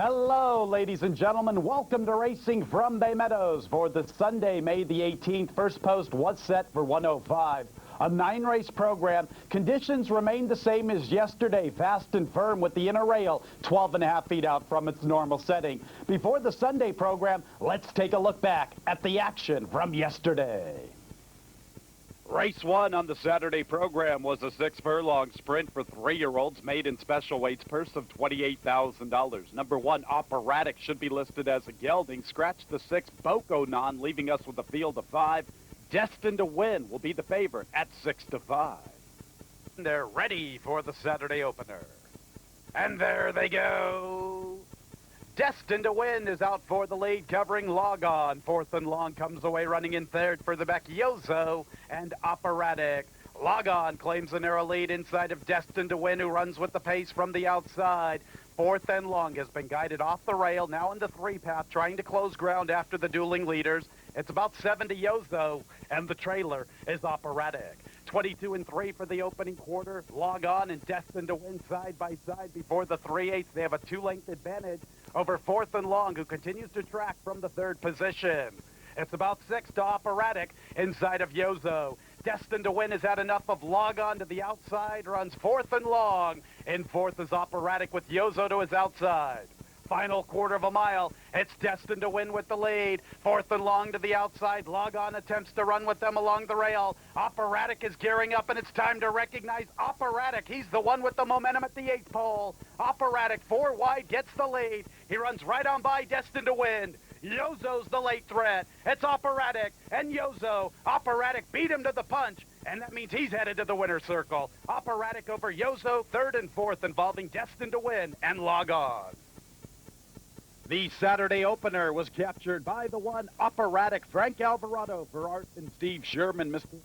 Hello, ladies and gentlemen. Welcome to Racing from Bay Meadows for the Sunday, May the 18th. First post was set for 105. A 9-race program. Conditions remain the same as yesterday. Fast and firm with the inner rail 12.5 feet out from its normal setting. Before the Sunday program, let's take a look back at the action from yesterday. Race 1 on the Saturday program was a 6-furlong sprint for 3-year-olds, maiden special weights, purse of $28,000. Number 1, Operatic, should be listed as a gelding. Scratch the 6, Boko Non, leaving us with a field of 5. Destined to Win will be the favorite at 6-5. They're ready for the Saturday opener. And there they go. Destined to Win is out for the lead, covering Log On. Fourth and Long comes away running in third for the back, Yozo and Operatic. Log On claims a narrow lead inside of Destined to Win, who runs with the pace from the outside. Fourth and Long has been guided off the rail, now into 3-path, trying to close ground after the dueling leaders. It's about 7 to Yozo, and the trailer is Operatic. 22 and 3 for the opening quarter. Log On and Destined to Win side by side before the 3/8. They have a 2-length advantage over Fourth and Long, who continues to track from the 3rd position. It's about 6 to Operatic inside of Yozo. Destined to Win has had enough of Log On to the outside, runs Fourth and Long. In fourth is Operatic with Yozo to his outside. Final quarter of a mile. It's Destined to Win with the lead. Fourth and Long to the outside. Log On attempts to run with them along the rail. Operatic is gearing up, and it's time to recognize Operatic. He's the one with the momentum at the 8th pole. Operatic, 4 wide, gets the lead. He runs right on by Destined to Win. Yozo's the late threat. It's Operatic and Yozo. Operatic beat him to the punch, and that means he's headed to the winner's circle. Operatic over Yozo, 3rd and 4th, involving Destined to Win and Log On. The Saturday opener was captured by the 1, Operatic. Frank Alvarado for Art and Steve Sherman. Mr.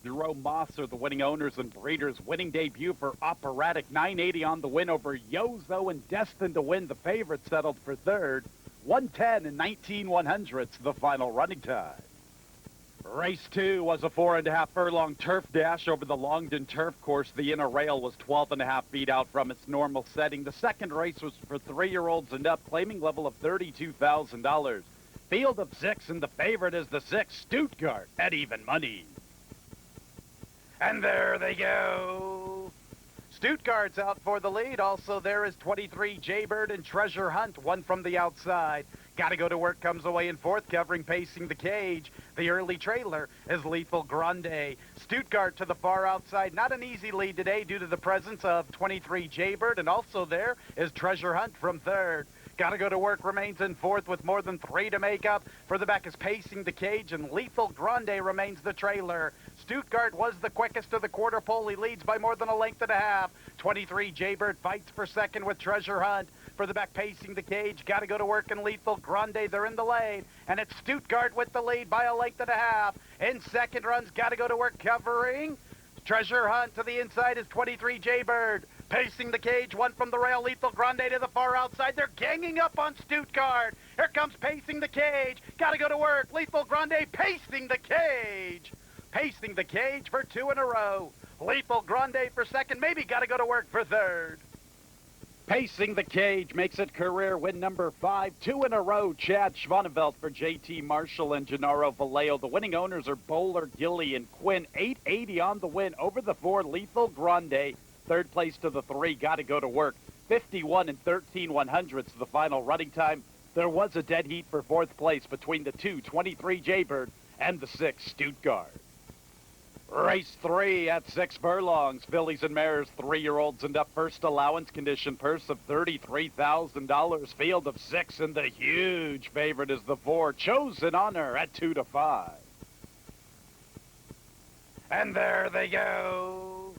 Jerome Moss are the winning owners and breeders. Winning debut for Operatic, 980 on the win over Yozo, and Destined to Win, the favorite, settled for 3rd. 110 and 19/100ths, the final running time. Race 2 was a 4.5 furlong turf dash over the Longdon turf course. The inner rail was 12.5 feet out from its normal setting. The second race was for 3-year-olds and up, claiming level of $32,000. Field of 6, and the favorite is the 6, Stuttgart, at even money. And there they go. Stuttgart's out for the lead. Also there is 23 Jaybird and Treasure Hunt, one from the outside. Gotta Go to Work comes away in fourth, covering Pacing the Cage. The early trailer is Lethal Grande. Stuttgart to the far outside. Not an easy lead today due to the presence of 23 Jaybird, and also there is Treasure Hunt from 3rd. Gotta Go to Work remains in 4th with more than 3 to make up. Further back is Pacing the Cage, and Lethal Grande remains the trailer. Stuttgart was the quickest of the quarter pole. He leads by more than 1.5 lengths. 23 Jaybird fights for 2nd with Treasure Hunt. Further back, Pacing the Cage, Gotta Go to Work, and Lethal Grande. They're in the lane, and it's Stuttgart with the lead by 1.5 lengths. In 2nd runs Gotta Go to Work, covering Treasure Hunt. To the inside is 23 Jaybird. Pacing the Cage, one from the rail. Lethal Grande to the far outside. They're ganging up on Stuttgart. Here comes Pacing the Cage. Gotta Go to Work. Lethal Grande pacing the cage. Pacing the Cage for 2 in a row. Lethal Grande for 2nd. Maybe Gotta Go to Work for 3rd. Pacing the Cage makes it career win number 5. 2 in a row. Chad Schwanevelt for JT Marshall and Gennaro Vallejo. The winning owners are Bowler, Gilly, and Quinn. 880 on the win over the 4, Lethal Grande. 3rd place to the 3, Gotta Go to Work. 51 and 13/100ths, the final running time. There was a dead heat for 4th place between the 2, 23 Jaybird, and the 6, Stuttgart. Race 3 at 6 furlongs. Fillies and mares, 3-year-olds and up. First allowance condition, purse of $33,000. Field of 6, and the huge favorite is the 4, Chosen Honor, at 2-5. And there they go.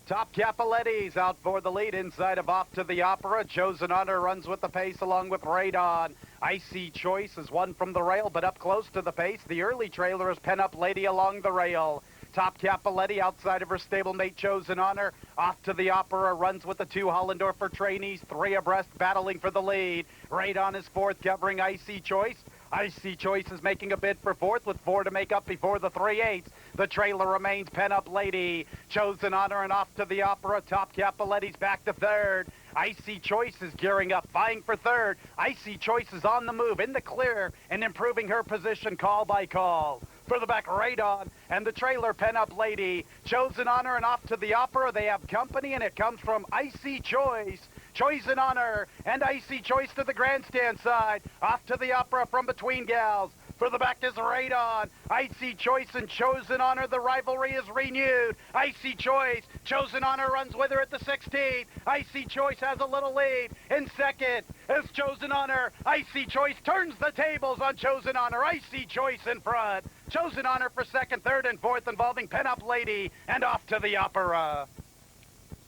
Top Capoletti's out for the lead inside of Off to the Opera. Chosen Honor runs with the pace along with Radon. Icy Choice is one from the rail, but up close to the pace. The early trailer is Pen Up Lady along the rail. Top Capoletti outside of her stablemate Chosen Honor. Off to the Opera runs with the 2 Hollendorfer trainees, 3 abreast battling for the lead. Radon is 4th, covering Icy Choice. Icy Choice is making a bid for 4th with 4 to make up before the 3/8. The trailer remains Pen Up Lady. Chosen Honor and Off to the Opera. Top Capoletti's back to 3rd. Icy Choice is gearing up, vying for third. Icy Choice is on the move, in the clear, and improving her position call by call. For the back, Radon and the trailer, Pen-Up Lady. Chosen Honor and Off to the Opera. They have company, and it comes from Icy Choice. Chosen Honor and Icy Choice to the grandstand side. Off to the Opera from between gals. For the back is Radon. Icy Choice and Chosen Honor. The rivalry is renewed. Icy Choice. Chosen Honor runs with her at the 16th. Icy Choice has a little lead. In second is Chosen Honor. Icy Choice turns the tables on Chosen Honor. Icy Choice in front. Chosen Honor for second, third, and fourth, involving Pen-Up Lady and Off to the Opera.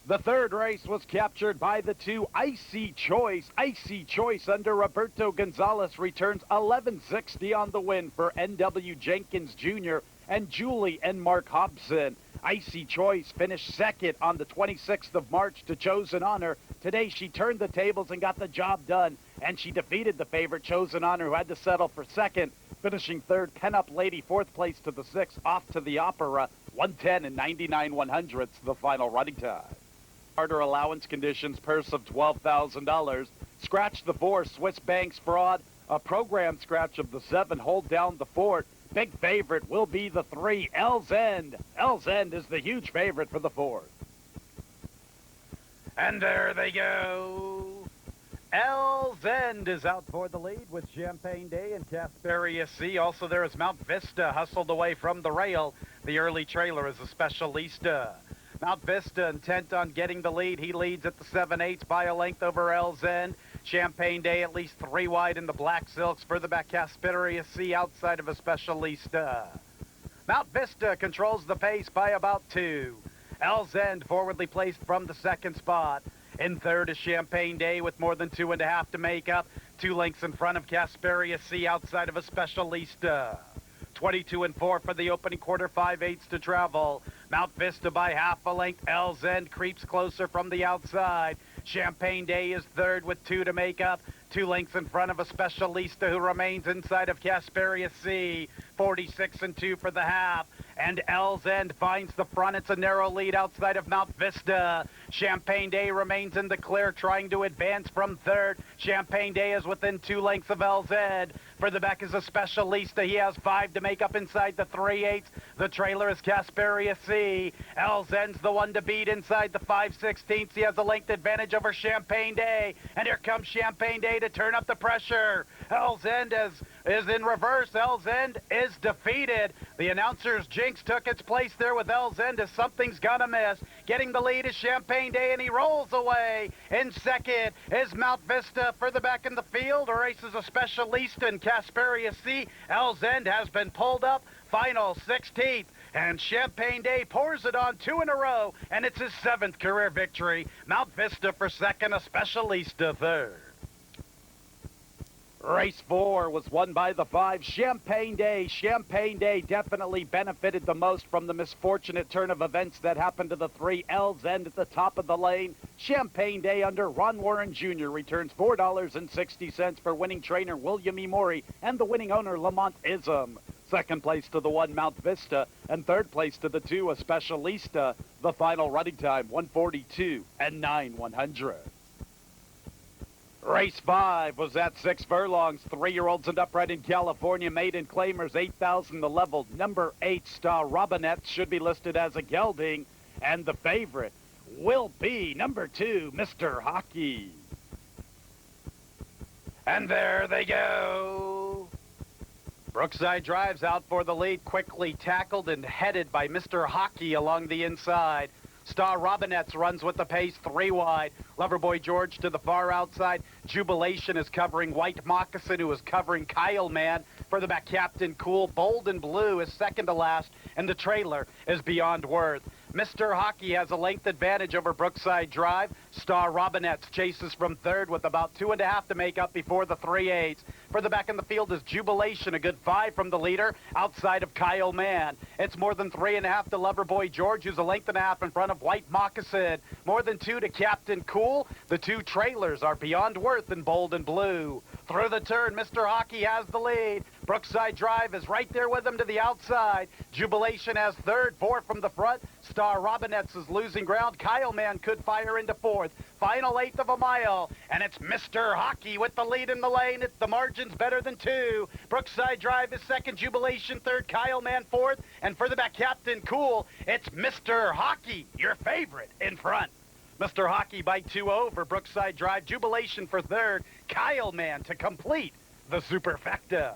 The third race was captured by the two Icy Choice. Icy Choice under Roberto Gonzalez returns 1160 on the win for N.W. Jenkins Jr. and Julie and Mark Hobson. Icy Choice finished second on the 26th of March to Chosen Honor. Today she turned the tables and got the job done, and she defeated the favorite Chosen Honor, who had to settle for second. Finishing third, Pen-Up Lady, fourth place to the sixth, Off to the Opera, 110 and 99/100ths, the final running time. Harder allowance conditions, purse of $12,000. Scratch the 4, Swiss Banks Fraud. A program scratch of the 7, Hold Down the Fort. Big favorite will be the 3, L's End. L's End is the huge favorite for the 4th. And there they go. L's End is out for the lead with Champagne Day and Casperia C. Also there is Mount Vista, hustled away from the rail. The early trailer is a Specialista. Mount Vista intent on getting the lead. He leads at the 7/8 by a length over L's End. Champagne Day at least 3 wide in the Black Silks. Further back, Casperia C outside of a Specialista. Mount Vista controls the pace by about 2. L's End forwardly placed from the second spot. In third is Champagne Day with more than 2.5 to make up. 2 lengths in front of Casperia C outside of a Specialista. 22 and 4 for the opening quarter, 5/8 to travel. Mount Vista by half a length. L's End creeps closer from the outside. Champagne Day is third with 2 to make up. 2 lengths in front of a Specialista who remains inside of Casperia C. 46 and 2 for the half. And L's End finds the front. It's a narrow lead outside of Mount Vista. Champagne Day remains in the clear, trying to advance from third. Champagne Day is within 2 lengths of L's End. For the back is a Specialista. He has 5 to make up inside the 3/8. The trailer is Casperia C. L's End's the one to beat inside the 5/16. He has a length advantage over Champagne Day. And here comes Champagne Day to turn up the pressure. L's End is in reverse. L's End is defeated. The announcer's jinx took its place there with L's End as something's gonna miss. Getting the lead is Champagne Day, and he rolls away. In second is Mount Vista. Further back in the field races a Specialista and Casperia C. L's End has been pulled up. Final 16th. And Champagne Day pours it on 2 in a row, and it's his 7th career victory. Mount Vista for second, a Specialista third. Race 4 was won by the 5, Champagne Day. Champagne Day definitely benefited the most from the misfortunate turn of events that happened to the 3, L's End at the top of the lane. Champagne Day under Ron Warren Jr. returns $4.60 for winning trainer William E. Morey and the winning owner Lamont Ism. Second place to the 1, Mount Vista, and third place to the 2, a Specialista. The final running time, 1:42 and 9/100. Race 5 was at 6 furlongs. 3-year-olds and upright in California. Maiden claimers 8,000 the level. Number 8, Star Robinette, should be listed as a gelding. And the favorite will be number 2, Mister Hockey. And there they go. Brookside drives out for the lead, quickly tackled and headed by Mister Hockey along the inside. Star Robinette runs with the pace 3 wide. Loverboy George to the far outside. Jubilation is covering White Moccasin, who is covering Kyle Man. Further back, Captain Cool. Bold and Blue is second to last, and the trailer is Beyond Worth. Mr. Hockey has a length advantage over Brookside Drive. Star Robinette chases from third with about 2.5 to make up before the 3/8. Further back in the field is Jubilation, a good 5 from the leader, outside of Kyle Man. It's more than 3.5 to Loverboy George, who's a length and a half in front of White Moccasin. More than 2 to Captain Cool. The 2 trailers are Beyond Worth and Bold and Blue. Through the turn, Mr. Hockey has the lead. Brookside Drive is right there with him to the outside. Jubilation has third, 4 from the front. Star Robinette is losing ground. Kyle Man could fire into fourth. final eighth of a mile. And it's Mr. Hockey with the lead in the lane. The margin's better than 2. Brookside Drive is second, Jubilation third, Kyle Man fourth. And further back, Captain Cool, it's Mr. Hockey, your favorite, in front. Mr. Hockey by 2 over Brookside Drive, Jubilation for third, Kyle Man to complete the superfecta.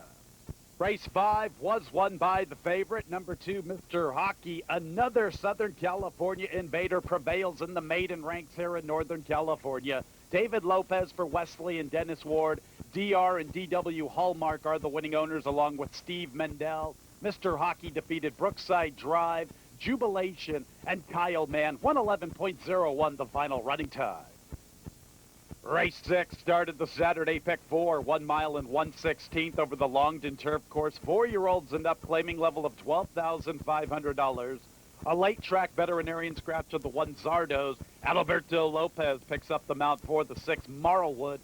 Race 5 was won by the favorite, number 2, Mr. Hockey. Another Southern California invader prevails in the maiden ranks here in Northern California. David Lopez for Wesley and Dennis Ward. DR and DW Hallmark are the winning owners, along with Steve Mendel. Mr. Hockey defeated Brookside Drive, Jubilation, and Kyle Man. 111.01 the final running time. Race 6 started the Saturday pick 4, 1 mile and 1/16 over the Longden Turf Course. 4-year-olds and up, claiming level of $12,500. A late track veterinarian scratch of the 1 Zardos. Adalberto Lopez picks up the mount for the 6 Marlwood.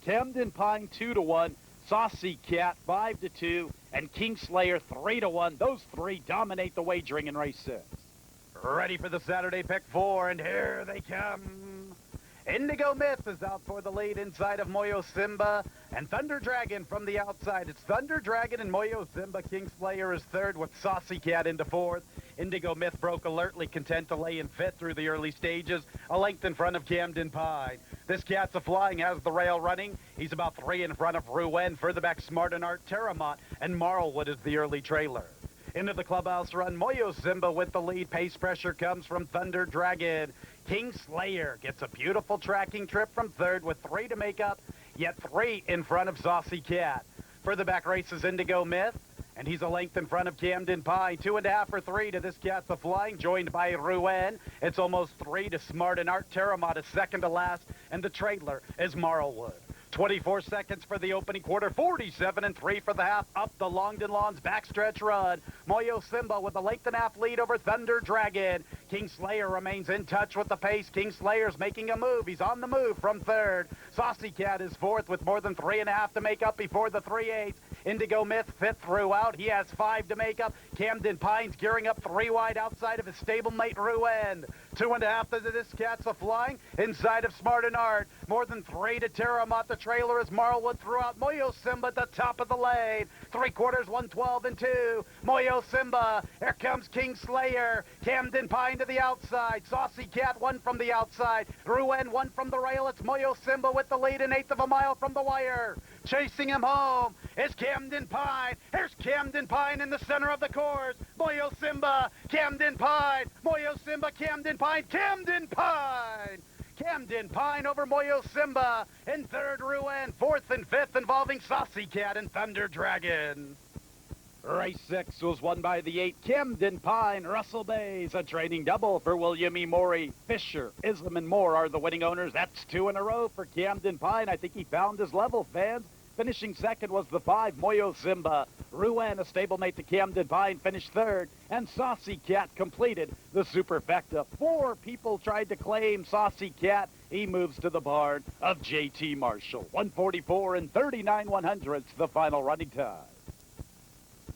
Camden Pine 2-1. Saucy Cat 5-2. And Kingslayer 3-1. Those 3 dominate the wagering in race 6. Ready for the Saturday pick 4, and here they come. Indigo Myth is out for the lead inside of Moyo Simba, and Thunder Dragon from the outside. It's Thunder Dragon and Moyo Simba. Kingslayer is third with Saucy Cat into fourth. Indigo Myth broke alertly, content to lay in fifth through the early stages, a length in front of Camden Pine. This Cat's a flying, has the rail running. He's about 3 in front of Rouen. Further back, Smart and Art, Terramont, and Marlwood is the early trailer. Into the clubhouse run, Moyo Simba with the lead. Pace pressure comes from Thunder Dragon. Kingslayer gets a beautiful tracking trip from third with 3 to make up, yet 3 in front of Saucy Cat. Further back races Indigo Myth, and he's a length in front of Camden Pine. 2.5 or 3 to this Cat's a flying, joined by Rouen. It's almost 3 to Smart and Art. Terramont is second to last, and the trailer is Marlwood. 24 seconds for the opening quarter, 47 and 3 for the half. Up the Longden Lawns backstretch run. Moyo Simba with a length and a half lead over Thunder Dragon. Kingslayer remains in touch with the pace. Kingslayer's making a move. He's on the move from third. Saucy Cat is fourth with more than 3.5 to make up before the 3/8. Indigo Myth fifth throughout. He has 5 to make up. Camden Pines gearing up 3 wide outside of his stablemate Rouen. 2.5 to this Cat's a flying inside of Smart and Art. More than 3 to Terramont. The trailer is Marlwood throughout. Moyo Simba at the top of the lane. 3/4, 112 and 2. Moyo Simba. Here comes Kingslayer. Camden Pine to the outside. Saucy Cat 1 from the outside. Rouen 1 from the rail. It's Moyo Simba with the lead, 1/8 of a mile from the wire. Chasing him home is Camden Pine. Here's Camden Pine in the center of the course. Moyo Simba, Camden Pine, Moyo Simba, Camden Pine, Camden Pine. Camden Pine over Moyo Simba. In third, Rouen. Fourth and fifth involving Saucy Cat and Thunder Dragon. Race 6 was won by the 8, Camden Pine. Russell Bay's a training double for William E. Morey. Fisher, Islam, and Moore are the winning owners. That's 2 in a row for Camden Pine. I think he found his level, fans. Finishing second was the 5, Moyo Simba. Rouen, a stablemate to Camden Pine, finished third. And Saucy Cat completed the superfecta. 4 people tried to claim Saucy Cat. He moves to the barn of J.T. Marshall. 144 and 39/100ths the final running time.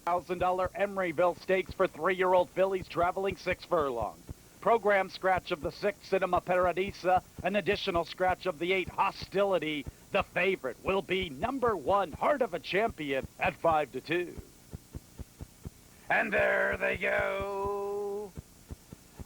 $1,000 Emeryville Stakes for 3-year-old fillies traveling 6 furlongs. Program scratch of the 6, Cinema Paradisa. An additional scratch of the 8, Hostility. The favorite will be number 1, Heart of a Champion, at 5-2. And there they go.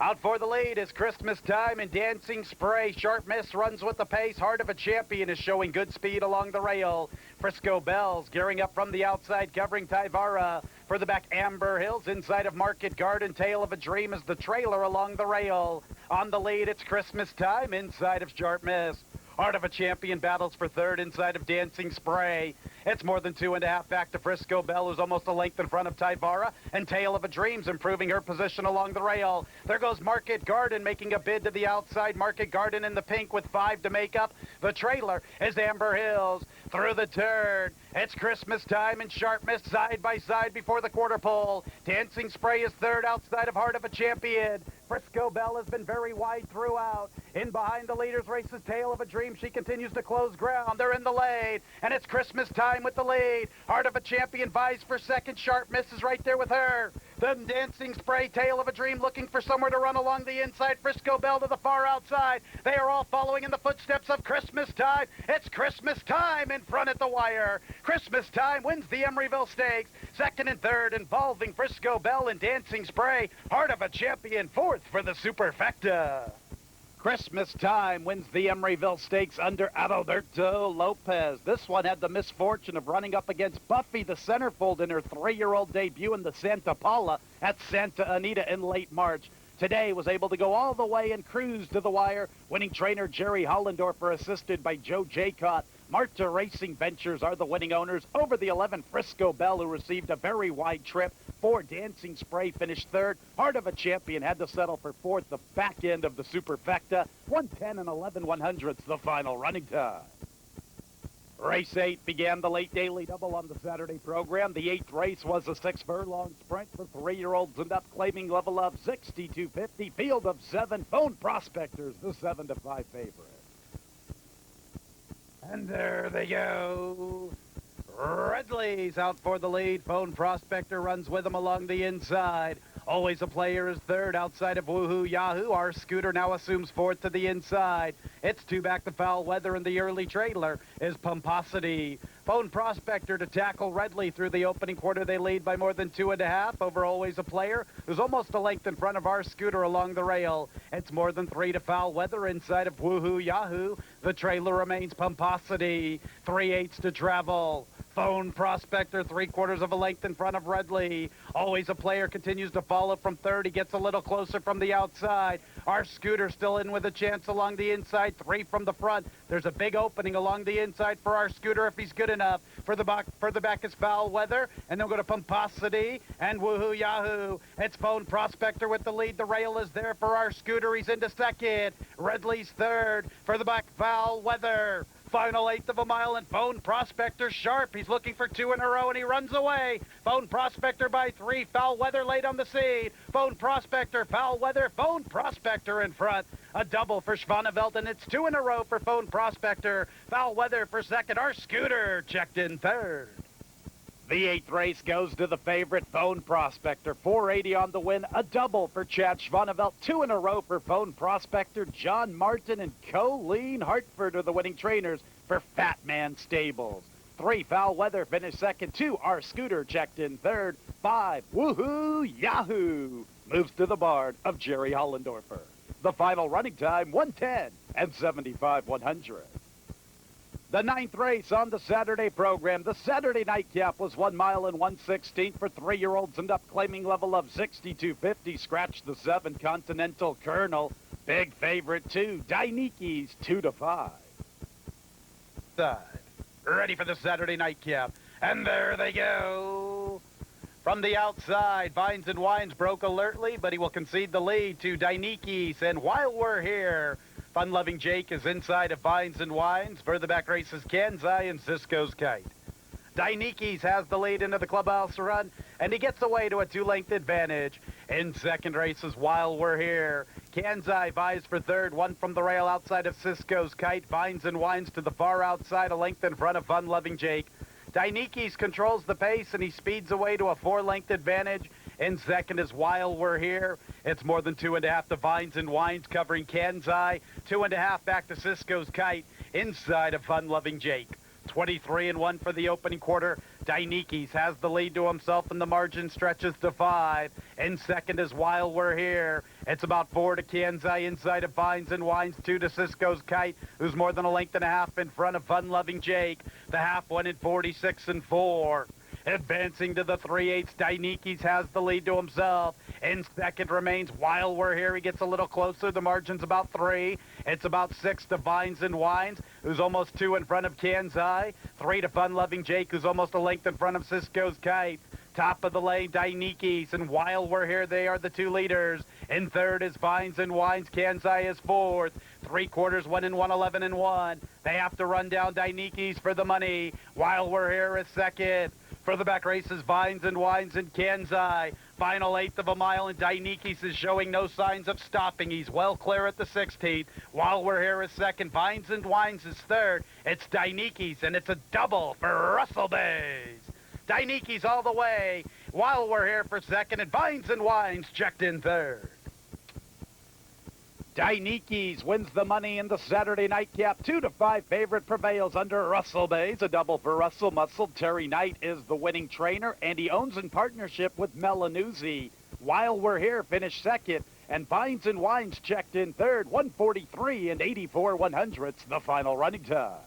Out for the lead is Christmas Time and Dancing Spray. Sharp Miss runs with the pace. Heart of a Champion is showing good speed along the rail. Frisco Bells gearing up from the outside, covering Taivara. For the back, Amber Hills inside of Market Garden. Tale of a Dream is the trailer along the rail. On the lead, it's Christmas Time inside of Sharp Miss. Heart of a Champion battles for third inside of Dancing Spray. It's more than 2.5 back to Frisco Bell, who's almost a length in front of Taivara, and Tale of a Dream's improving her position along the rail. There goes Market Garden making a bid to the outside. Market Garden in the pink with 5 to make up. The trailer is Amber Hills. Through the turn, it's Christmas Time and Sharp Miss side by side before the quarter pole. Dancing Spray is third outside of Heart of a Champion. Frisco Bell has been very wide throughout. In behind the leaders races Tale of a Dream. She continues to close ground. They're in the lane, and it's Christmas Time with the lead. Heart of a Champion vies for second. Sharp Miss is right there with her. The Dancing Spray, Tail of a Dream, looking for somewhere to run along the inside. Frisco Belle to the far outside. They are all following in the footsteps of Christmas Time. It's Christmas Time in front at the wire. Christmas Time wins the Emeryville Stakes. Second and third involving Frisco Belle and Dancing Spray. Heart of a Champion, fourth for the Superfecta. Christmas Time wins the Emeryville Stakes under Adalberto Lopez. This one had the misfortune of running up against Buffy the Centerfold in her 3-year-old debut in the Santa Paula at Santa Anita in late March. Today was able to go all the way and cruise to the wire, winning trainer Jerry Hollendorfer assisted by Joe Jaycott. Marta Racing Ventures are the winning owners over the 11 Frisco Belle, who received a very wide trip. 4 Dancing Spray finished third. Heart of a Champion had to settle for fourth, the back end of the Superfecta. 110 and 11/100ths the final running time. Race 8 began the late daily double on the Saturday program. The 8th race was a 6-furlong sprint for 3-year-olds and up, claiming level of 62.50. Field of 7 Phone Prospectors, the 7-5 favorite. And there they go. Redley's out for the lead. Phone Prospector runs with him along the inside. Always a Player is third outside of Woohoo Yahoo. Our Scooter now assumes fourth to the inside. It's 2 back to Foul Weather, and the early trailer is Pomposity. Phone Prospector to tackle Redley through the opening quarter. They lead by more than 2.5 over Always a Player, who's almost a length in front of Our Scooter along the rail. It's more than 3 to Foul Weather inside of Woohoo Yahoo. The trailer remains Pomposity. 3/8 to travel. Phone Prospector 3/4 of a length in front of Redley. Always a Player continues to follow from third. He gets a little closer from the outside. Our Scooter still in with a chance along the inside. 3 from the front. There's a big opening along the inside for Our Scooter if he's good enough. Further back is Foul Weather, and they'll go to Pomposity and Woohoo Yahoo. It's Phone Prospector with the lead. The rail is there for Our Scooter. He's into second. Redley's third. Further back, Foul Weather. Final 1/8 of a mile, and Phone Prospector sharp. He's looking for 2 in a row, and he runs away. Phone Prospector by 3. Foul Weather late on the seed. Phone Prospector, Foul Weather, Phone Prospector in front. A double for Schwanevelt, and it's 2 in a row for Phone Prospector. Foul Weather for second. Our Scooter checked in third. The 8th race goes to the favorite, Phone Prospector. 480 on the win. A double for Chad Schwanevelt. 2 in a row for Phone Prospector. John Martin and Colleen Hartford are the winning trainers for Fat Man Stables. 3, Foul Weather finished second. 2, Our Scooter checked in third. 5, Woohoo Yahoo moves to the barn of Jerry Hollendorfer. The final running time, 110 and 75/100. The 9th race on the Saturday program. The Saturday nightcap was 1 mile and 1/16 for 3-year-olds and up, claiming level of 62.50. Scratch the 7 Continental Colonel. Big favorite 2, Dainikis 2 to 5. Ready for the Saturday nightcap. And there they go. From the outside, Vines and Wines broke alertly, but he will concede the lead to Dainikis. And while we're here, Fun-Loving Jake is inside of Vines and Wines. Further back races Kansai and Cisco's Kite. Dainikis has the lead into the clubhouse run, and he gets away to a 2-length advantage. In second races, while we're here, Kansai vies for third, 1 from the rail outside of Cisco's Kite. Vines and Wines to the far outside, a length in front of Fun-Loving Jake. Dainikis controls the pace, and he speeds away to a 4-length advantage. In second is While We're Here. It's more than 2.5 to Vines and Wines covering Kansai. 2.5 back to Cisco's Kite inside of Fun-Loving Jake. 23-1 for the opening quarter. Dainikis has the lead to himself, and the margin stretches to 5. In second is While We're Here. It's about 4 to Kansai inside of Vines and Wines, 2 to Cisco's Kite, who's more than a length and a half in front of Fun-Loving Jake. The half won in 46-4. Advancing to the 3/8, Dainikis has the lead to himself. In second remains While We're Here. He gets a little closer. The margin's about 3. It's about 6 to Vines and Wines, who's almost 2 in front of Kansai. 3 to Fun-Loving Jake, who's almost a length in front of Cisco's Kite. Top of the lane, Dainikis, and While We're Here, they are the 2 leaders. In third is Vines and Wines. Kansai is fourth. 3/4, 1 and 1, 11-1. They have to run down Dainikis for the money. While We're Here is second. For the back races, Vines and Wines and Kansai. Final 1/8 of a mile, and Dainikis is showing no signs of stopping. He's well clear at the 16th. While We're Here is second. Vines and Wines is third. It's Dainikis, and it's a double for Russell Bays. Dainikis all the way. while we're here for second, and Vines and Wines checked in third. Dainikis wins the money in the Saturday nightcap. 2-5 favorite prevails under Russell Bays. A double for Russell Muscle. Terry Knight is the winning trainer, and he owns in partnership with Melanuzzi. While we're here, finished second, and Vines and Wines checked in third. 1:43 and 84/100ths, the final running time.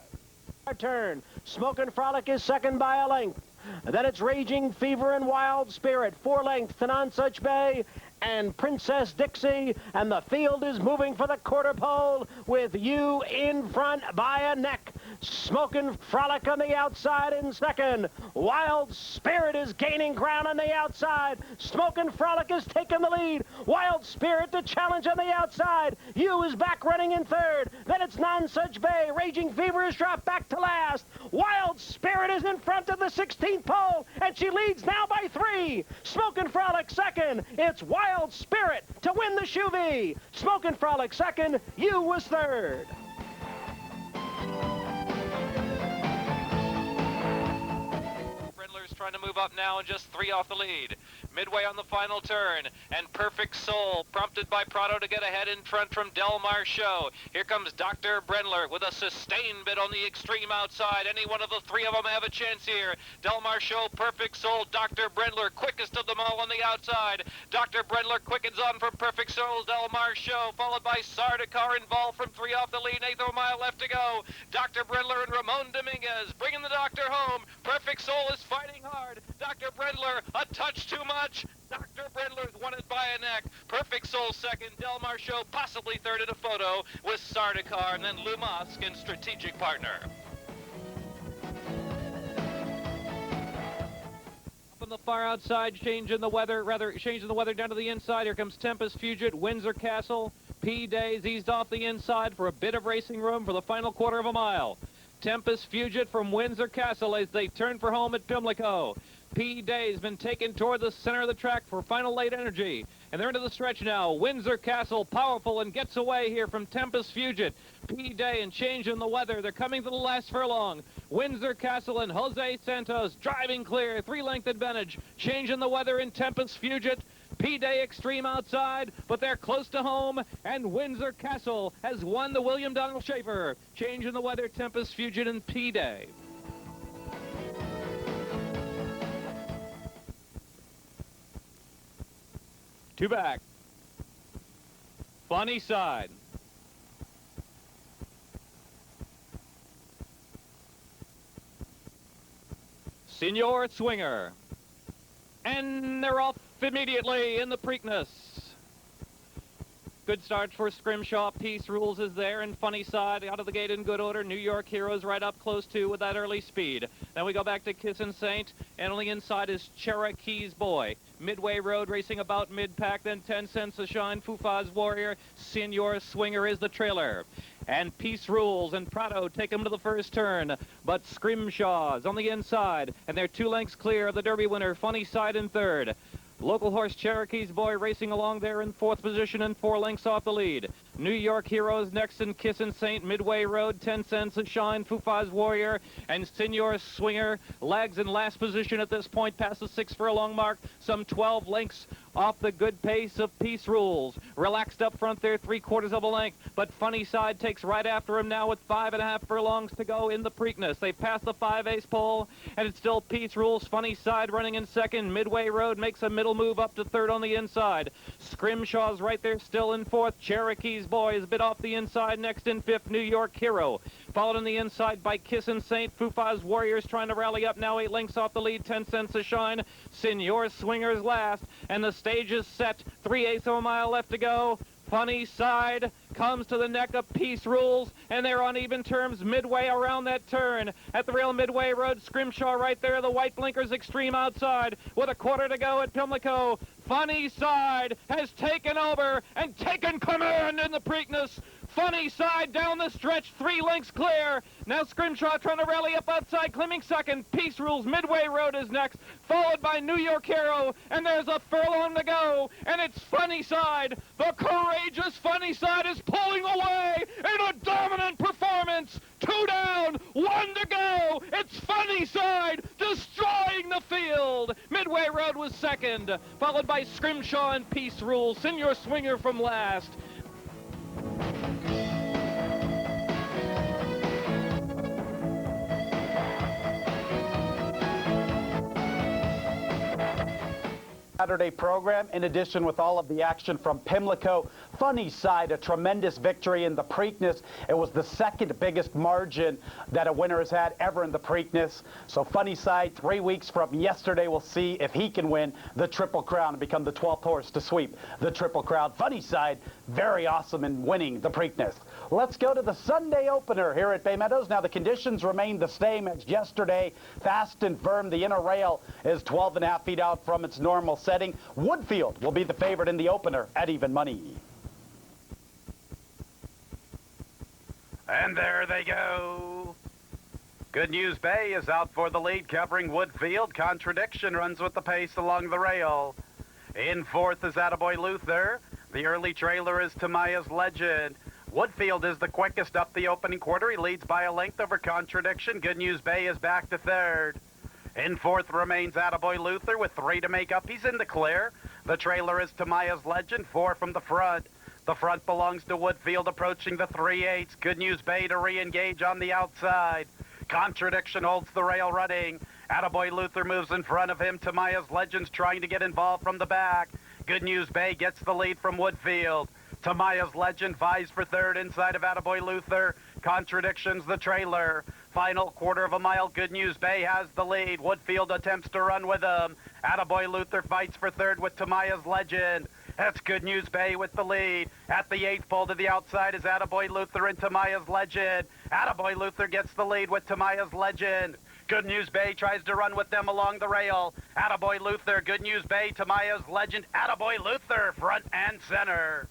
Our turn. Smokin' Frolic is second by a length. Then it's Raging Fever and Wild Spirit, 4 lengths to Nonsuch Bay and Princess Dixie, and the field is moving for the quarter pole with you in front by a neck. Smokin' Frolic on the outside in second. Wild Spirit is gaining ground on the outside. Smokin' Frolic is taking the lead. Wild Spirit to challenge on the outside. You is back running in third. Then it's Nonsuch Bay. Raging Fever is dropped back to last. Wild Spirit is in front of the 16th pole, and she leads now by 3. Smokin' Frolic second. It's Wild Spirit to win the Shuvee. Smokin' Frolic second. You was third. Brendler's trying to move up now and just 3 off the lead. Midway on the final turn, and Perfect Soul, prompted by Prado to get ahead in front from Del Mar Show. Here comes Dr. Brendler with a sustained bid on the extreme outside. Any one of the 3 of them have a chance here. Del Mar Show, Perfect Soul, Dr. Brendler, quickest of them all on the outside. Dr. Brendler quickens on from Perfect Soul, Del Mar Show, followed by Saratoga involved from 3 off the lead. 1/8 mile left to go. Dr. Brendler and Ramon Dominguez bringing the doctor home. Perfect Soul is fighting hard. Dr. Brendler, a touch too much. Dr. Brendler's won it by a neck. Perfect Soul second. Del Mar Show possibly third in a photo with Sardacar, and then Lumask in strategic partner. Up on the far outside, changing the weather down to the inside. Here comes Tempest Fugit, Windsor Castle. P-Days eased off the inside for a bit of racing room for the final quarter of a mile. Tempest Fugit from Windsor Castle as they turn for home at Pimlico. P-Day's been taken toward the center of the track for final late energy. And they're into the stretch now. Windsor Castle powerful and gets away here from Tempest Fugit. P-Day and change in the weather. They're coming to the last furlong. Windsor Castle and Jose Santos driving clear. 3-length advantage. Change in the weather in Tempest Fugit. P-Day extreme outside, but they're close to home, and Windsor Castle has won the William Donald Schaeffer. Change in the weather, Tempest Fugit and P-Day. Two back. Funny side. Senor Swinger. And they're off immediately in the Preakness. Good start for Scrimshaw. Peace Rules is there, and Funny Side out of the gate in good order. New York Heroes right up close to with that early speed. Then we go back to Kissin' Saint, and on the inside is Cherokee's Boy. Midway Road racing about mid-pack, then 10 cents a shine. Fufa's Warrior, Senor Swinger is the trailer. And Peace Rules and Prado take them to the first turn. But Scrimshaw's on the inside, and they're 2 lengths clear of the Derby winner, Funny Side in third. Local horse Cherokee's Boy racing along there in 4th position and 4 lengths off the lead. New York Heroes next in Kissin' Saint, Midway Road, 10 cents a shine, Fufa's Warrior, and Senor Swinger lags in last position at this point past the 6 furlong mark, some 12 lengths off the good pace of Peace Rules. Relaxed up front there, 3/4 of a length, but Funny Side takes right after him now with 5.5 furlongs to go in the Preakness. They pass the 5-ace pole, and it's still Peace Rules. Funny Side running in second. Midway Road makes a middle move up to third on the inside. Scrimshaw's right there still in 4th. Cherokee's Boy is a bit off the inside. Next in 5th, New York Hero. Followed on the inside by Kissin' Saint. Fufa's Warriors trying to rally up now, 8 lengths off the lead, 10 cents a shine. Senor Swinger's last, and the stage is set. 3/8 of a mile left to go. Funny Side comes to the neck of Peace Rules, and they're on even terms midway around that turn. At the real Midway Road, Scrimshaw right there, the white blinkers extreme outside with 1/4 to go at Pimlico. Funny Side has taken over and taken command in the Preakness. Funny Side down the stretch, 3 lengths clear. Now Scrimshaw trying to rally up outside, claiming second. Peace Rules, Midway Road is next, followed by New York Hero, and there's a furlong to go, and it's Funny Side. The courageous Funny Side is pulling away in a dominant performance. 2 down, 1 to go. It's Funny Side destroying the the field. Midway Road was second, followed by Scrimshaw and Peace Rule. Senior Swinger from last. Saturday program, in addition with all of the action from Pimlico. Funny Side, a tremendous victory in the Preakness. It was the second biggest margin that a winner has had ever in the Preakness. So Funny Side, 3 weeks from yesterday, we'll see if he can win the Triple Crown and become the 12th horse to sweep the Triple Crown. Funny Side, very awesome in winning the Preakness. Let's go to the Sunday opener here at Bay Meadows. Now the conditions remain the same as yesterday. Fast and firm. The inner rail is 12.5 feet out from its normal setting. Woodfield will be the favorite in the opener at even money. And there they go. Good News Bay is out for the lead, covering Woodfield. Contradiction runs with the pace along the rail. In fourth is Attaboy Luther. The early trailer is Tamaya's Legend. Woodfield is the quickest up the opening quarter. He leads by a length over Contradiction. Good News Bay is back to third. In fourth remains Attaboy Luther with 3 to make up. He's in the clear. The trailer is Tamaya's Legend, 4 from the front. The front belongs to Woodfield, approaching the 3/8. Good News Bay to re-engage on the outside. Contradiction holds the rail running. Attaboy Luther moves in front of him. Tamaya's Legend's trying to get involved from the back. Good News Bay gets the lead from Woodfield. Tamaya's Legend vies for third inside of Attaboy Luther. Contradiction's the trailer. Final quarter of a mile, Good News Bay has the lead. Woodfield attempts to run with him. Attaboy Luther fights for third with Tamaya's Legend. That's Good News Bay with the lead. At the 8th pole to the outside is Attaboy Luther and Tamaya's Legend. Attaboy Luther gets the lead with Tamaya's Legend. Good News Bay tries to run with them along the rail. Attaboy Luther, Good News Bay, Tamaya's Legend. Attaboy Luther, front and center.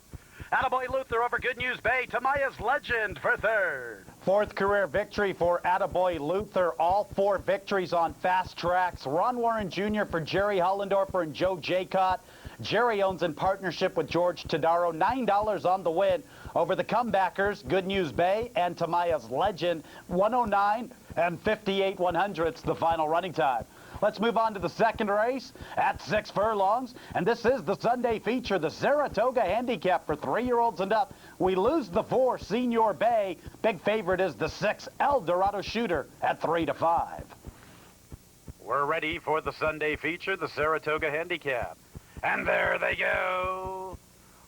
Attaboy Luther over Good News Bay, Tamaya's Legend for third. Fourth career victory for Attaboy Luther. All 4 victories on fast tracks. Ron Warren Jr. for Jerry Hollendorfer and Joe Jaycott. Jerry owns in partnership with George Tadaro. $9 on the win over the comebackers, Good News Bay and Tamaya's Legend. 109 and 58 100ths the final running time. Let's move on to the second race at 6 furlongs. And this is the Sunday feature, the Saratoga Handicap for 3-year-olds and up. We lose the 4, Senior Bay. Big favorite is the 6, El Dorado Shooter at 3 to 5. We're ready for the Sunday feature, the Saratoga Handicap. And there they go.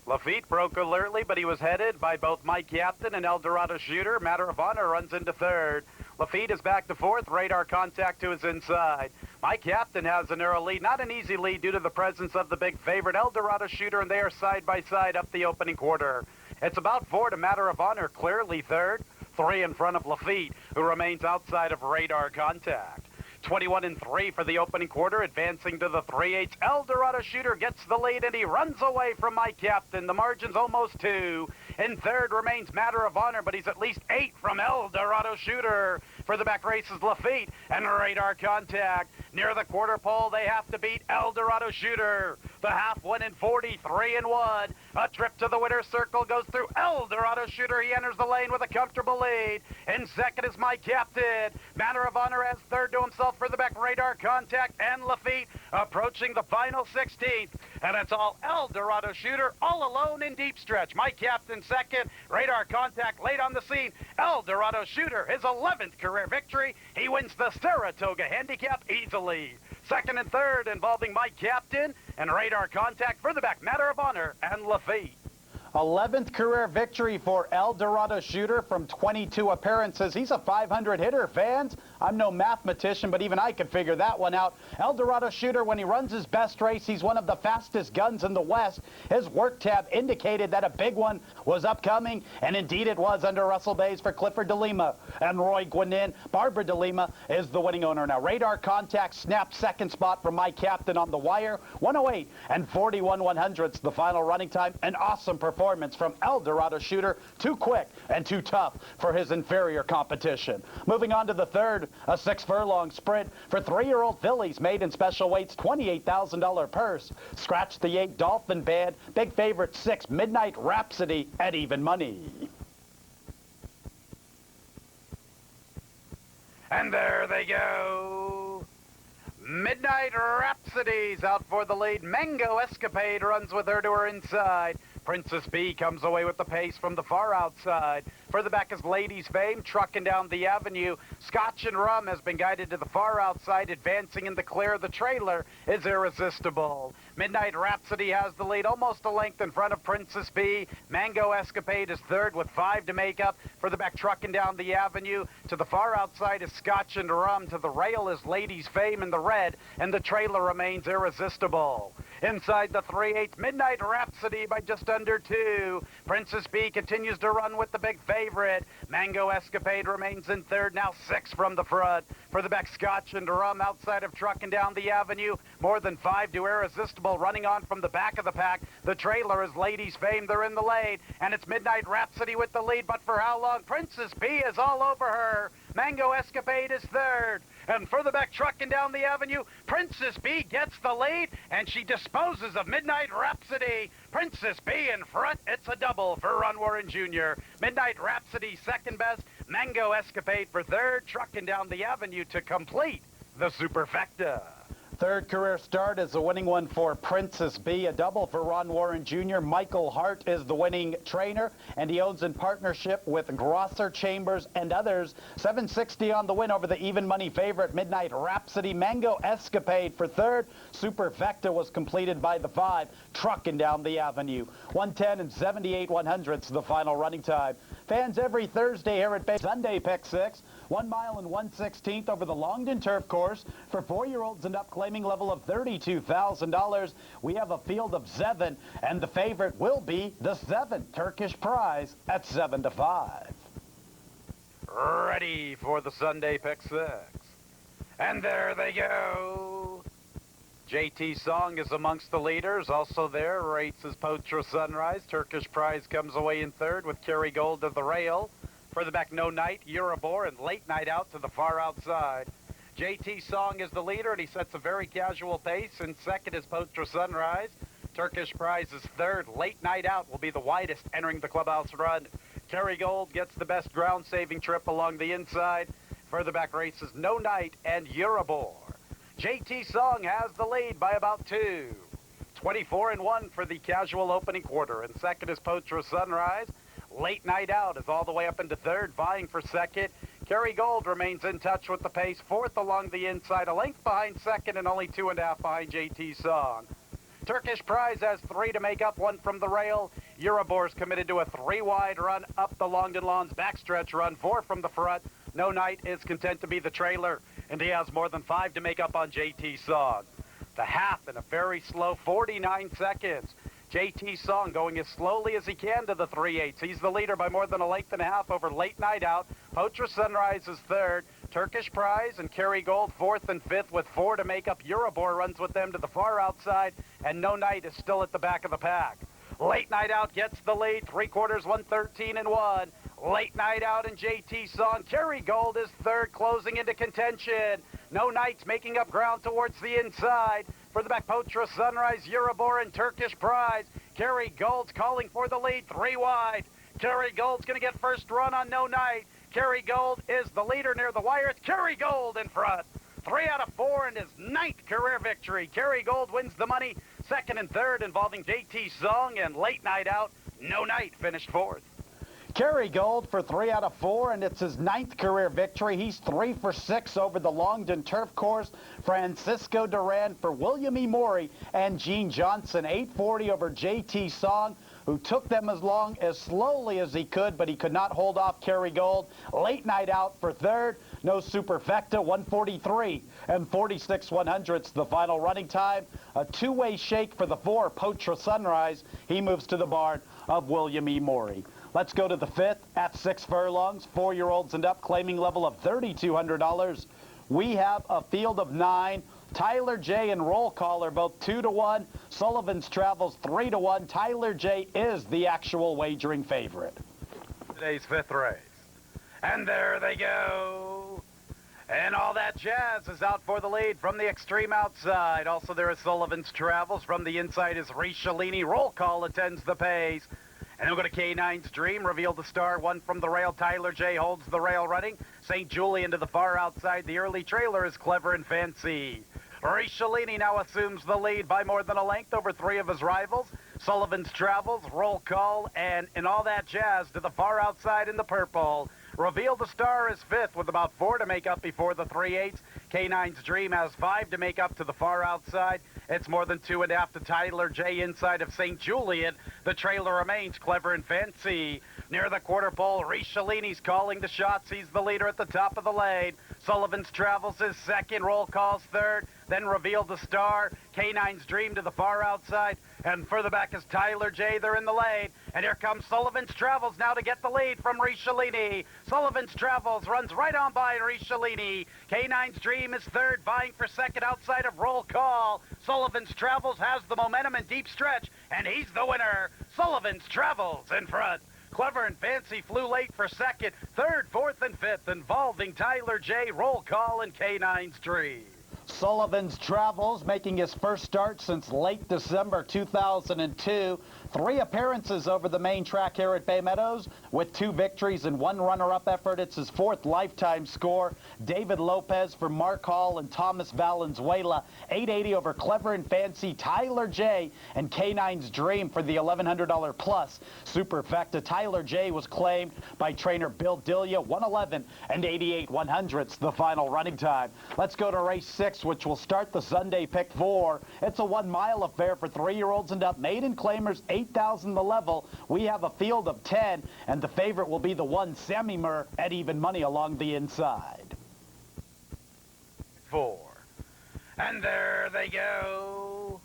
Lafitte broke alertly, but he was headed by both Mike Captain and El Dorado Shooter. Matter of Honor runs into third. Lafitte is back to fourth. Radar Contact to his inside. Mike Captain has a narrow lead. Not an easy lead due to the presence of the big favorite, El Dorado Shooter, and they are side by side up the opening quarter. It's about 4 to Matter of Honor, clearly third. 3 in front of Lafitte, who remains outside of Radar Contact. 21 and 3 for the opening quarter, advancing to the 3/8. El Dorado Shooter gets the lead, and he runs away from Mike Captain. The margin's almost 2. In third remains Matter of Honor, but he's at least 8 from El Dorado Shooter. For the back races, Lafitte and Radar Contact. Near the quarter pole, they have to beat El Dorado Shooter. The half win in 43 and 1. A trip to the winner's circle goes through El Dorado Shooter. He enters the lane with a comfortable lead. In second is Mike Captain. Matter of Honor has third to himself for the back. Radar Contact and Lafitte approaching the final 16th. And it's all El Dorado Shooter all alone in deep stretch. Mike Captain second. Radar Contact late on the scene. El Dorado Shooter, his 11th career victory. He wins the Saratoga Handicap easily. Second and third involving Mike Captain and Radar Contact for the back. Matter of Honor and Lafitte. 11th career victory for El Dorado Shooter from 22 appearances. He's a 500 hitter, fans. I'm no mathematician, but even I could figure that one out. El Dorado Shooter, when he runs his best race, he's one of the fastest guns in the West. His work tab indicated that a big one was upcoming, and indeed it was under Russell Bays for Clifford DeLima and Roy Guinin. Barbara DeLima is the winning owner now. Radar Contact snapped second spot for Mike Captain on the wire. 108 and 41 100ths the final running time. An awesome performance from El Dorado Shooter. Too quick and too tough for his inferior competition. Moving on to the third, a 6 furlong sprint for 3-year-old fillies. Maiden special weights, $28,000 purse. Scratch the 8 Dolphin Band. Big favorite 6 Midnight Rhapsody at even money. And there they go. Midnight Rhapsody's out for the lead. Mango Escapade runs with her to her inside. Princess B comes away with the pace from the far outside. Further back is Ladies Fame, trucking down the avenue. Scotch and Rum has been guided to the far outside, advancing in the clear. The trailer is Irresistible. Midnight Rhapsody has the lead, almost a length in front of Princess B. Mango Escapade is third with 5 to make up. Further back, trucking down the avenue. To the far outside is Scotch and Rum. To the rail is Ladies Fame in the red, and the trailer remains Irresistible. Inside the 3/8, Midnight Rhapsody by just under 2. Princess B continues to run with the big favorite. Mango Escapade remains in third, now 6 from the front. For the back, Scotch and Rum outside of trucking down the avenue. More than 5 to Irresistible, running on from the back of the pack. The trailer is Ladies Fame. They're in the lane, and it's Midnight Rhapsody with the lead, but for how long? Princess B is all over her. Mango Escapade is third. And further back, trucking down the avenue, Princess B gets the lead, and she disposes of Midnight Rhapsody. Princess B in front. It's a double for Ron Warren Jr. Midnight Rhapsody second best. Mango Escapade for third, trucking down the avenue to complete the superfecta. Third career start is the winning one for Princess B, a double for Ron Warren Jr. Michael Hart is the winning trainer, and he owns in partnership with Grosser, Chambers, and others. $760 on the win over the even money favorite Midnight Rhapsody. Mango Escapade for third. Superfecta was completed by the 5, trucking down the avenue. 110 and 78/100ths the final running time. Fans every Thursday here at Bay. Sunday pick 6, 1 mile and 1/16 over the Longdon Turf Course for 4-year-olds and up, claiming level of $32,000. We have a field of 7, and the favorite will be the 7 Turkish Prize at 7 to 5. Ready for the Sunday pick 6. And there they go. JT Song is amongst the leaders. Also there races Potra Sunrise. Turkish Prize comes away in third with Kerry Gold to the rail. Further back, No Night, Yerba, and Late Night Out to the far outside. JT Song is the leader, and he sets a very casual pace. And second is Potra Sunrise. Turkish Prize is third. Late Night Out will be the widest entering the clubhouse run. Kerry Gold gets the best ground-saving trip along the inside. Further back races No Night and Yerba. JT Song has the lead by about 2. 24-1 for the casual opening quarter. And second is Potra Sunrise. Late Night Out is all the way up into third, vying for second. Kerry Gold remains in touch with the pace, fourth along the inside, a length behind second and only 2.5 behind JT Song. Turkish Prize has 3 to make up, 1 from the rail. Eurobor's committed to a 3-wide run up the Longdon Lawns backstretch run, 4 from the front. No Night is content to be the trailer, and he has more than 5 to make up on JT Song. The half in a very slow 49 seconds. JT Song going as slowly as he can to the 3/8. He's the leader by more than a length and a half over Late Night Out. Potra Sunrise is third. Turkish Prize and Kerry Gold fourth and fifth with 4 to make up. Eurobor runs with them to the far outside, and No Night is still at the back of the pack. Late Night Out gets the lead, 3/4, 113-1. Late Night Out and JT Song. Kerry Gold is third, closing into contention. No Night's making up ground towards the inside. For the back, Potra Sunrise, Eurobor, and Turkish Prize. Kerry Gold's calling for the lead, 3 wide. Kerry Gold's going to get first run on No Night. Kerry Gold is the leader near the wire. It's Kerry Gold in front. 3 out of 4 in his 9th career victory. Kerry Gold wins the money. Second and third involving JT Song and Late Night Out. No Night finished 4th. Kerry Gold for 3 out of 4, and it's his 9th career victory. He's 3 for 6 over the Longdon Turf Course. Francisco Duran for William E. Morey and Gene Johnson. 840 over JT Song, who took them as slowly as he could, but he could not hold off Kerry Gold. Late Night Out for third. No Superfecta, 143 and 46/100ths the final running time. A 2-way shake for the 4, Potra Sunrise. He moves to the barn of William E. Morey. Let's go to the 5th at 6 furlongs, 4-year-olds and up, claiming level of $3,200. We have a field of 9. Tyler J and Roll Call are both 2-1. Sullivan's Travels 3-1. Tyler J is the actual wagering favorite. Today's 5th race. And there they go. And all that jazz is out for the lead from the extreme outside. Also there is Sullivan's Travels. From the inside is Richellini. Roll Call attends the pace. And then we'll go to K9's Dream, reveal the star, 1 from the rail. Tyler J holds the rail running. St. Julian to the far outside. The early trailer is Clever and Fancy. Ricciolini now assumes the lead by more than a length over three of his rivals. Sullivan's Travels, Roll Call, and all that jazz to the far outside in the purple. Reveal the Star is fifth with about 4 to make up before the 3/8. K9's Dream has 5 to make up to the far outside. It's more than 2.5 to Tyler J inside of St. Julian. The trailer remains Clever and Fancy. Near the quarter pole, Ricciolini's calling the shots. He's the leader at the top of the lane. Sullivan's Travels is second. Roll Call's third. Then Reveal the Star. K9's Dream to the far outside. And further back is Tyler J. They're in the lane. And here comes Sullivan's Travels now to get the lead from Ricciolini. Sullivan's Travels runs right on by Ricciolini. K9's Dream is third, vying for second outside of Roll Call. Sullivan's Travels has the momentum in deep stretch, and he's the winner. Sullivan's Travels in front. Clever and Fancy flew late for second, third, fourth, and fifth, involving Tyler J, Roll Call, and K9's Dream. Sullivan's Travels making his first start since late December 2002. 3 appearances over the main track here at Bay Meadows with 2 victories and 1 runner-up effort. It's his 4th lifetime score. David Lopez for Mark Hall and Thomas Valenzuela. 880 over Clever and Fancy, Tyler J, and K9's Dream for the $1,100 plus superfecta. Tyler J was claimed by trainer Bill Delia, 111 and 88 100ths, the final running time. Let's go to race 6, which will start the Sunday pick 4. It's a 1-mile affair for 3-year-olds and up. Maiden claimers 8,000 the level. We have a field of 10, and the favorite will be the 1 Semi-Mer at even money along the inside. 4. And there they go.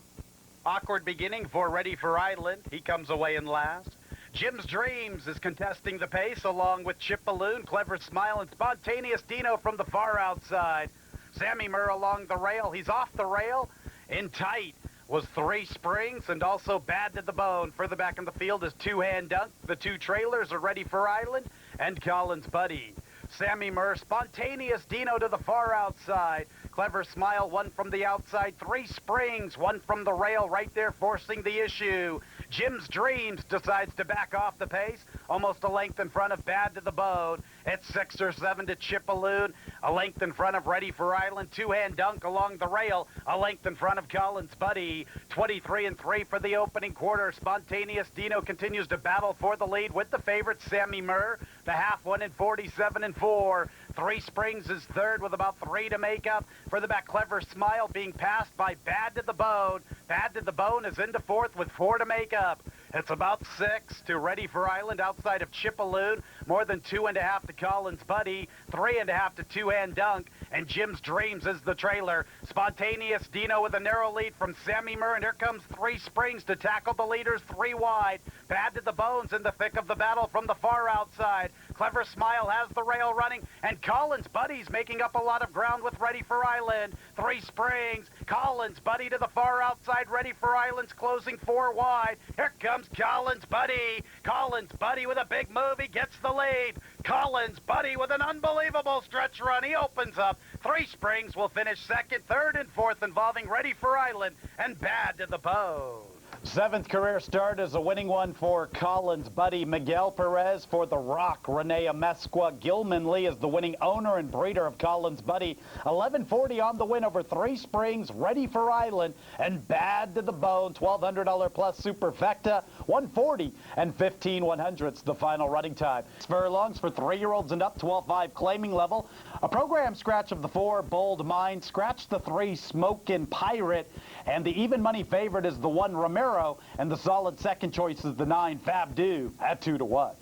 Awkward beginning for Ready for Island. He comes away in last. Jim's Dreams is contesting the pace along with Chip Balloon, Clever Smile, and Spontaneous Dino from the far outside. Sammy Murr along the rail. He's off the rail. In tight was 3 Springs and also Bad to the Bone. Further back in the field is 2 Hand Dunk. The 2 trailers are Ready for Island and Collins Buddy. Sammy Murr, Spontaneous Dino to the far outside. Clever Smile, 1 from the outside. 3 Springs, 1 from the rail right there forcing the issue. Jim's Dreams decides to back off the pace, almost a length in front of Bad to the Bone. It's 6 or 7 to Chipaloon, a length in front of Ready for Island. 2 Hand Dunk along the rail, a length in front of Collins Buddy. 23 and 3 for the opening quarter. Spontaneous Dino continues to battle for the lead with the favorite Sammy Murr. The half one in 47 and 4. 3 Springs is third with about 3 to make up. For the back, Clever Smile being passed by Bad to the Bone. Bad to the Bone is into fourth with 4 to make up. It's about 6 to Ready for Island outside of Chipaloon. More than 2.5 to Collins Buddy. 3.5 to 2 Hand Dunk. And Jim's Dreams is the trailer. Spontaneous Dino with a narrow lead from Sammy Murr. And here comes 3 Springs to tackle the leaders 3 wide. Bad to the Bones in the thick of the battle from the far outside. Clever Smile has the rail running. And Collins Buddy's making up a lot of ground with Ready for Island. 3 Springs. Collins Buddy to the far outside. Ready for Island's closing 4 wide. Here comes Collins Buddy. Collins Buddy with a big move. He gets the lead. Collins Buddy with an unbelievable stretch run. He opens up. 3 Springs will finish second, third, and fourth involving Ready for Island and Bad to the Bone. 7th career start is a winning one for Collins Buddy. Miguel Perez for the Rock. Renee Amesqua. Gilman Lee is the winning owner and breeder of Collins Buddy. 1140 on the win over 3 Springs, Ready for Island, and Bad to the Bone. $1,200 plus superfecta. 140 and 15 100ths the final running time. Furlongs for 3-year-olds and up, 12.5 claiming level. A program scratch of the 4 Bold Mind. Scratch the 3 Smokin' Pirate. And the even money favorite is the 1 Romero, and the solid second choice is the 9 Fab Do at 2 to 1.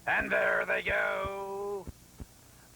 And there they go.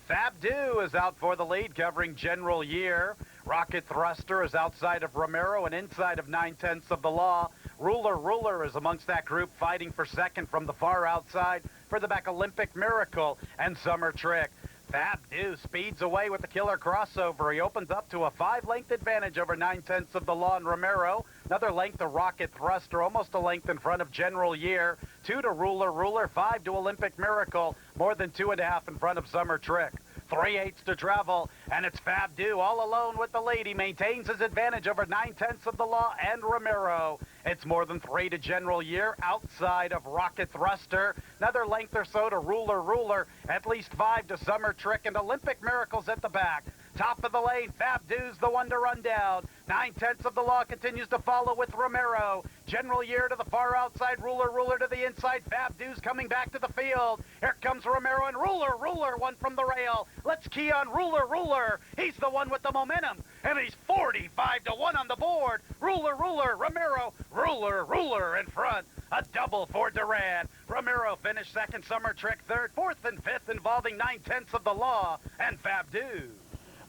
Fab Do is out for the lead, covering General Year. Rocket Thruster is outside of Romero and inside of 9/10 of the law. Ruler is amongst that group, fighting for second from the far outside. For the back, Olympic Miracle and Summer Trick. Fab Do speeds away with the killer crossover. He opens up to a 5-length advantage over 9/10 of the law and Romero. Another length to Rocket Thruster, almost a length in front of General Year. 2 to Ruler, 5 to Olympic Miracle. More than 2.5 in front of Summer Trick. 3/8 to travel, and it's Fab Do all alone with the lead. He maintains his advantage over 9/10 of the law and Romero. It's more than 3 to General Year outside of Rocket Thruster. Another length or so to Ruler, at least 5 to Summer Trick, and Olympic Miracles at the back. Top of the lane, Fab Du's the one to run down. 9/10 of the law continues to follow with Romero. General Year to the far outside, Ruler to the inside. Fab Du's coming back to the field. Here comes Romero and Ruler, one from the rail. Let's key on Ruler. He's the one with the momentum, and he's 45-1 on the board. Ruler, Romero, Ruler in front. A double for Durant. Romero finished second, Summer Trick third, fourth and fifth involving 9/10 of the law and Fab Du.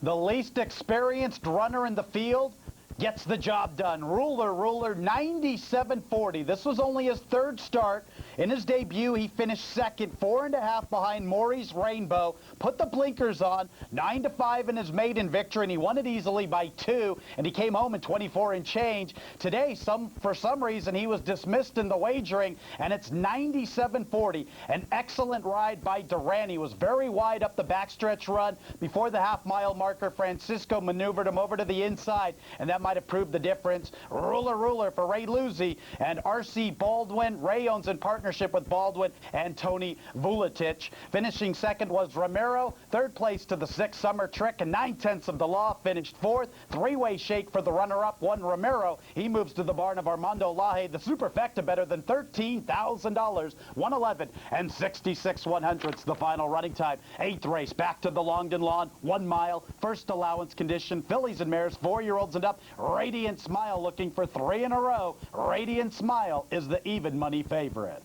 The least experienced runner in the field gets the job done. Ruler, 97.40. This was only his third start. In his debut, he finished second, 4.5 behind Maury's Rainbow. Put the blinkers on, 9-5 in his maiden victory, and he won it easily by 2, and he came home in 24 and change. Today, for some reason, he was dismissed in the wagering, and it's 97.40. An excellent ride by Durant. He was very wide up the backstretch run. Before the half-mile marker, Francisco maneuvered him over to the inside, and that might have proved the difference. Ruler for Ray Luzzi and R.C. Baldwin. Ray owns in partnership with Baldwin and Tony Vuletich. Finishing second was Romero. Third place to the 6th Summer Trick, and 9/10 of the law finished fourth. Three-way shake for the runner-up, one Romero. He moves to the barn of Armando Laje. The superfecta better than $13,000. 111 and 66/100ths the final running time. 8th race back to the Longden Lawn, 1 mile. First allowance condition, fillies and mares, 4-year-olds and up. Radiant Smile looking for 3 in a row. Radiant Smile is the even money favorite.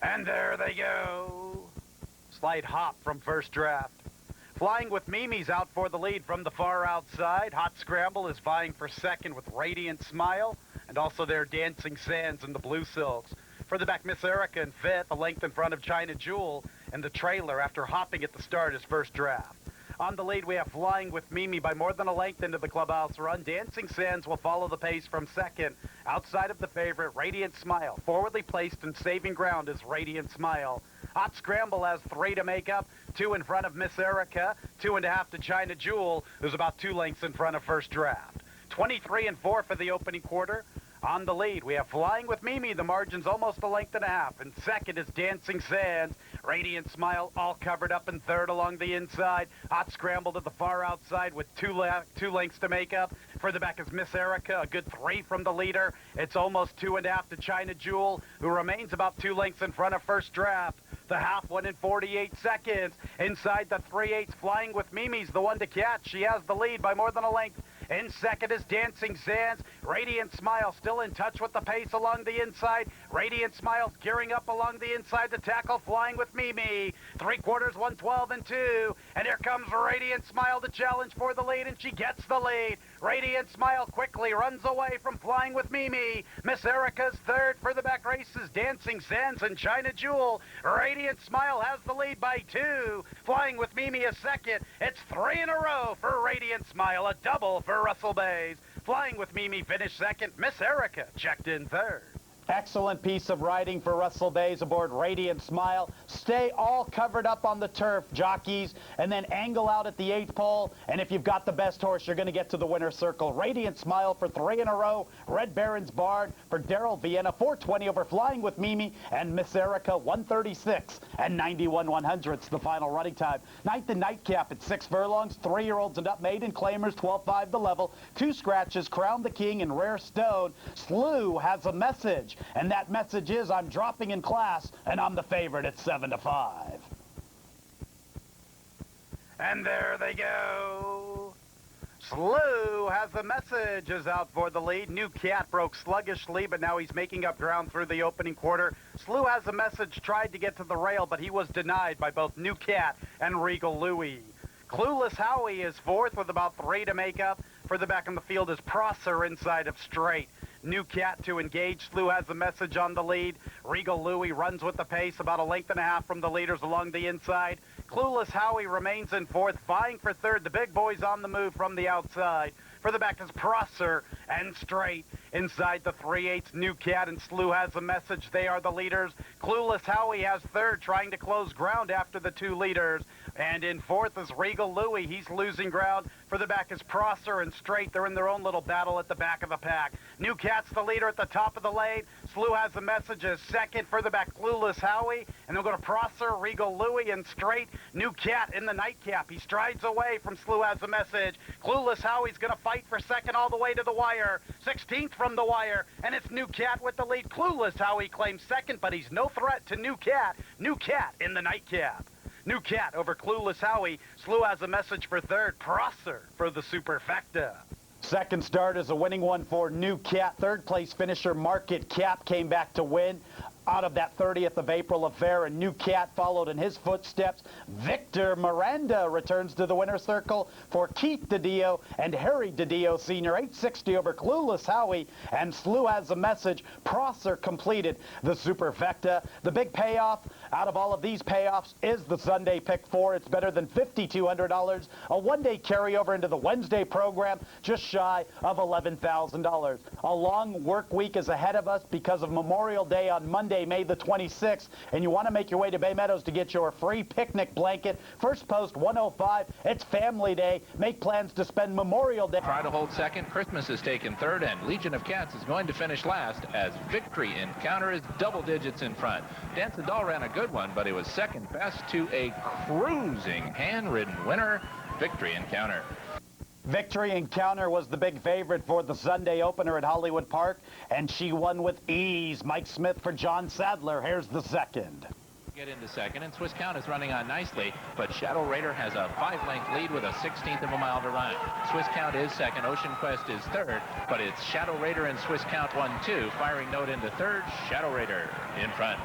And there they go. Slight hop from first draft. Flying with Mimi's out for the lead from the far outside. Hot Scramble is vying for second with Radiant Smile. And also their Dancing Sands in the Blue Silks. Further back, Miss Erica in fifth, a length in front of China Jewel. And the trailer after hopping at the start his first draft. On the lead, we have Flying with Mimi by more than a length into the clubhouse run. Dancing Sands will follow the pace from second. Outside of the favorite, Radiant Smile. Forwardly placed and saving ground is Radiant Smile. Hot Scramble has 3 to make up. 2 in front of Miss Erica. 2.5 to China Jewel, who's about 2 lengths in front of first draft. 23 and 4 for the opening quarter. On the lead, we have Flying with Mimi. The margin's almost a length and a half. And second is Dancing Sands. Radiant Smile all covered up in third along the inside. Hot Scramble to the far outside with 2 lengths to make up. Further back is Miss Erica, a good 3 from the leader. It's almost 2.5 to China Jewel, who remains about 2 lengths in front of first draft. The half went in 48 seconds. Inside the 3/8, Flying with Mimi's the one to catch. She has the lead by more than a length. In second is Dancing Sands. Radiant Smile still in touch with the pace along the inside. Radiant Smile's gearing up along the inside to tackle Flying with Mimi. 3/4, 112 and 2. And here comes Radiant Smile to challenge for the lead, and she gets the lead. Radiant Smile quickly runs away from Flying with Mimi. Miss Erica's third. For the back races, Dancing Sands and China Jewel. Radiant Smile has the lead by 2. Flying with Mimi is second. It's 3 in a row for Radiant Smile, a double for Russell Bays. Flying with Mimi finished second. Miss Erica checked in third. Excellent piece of riding for Russell Bays aboard Radiant Smile. Stay all covered up on the turf, jockeys, and then angle out at the 8th pole. And if you've got the best horse, you're going to get to the winner's circle. Radiant Smile for 3 in a row. Red Baron's Barn for Daryl Vienna. 420 over Flying with Mimi. And Miss Erica, 136 and 91/100ths the final running time. 9th and Nightcap at 6 furlongs. 3-year-olds and up. Maiden Claimers, 12.5 the level. 2 scratches, Crown the King and Rare Stone. Slew has a message. And that message is, I'm dropping in class, and I'm the favorite at 7-5. And there they go. Slew has a message, is out for the lead. New Cat broke sluggishly, but now he's making up ground through the opening quarter. Slew has a message, tried to get to the rail, but he was denied by both New Cat and Regal Louie. Clueless Howie is fourth with about 3 to make up. Further back in the field is Prosser inside of straight. New Cat to engage. Slew has the message on the lead. Regal Louie runs with the pace, about a length and a half from the leaders along the inside. Clueless Howie remains in fourth, vying for third. The big boys on the move from the outside. Further back is Prosser and straight. Inside the 3/8, New Cat and Slew has a message. They are the leaders. Clueless Howie has third, trying to close ground after the 2 leaders. And in fourth is Regal Louie. He's losing ground. Further back is Proctor and Straight. They're in their own little battle at the back of the pack. New Cat's the leader at the top of the lane. Slew Has a Message is second. Further back, Clueless Howie. And they'll go to Proctor, Regal Louie, and Straight. New Cat in the nightcap. He strides away from Slew Has a Message. Clueless Howie's going to fight for second all the way to the wire. 16th from the wire. And it's New Cat with the lead. Clueless Howie claims second, but he's no threat to New Cat. New Cat in the nightcap. New Cat over Clueless Howie. Slew Has a Message for third. Proctor for the Superfecta. Second start is a winning one for New Cat. Third place finisher Market Cap came back to win out of that 30th of April affair, and New Cat followed in his footsteps. Victor Miranda returns to the winner's circle for Keith DiDio and Harry DiDio Sr. 860 over Clueless Howie, and Slew Has a Message. Proctor completed the Superfecta. The big payoff out of all of these payoffs is the Sunday Pick 4. It's better than $5,200. A one-day carryover into the Wednesday program, just shy of $11,000. A long work week is ahead of us because of Memorial Day on Monday, May the 26th, and you want to make your way to Bay Meadows to get your free picnic blanket. First post 105. It's Family Day. Make plans to spend Memorial Day. Try to hold second. Christmas is taken third, and Legion of Cats is going to finish last as Victory Encounter is double digits in front. Dance the Doll ran a good one, but it was second best to a cruising hand-ridden winner, Victory Encounter. Victory Encounter was the big favorite for the Sunday opener at Hollywood Park, and she won with ease. Mike Smith for John Sadler. Here's the second. Get into second, and Swiss Count is running on nicely, but Shadow Raider has a 5-length lead with a 16th of a mile to run. Swiss Count is second, Ocean Quest is third, but it's Shadow Raider and Swiss Count 1-2. Firing note into third, Shadow Raider in front.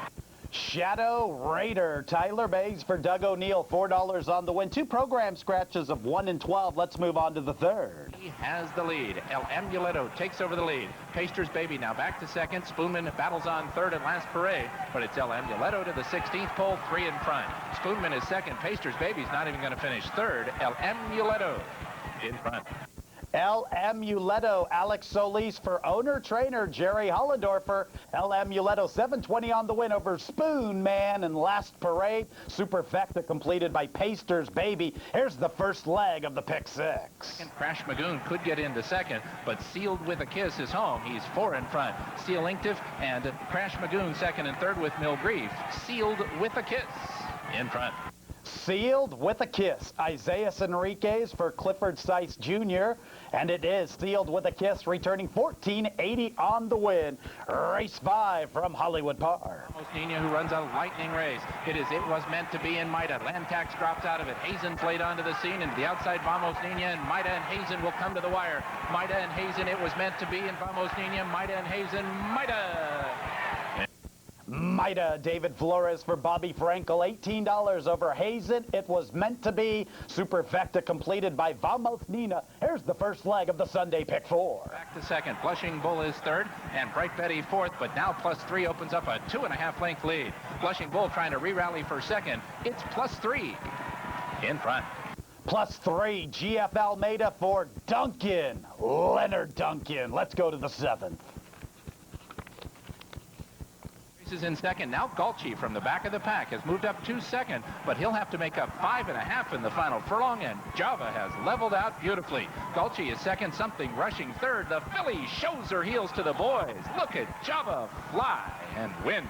Shadow Raider. Tyler Bays for Doug O'Neill, $4 on the win. Two program scratches of 1 and 12. Let's move on to the third. He has the lead. El Amuleto takes over the lead. Paster's Baby now back to second. Spoonman battles on third at last parade, but it's El Amuleto to the 16th pole, 3 in front. Spoonman is second. Paster's Baby's not even going to finish third. El Amuleto in front. El Amuleto, Alex Solis for owner-trainer Jerry Hollendorfer. El Amuleto, 720 on the win over Spoon Man and last parade. Superfecta completed by Paster's Baby. Here's the first leg of the pick 6. And Crash Magoon could get into second, but Sealed with a Kiss is home. He's 4 in front. Steel Inktiff and Crash Magoon second and third with Mill Grief. Sealed with a Kiss in front. Sealed with a Kiss. Isaiah Enriquez for Clifford Seiss Jr. And it is Sealed with a Kiss, returning 1480 on the win. Race 5 from Hollywood Park. Vamos Nina, who runs a lightning race. It was meant to be in Maida. Lantax drops out of it. Hazen's laid onto the scene, and the outside Vamos Nina and Maida and Hazen will come to the wire. Maida and Hazen, it was meant to be in Vamos Nina. Maida and Hazen, Maida. Maida, David Flores for Bobby Frankel, $18 over Hazen. It was meant to be. Superfecta completed by Vamos Nina. Here's the first leg of the Sunday Pick 4. Back to second. Blushing Bull is third, and Bright Betty fourth, but now +3 opens up a 2.5 length lead. Blushing Bull trying to re-rally for second. It's +3 in front. +3, GF Almeida for Duncan. Leonard Duncan. Let's go to the 7th. Is in second. Now Gulchi from the back of the pack has moved up to second, but he'll have to make up 5.5 in the final furlong, and Java has leveled out beautifully. Gulchi is second, Something rushing third. The filly shows her heels to the boys. Look at Java fly and win.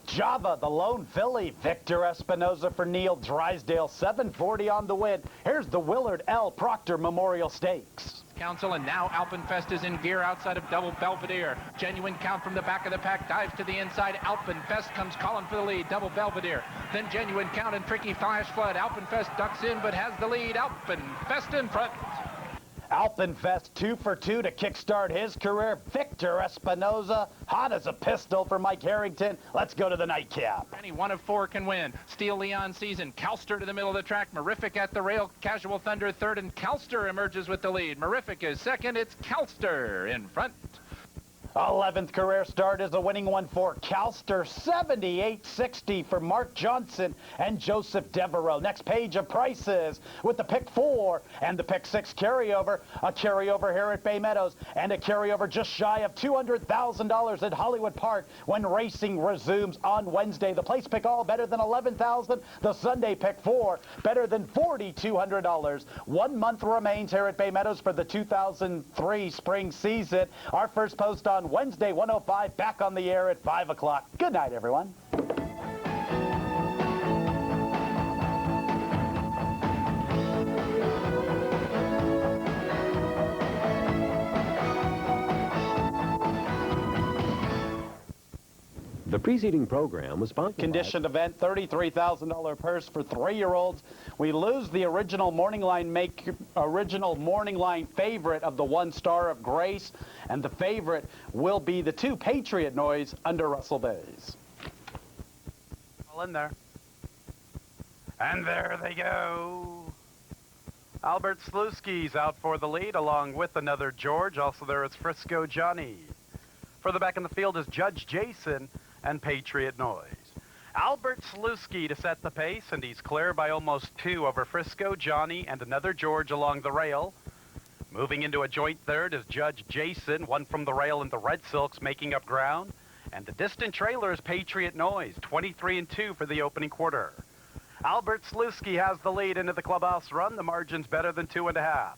Java, the lone filly. Victor Espinoza for Neil Drysdale, 740 on the win. Here's the Willard L. Proctor Memorial Stakes. Council, and now Alpenfest is in gear outside of Double Belvedere. Genuine Count from the back of the pack dives to the inside. Alpenfest comes calling for the lead. Double Belvedere. Then Genuine Count and Tricky Flash Flood. Alpenfest ducks in but has the lead. Alpenfest in front. Alpenfest 2 for 2 to kickstart his career. Victor Espinoza, hot as a pistol for Mike Harrington. Let's go to the nightcap. Any one of 4 can win. Steel Leon Season, Calster to the middle of the track, Mirific at the rail, Casual Thunder third, and Calster emerges with the lead. Mirific is second, it's Calster in front. 11th career start is a winning one for Calster, 78.60 for Mark Johnson and Joseph Devereaux. Next page of prices with the pick 4 and the pick 6 carryover, a carryover here at Bay Meadows, and a carryover just shy of $200,000 at Hollywood Park when racing resumes on Wednesday. The place pick all better than $11,000. The Sunday pick 4 better than $4,200. 1 month remains here at Bay Meadows for the 2003 spring season. Our first post on Wednesday, 105, back on the air at 5 o'clock. Good night, everyone. The preceding program was sponsored Conditioned event, $33,000 purse for 3-year-olds. We lose the original morning line favorite of the 1 Star of Grace, and the favorite will be the 2 Patriot Noise under Russell Bays. All in there. And there they go. Albert Slutsky's out for the lead, along with another George. Also there is Frisco Johnny. Further back in the field is Judge Jason and Patriot Noise. Albert Slutsky to set the pace, and he's clear by almost 2 over Frisco Johnny and another George along the rail. Moving into a joint third is Judge Jason, 1 from the rail and the Red Silks making up ground. And the distant trailer is Patriot Noise, 23-2 for the opening quarter. Albert Slutsky has the lead into the clubhouse run. The margin's better than 2.5.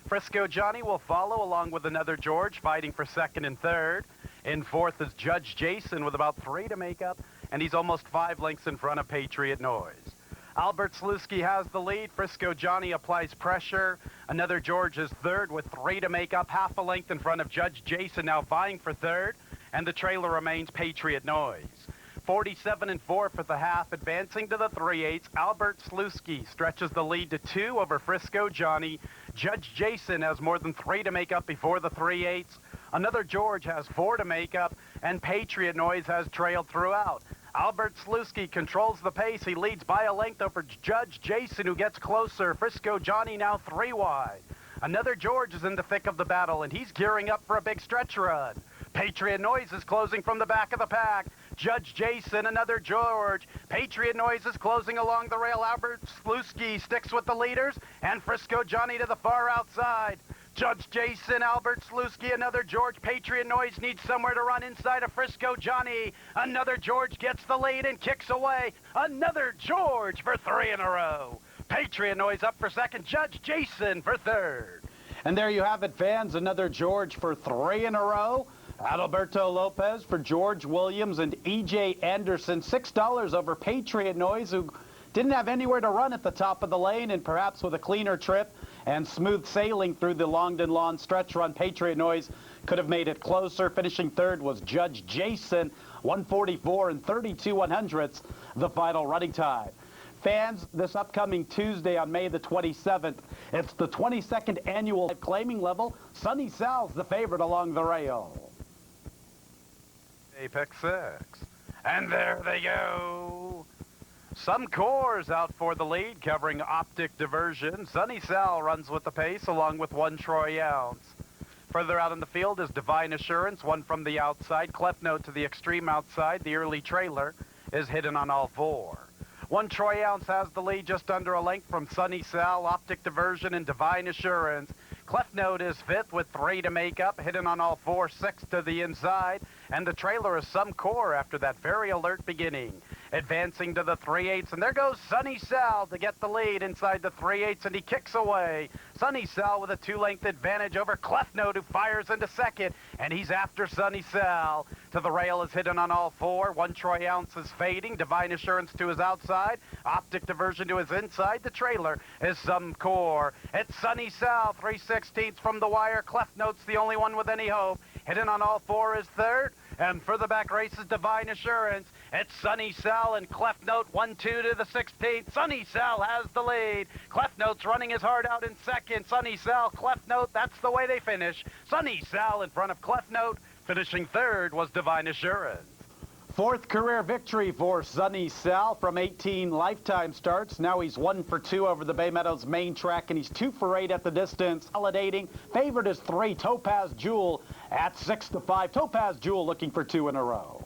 Frisco Johnny will follow along with another George, fighting for second and third. In fourth is Judge Jason with about 3 to make up, and he's almost 5 lengths in front of Patriot Noise. Albert Slutsky has the lead. Frisco Johnny applies pressure. Another George is third with 3 to make up, half a length in front of Judge Jason, now vying for third, and the trailer remains Patriot Noise. 47-4 for the half, advancing to the 3/8. Albert Slutsky stretches the lead to 2 over Frisco Johnny. Judge Jason has more than 3 to make up before the 3/8. Another George has 4 to make up, and Patriot Noise has trailed throughout. Albert Slutsky controls the pace. He leads by a length over Judge Jason, who gets closer. Frisco Johnny now 3 wide. Another George is in the thick of the battle, and he's gearing up for a big stretch run. Patriot Noise is closing from the back of the pack. Judge Jason, another George. Patriot Noise is closing along the rail. Albert Slutsky sticks with the leaders, and Frisco Johnny to the far outside. Judge Jason, Albert Slutsky, another George. Patriot Noise needs somewhere to run inside of Frisco Johnny. Another George gets the lead and kicks away. Another George for 3 in a row. Patriot Noise up for second. Judge Jason for third. And there you have it, fans. Another George for 3 in a row. Adalberto Lopez for George Williams and E.J. Anderson, $6 over Patriot Noise, who didn't have anywhere to run at the top of the lane, and perhaps with a cleaner trip and smooth sailing through the Longdon Lawn stretch run, Patriot Noise could have made it closer. Finishing third was Judge Jason, 144 and 32/100ths, the final running time. Fans, this upcoming Tuesday on May the 27th, it's the 22nd annual claiming level. Sunny Sal's the favorite along the rail. Apex 6. And there they go. Some Cores out for the lead, covering optic diversion. Sunny Sal runs with the pace, along with 1 Troy Ounce. Further out in the field is Divine Assurance, 1 from the outside. Clef Note to the extreme outside. The early trailer is hidden on all 4. 1 Troy Ounce has the lead, just under a length from Sunny Sal, Optic Diversion, and Divine Assurance. Clef Note is 5th with 3 to make up, hidden on all 4, 6 to the inside. And the trailer is Some Core after that very alert beginning. Advancing to the 3/8, and there goes Sunny Sal to get the lead inside the 3/8, and he kicks away. Sunny Sal with a 2-length advantage over Clef Note, who fires into second, and he's after Sunny Sal. To the rail is hidden on all 4. 1 Troy Ounce is fading. Divine Assurance to his outside. Optic Diversion to his inside. The trailer is Some Core. It's Sunny Sal, 3/16 from the wire. Clef Note's the only one with any hope. Hidden on all 4 is third. And for the back race is Divine Assurance. It's Sunny Sal and Clef Note, 1-2 to the 16th. Sunny Sal has the lead. Clef Note's running his heart out in second. Sunny Sal, Clef Note, that's the way they finish. Sunny Sal in front of Clef Note. Finishing third was Divine Assurance. 4th career victory for Sunny Sal from 18 lifetime starts. Now he's 1 for 2 over the Bay Meadows main track, and he's 2 for 8 at the distance. Validating. Favorite is 3, Topaz Jewel. At 6-5, Topaz Jewel looking for 2 in a row.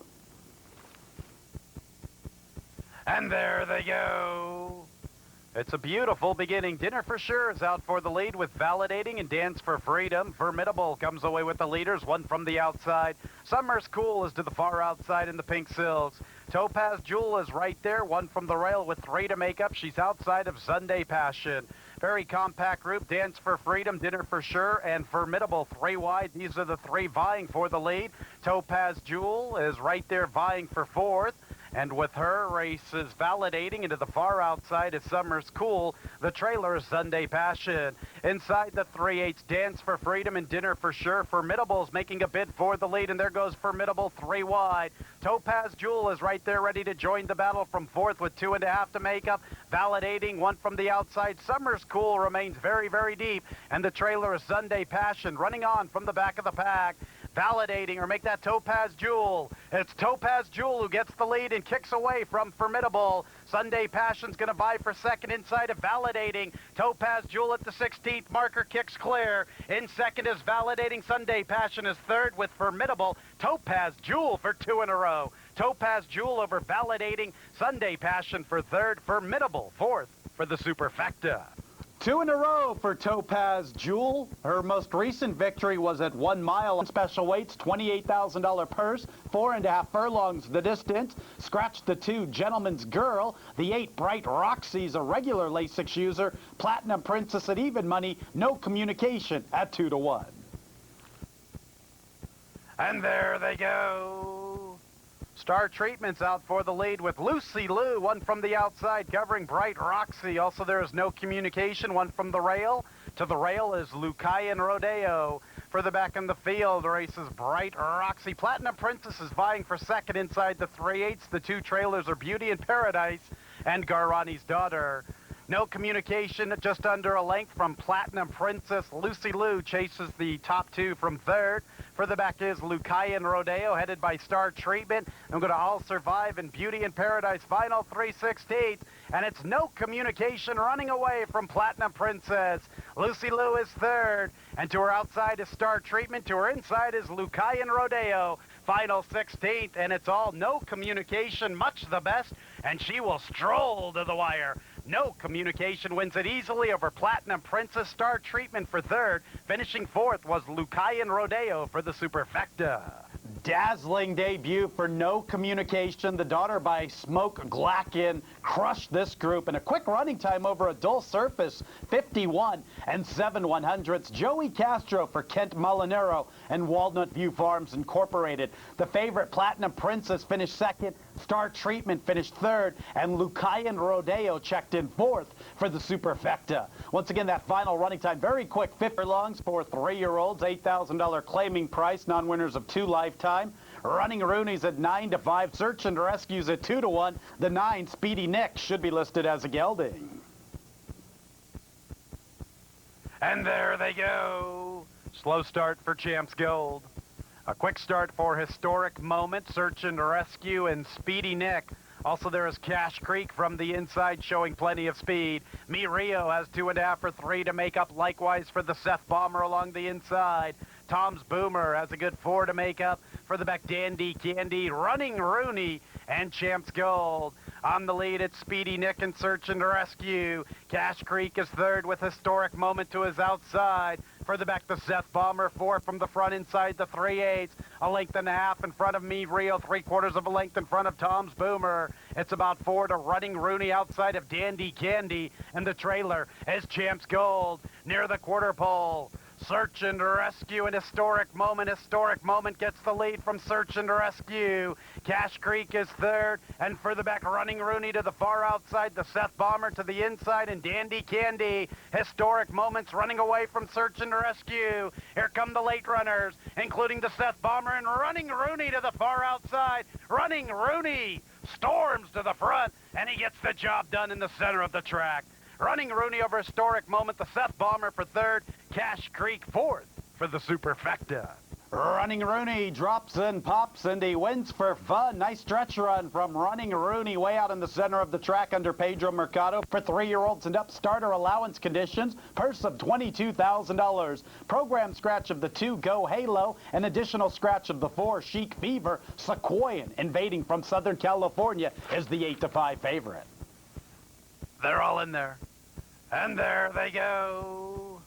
And there they go. It's a beautiful beginning. Dinner for Sure is out for the lead with Validating and Dance for Freedom. Formidable comes away with the leaders, one from the outside. Summer's Cool is to the far outside in the pink silks. Topaz Jewel is right there, one from the rail with 3 to make up. She's outside of Sunday Passion. Very compact group, Dance for Freedom, Dinner for Sure, and Formidable 3 wide. These are the 3 vying for the lead. Topaz Jewel is right there vying for 4th. And with her, races Validating. Into the far outside is Summer's Cool. The trailer is Sunday Passion. Inside the 3/8, Dance for Freedom and Dinner for Sure. Formidable's making a bid for the lead, and there goes Formidable 3 wide. Topaz Jewel is right there ready to join the battle from 4th with 2.5 to make up. Validating, 1 from the outside. Summer's Cool remains very, very deep, and the trailer is Sunday Passion running on from the back of the pack. Validating, or make that Topaz Jewel. It's Topaz Jewel who gets the lead and kicks away from Formidable. Sunday Passion's going to vie for 2nd inside of Validating. Topaz Jewel at the 16th marker kicks clear. In 2nd is Validating. Sunday Passion is 3rd with Formidable. Topaz Jewel for 2 in a row. Topaz Jewel over Validating. Sunday Passion for 3rd. Formidable 4th for the Superfecta. 2 in a row for Topaz Jewel. Her most recent victory was at 1 mile. Special weights, $28,000 purse, 4.5 furlongs the distance. Scratch the 2, Gentleman's Girl. The 8, Bright Roxy's a regular Lasix user. Platinum Princess at even money, no communication at 2 to 1. And there they go. Star Treatment's out for the lead with Lucy Lou, 1 from the outside covering Bright Roxy. Also, there is no communication, 1 from the rail. To the rail is Lucayan Rodeo. For the back in the field, races Bright Roxy. Platinum Princess is vying for 2nd inside the 3/8. The 2 trailers are Beauty in Paradise and Garani's Daughter. No communication, just under a length from Platinum Princess. Lucy Lou chases the top 2 from 3rd. For the back is Lucayan Rodeo, headed by Star Treatment. I'm going to All Survive and Beauty in Paradise, final 3/16. And it's no communication running away from Platinum Princess. Lucy Lou is 3rd. And to her outside is Star Treatment. To her inside is Lucayan Rodeo. Final 16th, and it's all no communication, much the best. And she will stroll to the wire. No communication wins it easily over Platinum Princess. Star Treatment for 3rd. Finishing 4th was Lucayan Rodeo for the Superfecta. Dazzling debut for No Communication. The daughter by Smoke Glacken crushed this group in a quick running time over a dull surface, 51 7/100. Joey Castro for Kent Molinero and Walnut View Farms Incorporated. The favorite Platinum Princess finished 2nd. Star Treatment finished 3rd, and Lucayan Rodeo checked in 4th for the Superfecta. Once again, that final running time, very quick, 50 furlongs for 3-year-olds, $8,000 claiming price, non-winners of 2 lifetime. Running Rooney's at 9 to 5, Search and Rescue's at 2 to 1. The 9, Speedy Nick, should be listed as a gelding. And there they go. Slow start for Champs Gold. A quick start for Historic Moment, Search and Rescue, and Speedy Nick. Also, there is Cash Creek from the inside showing plenty of speed. Me Rio has 2.5 for 3 to make up, likewise for the Seth Bomber along the inside. Tom's Boomer has a good 4 to make up. For the back, Dandy Candy, Running Rooney, and Champs Gold. On the lead, it's Speedy Nick and Search and Rescue. Cash Creek is 3rd with Historic Moment to his outside. For the back, the Seth Bomber, 4 from the front inside the 3/8. A length and a half in front of Me Rio, 3/4 of a length in front of Tom's Boomer. It's about 4 to Running Rooney outside of Dandy Candy. And the trailer is Champs Gold near the quarter pole. Search and Rescue and Historic Moment. Historic Moment gets the lead from Search and Rescue. Cash Creek is 3rd, and for the back, Running Rooney to the far outside, the Seth Bomber to the inside, and Dandy Candy. Historic Moments running away from Search and Rescue. Here come the late runners, including the Seth Bomber and Running Rooney to the far outside. Running Rooney storms to the front, and he gets the job done in the center of the track. Running Rooney over Historic Moment, the Seth Bomber for 3rd, Cash Creek 4th for the Superfecta. Running Rooney drops and pops, and he wins for fun. Nice stretch run from Running Rooney way out in the center of the track under Pedro Mercado. For 3-year-olds and up, starter allowance conditions, purse of $22,000. Program scratch of the 2, Go Halo, an additional scratch of the 4, Chic Fever. Sequoian, invading from Southern California, is the 8-5 favorite. They're all in there. And there they go.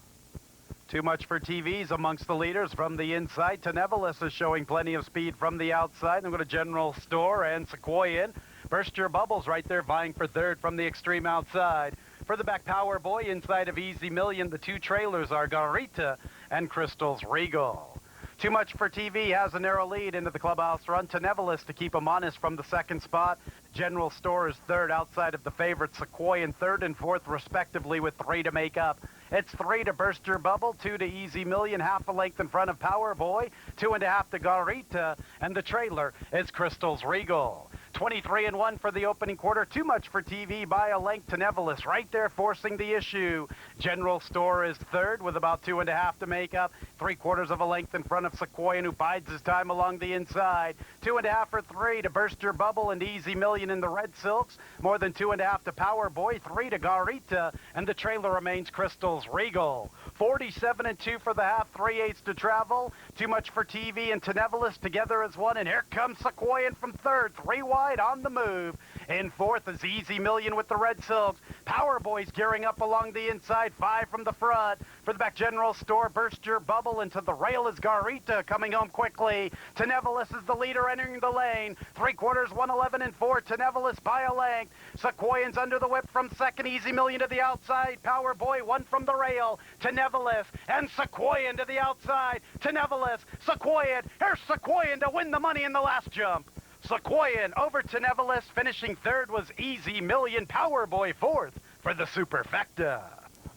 Too much for TVs amongst the leaders from the inside. Tenevalis is showing plenty of speed from the outside. Then go to General Store and Sequoian. Burst Your Bubbles right there vying for third from the extreme outside. Further back, Power Boy inside of Easy Million. The 2 trailers are Garita and Crystal's Regal. Too much for TV has a narrow lead into the clubhouse run. Tenevalis to keep him honest from the 2nd spot. General Store is 3rd outside of the favorite. Sequoian 3rd and 4th respectively with 3 to make up. It's 3 to Burst Your Bubble, 2 to Easy Million, half a length in front of Power Boy, 2.5 to Garita, and the trailer is Crystal's Regal. 23-1 for the opening quarter. Too much for TV by a length. Tenevalis right there forcing the issue. General Store is 3rd with about 2.5 to make up. 3/4 of a length in front of Sequoian, who bides his time along the inside. 2.5 for 3 to Burst Your Bubble and Easy Million in the red silks. More than 2.5 to Power Boy, 3 to Garita, and the trailer remains Crystal's Regal. 47-2 for the half, 3/8 to travel. Too much for TV and Tenevalis together as one, and here comes Sequoian from 3rd, 3 wide on the move. In 4th is Easy Million with the red silks. Power Boy's gearing up along the inside, 5 from the front. For the back, General Store, Burst Your Bubble, into the rail is Garita coming home quickly. Tenevalis is the leader entering the lane. 3/4, 111-4. Tenevalis by a length. Sequoian's under the whip from 2nd. Easy Million to the outside. Power Boy 1 from the rail. Tenevalis and Sequoian to the outside. Tenevalis, Sequoian. Here's Sequoian to win the money in the last jump. Sequoian over Tenevalis. Finishing 3rd was Easy Million. Power Boy 4th for the Superfecta.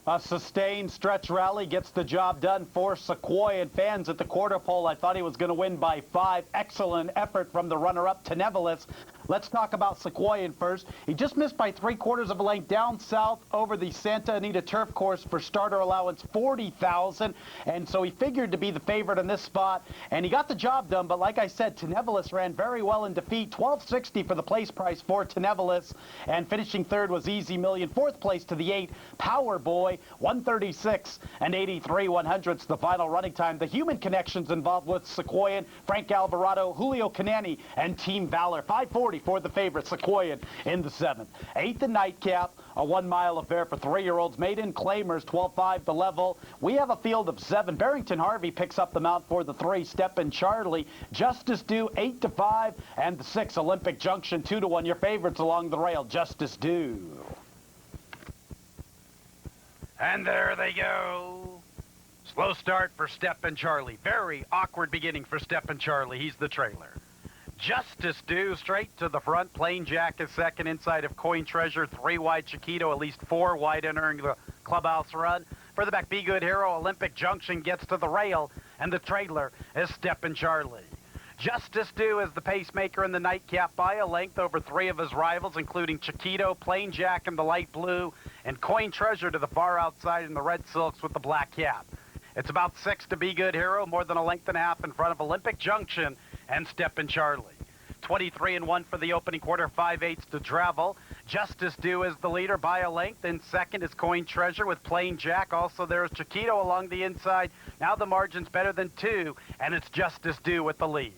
A sustained stretch rally gets the job done for Sequoian. Fans at the quarter pole, I thought he was going to win by 5. Excellent effort from the runner-up, Tenevalis. Let's talk about Sequoian first. He just missed by 3/4 of a length down south over the Santa Anita turf course for starter allowance, $40,000. And so he figured to be the favorite in this spot, and he got the job done. But like I said, Tenevalis ran very well in defeat. $12.60 for the place price for Tenevalis. And finishing 3rd was Easy Million. 4th place to the 8, Power Boy, 136 and 83/100ths the final running time. The human connections involved with Sequoian, Frank Alvarado, Julio Canani, and Team Valor. 540 for the favorite, Sequoian in the 7th. 8th and Nightcap, a 1-mile affair for 3-year-olds. Maiden Claimers, 12.5 the level. We have a field of 7. Barrington Harvey picks up the mount for the 3. Step and Charlie. Justice Due, 8-5. And the 6, Olympic Junction, 2-1. Your favorites along the rail, Justice Due. And there they go. Slow start for Step and Charlie. Very awkward beginning for Step and Charlie. He's the trailer. Justice Due straight to the front. Plain Jack is 2nd inside of Coin Treasure. 3 wide Chiquito, at least 4 wide entering the clubhouse run. Further back, Be Good Hero, Olympic Junction gets to the rail, and the trailer is Step and Charlie. Justice Due is the pacemaker in the Nightcap by a length over 3 of his rivals, including Chiquito, Plain Jack in the light blue, and Coin Treasure to the far outside in the red silks with the black cap. It's about 6 to Be Good Hero, more than a length and a half in front of Olympic Junction and Step and Charlie. 23-1 for the opening quarter, 5/8 to travel. Justice Due is the leader by a length. In 2nd is Coin Treasure with Plain Jack. Also there is Chiquito along the inside. Now the margin's better than 2, and it's Justice Due with the lead.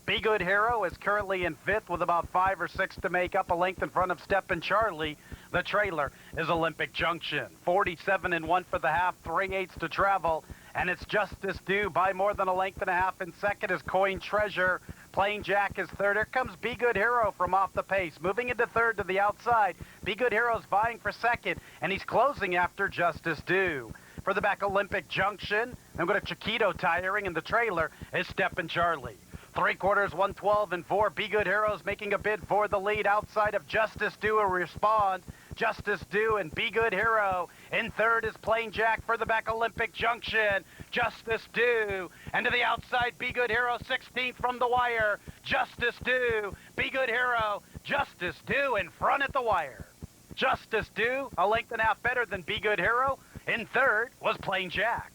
Be Good Hero is currently in 5th with about 5 or 6 to make up, a length in front of Step and Charlie. The trailer is Olympic Junction. 47-1 for the half, 3/8 to travel, and it's Justice Due by more than a length and a half. In 2nd is Coin Treasure. Plain Jack is 3rd. Here comes Be Good Hero from off the pace. Moving into 3rd to the outside. Be Good Hero's vying for 2nd, and he's closing after Justice Due. For the back, Olympic Junction. I'm going to Chiquito tiring, and the trailer is Step and Charlie. 3/4, 112-4. Be Good Heroes making a bid for the lead outside of Justice Due, who responds. Justice Due and Be Good Hero. In 3rd is Plain Jack. For the back, Olympic Junction. Justice Due. And to the outside, Be Good Hero, 16th from the wire. Justice Due. Be Good Hero. Justice Due in front at the wire. Justice Due, a length and a half better than Be Good Hero. In 3rd was Plain Jack.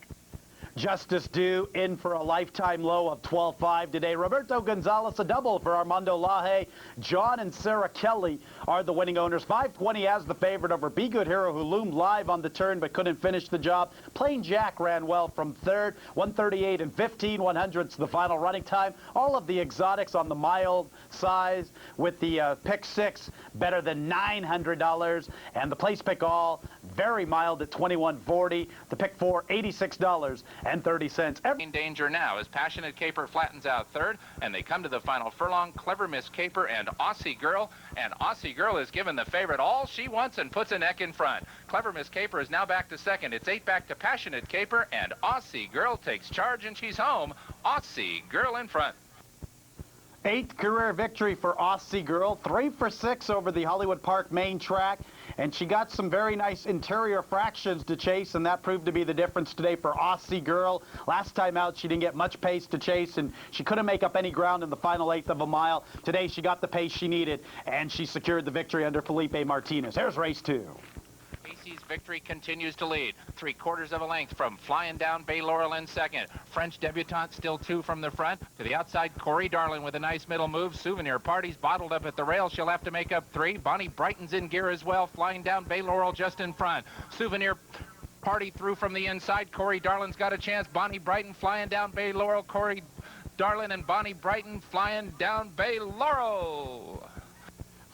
Justice Due in for a lifetime low of 12.5 today. Roberto Gonzalez a double for Armando Laje. John and Sarah Kelly are the winning owners. 520 as the favorite over Be Good Hero, who loomed live on the turn but couldn't finish the job. Plain Jack ran well from third. 138 and 15/100ths the final running time. All of the exotics on the mild size with the pick six better than $900, and the place pick all very mild at $21.40. The pick four $86.30. In danger now as Passionate Caper flattens out third, and they come to the final furlong. Clever Miss Caper and Aussie Girl, and Aussie Girl is given the favorite all she wants and puts a neck in front. Clever Miss Caper is now back to second. It's 8 back to Passionate Caper, and Aussie Girl takes charge and she's home. Aussie Girl in front. 8th career victory for Aussie Girl, 3 for 6 over the Hollywood Park main track, and she got some very nice interior fractions to chase, and that proved to be the difference today for Aussie Girl. Last time out, she didn't get much pace to chase, and she couldn't make up any ground in the final 1/8 of a mile. Today, she got the pace she needed, and she secured the victory under Felipe Martinez. Here's race 2. Casey's Victory continues to lead. 3/4 of a length from Flying Down Bay Laurel in second. French debutante still 2 from the front. To the outside, Corey Darling with a nice middle move. Souvenir Party's bottled up at the rail. She'll have to make up 3. Bonnie Brighton's in gear as well. Flying Down Bay Laurel just in front. Souvenir Party through from the inside. Corey Darling's got a chance. Bonnie Brighton Flying Down Bay Laurel. Corey Darling and Bonnie Brighton Flying Down Bay Laurel.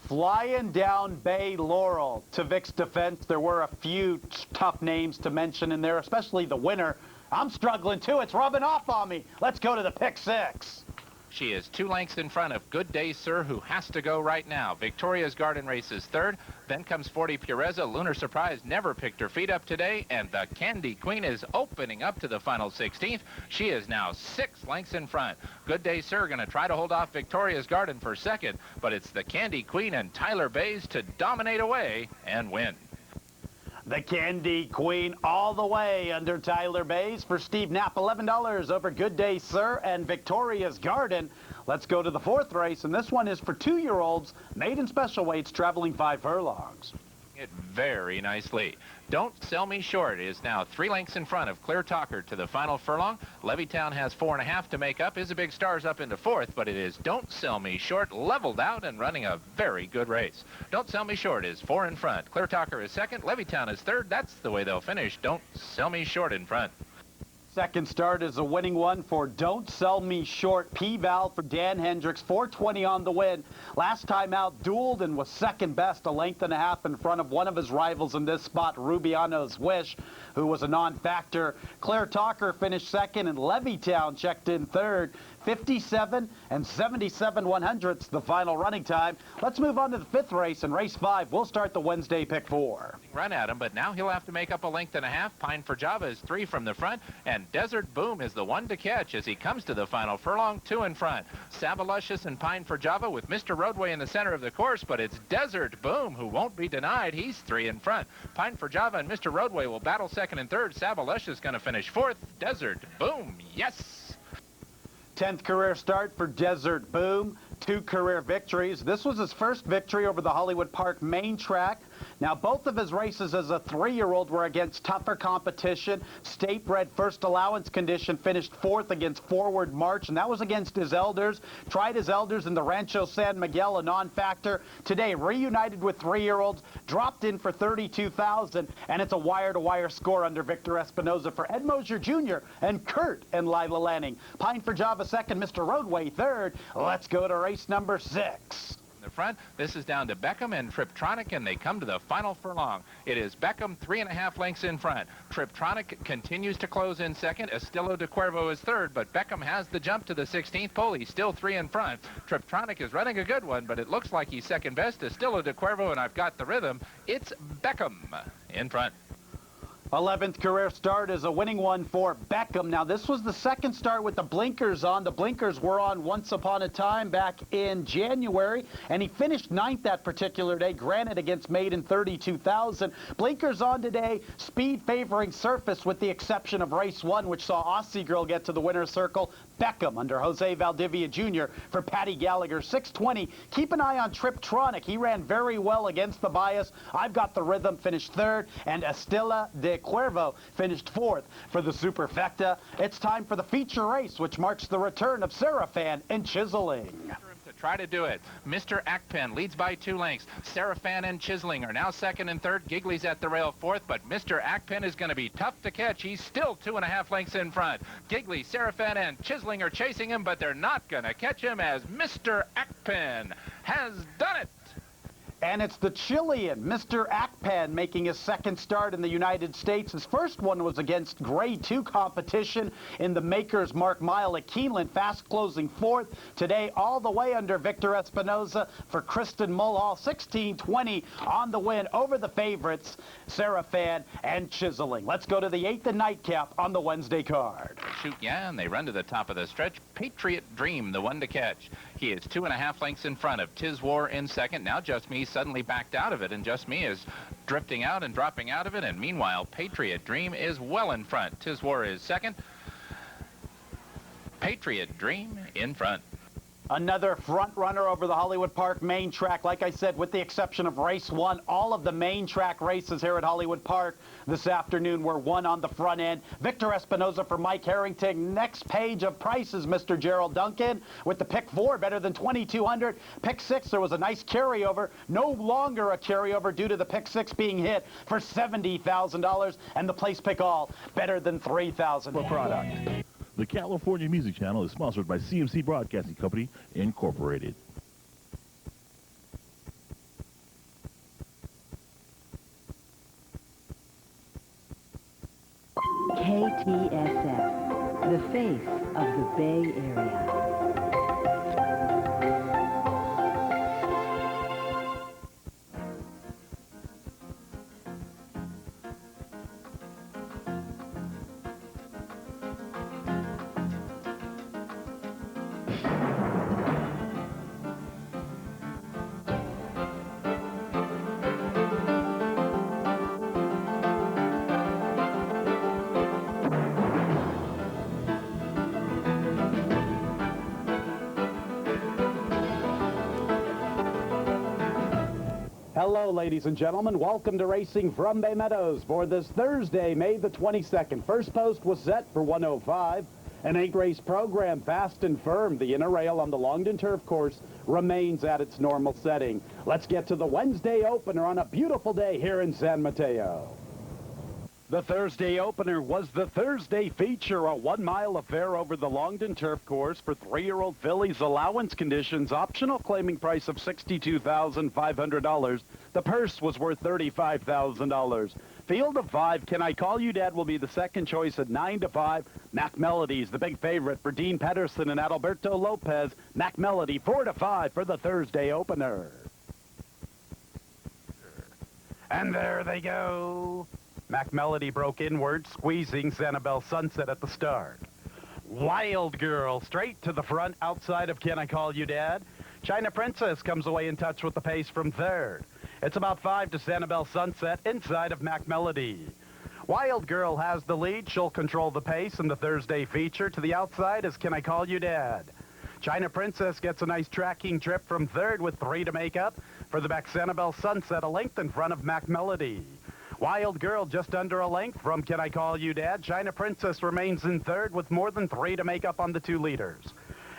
Flying Down Bay Laurel. To Vic's defense, there were a few tough names to mention in there, especially the winner. I'm struggling too. It's rubbing off on me. Let's go to the pick 6. She is 2 lengths in front of Good Day Sir, who has to go right now. Victoria's Garden races third. Then comes 40 Pureza. Lunar Surprise never picked her feet up today. And the Candy Queen is opening up to the final 16th. She is now 6 lengths in front. Good Day Sir going to try to hold off Victoria's Garden for second. But it's the Candy Queen and Tyler Bays to dominate away and win. The Candy Queen all the way under Tyler Bays for Steve Knapp. $11 over Good Day Sir and Victoria's Garden. Let's go to the 4th race, and this one is for 2-year-olds, maiden special weights traveling 5 furlongs. It very nicely. Don't Sell Me Short is now 3 lengths in front of Clear Talker to the final furlong. Levittown has 4.5 to make up. Is a Big Stars up into 4th, but it is Don't Sell Me Short leveled out and running a very good race. Don't Sell Me Short is 4 in front. Clear Talker is second. Levittown is third. That's the way they'll finish. Don't Sell Me Short in front. Second start is a winning one for Don't Sell Me Short. P-Val for Dan Hendricks, 420 on the win. Last time out, dueled and was second best, a length and a half in front of one of his rivals in this spot, Rubiano's Wish, who was a non-factor. Claire Talker finished second, and Levittown checked in third. 57 and 77/100ths the final running time. Let's move on to the 5th race, and race 5. We'll start the Wednesday pick 4. Run at him, but now he'll have to make up a length and a half. Pine for Java is 3 from the front, and Desert Boom is the one to catch as he comes to the final furlong, 2 in front. Sabaluscious and Pine for Java with Mr. Roadway in the center of the course, but it's Desert Boom who won't be denied. He's 3 in front. Pine for Java and Mr. Roadway will battle second and third. Sabaluscious is going to finish 4th. Desert Boom, yes! 10th career start for Desert Boom. 2 career victories. This was his first victory over the Hollywood Park main track. Now, both of his races as a 3-year-old were against tougher competition. State-bred first allowance condition, finished 4th against Forward March, and that was against his elders. Tried his elders in the Rancho San Miguel, a non-factor. Today, reunited with 3-year-olds, dropped in for $32,000, and it's a wire-to-wire score under Victor Espinoza for Ed Mosier Jr. and Kurt and Lila Lanning. Pine for Java second, Mr. Roadway third. Let's go to race number 6. The front, this is down to Beckham and Triptronic, and they come to the final furlong. It is Beckham 3.5 lengths in front. Triptronic continues to close in second. Estilo de Cuervo is third, but Beckham has the jump to the 16th pole. He's still 3 in front. Triptronic is running a good one, but it looks like he's second best. Estilo de Cuervo, and I've got the rhythm. It's Beckham in front. 11th career start is a winning one for Beckham. Now, this was the second start with the blinkers on. The blinkers were on once upon a time back in January, and he finished 9th that particular day, granted against maiden 32,000. Blinkers on today, speed favoring surface with the exception of race 1, which saw Aussie Girl get to the winner's circle. Beckham under Jose Valdivia Jr. for Patty Gallagher, 620. Keep an eye on Triptronic. He ran very well against the bias. I've got the rhythm, finished 3rd, and Estilla de Cuervo finished fourth. For the Superfecta, it's time for the feature race, which marks the return of Sarafan and Chiseling. To try to do it. Mister Acpen leads by 2 lengths. Sarafan and Chiseling are now second and third. Giggly's at the rail fourth, but Mister Acpen is going to be tough to catch. He's still 2.5 lengths in front. Giggly, Sarafan, and Chiseling are chasing him, but they're not going to catch him as Mister Acpen has done it. And it's the Chilean, Mister Acpen, making his second start in the United States. His first one was against Grade 2 competition in the Maker's Mark Mile at Keeneland, fast closing fourth. Today, all the way under Victor Espinoza for Kristen Mulhall, 16-20 on the win over the favorites, Sarafan and Chiseling. Let's go to the 8th and nightcap on the Wednesday card. Shoot, yeah, and they run to the top of the stretch. Patriot Dream, the one to catch. He is 2.5 lengths in front of Tiz War in second. Now Just Me suddenly backed out of it, and Just Me is drifting out and dropping out of it. And meanwhile, Patriot Dream is well in front. Tiz War is second. Patriot Dream in front. Another front runner over the Hollywood Park main track. Like I said, with the exception of race 1, all of the main track races here at Hollywood Park this afternoon were won on the front end. Victor Espinoza for Mike Harrington. Next page of prices, Mr. Gerald Duncan with the pick 4, better than 2,200. Pick 6, there was a nice carryover. No longer a carryover due to the pick 6 being hit for $70,000. And the place pick all, better than $3,000. Product. The California Music Channel is sponsored by CMC Broadcasting Company, Incorporated. KTSF, the face of the Bay Area. Hello, ladies and gentlemen. Welcome to Racing from Bay Meadows for this Thursday, May the 22nd. First post was set for 105. An 8-race program, fast and firm. The inner rail on the Longden Turf Course remains at its normal setting. Let's get to the Wednesday opener on a beautiful day here in San Mateo. The Thursday opener was the Thursday feature, a 1-mile affair over the Longden Turf Course for 3-year-old fillies. Allowance conditions, optional claiming price of $62,500. The purse was worth $35,000. Field of 5, Can I Call You Dad will be the second choice at 9-5. Mac Melody's the big favorite for Dean Pedersen and Adalberto Lopez. Mac Melody 4-5 for the Thursday opener. And there they go. Mac Melody broke inward, squeezing Sanibel Sunset at the start. Wild Girl straight to the front outside of Can I Call You Dad. China Princess comes away in touch with the pace from third. It's about 5 to Sanibel Sunset inside of Mac Melody. Wild Girl has the lead. She'll control the pace in the Thursday feature. To the outside is Can I Call You Dad. China Princess gets a nice tracking trip from third with 3 to make up. For the back, Sanibel Sunset a length in front of Mac Melody. Wild Girl just under a length from Can I Call You Dad. China Princess remains in third with more than 3 to make up on the 2 leaders.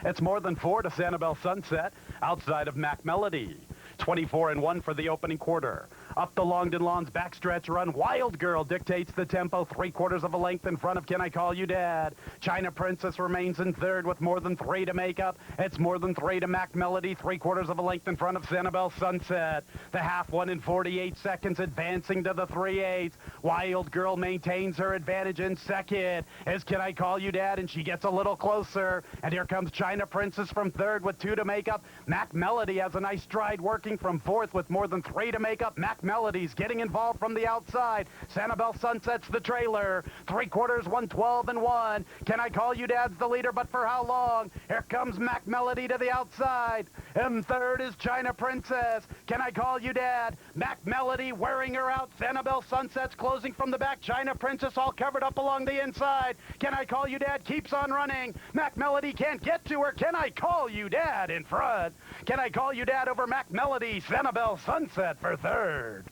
It's more than 4 to Sanibel Sunset outside of Mac Melody. 24-1 for the opening quarter. Up the Longden Lawns backstretch run, Wild Girl dictates the tempo, 3/4 of a length in front of Can I Call You Dad. China Princess remains in third with more than 3 to make up. It's more than 3 to Mac Melody, 3/4 of a length in front of Sanibel Sunset. The half won in 48 seconds, advancing to the 3/8. Wild Girl maintains her advantage in second. As Can I Call You Dad, and she gets a little closer. And here comes China Princess from third with 2 to make up. Mac Melody has a nice stride working from fourth with more than 3 to make up. Mac Melody's getting involved from the outside. Sanibel Sunset's the trailer. 3/4, 112-1. Can I Call You Dad's the leader, but for how long? Here comes Mac Melody to the outside. And third is China Princess. Can I Call You Dad? Mac Melody wearing her out. Sanibel Sunset's closing from the back. China Princess all covered up along the inside. Can I Call You Dad keeps on running. Mac Melody can't get to her. Can I Call You Dad in front? Can I Call You Dad over Mac Melody? Sanibel Sunset for third.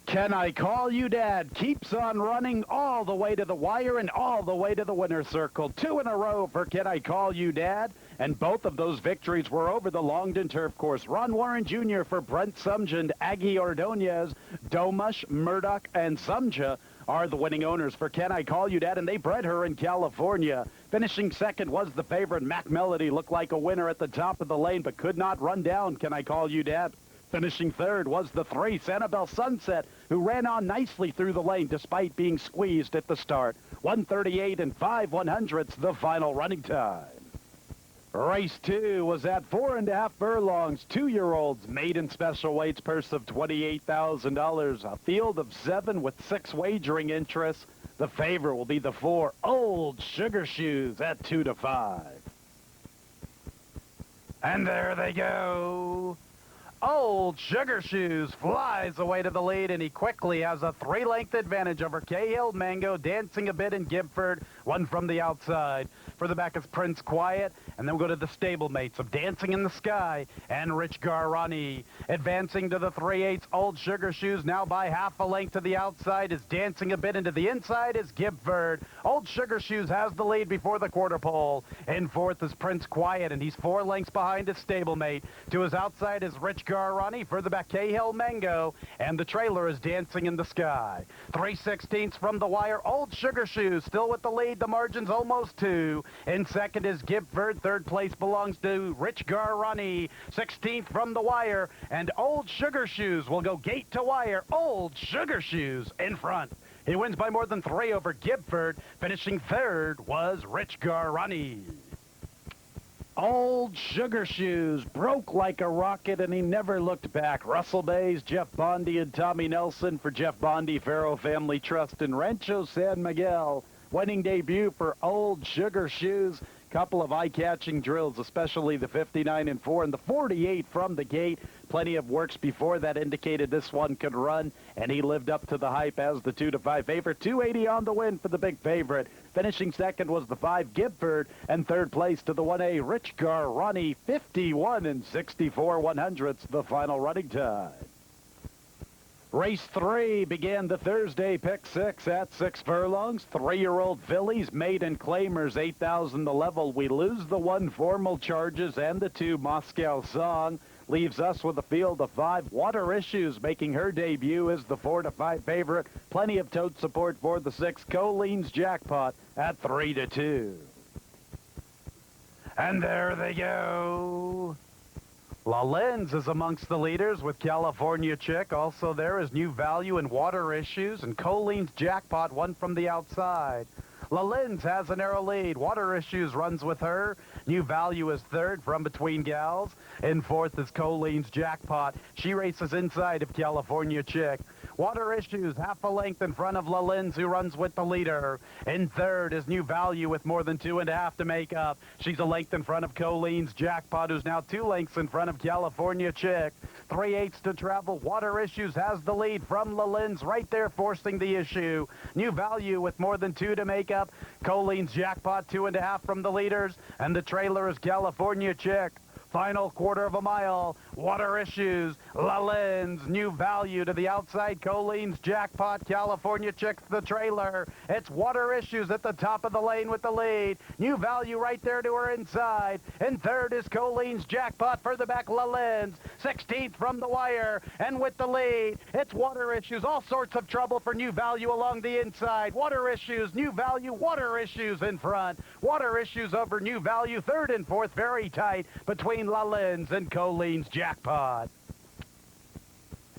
Can I Call You Dad keeps on running all the way to the wire and all the way to the winner's circle. 2 in a row for Can I Call You Dad, and both of those victories were over the Longden Turf Course. Ron Warren Jr. for Brent Sumja, Aggie Ordonez, Domush, Murdoch, and Sumja are the winning owners for Can I Call You Dad, and they bred her in California. Finishing second was the favorite. Mac Milady looked like a winner at the top of the lane, but could not run down Can I Call You Dad. Finishing third was the 3, Sanibel Sunset, who ran on nicely through the lane despite being squeezed at the start. 1:38 and 5/100ths, the final running time. Race 2 was at 4.5 furlongs. 2-year-olds, maiden special weights, purse of $28,000. A field of 7 with 6 wagering interests. The favorite will be the 4, Old Sugar Shoes, at 2 to 5. And there they go. Old Sugar Shoes flies away to the lead, and he quickly has a 3-length advantage over Cahill Mango, Dancing a Bit, and Gibford, one from the outside. For the back is Prince Quiet, and then we'll go to the stablemates of Dancing in the Sky and Rich Garani. Advancing to the 3/8, Old Sugar Shoes, now by half a length to the outside, is Dancing a Bit, and to the inside is Gibford. Old Sugar Shoes has the lead before the quarter pole. In fourth is Prince Quiet, and he's 4 lengths behind his stablemate. To his outside is Rich Garani, further back Cahill Mango, and the trailer is Dancing in the Sky. 3/16 from the wire, Old Sugar Shoes still with the lead, the margin's almost 2. In second is Gibford, third place belongs to Rich Garani, 16th from the wire, and Old Sugar Shoes will go gate to wire. Old Sugar Shoes in front. He wins by more than 3 over Gibford. Finishing third was Rich Garani. Old Sugar Shoes broke like a rocket, and he never looked back. Russell Bays, Jeff Bondi, and Tommy Nelson for Jeff Bondi, Faro Family Trust, and Rancho San Miguel. Winning debut for Old Sugar Shoes. Couple of eye-catching drills, especially the 59 and 4 and the 48 from the gate. Plenty of works before that indicated this one could run, and he lived up to the hype as the 2 to 5 favorite. 280 on the win for the big favorite. Finishing second was the 5 Gibford, and third place to the 1A Rich Garani, 51 and 64/100ths, the final running time. Race 3 began the Thursday pick 6 at 6 furlongs. 3-year-old fillies, maiden claimers, 8,000 the level. We lose the 1 Formal Charges and the 2 Moscow Song. Leaves us with a field of 5. Water Issues making her debut is the 4 to 5 favorite. Plenty of tote support for the 6 Colleen's Jackpot at 3 to 2. And there they go. La Lenz is amongst the leaders with California Chick. Also there is New Value and Water Issues, and Colleen's Jackpot, one from the outside. La Lenz has a narrow lead. Water Issues runs with her. New Value is third from between gals. In fourth is Colleen's Jackpot. She races inside of California Chick. Water Issues half a length in front of La Lenz, who runs with the leader. In third is New Value with more than 2.5 to make up. She's a length in front of Colleen's Jackpot, who's now 2 lengths in front of California Chick. 3/8 to travel. Water Issues has the lead from La Lenz, right there forcing the issue. New Value with more than 2 to make up. Colleen's Jackpot 2.5 from the leaders, and the trailer is California Chick. Final quarter of a mile. Water Issues, La Lenz, New Value to the outside. Colleen's Jackpot, California Chicks the trailer. It's Water Issues at the top of the lane with the lead. New Value right there to her inside. And third is Colleen's Jackpot, further back La Lenz. 16th from the wire, and with the lead, it's Water Issues. All sorts of trouble for New Value along the inside. Water Issues, New Value, Water Issues in front. Water Issues over New Value, third and fourth, very tight between La Lenz and Colleen's Jackpot.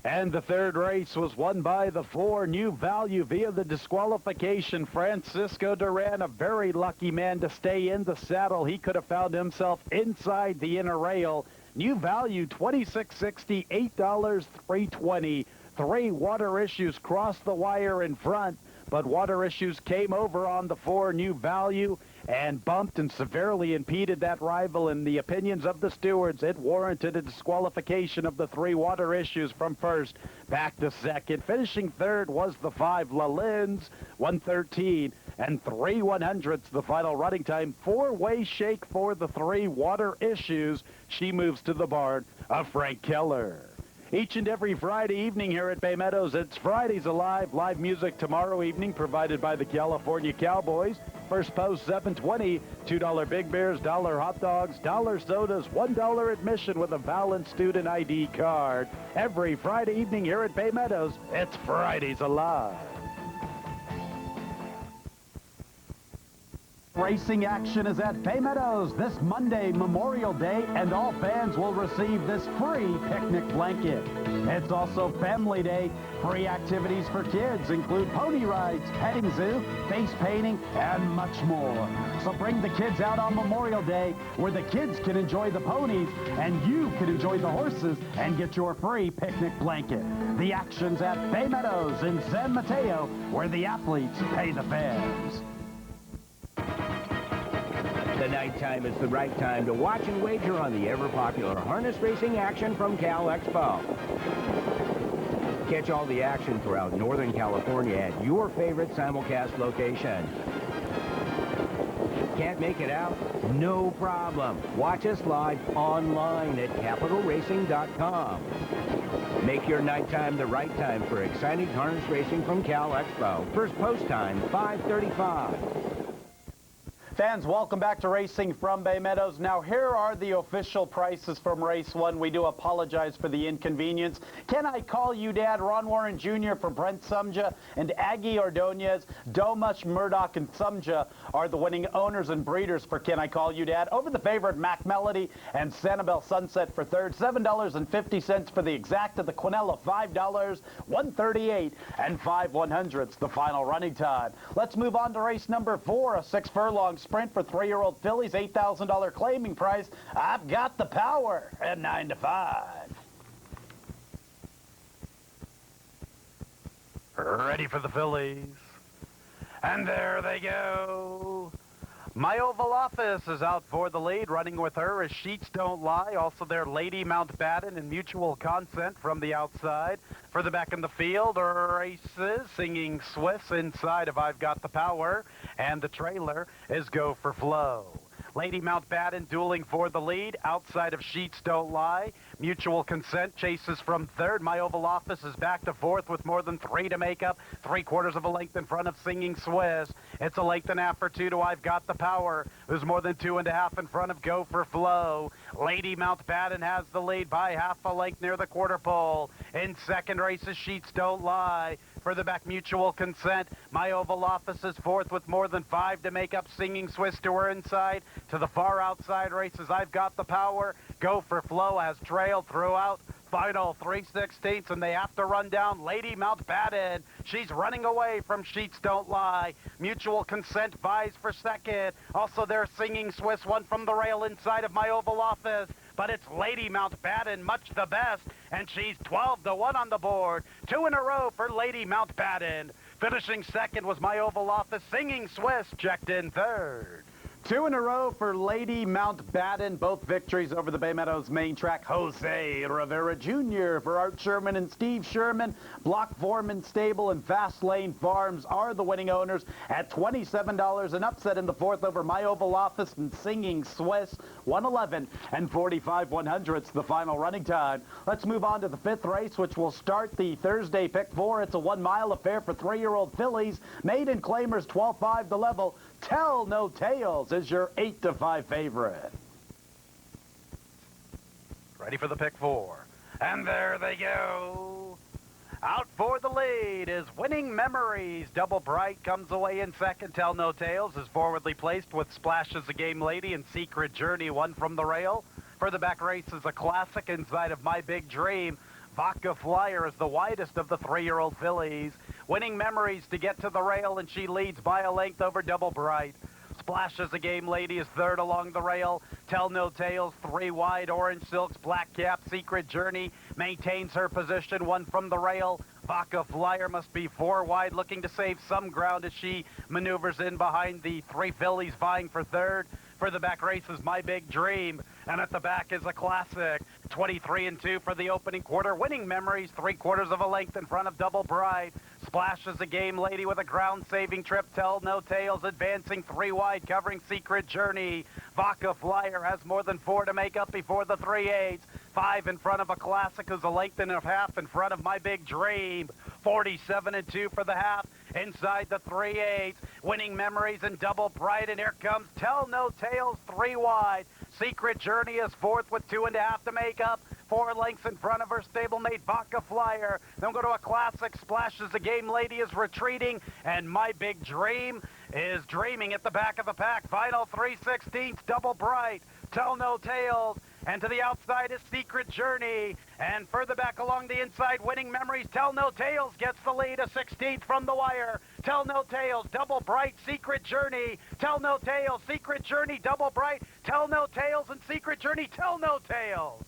And the third race was won by the 4 New Value via the disqualification. Francisco Duran, a very lucky man to stay in the saddle. He could have found himself inside the inner rail. New Value, $26.60, $8, $3.20. 3 Water Issues crossed the wire in front, but Water Issues came over on the 4 New Value and bumped and severely impeded that rival. In the opinions of the stewards, it warranted a disqualification of the 3 Water Issues from first back to second. Finishing third was the 5 La Lenz, 1:13 and 3/100ths, the final running time. 4-way shake for the 3 Water Issues. She moves to the barn of Frank Keller. Each and every Friday evening here at Bay Meadows, it's Fridays Alive. Live music tomorrow evening provided by the California Cowboys. First post, 7:20, $2 big beers, $1 hot dogs, $1 sodas, $1 admission with a valid student ID card. Every Friday evening here at Bay Meadows, it's Fridays Alive. Racing action is at Bay Meadows this Monday, Memorial Day, and all fans will receive this free picnic blanket. It's also Family Day. Free activities for kids include pony rides, petting zoo, face painting, and much more. So bring the kids out on Memorial Day where the kids can enjoy the ponies and you can enjoy the horses and get your free picnic blanket. The action's at Bay Meadows in San Mateo where the athletes pay the fares. The nighttime is the right time to watch and wager on the ever-popular harness racing action from Cal Expo. Catch all the action throughout Northern California at your favorite simulcast location. Can't make it out? No problem. Watch us live online at capitalracing.com. Make your nighttime the right time for exciting harness racing from Cal Expo. First post time, 5:35. Fans, welcome back to Racing from Bay Meadows. Now, here are the official prices from Race 1. We do apologize for the inconvenience. Can I Call You Dad? Ron Warren Jr. for Brent Sumja and Aggie Ordonez. Domush, Murdoch, and Sumja are the winning owners and breeders for Can I Call You Dad. Over the favorite Mac Melody and Sanibel Sunset for third. $7.50 for the exacta. The Quinella, $5. $1.38 and 5/100ths the final running time. Let's move on to race number 4, a 6-furlong sprint for 3-year-old fillies, $8,000 claiming price. I've Got the Power at 9-5. Ready for the fillies. And there they go. My Oval Office is out for the lead. Running with her is Sheets Don't Lie. Also there, Lady Mountbatten and Mutual Consent from the outside. Further back in the field, races Singing Swiss inside of I've Got the Power. And the trailer is Go for Flow. Lady Mountbatten dueling for the lead. Outside of Sheets Don't Lie. Mutual Consent chases from third. My Oval Office is back to fourth with more than 3 to make up. 3/4 of a length in front of Singing Swiss. It's a length and a half for 2 to I've Got the Power. There's more than 2.5 in front of Go for Flow. Lady Mountbatten has the lead by half a length near the quarter pole. In second, races Sheets Don't Lie. Further back, Mutual Consent. My Oval Office is fourth with more than 5 to make up. Singing Swiss to her inside. To the far outside races, I've Got the Power. Go for Flow has trailed throughout. Final 3/16, and they have to run down Lady Mountbatten. She's running away from Sheets Don't Lie. Mutual Consent buys for second. Also, they're Singing Swiss, one from the rail inside of My Oval Office. But it's Lady Mountbatten, much the best, and she's 12-1 on the board. 2 in a row for Lady Mountbatten. Finishing second was My Oval Office. Singing Swiss checked in third. 2 in a row for Lady Mountbatten. Both victories over the Bay Meadows main track. Jose Rivera Jr. for Art Sherman and Steve Sherman. Block Foreman Stable and Fast Lane Farms are the winning owners at $27. An upset in the fourth over My Oval Office and Singing Swiss. 111 and 45/100ths the final running time. Let's move on to the 5th race, which will start the Thursday pick 4. It's a 1-mile affair for 3-year-old fillies. Maiden claimers 12-5 the level. Tell No Tales is your 8-5 favorite. Ready for the pick 4. And there they go. Out for the lead is Winning Memories. Double Bright comes away in second. Tell No Tales is forwardly placed with Splashes a Game Lady and Secret Journey, one from the rail. Further back race is a classic inside of My Big Dream. Vodka Flyer is the widest of the 3-year-old fillies. Winning Memories to get to the rail, and she leads by a length over Double Bright. Splashes a Game Lady is third along the rail. Tell No Tales, 3 wide. Orange Silks, Black Cap, Secret Journey maintains her position, one from the rail. Vodka Flyer must be 4 wide, looking to save some ground as she maneuvers in behind the 3 fillies vying for third. For the back race is My Big Dream, and at the back is a classic. 23-2 for the opening quarter. Winning Memories, 3/4 of a length in front of Double Bright. Splashes a Game Lady with a ground-saving trip. Tell No Tales advancing 3 wide, covering Secret Journey. Vodka Flyer has more than 4 to make up before the 3/8. 5 in front of a Classic, who's a length and a half in front of My Big Dream. 47-2 for the half. Inside the 3/8, Winning Memories and Double Bright, and here comes Tell No Tales 3 wide. Secret Journey is fourth with 2.5 to make up. 4 lengths in front of her stablemate Vodka Flyer. Then we'll go to a Classic. Splashes the Game Lady is retreating, and My Big Dream is dreaming at the back of the pack. Final 3/16, Double Bright, Tell No Tales, and to the outside is Secret Journey. And further back along the inside, Winning Memories, Tell No Tales gets the lead, a 16th from the wire. Tell No Tales, Double Bright, Secret Journey, Tell No Tales, Secret Journey, Double Bright, Tell No Tales, and Secret Journey, Tell No Tales.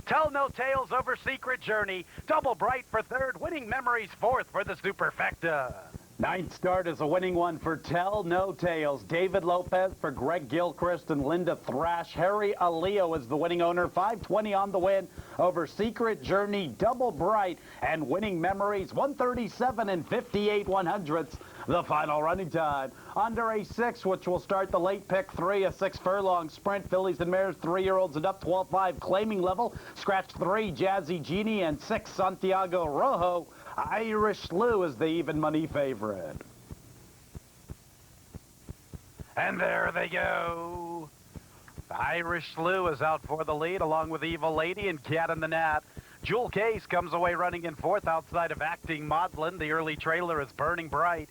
Tell No Tales over Secret Journey. Double Bright for third. Winning Memories fourth for the Superfecta. Ninth start is a winning one for Tell No Tales. David Lopez for Greg Gilchrist and Linda Thrash. Harry Aleo is the winning owner. 520 on the win over Secret Journey, Double Bright, and Winning Memories. 137 and 58 100ths. The final running time. Under a 6, which will start the late pick 3, a 6 furlong sprint. Fillies and mares, 3-year-olds and up, 12-5 claiming level. Scratch 3, Jazzy Genie, and 6, Santiago Rojo. Irish Lou is the even money favorite. And there they go. Irish Lou is out for the lead, along with Evil Lady and Cat in the Nat. Jewel Case comes away running in fourth outside of Acting Maudlin. The early trailer is Burning Bright.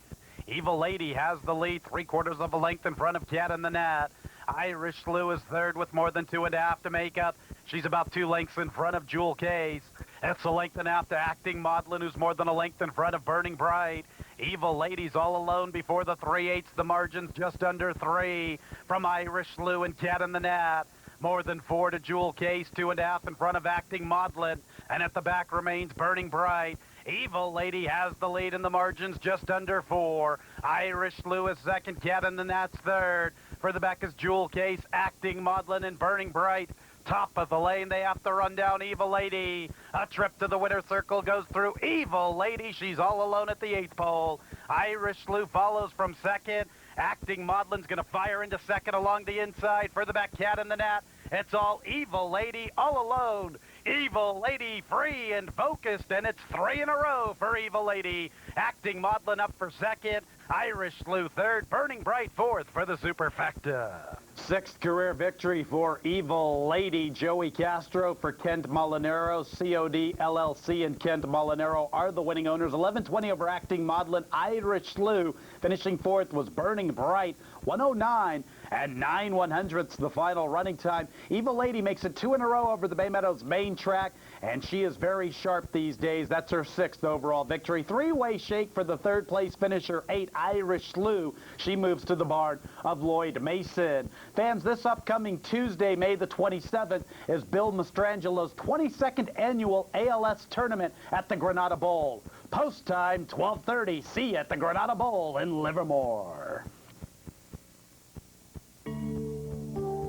Evil Lady has the lead, 3/4 of a length in front of Cat in the Nat. Irish Lou is third with more than 2.5 to make up. She's about 2 lengths in front of Jewel Case. It's a length and a half to Acting Maudlin, who's more than a length in front of Burning Bright. Evil Lady's all alone before the 3/8. The margin's just under 3 from Irish Lou and Cat in the Nat. More than 4 to Jewel Case, 2.5 in front of Acting Maudlin. And at the back remains Burning Bright. Evil Lady has the lead in the margins just under 4. Irish Lou is second, Cat in the Nat's third. For the back is Jewel Case, Acting Maudlin, and Burning Bright. Top of the lane, they have to run down Evil Lady. A trip to the winner's circle goes through Evil Lady. She's all alone at the 8th pole. Irish Lou follows from second. Acting Maudlin's going to fire into second along the inside. Further back, Cat in the Nat. It's all Evil Lady all alone. Evil Lady free and focused, and it's 3 in a row for Evil Lady. Acting Maudlin up for second. Irish Lou third. Burning Bright fourth for the Superfecta. 6th career victory for Evil Lady. Joey Castro for Kent Molinaro. COD, LLC, and Kent Molinaro are the winning owners. 11:20 over Acting Maudlin. Irish Lou finishing fourth was Burning Bright. 109 and 9 100ths the final running time. Evil Lady makes it 2 in a row over the Bay Meadows main track, and she is very sharp these days. That's her 6th overall victory. 3-way shake for the 3rd place finisher, 8 Irish Lou. She moves to the barn of Lloyd Mason. Fans, this upcoming Tuesday, May the 27th, is Bill Mastrangelo's 22nd annual ALS tournament at the Granada Bowl. Post time, 12:30. See you at the Granada Bowl in Livermore.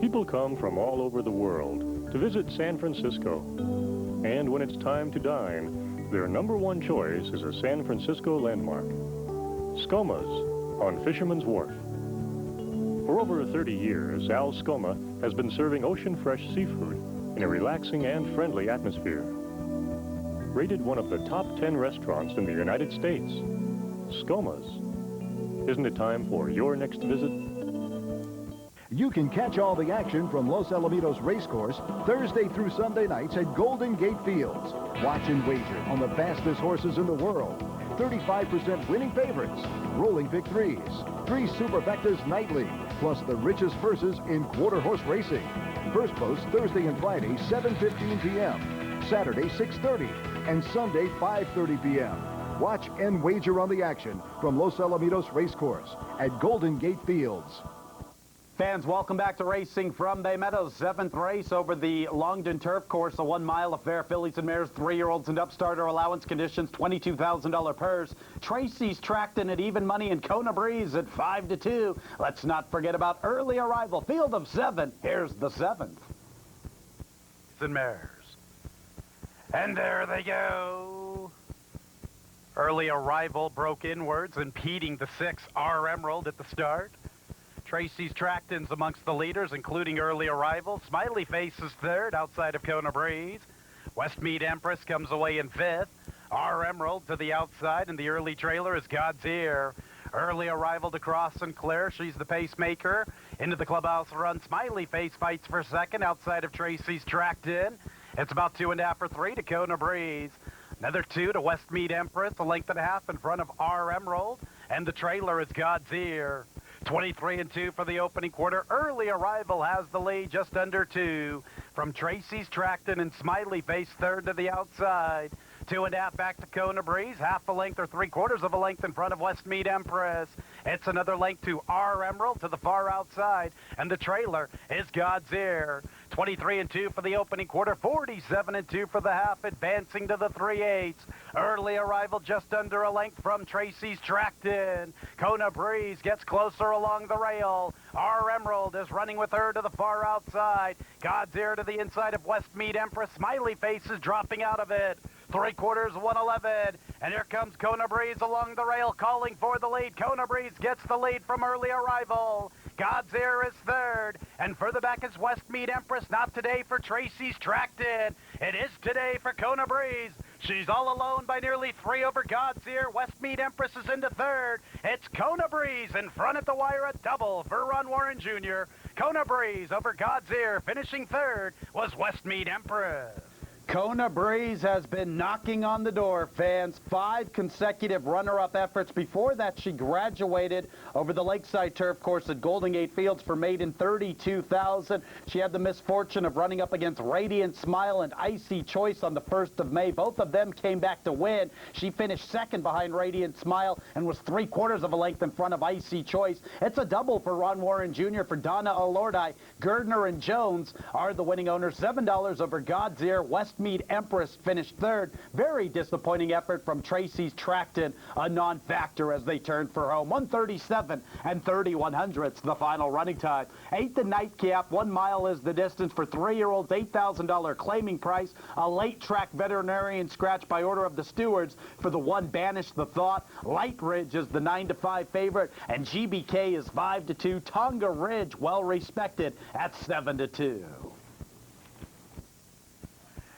People come from all over the world to visit San Francisco. And when it's time to dine, their #1 choice is a San Francisco landmark. Scoma's on Fisherman's Wharf. For over 30 years, Al Scoma has been serving ocean-fresh seafood in a relaxing and friendly atmosphere. Rated one of the top 10 restaurants in the United States, Scoma's. Isn't it time for your next visit? You can catch all the action from Los Alamitos Racecourse Thursday through Sunday nights at Golden Gate Fields. Watch and wager on the fastest horses in the world. 35% winning favorites, rolling pick 3s, 3 Superfectas nightly, plus the richest purses in quarter horse racing. First post Thursday and Friday, 7:15 p.m., Saturday, 6:30, and Sunday, 5:30 p.m. Watch and wager on the action from Los Alamitos Racecourse at Golden Gate Fields. Fans, welcome back to racing from Bay Meadows. 7th race over the Longdon Turf Course, a 1-mile affair. Fillies and mares, 3-year-olds and up. Starter allowance conditions, $22,000 purse. Tracy's tracked in at even money and Kona Breeze at 5-2. Let's not forget about early arrival. Field of 7. Here's the 7th. And mares. And there they go. Early arrival broke inwards, impeding the 6 R Emerald at the start. Tracy's Tracton's amongst the leaders, including early arrival. Smiley Face is third outside of Kona Breeze. Westmead Empress comes away in fifth. Our Emerald to the outside, and the early trailer is God's Ear. Early arrival to Cross Sinclair. She's the pacemaker. Into the clubhouse run. Smiley Face fights for second outside of Tracy's Tracton. It's about 2.5 or 3 to Kona Breeze. Another 2 to Westmead Empress, a length and a half in front of Our Emerald. And the trailer is God's Ear. 23-2 for the opening quarter. Early arrival has the lead, just under 2. From Tracy's Tracton and Smiley Face third to the outside. 2.5 back to Kona Breeze, half a length or 3/4 of a length in front of Westmead Empress. It's another length to Our Emerald to the far outside, and the trailer is God's Ear. 23-2 for the opening quarter, 47-2 for the half, advancing to the 3/8. Early arrival just under a length from Tracy's Tracton. Kona Breeze gets closer along the rail. Our Emerald is running with her to the far outside. God's Ear to the inside of Westmead Empress. Smiley Face is dropping out of it. 3/4, 111. And here comes Kona Breeze along the rail, calling for the lead. Kona Breeze gets the lead from early arrival. God's Ear is third. And further back is Westmead Empress. Not today for Tracy's Tracton. It is today for Kona Breeze. She's all alone by nearly 3 over God's Ear. Westmead Empress is into third. It's Kona Breeze in front at the wire, a double for Ron Warren Jr. Kona Breeze over God's Ear. Finishing third was Westmead Empress. Kona Breeze has been knocking on the door, fans. 5 consecutive runner-up efforts. Before that, she graduated over the Lakeside Turf Course at Golden Gate Fields for maiden 32,000. She had the misfortune of running up against Radiant Smile and Icy Choice on the 1st of May. Both of them came back to win. She finished second behind Radiant Smile and was 3/4 of a length in front of Icy Choice. It's a double for Ron Warren Jr. for Donna Alordi. Gardner and Jones are the winning owners. $7 over God's Ear. Westmead Empress finished third. Very disappointing effort from Tracy's Tracton, a non-factor as they turned for home. 1:37 and 31/100ths the final running time. 8th and nightcap. 1 mile is the distance for 3-year-olds. $8,000 claiming price. A late track veterinarian scratch by order of the stewards for the one Banish the Thought. Light Ridge is the 9-5 favorite, and GBK is 5-2. Tonga Ridge, well respected at 7-2.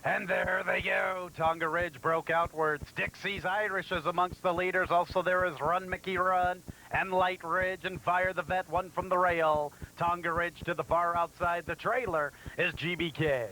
And there they go. Tonga Ridge broke outwards. Dixie's Irish is amongst the leaders. Also there is Run Mickey Run and Light Ridge and Fire the Vet, one from the rail. Tonga Ridge to the far outside. The trailer is GBK.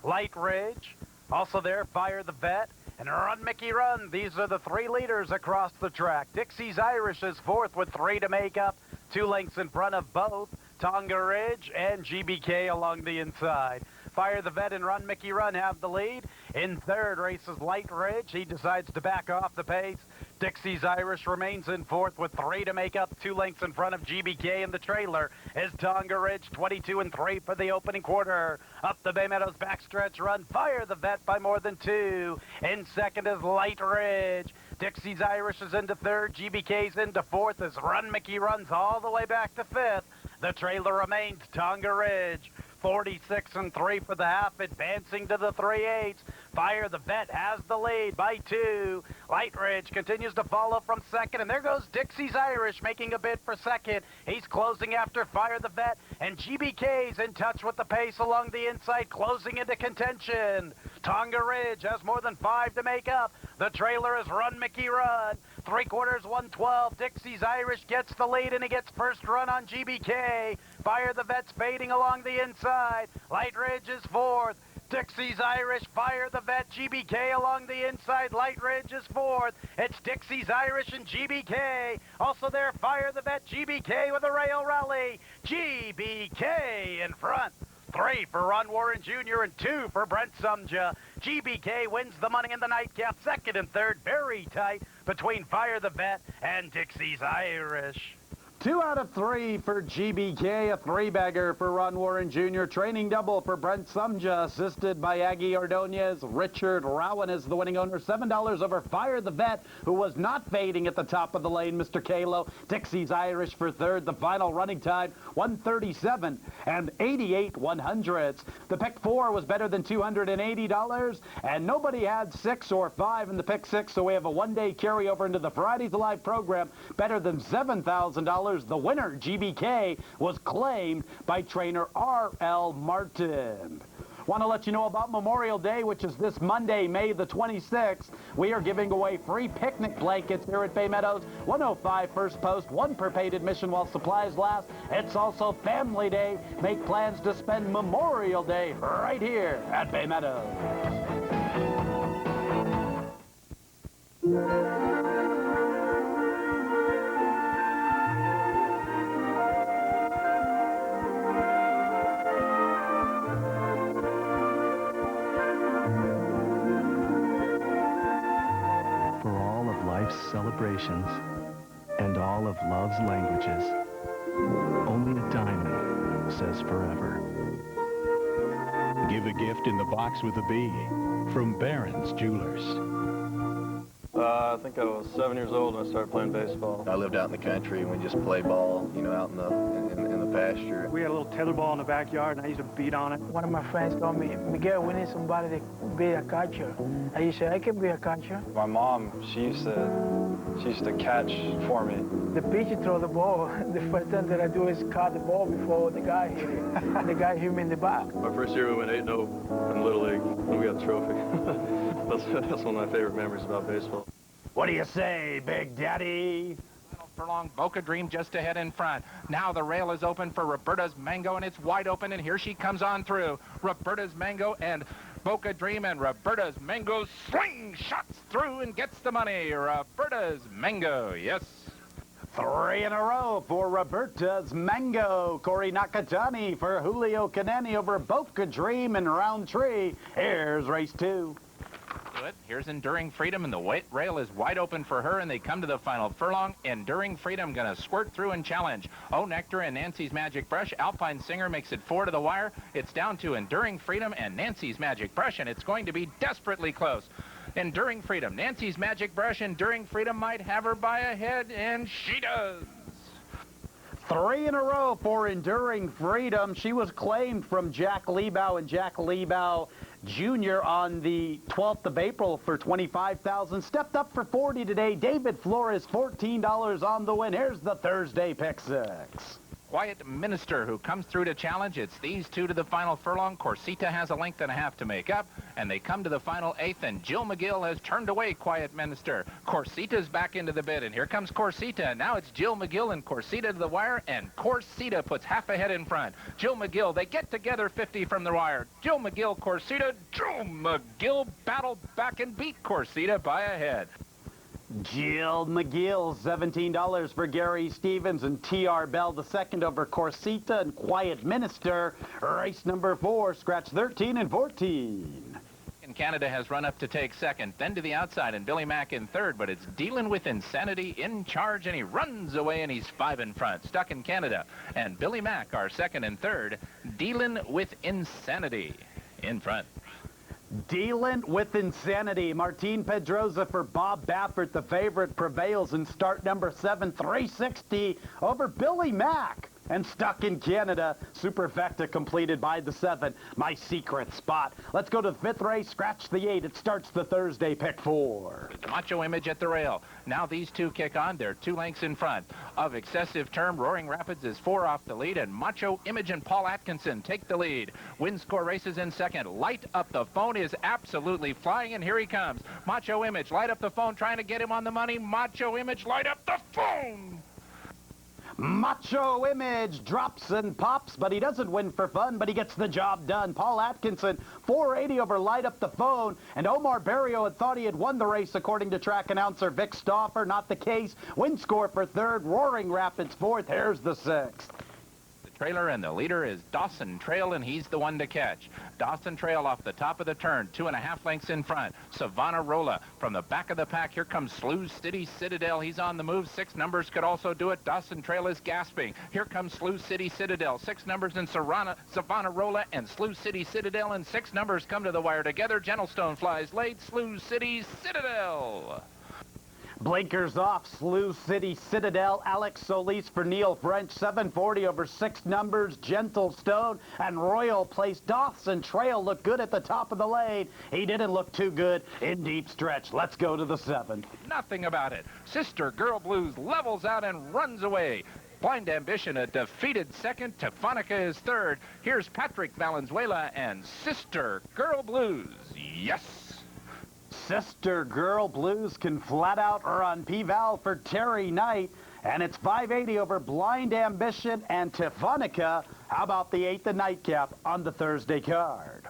Light Ridge, also there, Fire the Vet, and Run Mickey Run. These are the 3 leaders across the track. Dixie's Irish is 4th with 3 to make up. 2 lengths in front of both Tonga Ridge and GBK along the inside. Fire the Vet and Run Mickey Run have the lead. In third races Light Ridge. He decides to back off the pace. Dixie's Irish remains in 4th with 3 to make up. 2 lengths in front of GBK, and the trailer is Tonga Ridge. 22-3 for the opening quarter. Up the Bay Meadows backstretch run. Fire the Vet by more than 2. In second is Light Ridge. Dixie's Irish is into third. GBK's into 4th as Run Mickey runs all the way back to 5th. The trailer remains Tonga Ridge. 46-3 for the half, advancing to the 3/8. Fire the Vet has the lead by 2. Light Ridge continues to follow from second, and there goes Dixie's Irish making a bid for second. He's closing after Fire the Vet, and GBK's in touch with the pace along the inside, closing into contention. Tonga Ridge has more than 5 to make up. The trailer is Run Mickey Run. 3/4, 112. Dixie's Irish gets the lead, and he gets first run on GBK. Fire the Vet's fading along the inside. Light Ridge is 4th. Dixie's Irish, Fire the Vet, GBK along the inside. Light Ridge is 4th. It's Dixie's Irish and GBK. Also there, Fire the Vet, GBK with a rail rally. GBK in front. 3 for Ron Warren Jr. and 2 for Brent Sumja. GBK wins the money in the nightcap. Second and third, very tight between Fire the Vet and Dixie's Irish. 2 out of 3 for GBK, a 3-bagger for Ron Warren Jr. Training double for Brent Sumja, assisted by Aggie Ordonez. Richard Rowan is the winning owner. $7 over Fire the Vet, who was not fading at the top of the lane, Mr. Kalo. Dixie's Irish for third. The final running time, 1:37 and 88/100ths. The pick 4 was better than $280, and nobody had 6 or 5 in the pick 6, so we have a one-day carryover into the Fridays Alive program, better than $7,000. $15. The winner, GBK, was claimed by trainer R.L. Martin. Want to let you know about Memorial Day, which is this Monday, May the 26th. We are giving away free picnic blankets here at Bay Meadows. 105 First Post, 1 per paid admission while supplies last. It's also Family Day. Make plans to spend Memorial Day right here at Bay Meadows. Celebrations and all of love's languages, only a diamond says forever. Give a gift in the box with a B from Barron's Jewelers. I think I was 7 years old when I started playing baseball. I lived out in the country and we just play ball, you know, out in the pasture. We had a little tetherball in the backyard and I used to beat on it. One of my friends told me, Miguel, we need somebody to be a catcher. I used to say, I can be a catcher. My mom, she used to catch for me. The pitcher throw the ball. The first thing that I do is cut the ball before the guy hit it. The guy hit me in the back. My first year we went 8-0 in Little League and we got the trophy. That's one of my favorite memories about baseball. What do you say, Big Daddy? Furlong, Boca Dream just ahead in front. Now the rail is open for Roberta's Mango, and it's wide open, and here she comes on through. Roberta's Mango and Boca Dream, and Roberta's Mango swing, shots through, and gets the money. Roberta's Mango, yes. 3 in a row for Roberta's Mango. Corey Nakatani for Julio Canani over Boca Dream and Roundtree. Here's race 2. Good. Here's Enduring Freedom, and the white rail is wide open for her, and they come to the final furlong. Enduring Freedom going to squirt through and challenge. Oh, Nectar and Nancy's Magic Brush. Alpine Singer makes it 4 to the wire. It's down to Enduring Freedom and Nancy's Magic Brush, and it's going to be desperately close. Enduring Freedom, Nancy's Magic Brush. Enduring Freedom might have her by a head, and she does. 3 in a row for Enduring Freedom. She was claimed from Jack Liebau and Jack Liebau Jr. on the 12th of April for $25,000. Stepped up for $40 today. David Flores, $14 on the win. Here's the Thursday pick 6. Quiet Minister who comes through to challenge. It's these two to the final furlong. Corsita has a length and a half to make up, and they come to the final 8th, and Jill McGill has turned away Quiet Minister. Corsita's back into the bid, and here comes Corsita. Now it's Jill McGill and Corsita to the wire, and Corsita puts half a head in front. Jill McGill, they get together 50 from the wire. Jill McGill, Corsita, Jill McGill battled back and beat Corsita by a head. Jill McGill, $17 for Gary Stevens, and T.R. Bell the second over Corsita and Quiet Minister. Race number 4, scratch 13 and 14. Canada has run up to take second, then to the outside, and Billy Mack in third, but it's Dealin' with Insanity in charge, and he runs away, and he's 5 in front. Stuck in Canada, and Billy Mack, our second and third. Dealin' with Insanity in front. Dealin' with Insanity. Martin Pedroza for Bob Baffert. The favorite prevails in start number 7, 360 over Billy Mack. And Stuck in Canada, Superfecta completed by the 7. My secret spot. Let's go to the 5th race, scratch the 8. It starts the Thursday pick 4. Macho Image at the rail. Now these two kick on. They're 2 lengths in front. Of Excessive Term, Roaring Rapids is 4 off the lead, and Macho Image and Paul Atkinson take the lead. Windscore races in second. Light Up the Phone is absolutely flying, and here he comes. Macho Image, Light Up the Phone, trying to get him on the money. Macho Image, Light Up the Phone! Macho Image drops and pops, but he doesn't win for fun, but he gets the job done. Paul Atkinson, 480 over Light Up the Phone, and Omar Barrio had thought he had won the race, according to track announcer Vic Stauffer. Not the case. Windscore for 3rd, Roaring Rapids 4th. Here's the 6th. Trailer, and the leader is Dawson Trail, and he's the one to catch. Dawson Trail off the top of the turn, 2.5 lengths in front. Savannah Rolla from the back of the pack. Here comes Sluice City Citadel. He's on the move. 6 numbers could also do it. Dawson Trail is gasping. Here comes Sluice City Citadel. 6 numbers in Savannah Rolla and Sluice City Citadel, and 6 numbers come to the wire together. Gentlestone flies late. Sluice City Citadel. Blinkers off, Sluice City Citadel. Alex Solis for Neil French, 740 over 6 numbers. Gentle Stone and Royal Place. Dawson Trail looked good at the top of the lane. He didn't look too good in deep stretch. Let's go to the 7th. Nothing about it. Sister Girl Blues levels out and runs away. Blind Ambition a defeated second. Tifonica is third. Here's Patrick Valenzuela and Sister Girl Blues. Yes. Sister Girl Blues can flat out run P-Val for Terry Knight. And it's 580 over Blind Ambition and Tifonica. How about the 8th, the nightcap on the Thursday card?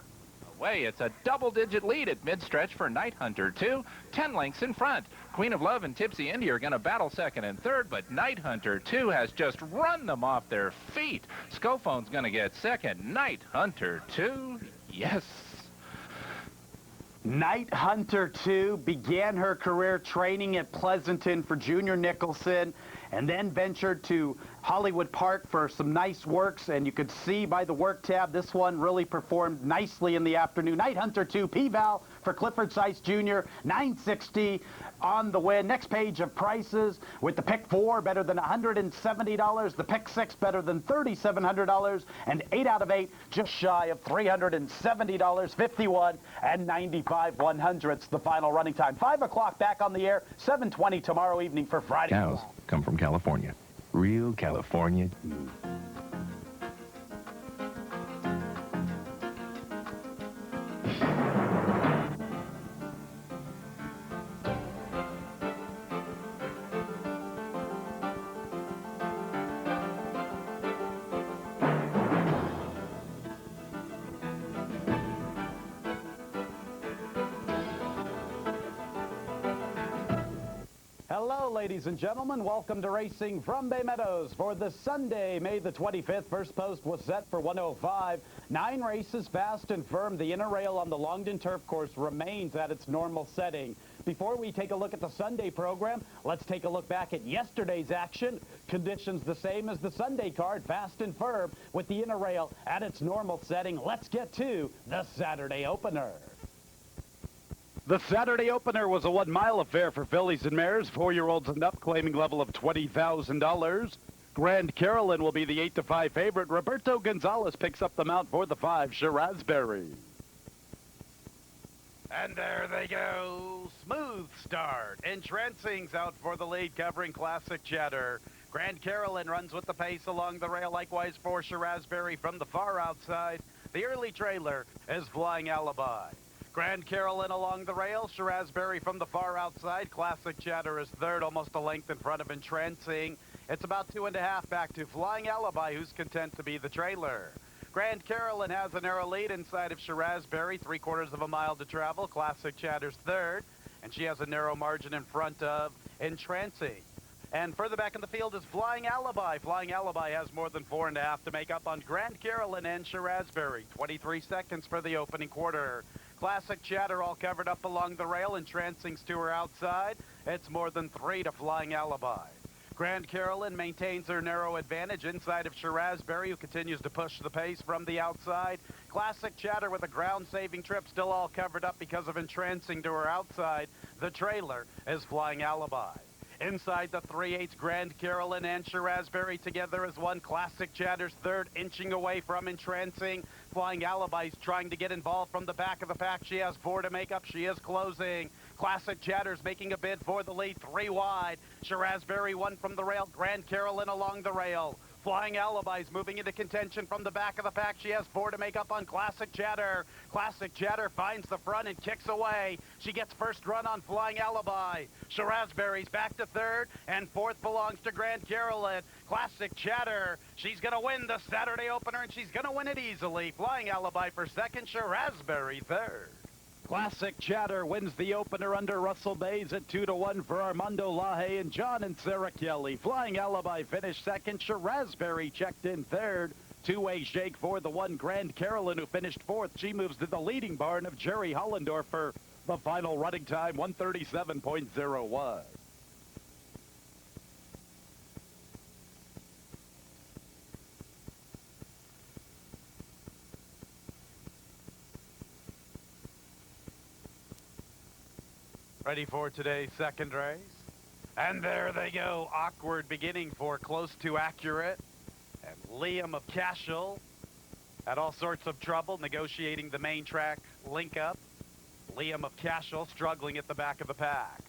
Away, it's a double-digit lead at mid-stretch for Night Hunter 2. 10 lengths in front. Queen of Love and Tipsy Indy are going to battle second and third, but Night Hunter 2 has just run them off their feet. Scophone's going to get second. Night Hunter 2, yes. Night Hunter 2 began her career training at Pleasanton for Junior Nicholson and then ventured to Hollywood Park for some nice works, and you could see by the work tab this one really performed nicely in the afternoon. Night Hunter 2 P-Val for Clifford Sice Jr. 960 on the win. Next page of prices with the pick 4 better than $170, the pick 6 better than $3,700, and 8 out of 8 just shy of $370, 51 and 95 100ths the final running time. 5 o'clock back on the air, 7:20 tomorrow evening for Friday. Cows come from California. Real California. Hello, ladies and gentlemen. Welcome to Racing from Bay Meadows for the Sunday, May the 25th. First post was set for 105. 9 races fast and firm. The inner rail on the Longden Turf Course remains at its normal setting. Before we take a look at the Sunday program, let's take a look back at yesterday's action. Conditions the same as the Sunday card, fast and firm with the inner rail at its normal setting. Let's get to the Saturday opener. The Saturday opener was a 1-mile affair for fillies and mares, 4-year-olds and up, claiming level of $20,000. Grand Carolyn will be the 8-5 favorite. Roberto Gonzalez picks up the mount for the 5, Shirazberry. And there they go. Smooth start. Entrancing's out for the lead, covering Classic Chatter. Grand Carolyn runs with the pace along the rail, likewise for Shirazberry from the far outside. The early trailer is Flying Alibi. Grand Carolyn along the rail, Shirazberry from the far outside. Classic Chatter is third, almost a length in front of Entrancing. It's about 2.5 back to Flying Alibi, who's content to be the trailer. Grand Carolyn has a narrow lead inside of Shirazberry, 3/4 of a mile to travel. Classic Chatter's third, and she has a narrow margin in front of Entrancing. And further back in the field is Flying Alibi. Flying Alibi has more than 4.5 to make up on Grand Carolyn and Shirazberry. 23 seconds for the opening quarter. Classic Chatter all covered up along the rail. Entrancing's to her outside. It's more than 3 to Flying Alibi. Grand Carolyn maintains her narrow advantage inside of Shirazberry, who continues to push the pace from the outside. Classic Chatter with a ground-saving trip, still all covered up because of Entrancing to her outside. The trailer is Flying Alibi. Inside the 3/8, Grand Carolyn and Shirazberry together as one. Classic Chatter's third, inching away from Entrancing. Flying Alibi's trying to get involved from the back of the pack. She has 4 to make up. She is closing. Classic Chatter's making a bid for the lead, 3 wide. Shirazberry 1 from the rail. Grand Carolyn along the rail. Flying Alibi's moving into contention from the back of the pack. She has 4 to make up on Classic Chatter. Classic Chatter finds the front and kicks away. She gets first run on Flying Alibi. Shirazberry's back to third, and fourth belongs to Grand Carolyn. Classic Chatter, she's going to win the Saturday opener, and she's going to win it easily. Flying Alibi for second, Shirazberry third. Classic Chatter wins the opener under Russell Bays at 2-1 for Armando Laje and John and Sarah Kelly. Flying Alibi finished second. Shirazberry checked in third. Two-way shake for the 1 Grand Carolyn, who finished fourth. She moves to the leading barn of Jerry Hollendorfer. The final running time, 137.01. Ready for today's second race. And there they go. Awkward beginning for Close to Accurate. And Liam of Cashel had all sorts of trouble negotiating the main track link up. Liam of Cashel struggling at the back of the pack.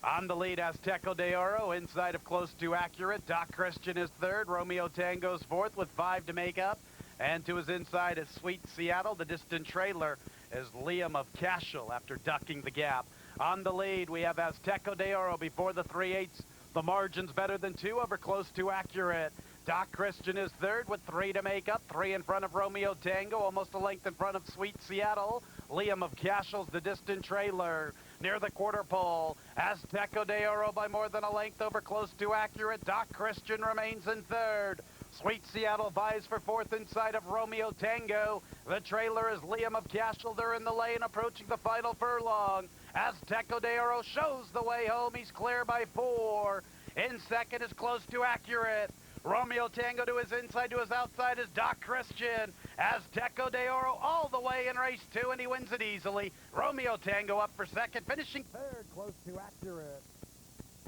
On the lead, Azteco de Oro, inside of Close to Accurate. Doc Christian is third. Romeo Tango's fourth with 5 to make up. And to his inside is Sweet Seattle. The distant trailer is Liam of Cashel after ducking the gap. On the lead, we have Azteco de Oro before the 3/8. The margin's better than 2 over Close to Accurate. Doc Christian is third with 3 to make up. 3 in front of Romeo Tango, almost a length in front of Sweet Seattle. Liam of Cashel's the distant trailer. Near the quarter pole, Azteco de Oro by more than a length over Close to Accurate. Doc Christian remains in third. Sweet Seattle vies for fourth inside of Romeo Tango. The trailer is Liam of Cashel. They're in the lane approaching the final furlong. Azteco de Oro shows the way home. He's clear by 4. In second is Close to Accurate. Romeo Tango to his inside, to his outside is Doc Christian. Azteco de Oro all the way in race 2, and he wins it easily. Romeo Tango up for second, finishing third, Close to Accurate.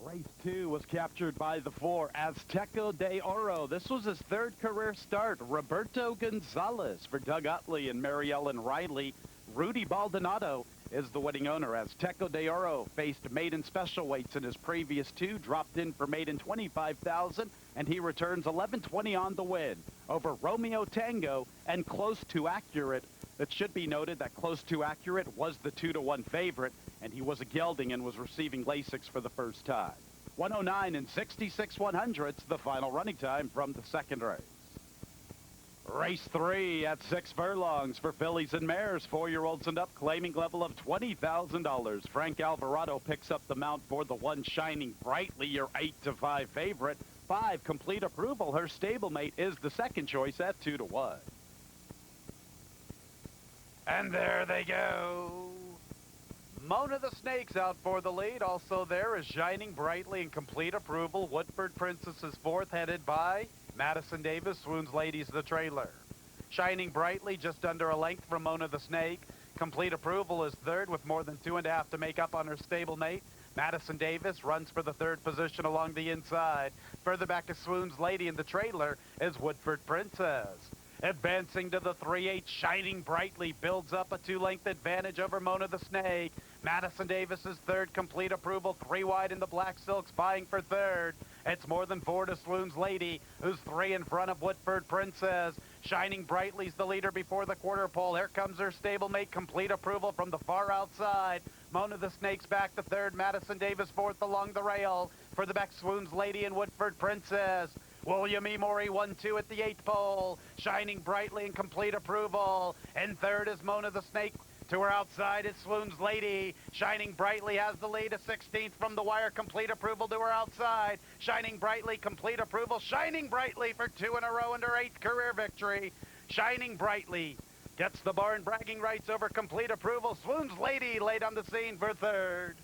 Race 2 was captured by the 4, Azteco de Oro. This was his third career start. Roberto Gonzalez for Doug Utley and Mary Ellen Riley. Rudy Baldonado is the winning owner. Azteco de Oro faced maiden special weights in his previous 2, dropped in for maiden 25,000, and he returns 1120 on the win over Romeo Tango and Close to Accurate. It should be noted that Close to Accurate was the 2-to-1 favorite, and he was a gelding and was receiving Lasix for the first time. 109 and 66/100ths, the final running time from the second race. Race 3 at 6 furlongs for fillies and mares, 4-year-olds and up, claiming level of $20,000. Frank Alvarado picks up the mount for the 1 Shining Brightly, your 8-to-5 favorite. 5 complete approval. Her stablemate is the second choice at 2-to-1. And there they go. Mona the Snake's out for the lead. Also there is Shining Brightly in complete approval. Woodford Princess is fourth, headed by Madison Davis. Swoon's Lady's the trailer. Shining Brightly just under a length from Mona the Snake. Complete approval is third with more than 2.5 to make up on her stablemate. Madison Davis runs for the third position along the inside. Further back is Swoon's Lady, and the trailer is Woodford Princess. Advancing to the 3/8, Shining Brightly builds up a 2-length advantage over Mona the Snake. Madison Davis is third, complete approval, 3 wide in the Black Silks, vying for third. It's more than 4 to Swoon's Lady, who's 3 in front of Woodford Princess. Shining Brightly's the leader before the quarter pole. Here comes her stablemate, complete approval from the far outside. Mona the Snake's back to third, Madison Davis fourth along the rail. For the back, Swoon's Lady and Woodford Princess. William E. Morey 1-2 at the 8th pole. Shining Brightly in complete approval. And third is Mona the Snake. To her outside is Swoon's Lady. Shining Brightly has the lead, a 16th from the wire. Complete approval to her outside. Shining Brightly, complete approval. Shining Brightly for 2 in a row and her 8th career victory. Shining Brightly gets the barn bragging rights over complete approval. Swoon's Lady late on the scene for third.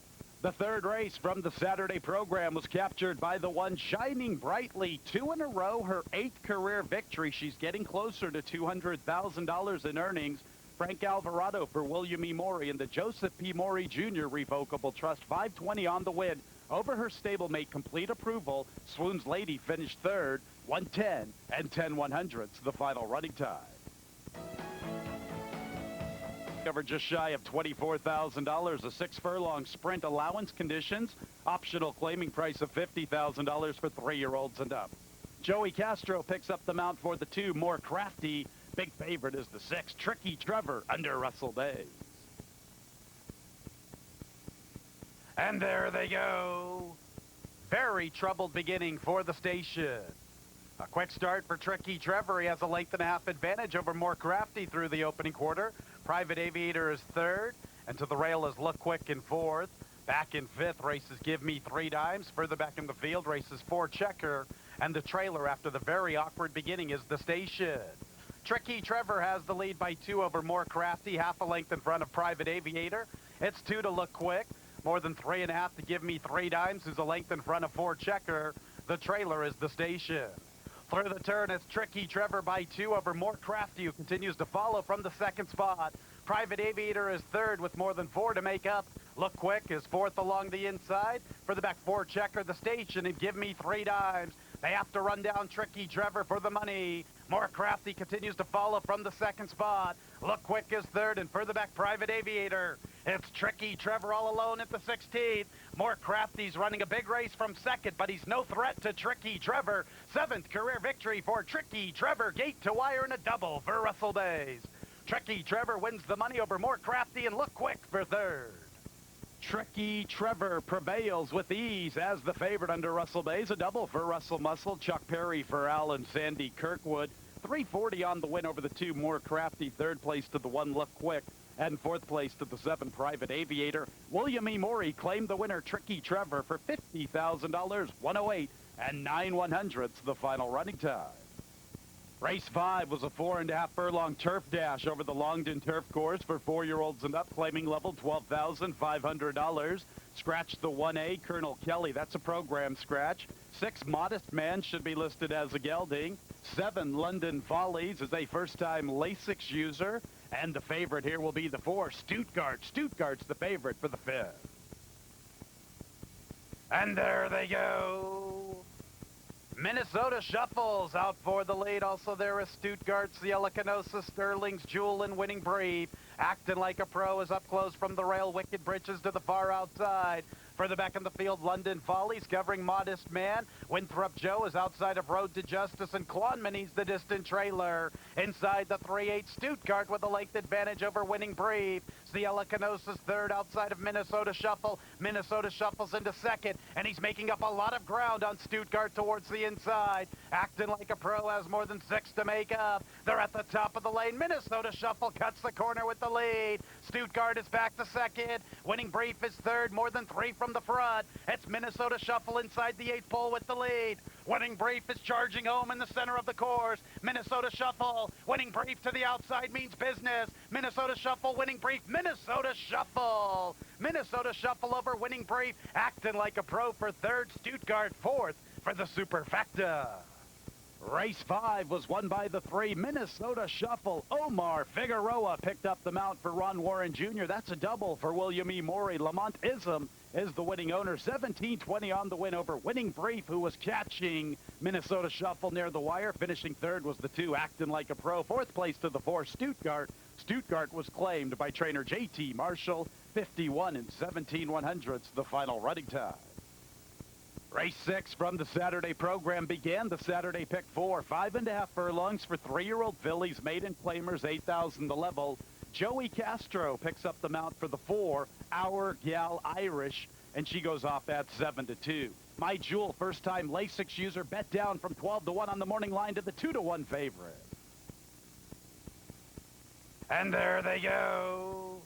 The third race from the Saturday program was captured by the 1 Shining Brightly. 2 in a row, her 8th career victory. She's getting closer to $200,000 in earnings. Frank Alvarado for William E. Morey and the Joseph P. Morey Jr. Revocable Trust, 520 on the win. Over her stablemate, complete approval. Swoon's Lady finished third, 110 and 10/100ths, the final running time. Covered just shy of $24,000, a 6 furlong sprint allowance conditions. Optional claiming price of $50,000 for 3-year-olds and up. Joey Castro picks up the mount for the 2 More Crafty. Big favorite is the 6 Trickey Trevor under Russell Days. And there they go. Very troubled beginning for the station. A quick start for Trickey Trevor. He has a 1.5 advantage over More Crafty through the opening quarter. Private Aviator is third, and to the rail is Look Quick in fourth. Back in fifth, races Give Me 3 Dimes. Further back in the field, races 4 Checker, and the trailer after the very awkward beginning is the station. Trickey Trevor has the lead by 2 over More Crafty, half a length in front of Private Aviator. It's 2 to Look Quick, more than 3.5 to Give Me 3 Dimes, who's a length in front of 4 Checker. The trailer is the station. Through the turn, it's Trickey Trevor by 2 over More Crafty, who continues to follow from the second spot. Private Aviator is third with more than 4 to make up. Look Quick is fourth along the inside. For the back 4 Checker, the station, and Give Me 3 Dimes. They have to run down Trickey Trevor for the money. More Crafty continues to follow from the second spot. Look Quick is third, and further back Private Aviator. It's Trickey Trevor all alone at the 16th. More Crafty's running a big race from second, but he's no threat to Trickey Trevor. 7th career victory for Trickey Trevor. Gate to wire and a double for Russell Bays. Trickey Trevor wins the money over More Crafty and Look Quick for third. Trickey Trevor prevails with ease as the favorite under Russell Bays. A double for Russell Muscle. Chuck Perry for Al and Sandy Kirkwood. 340 on the win over the 2 More Crafty. Third place to the 1 Look Quick. And 4th place to the 7 Private Aviator. William E. Morey claimed the winner, Trickey Trevor, for $50,000, 108 and 9/100ths the final running time. Race 5 was a 4.5 furlong turf dash over the Longden Turf Course for 4-year-olds and up, claiming level $12,500. Scratch the 1A, Colonel Kelly. That's a program scratch. 6 Modest Man should be listed as a gelding. 7 London Follies is a first-time Lasix user. And the favorite here will be the 4, Stuttgart. Stuttgart's the favorite for the 5th. And there they go. Minnesota Shuffles out for the lead. Also there is Stuttgart's, the Elicanosa, Sterling's, Jewel, and Winning Brief. Acting Like a Pro is up close from the rail. Wicked Britches to the far outside. Further back in the field, London Follies covering Modest Man. Winthrop Joe is outside of Road to Justice, and Klonman's the distant trailer. Inside the 3-8, Stuttgart with a length advantage over Winning Brief. Elicanosa's third outside of Minnesota Shuffle. Minnesota Shuffle's into second, and he's making up a lot of ground on Stuttgart towards the inside. Acting Like a Pro has more than 6 to make up. They're at the top of the lane. Minnesota Shuffle cuts the corner with the lead. Stuttgart is back to second. Winning Brief is third, more than 3 from the front. It's Minnesota Shuffle inside the 8th pole with the lead. Winning Brief is charging home in the center of the course. Minnesota Shuffle. Winning Brief to the outside means business. Minnesota Shuffle, Winning Brief, Minnesota Shuffle. Minnesota Shuffle over Winning Brief. Acting Like a Pro for third. Stuttgart fourth for the Superfecta. Race 5 was won by the 3 Minnesota Shuffle. Omar Figueroa picked up the mount for Ron Warren Jr. That's a double for William E. Morey. Lamont Ism is the winning owner. 17-20 on the win over Winning Brief, who was catching Minnesota Shuffle near the wire. Finishing third was the 2 Acting Like a Pro. 4th place to the 4 Stuttgart. Stuttgart was claimed by trainer J.T. Marshall. 51 and 17/100ths the final running time. Race 6 from the Saturday program began. The Saturday pick 4, 5.5 furlongs for 3-year-old fillies, maiden claimers, 8,000 the level. Joey Castro picks up the mount for the 4, Our Gal Irish, and she goes off at 7-2. My Jewel, first-time Lasix user, bet down from 12-1 on the morning line to the 2-1 favorite. And there they go.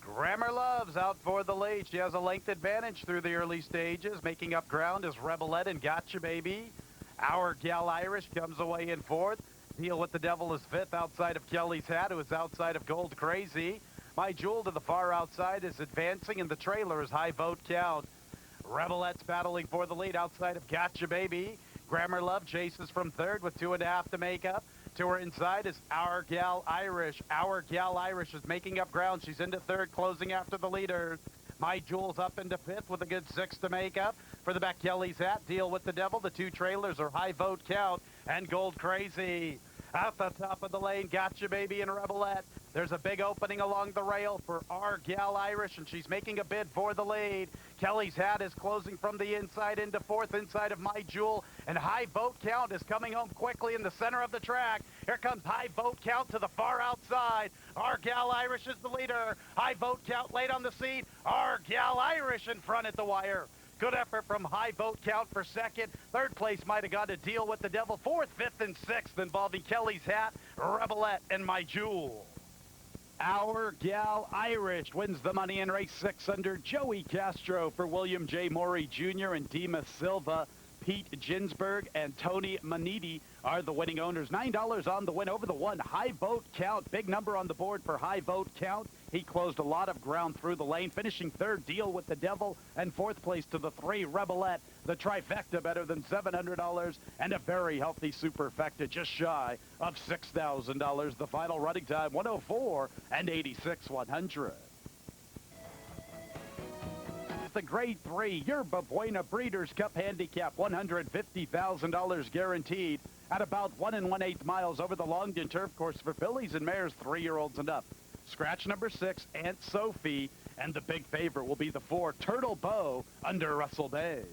Grammar Love's out for the lead. She has a length advantage through the early stages. Making up ground is Rebelette and Gotcha Baby. Our Gal Irish comes away in 4th. Deal with the Devil is 5th outside of Kelly's Hat, who is outside of Gold Crazy. My Jewel to the far outside is advancing, and the trailer is High Vote Count. Rebelette's battling for the lead outside of Gotcha Baby. Grammar Love chases from 3rd with 2.5 to make up. To her inside is Our Gal Irish. Our Gal Irish is making up ground. She's into 3rd, closing after the leaders. My Jewel's up into 5th with a good 6 to make up. For the back, Kelly's Hat, Deal with the Devil. The 2 trailers are High Vote Count and Gold Crazy. Out the top of the lane, Gotcha Baby and Rebelette. There's a big opening along the rail for Our Gal Irish, and she's making a bid for the lead. Kelly's Hat is closing from the inside into 4th, inside of My Jewel, and High Vote Count is coming home quickly in the center of the track. Here comes High Vote Count to the far outside. Our Gal Irish is the leader. High Vote Count late on the seat. Our Gal Irish in front at the wire. Good effort from High Vote Count for 2nd. 3rd place might have got to Deal with the Devil. 4th, 5th, and 6th involving Kelly's Hat, Rebelette, and My Jewel. Our Gal Irish wins the money in race 6 under Joey Castro for William J. Morey Jr. and Dima Silva. Pete Ginsberg and Tony Manidi are the winning owners. $9 on the win over the 1 High Vote Count. Big number on the board for High Vote Count. He closed a lot of ground through the lane, finishing 3rd, Deal with the Devil, and 4th place to the 3 Rebelette. The trifecta better than $700, and a very healthy superfecta just shy of $6,000. The final running time, 104 and 86/100. The Grade 3 Yerba Buena Breeders' Cup Handicap, $150,000 guaranteed at about 1 1/8 miles over the Longden Turf Course for fillies and mares 3-year-olds and up. Scratch number 6, Aunt Sophie, and the big favorite will be the 4, Turtle Bow, under Russell Bays.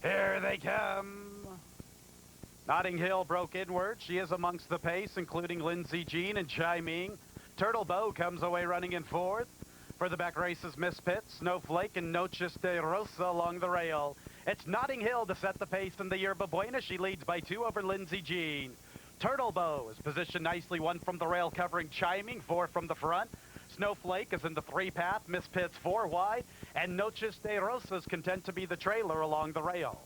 Here they come. Notting Hill broke inward. She is amongst the pace, including Lindsay Jean and Chiming. Turtle Bow comes away running in 4th. For the back races, Miss Pitt, Snowflake, and Noches de Rosa along the rail. It's Notting Hill to set the pace in the Yerba Buena. She leads by 2 over Lindsay Jean. Turtle Bow is positioned nicely, 1 from the rail covering Chiming, 4 from the front. Snowflake is in the 3 path, Miss Pitt's 4 wide, and Noches de Rosa is content to be the trailer along the rail.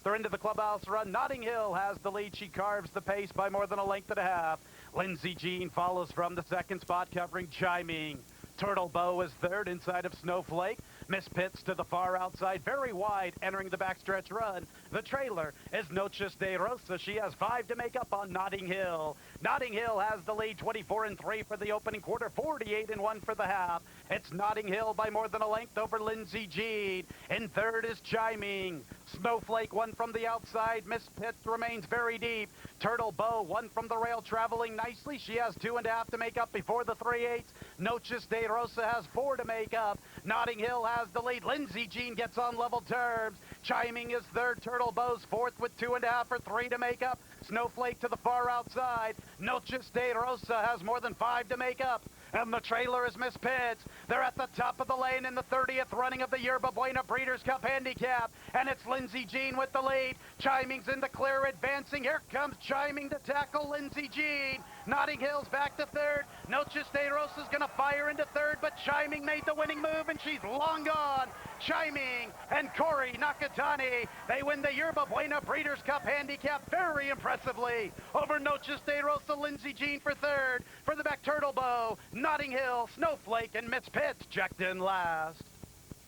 They're into the clubhouse run. Notting Hill has the lead. She carves the pace by more than a length and a half. Lindsay Jean follows from the 2nd spot covering Chiming. Turtle Bow is 3rd inside of Snowflake. Miss Pitts to the far outside, very wide, entering the backstretch run. The trailer is Noches de Rosa. She has 5 to make up on Notting Hill. Notting Hill has the lead, 24-3 for the opening quarter, 48-1 for the half. It's Notting Hill by more than a length over Lindsay Jean. In 3rd is Chiming. Snowflake 1 from the outside. Miss Pitts remains very deep. Turtle Bow 1 from the rail, traveling nicely. She has 2.5 to make up before the 3/8. Noches de Rosa has 4 to make up. Notting Hill has the lead. Lindsay Jean gets on level terms. Chiming is 3rd. Turtle Bow's 4th with 2.5 or 3 to make up. Snowflake to the far outside. Noches de Rosa has more than 5 to make up. And the trailer is Miss Pitts. They're at the top of the lane in the 30th running of the Yerba Buena Breeders' Cup Handicap. And it's Lindsay Jean with the lead. Chiming's in the clear, advancing. Here comes Chiming to tackle Lindsay Jean. Notting Hill's back to 3rd. Noches de Rosa's going to fire into 3rd, but Chiming made the winning move, and she's long gone. Chiming and Corey Nakatani, they win the Yerba Buena Breeders' Cup Handicap very impressively. Over Noches de Rosa, Lindsay Jean for 3rd. For the back, Turtle Bow, Notting Hill, Snowflake, and Miss Pitts checked in last.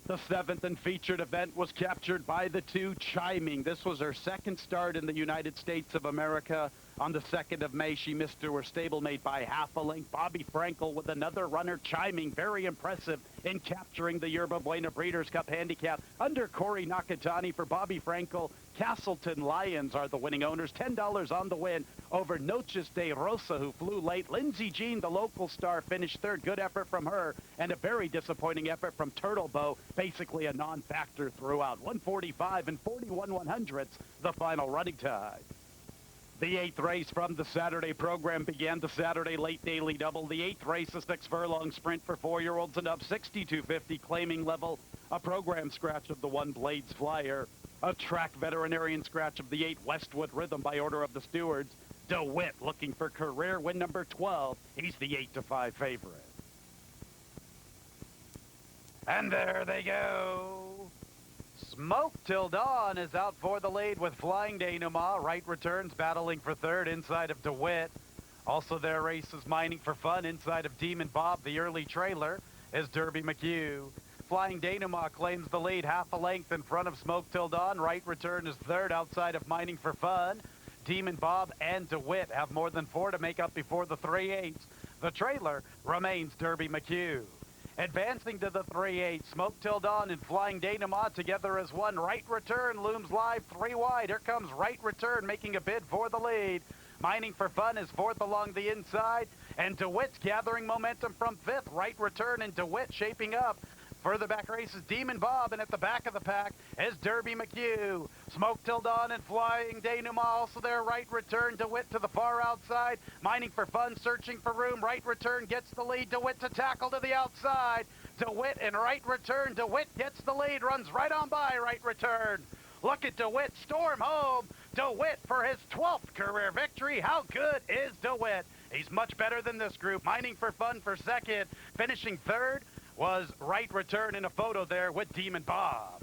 The 7th and featured event was captured by the 2, Chiming. This was her 2nd start in the United States of America. On the 2nd of May, she missed her stablemate by half a length. Bobby Frankel with another runner, Chiming, very impressive in capturing the Yerba Buena Breeders' Cup Handicap. Under Corey Nakatani for Bobby Frankel, Castleton Lions are the winning owners. $10 on the win over Noches de Rosa, who flew late. Lindsay Jean, the local star, finished 3rd. Good effort from her, and a very disappointing effort from Turtle Bow. Basically a non-factor throughout. 1:45 and 41/100ths, the final running time. The 8th race from the Saturday program began the Saturday late daily double. The 8th race, a 6-furlong sprint for 4-year-olds and up, 6250 claiming level. A program scratch of the 1 Blades Flyer. A track veterinarian scratch of the 8 Westwood Rhythm by order of the stewards. DeWitt looking for career win number 12. He's the 8-5 favorite. And there they go. Smoke Till Dawn is out for the lead with Flying Denouement. Right returns battling for 3rd inside of DeWitt. Also their race is Mining for Fun inside of Demon Bob. The early trailer is Derby McHugh. Flying Denouement claims the lead half a length in front of Smoke Till Dawn. Right return is 3rd outside of Mining for Fun. Demon Bob and DeWitt have more than 4 to make up before the 3/8. The trailer remains Derby McHugh. Advancing to the 3/8, Smoke Till Dawn and Flying Denouement together as one. Right return looms live 3 wide. Here comes Right Return making a bid for the lead. Mining for Fun is 4th along the inside, and DeWitt's gathering momentum from 5th. Right Return and DeWitt shaping up. Further back races Demon Bob, and at the back of the pack is Derby McHugh. Smoke Till Dawn and Flying Denouement also there. Right Return, DeWitt to the far outside. Mining for Fun, searching for room. Right Return gets the lead. DeWitt to tackle to the outside. DeWitt and Right Return. DeWitt gets the lead, runs right on by Right Return. Look at DeWitt storm home. DeWitt for his 12th career victory. How good is DeWitt? He's much better than this group. Mining for Fun for 2nd. Finishing 3rd was Right Return in a photo there with Demon Bob.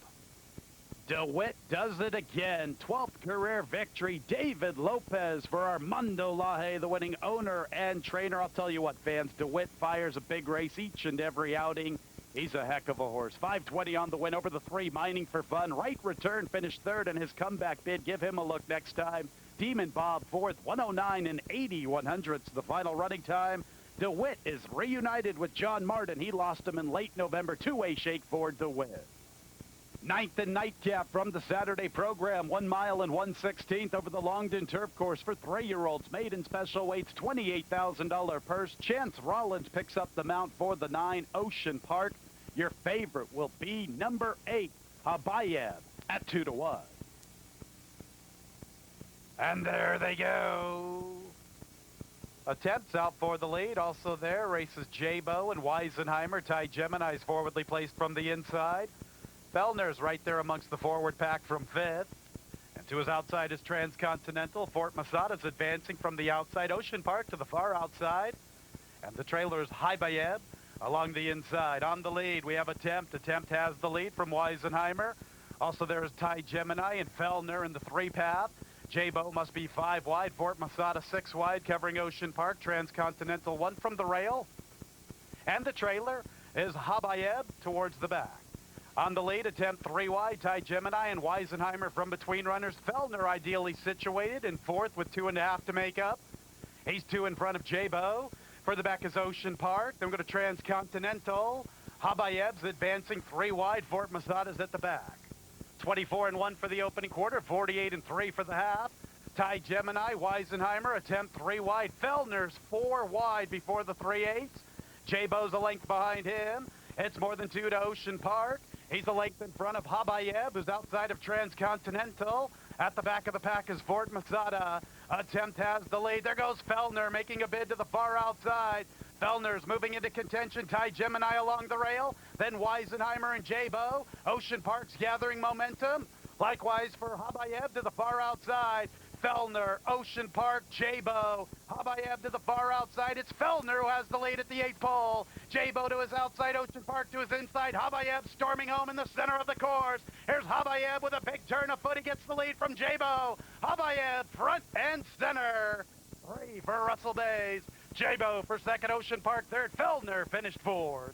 DeWitt does it again. 12th career victory. David Lopez for Armando Laje, the winning owner and trainer. I'll tell you what, fans, DeWitt fires a big race each and every outing. He's a heck of a horse. 520 on the win over the 3, Mining for Fun. Right Return finished 3rd in his comeback bid. Give him a look next time. Demon Bob 4th, 109 and 80/100ths, the final running time. DeWitt is reunited with John Martin. He lost him in late November. 2-way shake for DeWitt. Ninth and Nightcap from the Saturday program, 1 mile and 1/16 over the Longden Turf Course for 3-year-olds. Maiden special weights, $28,000 purse. Chance Rollins picks up the mount for the 9, Ocean Park. Your favorite will be number 8, Habayeb, at 2-1. And there they go. Attempts out for the lead. Also there, races J-Bo and Weisenheimer. Ty Gemini's forwardly placed from the inside. Fellner's right there amongst the forward pack from 5th. And to his outside is Transcontinental. Fort Masada's advancing from the outside. Ocean Park to the far outside. And the trailer is Habayeb along the inside. On the lead, we have Attempt. Attempt has the lead from Weisenheimer. Also there is Ty Gemini and Fellner in the 3-path. J-Bo must be 5 wide. Fort Masada 6 wide, covering Ocean Park. Transcontinental 1 from the rail. And the trailer is Habayeb towards the back. On the lead, Attempt 3 wide. Ty Gemini and Weisenheimer from between runners. Fellner ideally situated in 4th with 2.5 to make up. He's 2 in front of J-Bo. Further back is Ocean Park. Then we go to Transcontinental. Habayeb's advancing 3 wide. Fort Masada's at the back. 24-1 for the opening quarter, 48-3 for the half. Ty Gemini, Weisenheimer, Attempt 3 wide. Fellner's 4 wide before the 3/8. J-Bo's a length behind him. It's more than 2 to Ocean Park. He's a length in front of Habayeb, who's outside of Transcontinental. At the back of the pack is Fort Masada. Attempt has the lead. There goes Fellner making a bid to the far outside. Fellner's moving into contention. Ty Gemini along the rail. Then Weisenheimer and J-Bo. Ocean Park's gathering momentum. Likewise for Habayeb to the far outside. Fellner, Ocean Park, J-Bo. Habayeb to the far outside. It's Fellner who has the lead at the 8th pole. J-Bo to his outside, Ocean Park to his inside. Habayeb storming home in the center of the course. Here's Habayeb with a big turn of foot. He gets the lead from J-Bo. Habayeb front and center. 3 for Russell Bays. J-Bo for 2nd, Ocean Park 3rd. Fellner finished 4th.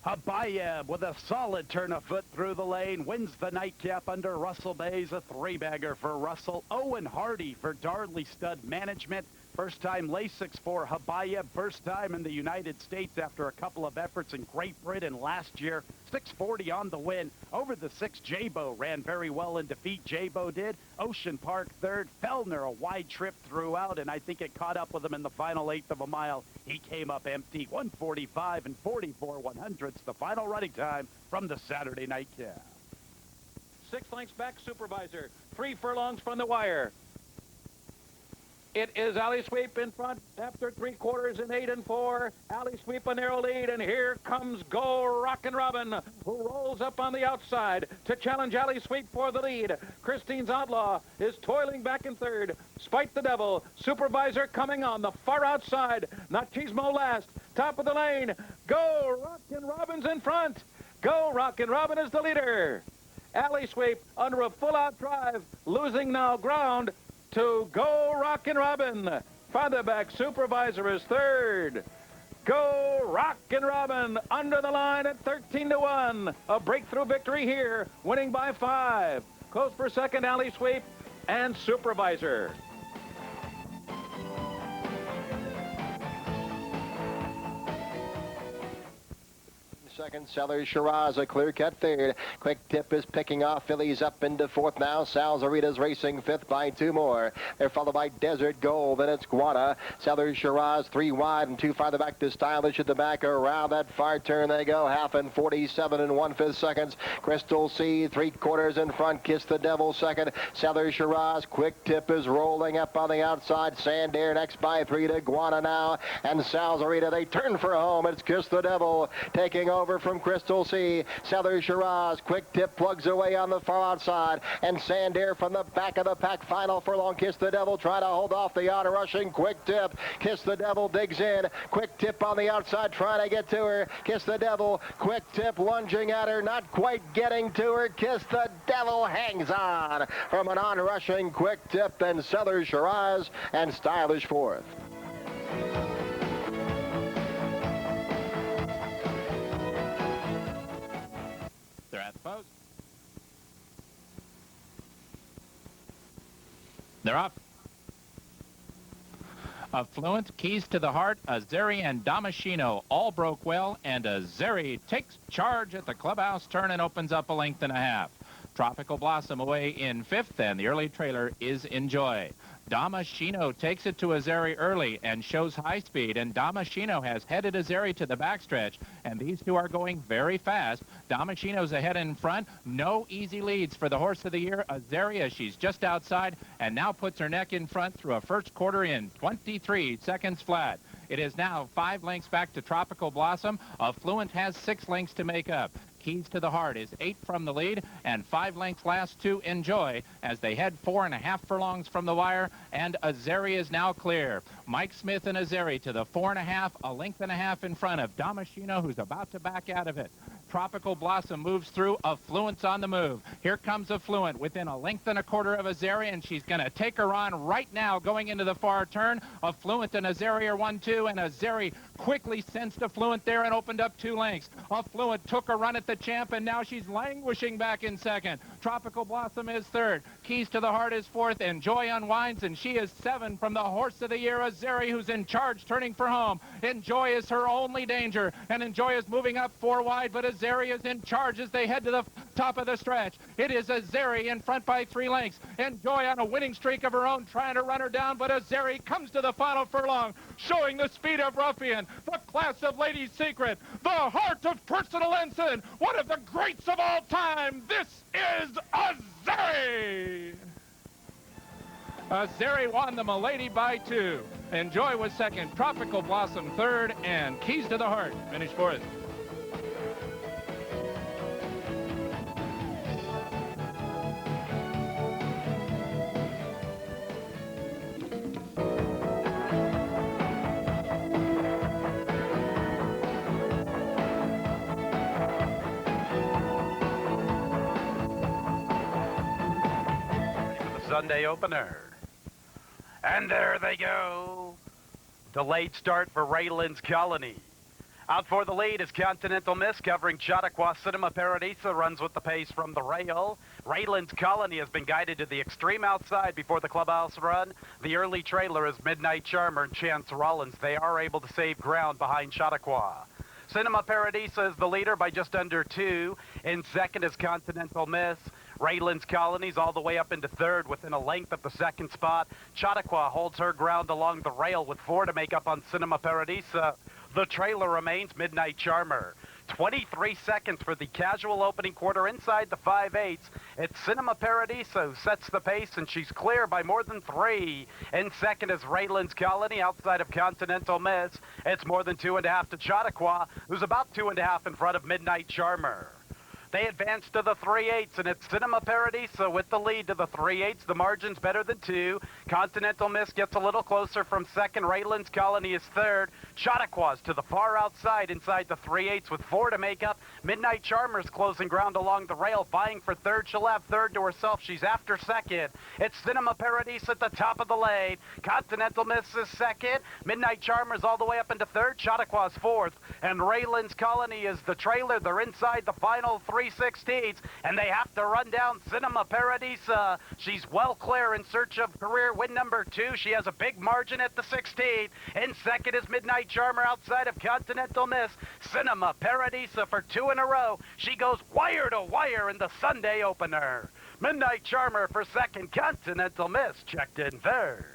Habayeb with a solid turn of foot through the lane wins the Nightcap under Russell Bays. A 3-bagger for Russell. Owen Hardy for Darley Stud Management. First time Lasix for Habayeb. First time in the United States after a couple of efforts in Great Britain last year. 640 on the win. Over the 6, J-Bo ran very well in defeat. J-Bo did. Ocean Park 3rd. Fellner a wide trip throughout, and I think it caught up with him in the final 1/8 of a mile. He came up empty. 1:45 and 44/100ths. The final running time from the Saturday Nightcap. 6 lengths back, Supervisor. 3 furlongs from the wire. It is Alley Sweep in front after 3/4 in 8 and 4. Alley Sweep a narrow lead, and here comes Go Rockin Robin, who rolls up on the outside to challenge Alley Sweep for the lead. Christine's Outlaw is toiling back in 3rd. Spite the Devil, Supervisor coming on the far outside. Machismo last, top of the lane. Go Rockin Robin's in front. Go Rockin Robin is the leader. Alley Sweep under a full-out drive, losing now ground to Go Rockin Robin. Farther back, Supervisor is 3rd. Go Rockin Robin under the line at 13-1. A breakthrough victory here, winning by 5. Close for 2nd, Alley Sweep and Supervisor. Second, Sellers Shiraz, a clear-cut 3rd. Quick Tip is picking off. Phillies up into 4th now. Salzarita's racing 5th by 2 more. They're followed by Desert Gold. Then it's Buena. Sellers Shiraz 3 wide and 2 farther back to Stylish at the back. Around that far turn they go. Half and 47 and 1/5 seconds. Crystal Sea 3/4 in front. Kiss the Devil 2nd. Sellers Shiraz. Quick Tip is rolling up on the outside. Sandair next by 3 to Buena now. And Salzarita, they turn for home. It's Kiss the Devil taking over from Crystal Sea. Sellers Shiraz, Quick Tip plugs away on the far outside, and Sandair from the back of the pack. Final furlong, Kiss the Devil trying to hold off the on-rushing Quick Tip. Kiss the Devil digs in. Quick Tip on the outside trying to get to her. Kiss the Devil, Quick Tip lunging at her, not quite getting to her. Kiss the Devil hangs on from an on-rushing Quick Tip, then Sellers Shiraz and Stylish 4th. They're at the post. They're off. Affluent, Keys to the Heart, Azeri, and Damasceno all broke well, and Azeri takes charge at the clubhouse turn and opens up a length and a half. Tropical Blossom away in 5th, and the early trailer is Enjoy. Damasceno takes it to Azeri early and shows high speed, and Damasceno has headed Azeri to the backstretch, and these two are going very fast. Damasceno's ahead in front. No easy leads for the horse of the year, Azeri, as she's just outside and now puts her neck in front through a first quarter in 23 seconds flat. It is now 5 lengths back to Tropical Blossom. Affluent has 6 lengths to make up. Keys to the Heart is 8 from the lead, and 5 lengths last to Enjoy as they head 4.5 furlongs from the wire, and Azeri is now clear. Mike Smith and Azeri to the 4.5, a length and a half in front of Damasceno, who's about to back out of it. Tropical Blossom moves through. Affluent's on the move. Here comes Affluent within a length and a quarter of Azeri, and she's going to take her on right now going into the far turn. Affluent and Azeri are 1-2, and Azeri quickly sensed Affluent there and opened up 2 lengths. Affluent took a run at the champ, and now she's languishing back in 2nd. Tropical Blossom is 3rd. Keys to the Heart is 4th. Enjoy unwinds, and she is 7 from the horse of the year, Azeri, who's in charge, turning for home. Enjoy is her only danger, and Enjoy is moving up 4 wide, but Azeri is in charge as they head to the top of the stretch. It is Azeri in front by 3 lengths. Enjoy on a winning streak of her own, trying to run her down, but Azeri comes to the final furlong, showing the speed of Ruffian, the class of Lady Secret, the heart of Personal Ensign, one of the greats of all time. This is Azeri. Azeri won the Milady by 2. Enjoy was 2nd, Tropical Blossom 3rd, and Keys to the Heart finished 4th. Sunday opener. And there they go. Delayed start for Raylan's Colony. Out for the lead is Continental Miss, covering Chautauqua. Cinema Paradisa runs with the pace from the rail. Raylan's Colony has been guided to the extreme outside before the clubhouse run. The early trailer is Midnight Charmer and Chance Rollins. They are able to save ground behind Chautauqua. Cinema Paradisa is the leader by just under 2. In 2nd is Continental Miss. Raylan's Colony's all the way up into 3rd within a length of the 2nd spot. Chautauqua holds her ground along the rail with 4 to make up on Cinema Paradisa. The trailer remains Midnight Charmer. 23 seconds for the casual opening quarter inside the 5/8. It's Cinema Paradiso sets the pace, and she's clear by more than 3. In 2nd is Raylan's Colony outside of Continental Miss. It's more than 2.5 to Chautauqua, who's about 2.5 in front of Midnight Charmer. They advance to the 3/8, and it's Cinema Paradiso with the lead to the 3/8. The margin's better than 2. Continental Miss gets a little closer from 2nd. Raylan's Colony is 3rd. Chautauqua's to the far outside inside the 3/8 with 4 to make up. Midnight Charmer's closing ground along the rail, vying for 3rd. She'll have 3rd to herself. She's after 2nd. It's Cinema Paradiso at the top of the lane. Continental Miss is 2nd. Midnight Charmer's all the way up into 3rd. Chautauqua's 4th. And Raylan's Colony is the trailer. They're inside the final 3/16, and they have to run down Cinema Paradisa. She's well clear in search of career win number 2. She has a big margin at the 16. In 2nd is Midnight Charmer outside of Continental Miss. Cinema Paradisa for 2 in a row. She goes wire to wire in the Sunday opener. Midnight Charmer for 2nd. Continental Miss checked in 3rd.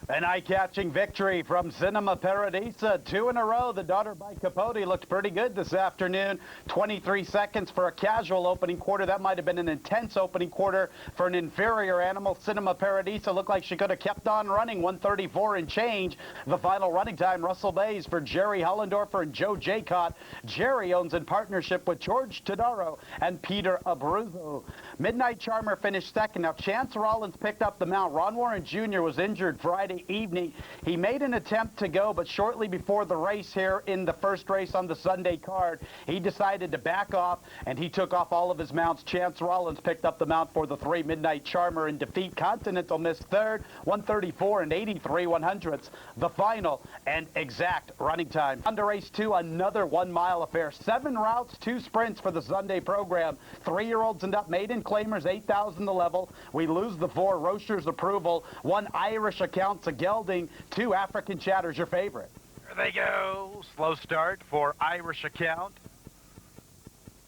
An eye-catching victory from Cinema Paradisa. 2 in a row. The daughter by Capote looked pretty good this afternoon. 23 seconds for a casual opening quarter. That might have been an intense opening quarter for an inferior animal. Cinema Paradisa looked like she could have kept on running. 1:34 and change. The final running time, Russell Bays for Jerry Hollendorfer and Joe Jaycott. Jerry owns in partnership with George Todaro and Peter Abruzzo. Midnight Charmer finished 2nd. Now, Chance Rollins picked up the mount. Ron Warren Jr. was injured Friday evening. He made an attempt to go, but shortly before the race here in the first race on the Sunday card, he decided to back off, and he took off all of his mounts. Chance Rollins picked up the mount for the 3. Midnight Charmer in defeat. Continental Miss 3rd, 1:34 and 83 100ths. The final and exact running time. On to race 2, another 1-mile affair. 7 routes, 2 sprints for the Sunday program. 3-year-olds and up, maiden claimers, 8,000 the level. We lose the 4, Rocher's approval. 1 Irish account a gelding. 2 African Chatter's your favorite. There they go. Slow start for Irish Account.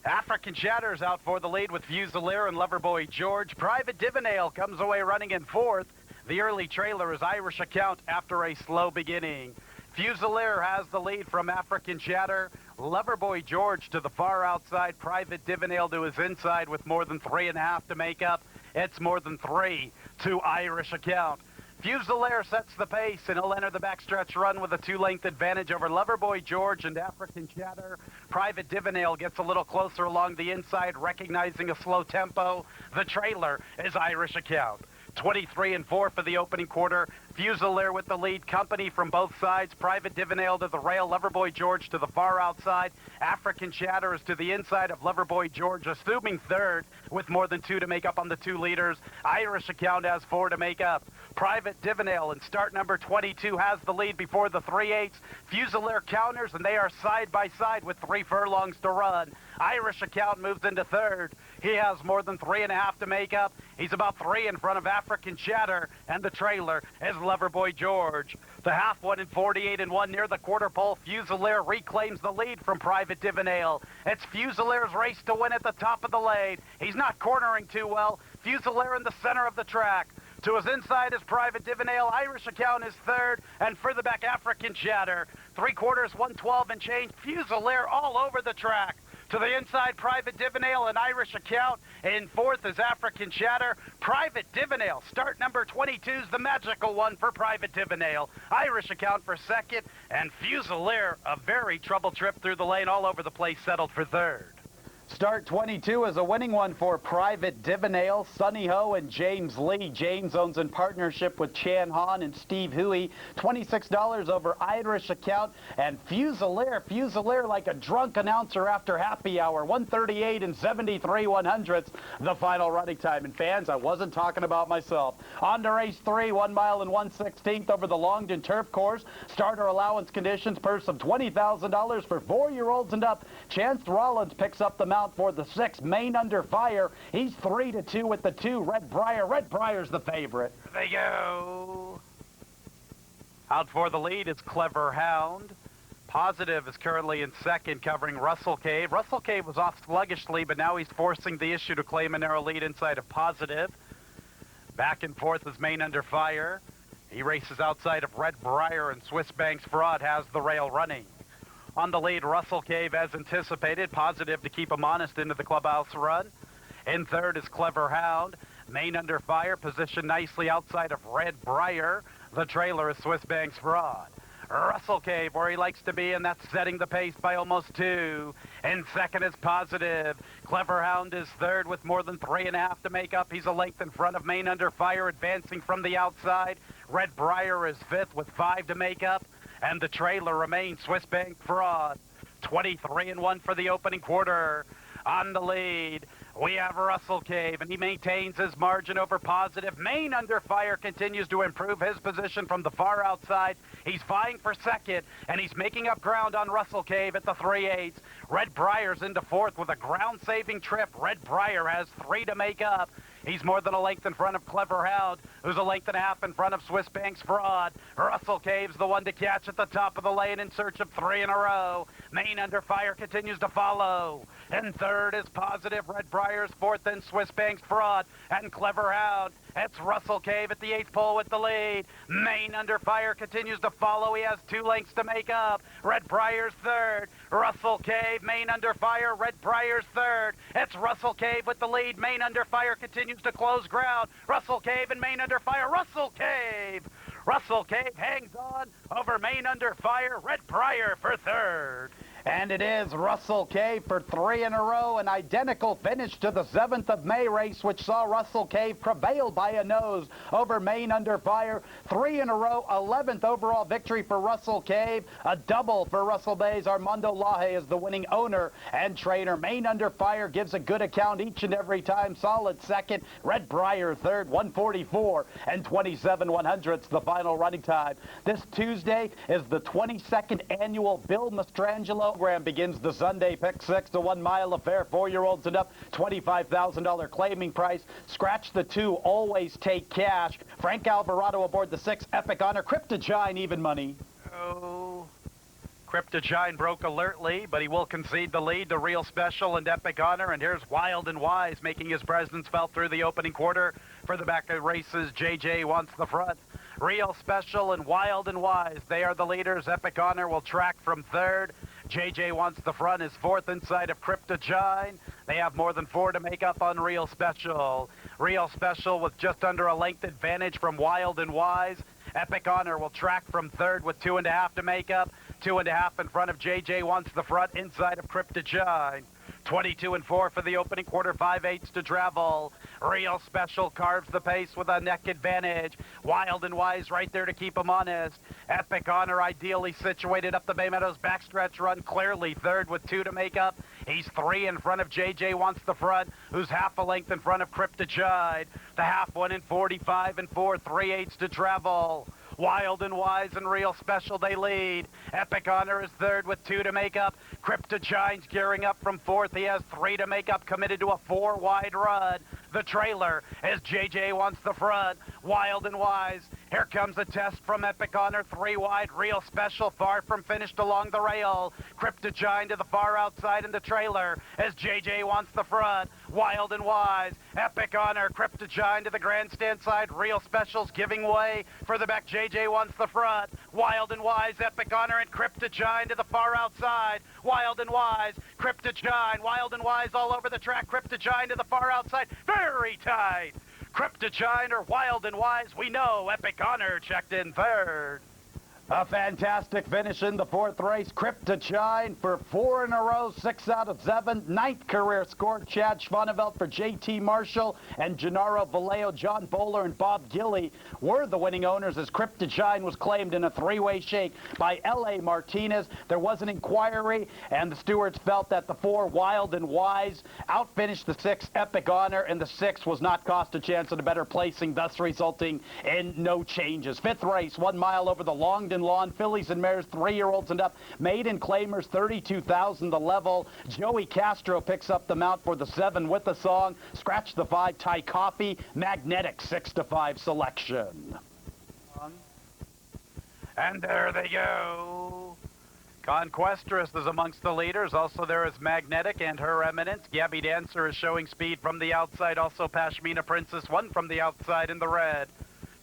African Chatter's out for the lead with Fusilier and Loverboy George. Private Divinale comes away running in 4th. The early trailer is Irish Account after a slow beginning. Fusilier has the lead from African Chatter. Loverboy George to the far outside. Private Divinale to his inside with more than 3.5 to make up. It's more than 3 to Irish Account. Fusilier sets the pace, and he'll enter the backstretch run with a 2-length advantage over Loverboy George and African Chatter. Private Divinale gets a little closer along the inside, recognizing a slow tempo. The trailer is Irish Account. 23 and 4 for the opening quarter. Fusilier with the lead. Company from both sides. Private Divinale to the rail. Loverboy George to the far outside. African Chatter is to the inside of Loverboy George, assuming 3rd with more than 2 to make up on the 2 leaders. Irish Account has 4 to make up. Private Divinale in start number 22 has the lead before the 3/8. Fusilier counters, and they are side by side with 3 furlongs to run. Irish Account moves into 3rd. He has more than 3.5 to make up. He's about 3 in front of African Chatter, and the trailer is Loverboy George. The half one in 48 and 1 near the quarter pole. Fusilier reclaims the lead from Private Divinale. It's Fusilier's race to win at the top of the lane. He's not cornering too well. Fusilier in the center of the track. To his inside is Private Divinale. Irish Account is 3rd, and further back African Chatter. 3/4, 112 and change. Fusilier all over the track. To the inside, Private Divinale and Irish Account. In 4th is African Chatter. Private Divinale, start number 22 is the magical one for Private Divinale. Irish Account for 2nd, and Fusilier, a very troubled trip through the lane all over the place, settled for 3rd. Start 22 is a winning one for Private Divinale. Sonny Ho and James Lee. James owns in partnership with Chan Han and Steve Huey. $26 over Irish Account. And Fusilier. Fusilier like a drunk announcer after happy hour. 138 and 73 100ths. The final running time. And fans, I wasn't talking about myself. On to race 3, 1 mile and 1/16 over the Longden Turf Course. Starter allowance conditions, purse of $20,000 for 4-year-olds and up. Chance Rollins picks up the mount for the 6, Main Under Fire. He's 3-2 with the 2, Red Briar. Red Briar's the favorite. There they go. Out for the lead is Clever Hound. Positive is currently in 2nd, covering Russell Cave. Russell Cave was off sluggishly, but now he's forcing the issue to claim a narrow lead inside of Positive. Back and forth is Main Under Fire. He races outside of Red Briar, and Swiss Bank's Fraud has the rail running. On the lead, Russell Cave, as anticipated. Positive to keep him honest into the clubhouse run. In 3rd is Clever Hound. Main Under Fire, positioned nicely outside of Red Briar. The trailer is Swiss Bank's Fraud. Russell Cave, where he likes to be, and that's setting the pace by almost 2. In 2nd is Positive. Clever Hound is 3rd with more than 3.5 to make up. He's a length in front of Main Under Fire, advancing from the outside. Red Briar is 5th with 5 to make up. And the trailer remains Swiss Bank Fraud. 23 and 1 for the opening quarter. On the lead, we have Russell Cave, and he maintains his margin over Positive. Main Under Fire continues to improve his position from the far outside. He's vying for 2nd, and he's making up ground on Russell Cave at the 3/8. Red Briar's into 4th with a ground-saving trip. Red Briar has 3 to make up. He's more than a length in front of Clever Hound, who's a length and a half in front of Swiss Bank's Fraud. Russell Cave's the one to catch at the top of the lane in search of 3 in a row. Main Under Fire continues to follow. And 3rd is Positive. Red Briar's 4th, and Swiss Bank's Fraud and Clever Hound. It's Russell Cave at the 8th pole with the lead. Main Under Fire continues to follow. He has 2 lengths to make up. Red Briar's 3rd. Russell Cave, Main Under Fire, Red Briar's 3rd. It's Russell Cave with the lead. Main Under Fire continues to close ground. Russell Cave and Main Under Fire. Russell Cave! Russell Cave hangs on over Main Under Fire. Red Briar for 3rd. And it is Russell Cave for 3 in a row, an identical finish to the 7th of May race, which saw Russell Cave prevail by a nose over Main Under Fire. 3 in a row, 11th overall victory for Russell Cave. A double for Russell Bay's Armando Laje is the winning owner and trainer. Main Under Fire gives a good account each and every time. Solid 2nd. Red Briar 3rd, 144 and 27 100ths, the final running time. This Tuesday is the 22nd annual Bill Mastrangelo program begins the Sunday pick 6 to 1 mile affair. 4-year-olds and up, $25,000 claiming price. Scratch the 2, always take cash. Frank Alvarado aboard the 6, Epic Honor. Cryptogine, even money. Oh, Cryptogine broke alertly, but he will concede the lead to Real Special and Epic Honor. And here's Wild and Wise making his presence felt through the opening quarter. For the back of races, JJ wants the front. Real Special and Wild and Wise, they are the leaders. Epic Honor will track from third. JJ wants the front, is fourth inside of Cryptogine. They have more than 4 to make up on Real Special. Real Special with just under a length advantage from Wild and Wise. Epic Honor will track from third with 2.5 to make up. 2.5 in front of JJ wants the front inside of Cryptogine. 22 and 4 for the opening quarter, 5/8 to travel. Real Special carves the pace with a neck advantage. Wild and Wise right there to keep him honest. Epic Honor ideally situated up the Bay Meadows backstretch run clearly third with 2 to make up. He's 3 in front of JJ wants the front, who's half a length in front of Cryptogine. The half one in 45 and 4, 3/8 to travel. Wild and Wise and Real Special, they lead. Epic Honor is third with 2 to make up. Cryptogine's gearing up from fourth. He has 3 to make up, committed to a 4-wide run. The trailer as JJ wants the front. Wild and Wise. Here comes a test from Epic Honor, 3 wide. Real Special far from finished along the rail. Cryptogine to the far outside in the trailer as JJ wants the front. Wild and Wise. Epic Honor, Cryptogine to the grandstand side. Real Special's giving way for the back. JJ wants the front. Wild and Wise, Epic Honor, and Cryptogine to the far outside. Wild and Wise, Cryptogine, Wild and Wise all over the track. Cryptogine to the far outside. Very tight. Cryptogine or Wild and Wise, we know Epic Honor checked in third. A fantastic finish in the 4th race. Cryptogine for 4 in a row, 6 out of 7. 9th career score. Chad Schvanevelt for JT Marshall and Gennaro Vallejo, John Bowler, and Bob Gilly were the winning owners as Cryptogine was claimed in a 3-way shake by L.A. Martinez. There was an inquiry, and the stewards felt that the 4 Wild and Wise outfinished the 6 Epic Honor, and the 6 was not cost a chance at a better placing, thus resulting in no changes. 5th race, 1 mile over the Longden Lawn, fillies and mares, 3-year-olds and up. Maiden claimers, 32,000 the level. Joey Castro picks up the mount for the 7 with the song. Scratch the 5, Thai Coffee, Magnetic 6 to 5 selection. And there they go. Conquestress is amongst the leaders. Also there is Magnetic and Her Eminence. Gabby Dancer is showing speed from the outside. Also Pashmina Princess, 1 from the outside in the red.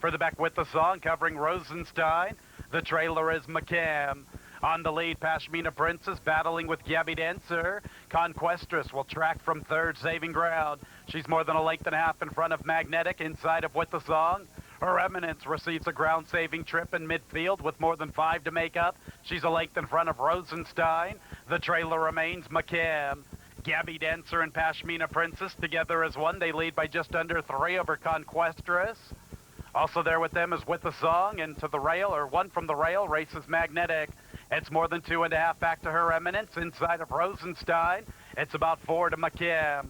For the back with the song, covering Rosenstein. The trailer is McCam. On the lead, Pashmina Princess battling with Gabby Dancer. Conquestress will track from third, saving ground. She's more than a length and a half in front of Magnetic, inside of With the Song. Her Eminence receives a ground-saving trip in midfield with more than 5 to make up. She's a length in front of Rosenstein. The trailer remains McCam. Gabby Dancer and Pashmina Princess together as one. They lead by just under 3 over Conquestress. Also there with them is With the Song, and to the rail, or 1 from the rail, races Magnetic. It's more than 2.5 back to Her Eminence, inside of Rosenstein. It's about 4 to McCam.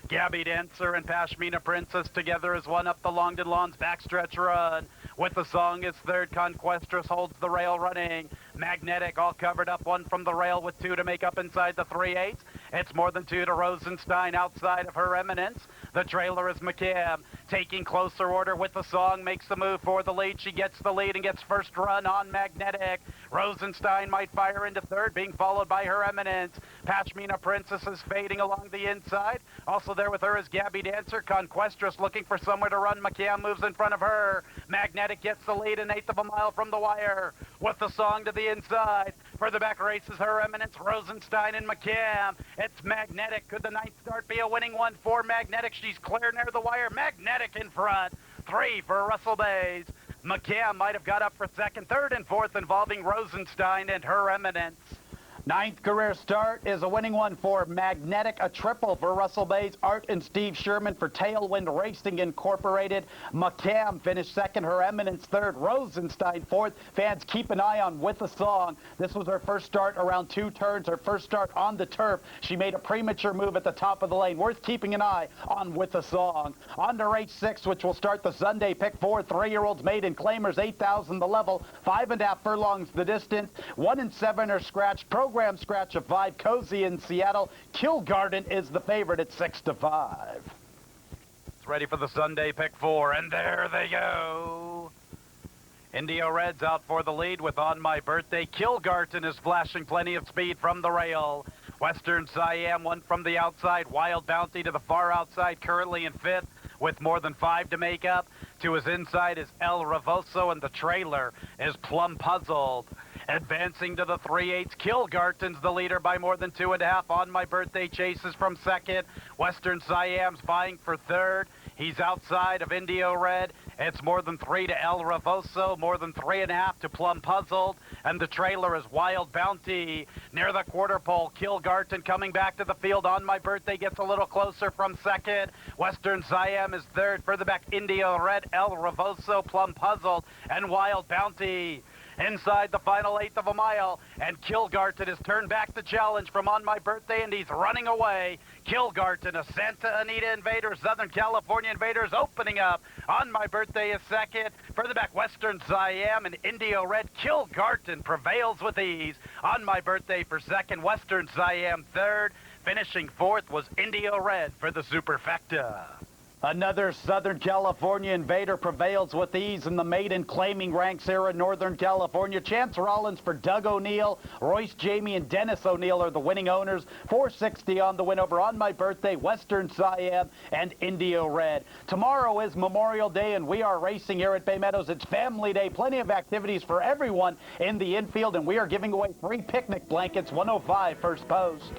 Gabby Dancer and Pashmina Princess together as one up the Longden Lawns backstretch run. With the Song is third. Conquestress holds the rail running. Magnetic all covered up, 1 from the rail with 2 to make up inside the 3/8. It's more than 2 to Rosenstein outside of Her Eminence. The trailer is McCam. Taking closer order With the Song, makes the move for the lead. She gets the lead and gets first run on Magnetic. Rosenstein might fire into third, being followed by Her Eminence. Pashmina Princess is fading along the inside. Also there with her is Gabby Dancer. Conquestress looking for somewhere to run. McCam moves in front of her. Magnetic gets the lead, 1/8 of a mile from the wire. With the Song to the inside. For the back races, Her Eminence, Rosenstein, and McCam. It's Magnetic. Could the 9th start be a winning one for Magnetic? She's clear near the wire. Magnetic in front. 3 for Russell Bays. McCam might have got up for second. 3rd and 4th involving Rosenstein and Her Eminence. 9th career start is a winning one for Magnetic, a triple for Russell Bays, Art and Steve Sherman for Tailwind Racing Incorporated. McCam finished 2nd, Her Eminence 3rd, Rosenstein 4th. Fans keep an eye on With the Song. This was her first start around 2 turns, her first start on the turf. She made a premature move at the top of the lane. Worth keeping an eye on With the Song. On to race 6, which will start the Sunday pick 4. 3-year-olds maiden claimers, 8,000 the level, 5.5 furlongs the distance. 1 and 7 are scratched. Program Program scratch of 5. Cozy in Seattle. Kilgarden is the favorite at 6-5. It's ready for the Sunday pick 4, and there they go. Indio Reds out for the lead with On My Birthday. Kilgarden is flashing plenty of speed from the rail. Western Siam, one from the outside. Wild Bounty to the far outside, currently in 5th with more than 5 to make up. To his inside is El Ravoso, and the trailer is Plum Puzzled. Advancing to the 3/8, Kilgarden's the leader by more than 2.5. On My Birthday chases from 2nd. Western Siam's vying for 3rd. He's outside of Indio Red. It's more than 3 to El Ravoso, more than 3.5 to Plum Puzzled, and the trailer is Wild Bounty. Near the quarter pole, Kilgarden coming back to the field. On My Birthday gets a little closer from 2nd. Western Siam is 3rd. Further back, Indio Red, El Ravoso, Plum Puzzled, and Wild Bounty. Inside the final 1/8 of a mile, and Kilgarden has turned back the challenge from On My Birthday, and he's running away. Kilgarden, a Santa Anita Invader, Southern California Invaders opening up. On My Birthday is 2nd. Further back, Western Siam and Indio Red. Kilgarden prevails with ease. On My Birthday for 2nd, Western Siam 3rd. Finishing 4th was Indio Red for the Superfecta. Another Southern California Invader prevails with ease in the maiden, claiming ranks here in Northern California. Chance Rollins for Doug O'Neill. Royce Jamie and Dennis O'Neill are the winning owners. 460 on the win over On My Birthday, Western Siam, and Indio Red. Tomorrow is Memorial Day, and we are racing here at Bay Meadows. It's Family Day. Plenty of activities for everyone in the infield, and we are giving away free picnic blankets. 105 first post.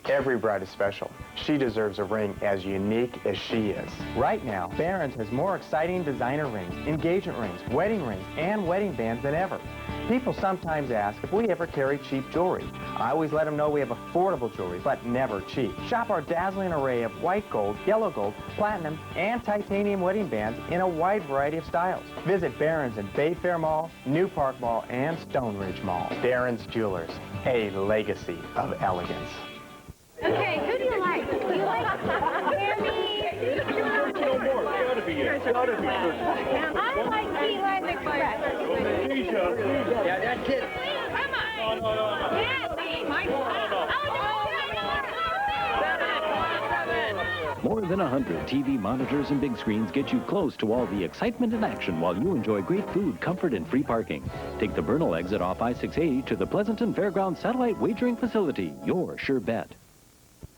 Every bride is special. She deserves a ring as unique as she is. Right now, Barron's has more exciting designer rings, engagement rings, and wedding bands than ever. People sometimes ask if we ever carry cheap jewelry. I always let them know we have affordable jewelry, but never cheap. Shop our dazzling array of white gold, yellow gold, platinum, and titanium wedding bands in a wide variety of styles. Visit Barron's in Bayfair Mall, New Park Mall, and Stone Ridge Mall. Barron's Jewelers, a legacy of elegance. Okay, who do you like? Do you like Tammy? No more. It's gotta be it. It's gotta be it. I like Eli McGrath. Yeah, that's it. Come on. No. Yeah, my More than 100 TV monitors and big screens get you close to all the excitement and action while you enjoy great food, comfort, and free parking. Take the Bernal exit off I-680 to the Pleasanton Fairgrounds Satellite Wagering Facility. Your sure bet.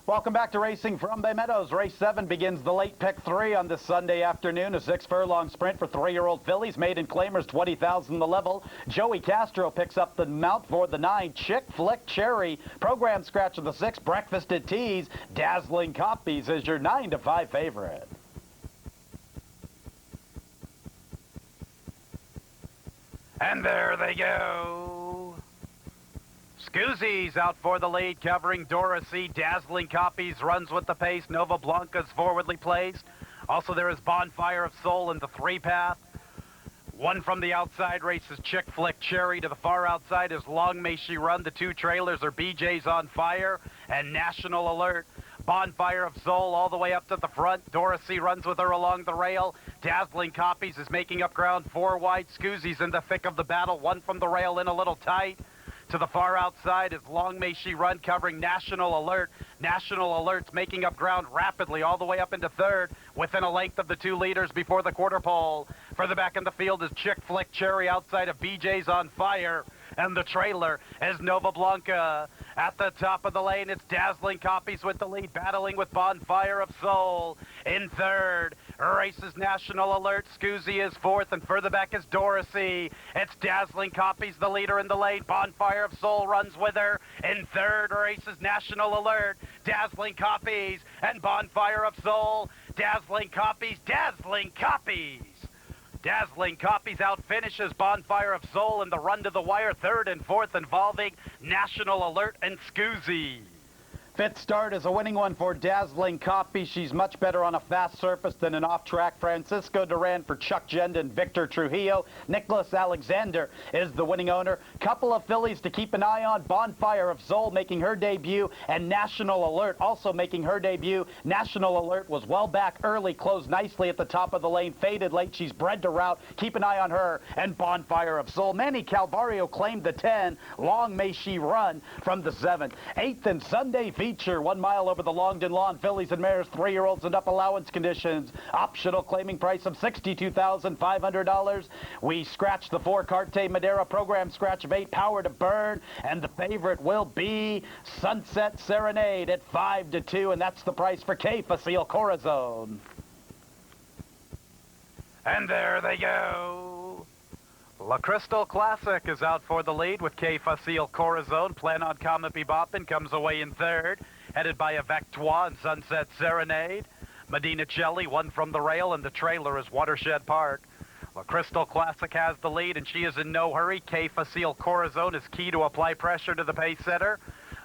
Welcome back to Racing from Bay Meadows. Race 7 begins the late pick 3 on this Sunday afternoon. A 6-furlong sprint for 3-year-old fillies. Maiden claimers, 20,000 the level. Joey Castro picks up the mount for the 9. Chick Flick Cherry. Program scratch of the 6. Breakfast at Tees. Dazzling Copies is your 9-5 favorite. And there they go. Scoozy's out for the lead, covering Dorothy. Dazzling Copies runs with the pace. Nova Blanca's forwardly placed. Also, there is Bonfire of Soul in the 3-path. One from the outside races Chick Flick Cherry. To the far outside is Long May She Run. The 2 trailers are BJ's On Fire and National Alert. Bonfire of Soul all the way up to the front. Dorothy runs with her along the rail. Dazzling Copies is making up ground 4 wide. Scoozy's in the thick of the battle. One from the rail in a little tight. To the far outside is Long May She Run, covering National Alert. National Alert's making up ground rapidly all the way up into 3rd, within a length of the 2 leaders before the quarter pole. Further back in the field is Chick Flick Cherry outside of BJ's On Fire. And the trailer is Nova Blanca. At the top of the lane, it's Dazzling Copies with the lead, battling with Bonfire of Soul. In 3rd, races National Alert. Scoozy is 4th, and further back is Dorothy. It's Dazzling Copies, the leader in the lane. Bonfire of Soul runs with her. In 3rd, races National Alert. Dazzling Copies and Bonfire of Soul. Dazzling Copies, Dazzling Copies. Dazzling Copies outfinishes Bonfire of Soul in the run to the wire. 3rd and 4th involving National Alert and Scoozy. Fifth start is a winning one for Dazzling Copy. She's much better on a fast surface than an off-track. Francisco Duran for Chuck Jenda and Victor Trujillo. Nicholas Alexander is the winning owner. Couple of fillies to keep an eye on. Bonfire of Zol making her debut, and National Alert also making her debut. National Alert was well back early, closed nicely at the top of the lane, faded late. She's bred to route. Keep an eye on her. And Bonfire of Zol. Manny Calvario claimed the 10. Long may she run from the 7. 8th and Sunday feature, 1 mile over the Longdon Lawn. Fillies and mares, 3-year-olds and up, allowance conditions. Optional claiming price of $62,500. We scratched the 4 Carte Madera program scratch of 8, Power to Burn, and the favorite will be Sunset Serenade at 5-2, and that's the price for K Facile Corazon. And there they go. La Crystal Classic is out for the lead with K Facile Corazon. Plan on Comet Be Boppin' comes away in third, headed by Avec Toi and Sunset Serenade. Medina Celli, one from the rail, and the trailer is Watershed Park. La Crystal Classic has the lead, and she is in no hurry. K Facile Corazon is key to apply pressure to the pace setter.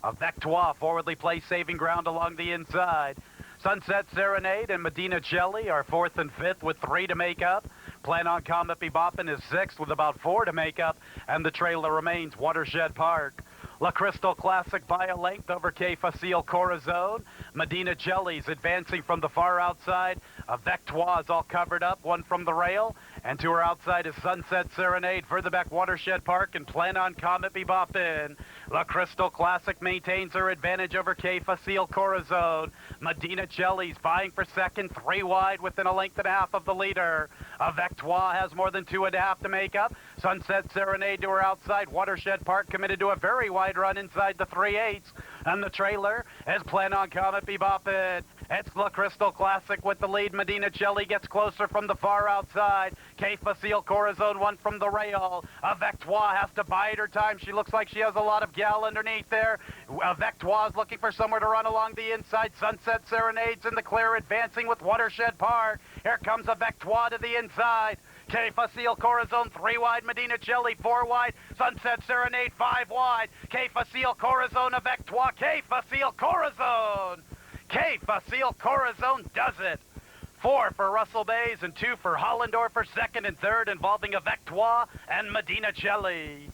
Avec Toi forwardly placed saving ground along the inside. Sunset Serenade and Medina Celli are 4th and 5th with 3 to make up. Plan on Comet Be Boppin' is 6th with about 4 to make up, and the trailer remains Watershed Park. La Crystal Classic by a length over K Facile Corazon. Medina Celli's advancing from the far outside. Avec Toi is all covered up, one from the rail. And to her outside is Sunset Serenade. Further back, Watershed Park, and Plan on Comet Be Boppin'. La Crystal Classic maintains her advantage over K Facile Corazon. Medina Celli's vying for second, 3 wide within a length and a half of the leader. Avec Toi has more than 2.5 to make up. Sunset Serenade to her outside. Watershed Park committed to a very wide run inside the 3/8. And the trailer is Plan on Comet Be Boppin'. It's La Crystal Classic with the lead. Medina Celli gets closer from the far outside. K Facile Corazon, one from the rail. Avec Toi has to bide her time. She looks like she has a lot of gal underneath there. Avec Toi is looking for somewhere to run along the inside. Sunset Serenade's in the clear, advancing with Watershed Park. Here comes Avec Toi to the inside. K Facile Corazon, 3 wide. Medina Celli, 4 wide. Sunset Serenade, 5 wide. K Facile Corazon, Avec Toi. K Facile Corazon. K Facile Corazon does it. 4 for Russell Bays and 2 for Hollendorfer, 2nd and 3rd, involving Avec Toi and Medina Celli.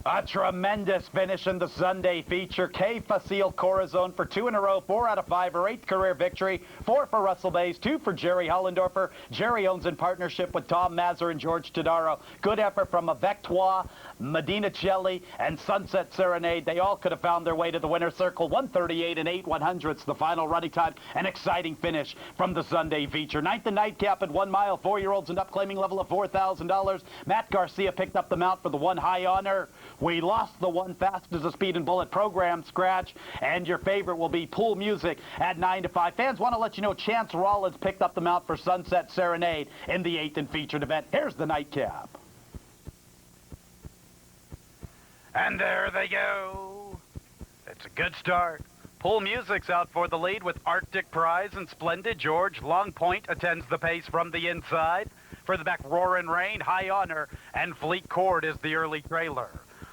A tremendous finish in the Sunday feature. K Facile Corazon for 2 in a row, 4 out of 5, her 8th career victory. 4 for Russell Bays, 2 for Jerry Hollendorfer. Jerry owns in partnership with Tom Mazur and George Todaro. Good effort from Avec Toi, Medina Celli, and Sunset Serenade. They all could have found their way to the winner's circle. 1:38 and 8/100ths, the final running time. An exciting finish from the Sunday feature. 9th and nightcap at 1 mile, 4-year-olds and up, claiming level of $4,000. Matt Garcia picked up the mount for the 1 High Honor. We lost the 1 Fast as a Speed and Bullet program scratch, and your favorite will be Pool Music at 9 to 5. Fans want to let you know Chance Rollins picked up the mount for Sunset Serenade in the 8th and featured event. Here's the nightcap. And there they go. It's a good start. Pool Music's out for the lead with Arctic Prize and Splendid George. Long Point attends the pace from the inside. For the back, Roarin' Rain, High Honor, and Fleet Cord is the early trailer.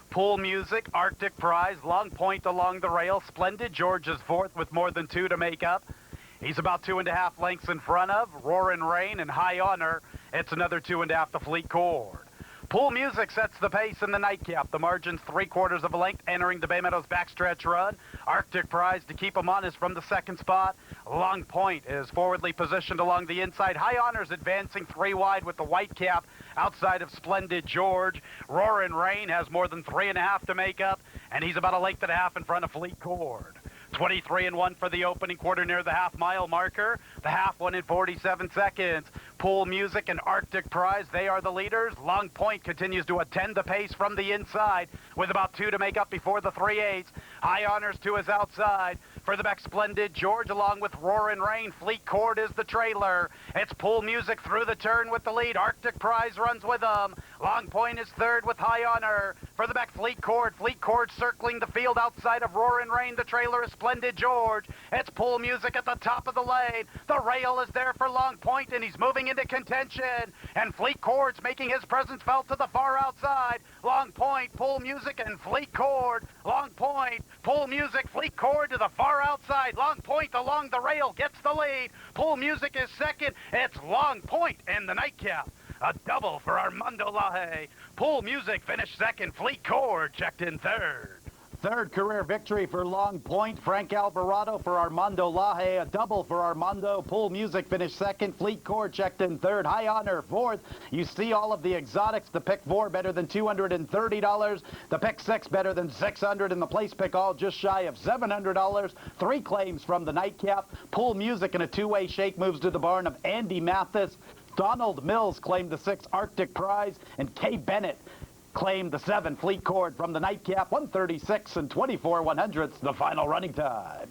Pool Music, Arctic Prize, Long Point along the rail. Splendid George is 4th with more than 2 to make up. He's about 2.5 lengths in front of Roarin' Rain and High Honor. It's another 2.5 to Fleet Cord. Pool Music sets the pace in the nightcap. The margin's 3/4 of a length entering the Bay Meadows backstretch run. Arctic Prize to keep him on is from the 2nd spot. Long Point is forwardly positioned along the inside. High Honor's advancing 3 wide with the white cap outside of Splendid George. Roarin' Rain has more than 3.5 to make up, and he's about 1.5 lengths in front of Fleet Cord. 23 and 1 for the opening quarter near the half-mile marker. The half won in 47 seconds. Pool Music and Arctic Prize, they are the leaders. Long Point continues to attend the pace from the inside with about 2 to make up before the 3/8. High Honors to his outside. For the back, Splendid George along with Roarin' Rain. Fleet Cord is the trailer. It's Pool Music through the turn with the lead. Arctic Prize runs with them. Long Point is 3rd with High Honor. For the back, Fleet Cord. Fleet Cord circling the field outside of Roarin' Rain. The trailer is Splendid George. It's Pool Music at the top of the lane. The rail is there for Long Point, and he's moving into contention. And Fleet Cord's making his presence felt to the far outside. Long Point, Pool Music, and Fleet Cord. Long Point, Pool Music, Fleet Cord to the far far outside. Long Point along the rail gets the lead. Pool Music is second. It's Long Point in the nightcap. A double for Armando Laje. Pool Music finished second. Fleet Core checked in third. Third career victory for Long Point. Frank Alvarado for Armando Laje. A double for Armando. Pool Music finished second. Fleet Core checked in third. High Honor fourth. You see all of the exotics. The pick 4 better than $230. The pick 6 better than $600. And the place pick all just shy of $700. 3 claims from the nightcap. Pool Music in a two-way shake moves to the barn of Andy Mathis. Donald Mills claimed the 6 Arctic prize. And Kay Bennett claimed the 7 Fleet Cord from the nightcap. 136 and 24/100ths, the final running time.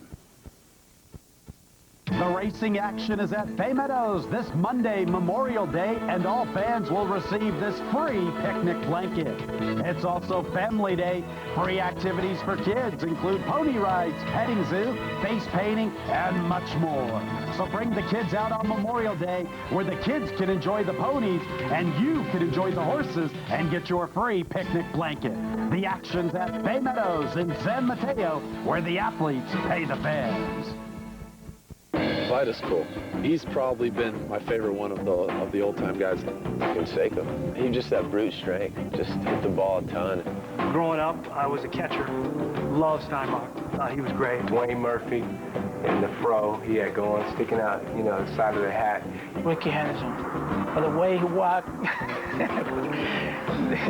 The racing action is at Bay Meadows this Monday, Memorial Day, and all fans will receive this free picnic blanket. It's also Family Day. Free activities for kids include pony rides, petting zoo, face painting, and much more. So bring the kids out on Memorial Day, where the kids can enjoy the ponies and you can enjoy the horses and get your free picnic blanket. The action's at Bay Meadows in San Mateo, where the athletes pay the fans. Vida's cool. He's probably been my favorite one of the old-time guys. Canseco. He just that brute strength. Just hit the ball a ton. Growing up, I was a catcher. Loved Steinbach. Thought he was great. Dwayne Murphy and the fro he had going, sticking out, you know, the side of the hat. Ricky Henderson. But the way he walked,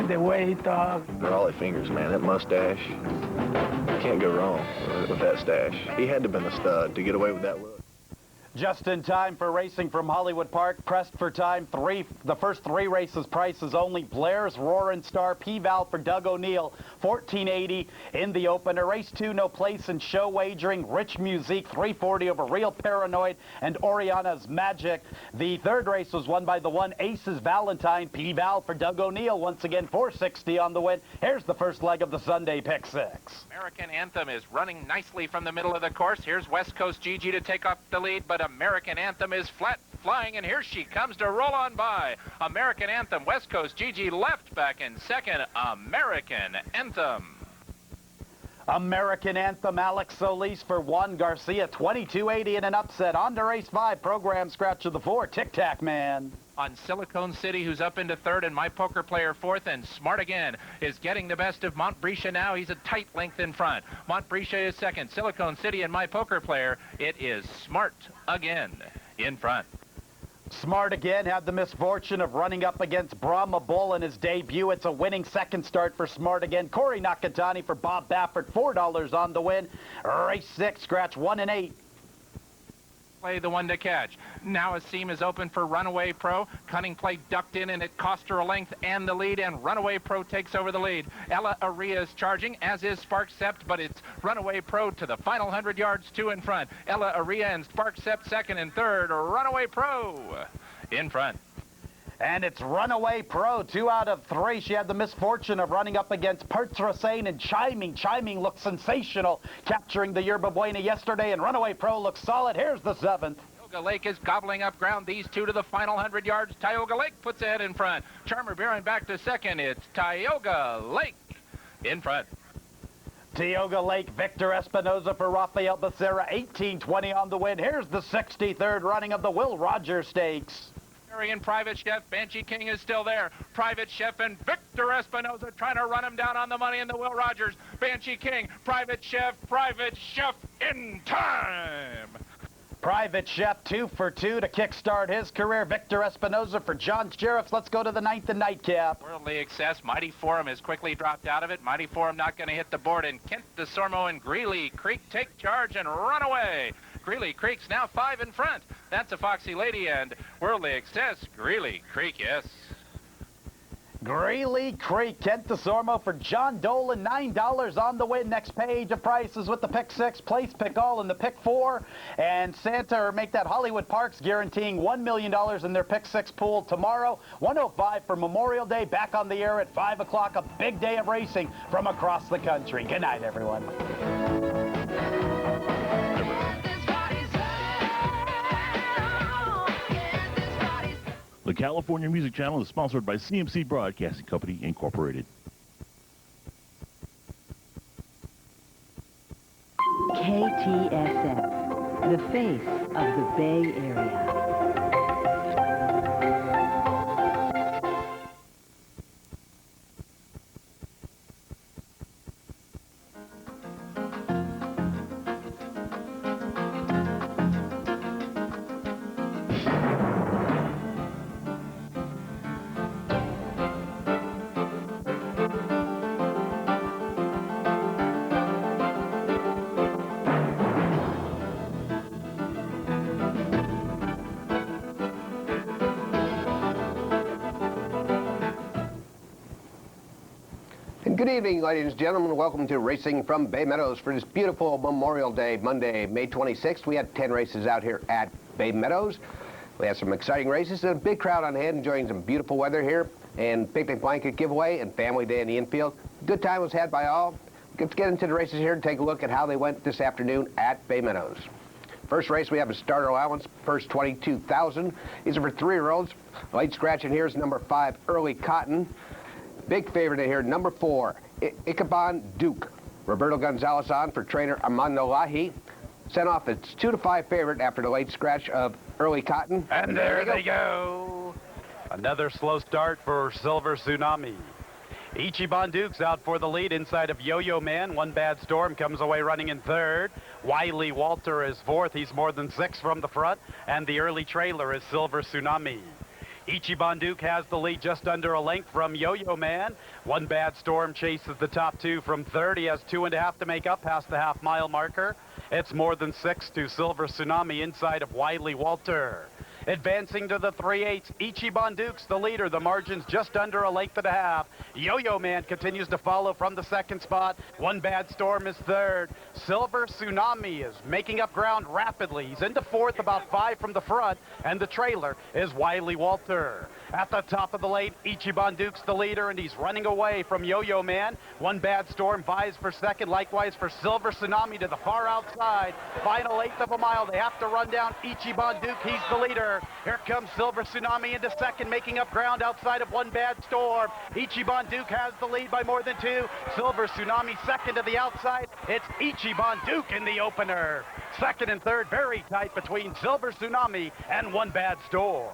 the way he talked. They're all fingers, man. That mustache. You can't go wrong with that stash. He had to have been a stud to get away with that look. Just in time for racing from Hollywood Park. Pressed for time. The first 3 races prices only. Blair's Roaring Star. P-Val for Doug O'Neill. $14.80 in the opener. Race 2, no place in show wagering. Rich Musique, $340 over Real Paranoid and Oriana's Magic. The third race was won by the 1 Aces Valentine. P-Val for Doug O'Neill. Once again, $460 on the win. Here's the first leg of the Sunday Pick 6. American Anthem is running nicely from the middle of the course. Here's West Coast Gigi to take up the lead, but American Anthem is flat flying, and here she comes to roll on by. American Anthem, West Coast Gigi left, back in second. American Anthem. American Anthem, Alex Solis for 1. Garcia, $22.80 in an upset. On to race 5, program scratch of the 4. Tic Tac Man. On Silicon City, who's up into third, and My Poker Player fourth, and Smart Again is getting the best of Montbretia now. He's a tight length in front. Montbretia is second. Silicon City and My Poker Player, it is Smart Again in front. Smart Again had the misfortune of running up against Brahma Bull in his debut. It's a winning second start for Smart Again. Corey Nakatani for Bob Baffert, $4 on the win. Race 6, scratch 1 and 8. Play the one to catch. Now a seam is open for Runaway Pro. Cunning Play ducked in, and it cost her a length and the lead, and Runaway Pro takes over the lead. Ella Aria is charging, as is Spark Sept, but it's Runaway Pro to the final 100 yards, 2 in front. Ella Aria and Spark Sept second and third. Runaway Pro in front. And it's Runaway Pro, 2 out of 3. She had the misfortune of running up against Pertrasane and Chiming. Chiming looks sensational, capturing the Yerba Buena yesterday, and Runaway Pro looks solid. Here's the 7th. Tioga Lake is gobbling up ground. These 2 to the final 100 yards. Tioga Lake puts ahead in front. Charmer Baron back to second. It's Tioga Lake in front. Tioga Lake, Victor Espinoza for Rafael Becerra, $18.20 on the win. Here's the 63rd running of the Will Rogers Stakes. And Private Chef, Banshee King is still there. Private Chef and Victor Espinoza trying to run him down on the money in the Will Rogers. Banshee King, Private Chef in time. Private Chef 2 for 2 to kickstart his career. Victor Espinoza for John Sheriffs. Let's go to the 9th and nightcap. Worldly Excess, Mighty Forum has quickly dropped out of it. Mighty Forum not going to hit the board, and Kent DeSormo and Greeley Creek take charge and run away. Greeley Creek's now 5 in front. That's a Foxy Lady and Worldly Excess. Greeley Creek, yes. Greeley Creek, Kent DeSormo for John Dolan, $9 on the win. Next page of prices with the pick 6, place pick all in the pick 4. And Santa or make that Hollywood Parks guaranteeing $1 million in their pick 6 pool tomorrow. 1:05 for Memorial Day, back on the air at 5 o'clock. A big day of racing from across the country. Good night, everyone. The California Music Channel is sponsored by CMC Broadcasting Company, Incorporated. KTSA face of the Bay Area. Good evening, ladies and gentlemen. Welcome to Racing from Bay Meadows for this beautiful Memorial Day, Monday, May 26th. We had 10 races out here at Bay Meadows. We had some exciting races and a big crowd on hand enjoying some beautiful weather here and picnic blanket giveaway and family day in the infield. Good time was had by all. Let's get into the races here and take a look at how they went this afternoon at Bay Meadows. First race, we have a starter allowance, first 22,000. These are for 3-year-olds. Late scratch in here is number 5, Early Cotton. Big favorite in here, number 4, Ichabod Duke. Roberto Gonzalez on for trainer Armando Lahi. Sent off its 2-5 favorite after the late scratch of Early Cotton. And there they go. Another slow start for Silver Tsunami. Ichiban Duke's out for the lead inside of Yo-Yo Man. One Bad Storm comes away running in third. Wiley Walter is fourth. He's more than 6 from the front. And the early trailer is Silver Tsunami. Ichiban Duke has the lead just under a length from Yo-Yo Man. One Bad Storm chases the top 2 from third. He has 2.5 to make up past the half-mile marker. It's more than 6 to Silver Tsunami inside of Wiley Walter. Advancing to the 3/8, Ichiban Duke's the leader. The margin's just under a length and a half. Yo-Yo Man continues to follow from the second spot. One Bad Storm is third. Silver Tsunami is making up ground rapidly. He's into fourth, about 5 from the front, and the trailer is Wiley Walter. At the top of the lane, Ichiban Duke's the leader, and he's running away from Yo-Yo Man. One Bad Storm vies for second, likewise for Silver Tsunami to the far outside. Final 1/8 of a mile. They have to run down Ichiban Duke. He's the leader. Here comes Silver Tsunami into second, making up ground outside of One Bad Storm. Ichiban Duke has the lead by more than 2. Silver Tsunami second to the outside. It's Ichiban Duke in the opener. Second and third, very tight between Silver Tsunami and One Bad Storm.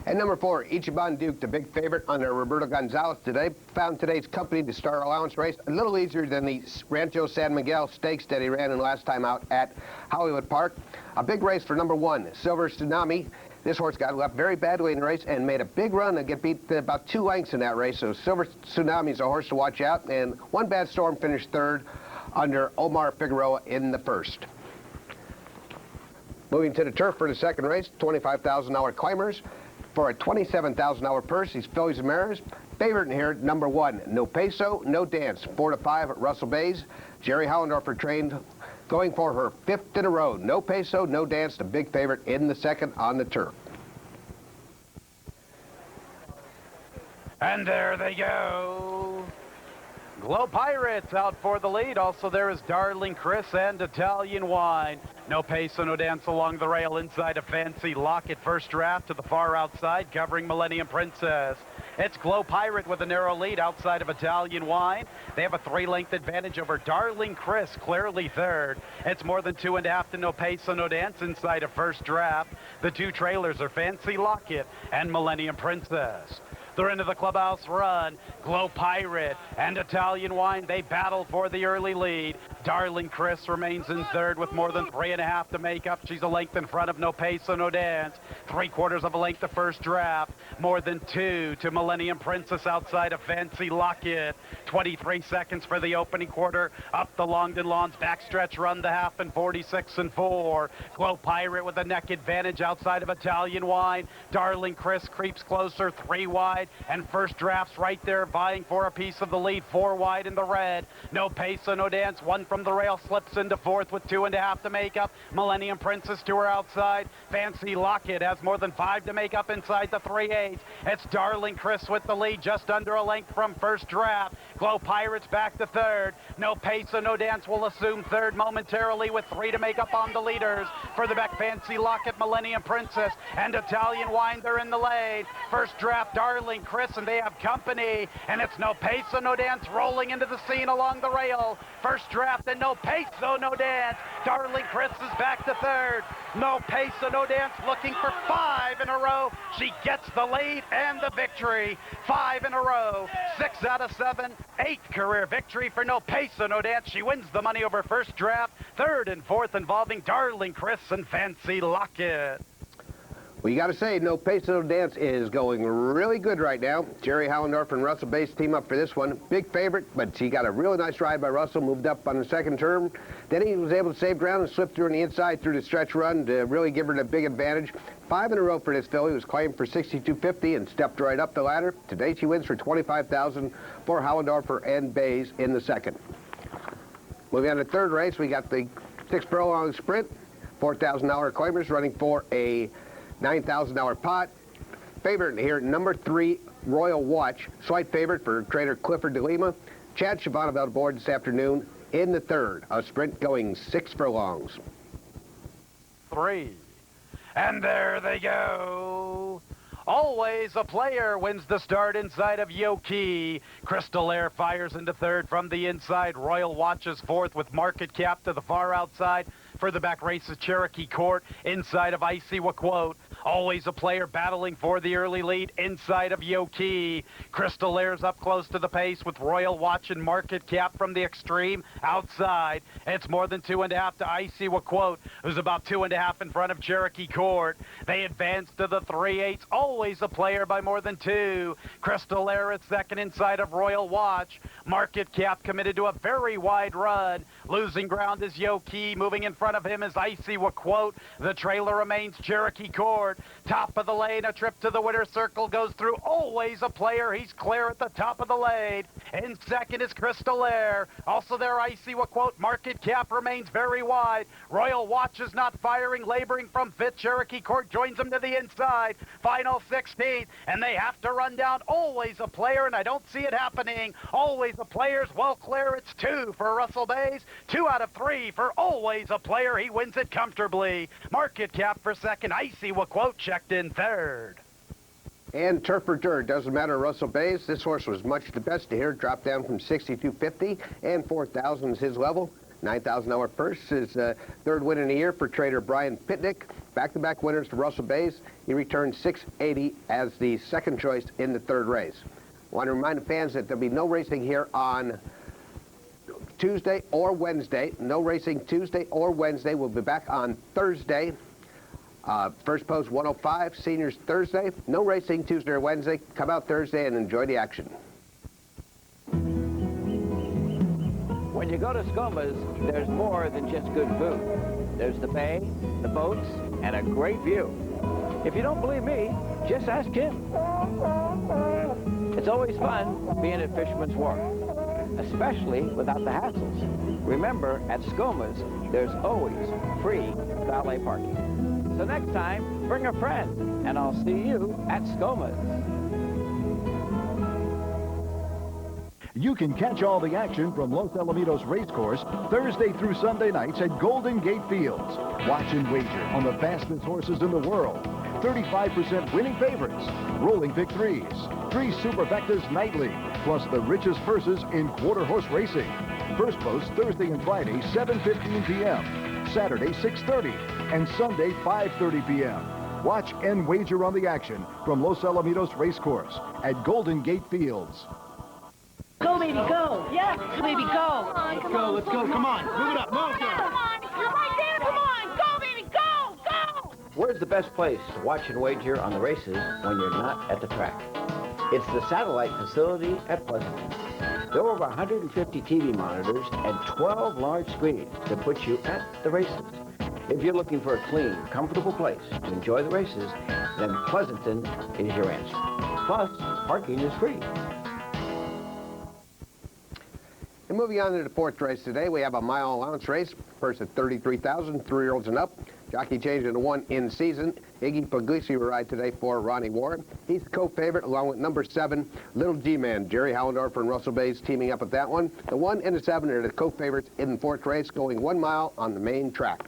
And number 4, Ichiban Duke, the big favorite under Roberto Gonzalez today, found today's company to start allowance race a little easier than the Rancho San Miguel Stakes that he ran in last time out at Hollywood Park. A big race for number 1, Silver Tsunami. This horse got left very badly in the race and made a big run and get beat about 2 lengths in that race. So Silver Tsunami is a horse to watch out. And One Bad Storm finished third under Omar Figueroa in the first. Moving to the turf for the second race, $25,000 climbers. For a $27,000 purse, these fillies and mares. Favorite in here, number 1, No Peso, No Dance. 4-5 at Russell Bays. Jerry Hollendorfer trained, going for her 5th in a row. No Peso, No Dance, the big favorite in the second on the turf. And there they go. Glow Pirates out for the lead. Also there is Darling Chris and Italian Wine. No Peso, No Dance along the rail inside of Fancy Locket. First draft to the far outside, covering Millennium Princess. It's Glow Pirate with a narrow lead outside of Italian Wine. They have a 3-length advantage over Darling Chris, clearly third. It's more than 2.5 to No Peso, No Dance inside of first draft. The 2 trailers are Fancy Locket and Millennium Princess. They're into the clubhouse run. Glow Pirate and Italian Wine, they battle for the early lead. Darling Chris remains in third with more than 3.5 to make up. She's a length in front of No Peso, No Dance. 3/4 of a length to first draft. More than 2 to Millennium Princess outside of Fancy Locket. 23 seconds for the opening quarter. Up the Longden Lawns backstretch run the half in 46 and 4. Glow Pirate with a neck advantage outside of Italian Wine. Darling Chris creeps closer, 3 wide. And first draft's right there vying for a piece of the lead, 4 wide in the red. No Peso, No Dance, 1 from the rail, slips into fourth with 2.5 to make up. Millennium Princess to her outside. Fancy Locket has more than 5 to make up inside the 3/8. It's Darling Chris with the lead, just under a length from first draft. Glow Pirates back to third. No Peso, No Dance will assume third momentarily with 3 to make up on the leaders. Further back, Fancy Locket, Millennium Princess, and Italian Wine, they're in the lane. First draft, Darling Chris, and they have company. And it's No Peso, No Dance rolling into the scene along the rail. First draft, Captain. No pace, so no dance. Darling Chris is back to third. No pace, so no dance. Looking for 5 in a row. She gets the lead and the victory. 5 in a row. 6 out of 7. 8th career victory for No Pace, so no dance. She wins the money over first draft. 3rd and 4th involving Darling Chris and Fancy Lockett. Well, you got to say, No Pace, No Dance is going really good right now. Jerry Hallendorf and Russell Bass team up for this one. Big favorite, but she got a really nice ride by Russell, moved up on the second turn. Then he was able to save ground and slip through on the inside through the stretch run to really give her the big advantage. 5 in a row for this filly. Was claimed for $62.50 and stepped right up the ladder. Today she wins for $25,000 for Hallendorfer and Bays in the second. Moving on to the third race, we got the 6 furlong sprint. $4,000 claimers running for a $9,000 pot. Favorite here, number 3, Royal Watch. Slight favorite for trainer Clifford de Lima. Chad Shabanaville aboard this afternoon in the third. A sprint going 6 furlongs. 3. And there they go. Always a Player wins the start inside of Yoki. Crystal Air fires into third from the inside. Royal Watch is fourth with Market Cap to the far outside. Further back races Cherokee Court inside of Icy Quote. Always a Player battling for the early lead inside of Yoki. Crystal Air's up close to the pace with Royal Watch and Market Cap from the extreme outside. It's more than 2.5 to Icy Quote, who's about 2.5 in front of Cherokee Court. They advance to the 3/8. Always a Player by more than 2. Crystal Air at second inside of Royal Watch. Market Cap committed to a very wide run. Losing ground is Yoki. Moving in front of him is Icy Quote. The trailer remains Cherokee Court. Top of the lane, a trip to the winner's circle goes through. Always a Player. He's clear at the top of the lane. In second is Crystal Air. Also there, Icy Quote. Market Cap remains very wide. Royal Watch is not firing, laboring from fifth. Cherokee Court joins him to the inside. Final 16th, and they have to run down Always a Player, and I don't see it happening. Always a Player's well clear. It's 2 for Russell Bays. 2 out of 3 for Always a Player. He wins it comfortably. Market Cap for second. Icy Quote checked in third. And Turf for Dirt, doesn't matter Russell Bays. This horse was much the best to here. Dropped down from $62.50 and $4,000 is his level. $9,000 purse is third win in a year for trader Brian Pitnick. Back-to-back winners to Russell Bays. He returned $680 as the second choice in the third race. I want to remind the fans that there'll be no racing here on Tuesday or Wednesday. No racing Tuesday or Wednesday. We'll be back on Thursday. First post 105, seniors Thursday. No racing Tuesday or Wednesday. Come out Thursday and enjoy the action. When you go to Scoma's, there's more than just good food. There's the bay, the boats, and a great view. If you don't believe me, just ask him. It's always fun being at Fisherman's Wharf, especially without the hassles. Remember, at Scoma's, there's always free valet parking. So next time, bring a friend, and I'll see you at Scoma's. You can catch all the action from Los Alamitos Racecourse Thursday through Sunday nights at Golden Gate Fields. Watch and wager on the fastest horses in the world. 35% winning favorites, rolling pick 3s, 3 superfectas nightly, plus the richest purses in quarter horse racing. First post Thursday and Friday, 7:15 p.m., Saturday, 6:30, and Sunday, 5:30 p.m. Watch and wager on the action from Los Alamitos Racecourse at Golden Gate Fields. Go, baby, go. Yes, baby, go. Let's go, let's go. Come on. Move it up. Move it up. Come on. You're right there. Come on. Go, baby, go. Go. Where's the best place to watch and wager on the races when you're not at the track? It's the satellite facility at Pleasanton. There are over 150 TV monitors and 12 large screens to put you at the races. If you're looking for a clean, comfortable place to enjoy the races, then Pleasanton is your answer. Plus, parking is free. And moving on to the fourth race today, we have a mile allowance race. First at 33,000, 3-year-olds and up. Jockey changed into 1 in season. Iggy Puglisi will ride today for Ronnie Warren. He's the co-favorite along with number 7, Little G-Man. Jerry Hallendorf and Russell Bays teaming up with that one. The 1 and the 7 are the co-favorites in the fourth race, going 1 mile on the main track.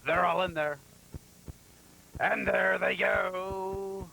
They're all in there. And there they go.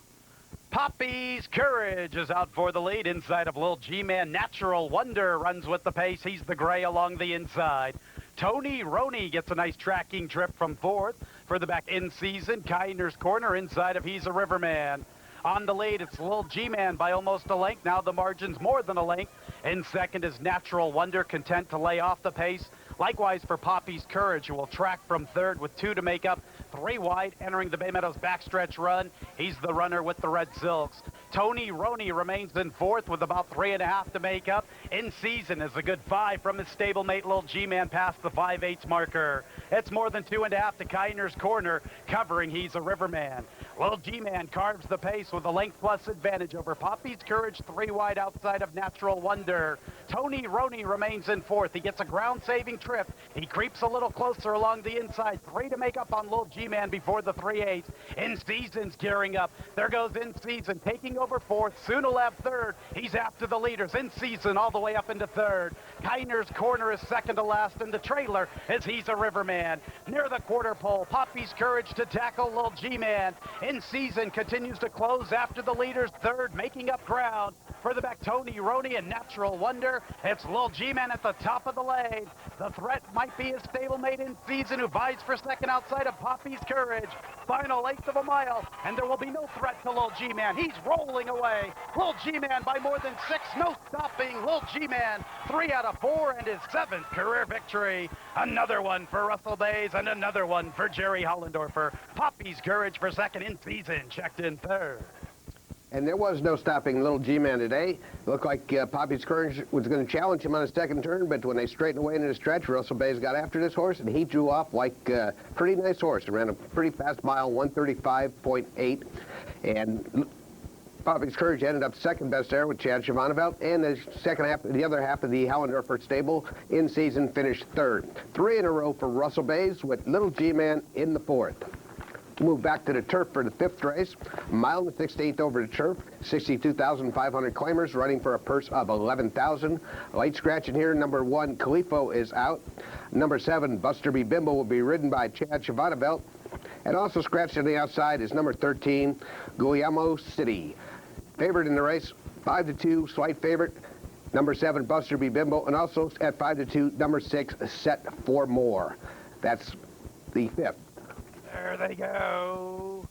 Poppy's Courage is out for the lead inside of Lil G-Man. Natural Wonder runs with the pace. He's the gray along the inside. Tony Roney gets a nice tracking trip from fourth. Further back in season, Kinder's Corner inside of He's a Riverman. On the lead, it's Lil G-Man by almost a length. Now the margin's more than a length. In second is Natural Wonder, content to lay off the pace. Likewise for Poppy's Courage, who will track from third with 2 to make up. 3 wide, entering the Bay Meadows backstretch run. He's the runner with the Red Silks. Tony Roney remains in fourth with about 3.5 to make up. In season is a good 5 from his stablemate Lil G-Man past the 5/8 marker. It's more than 2.5 to Kinder's Corner, covering He's a Riverman. Lil G-Man carves the pace with a length plus advantage over Poppy's Courage, 3 wide outside of Natural Wonder. Tony Roney remains in fourth. He gets a ground-saving trip. He creeps a little closer along the inside. 3 to make up on Lil G-Man before the 3/8. In season's gearing up. There goes In Season, taking over fourth. Soon he'll have third. He's after the leaders. In Season all the way up into third. Kinder's Corner is second to last in the trailer as He's a Riverman. Near the quarter pole, Poppy's Courage to tackle Lil G-Man. In Season continues to close after the leaders. Third, making up ground. Further back, Tony Roney and Natural Wonder. It's Lil G-Man at the top of the lane. The threat might be his stablemate In Season, who vies for second outside of Poppy's Courage. Final 1/8 of a mile, and there will be no threat to Lil G-Man. He's rolling away. Lil G-Man by more than 6, no stopping. Lil G-Man, 3 out of 4, and his 7th career victory. Another one for Russell Bays, and another one for Jerry Hollendorfer. Poppy's Courage for second. In Season checked in third. And there was no stopping Little G-Man today. It looked like Poppy's Courage was going to challenge him on his second turn, but when they straightened away into the stretch, Russell Bays got after this horse, and he drew off like a pretty nice horse. He ran a pretty fast mile, 135.8, and Poppy's Courage ended up second best there with Chad Shivanovic, and the other half of the Hollendorfer stable In Season finished third. 3 in a row for Russell Bays with Little G-Man in the fourth. Move back to the turf for the 5th race. A mile and 1/16 over the turf. 62,500 claimers running for a purse of 11,000. Light scratching here. Number 1, Califo is out. Number 7, Buster B. Bimbo will be ridden by Chad Shivanovic. And also scratched on the outside is number 13, Guillermo City. Favorite in the race, 5-2, slight favorite. Number 7, Buster B. Bimbo. And also at 5-2, number 6, Set for More. That's the 5th. There they go.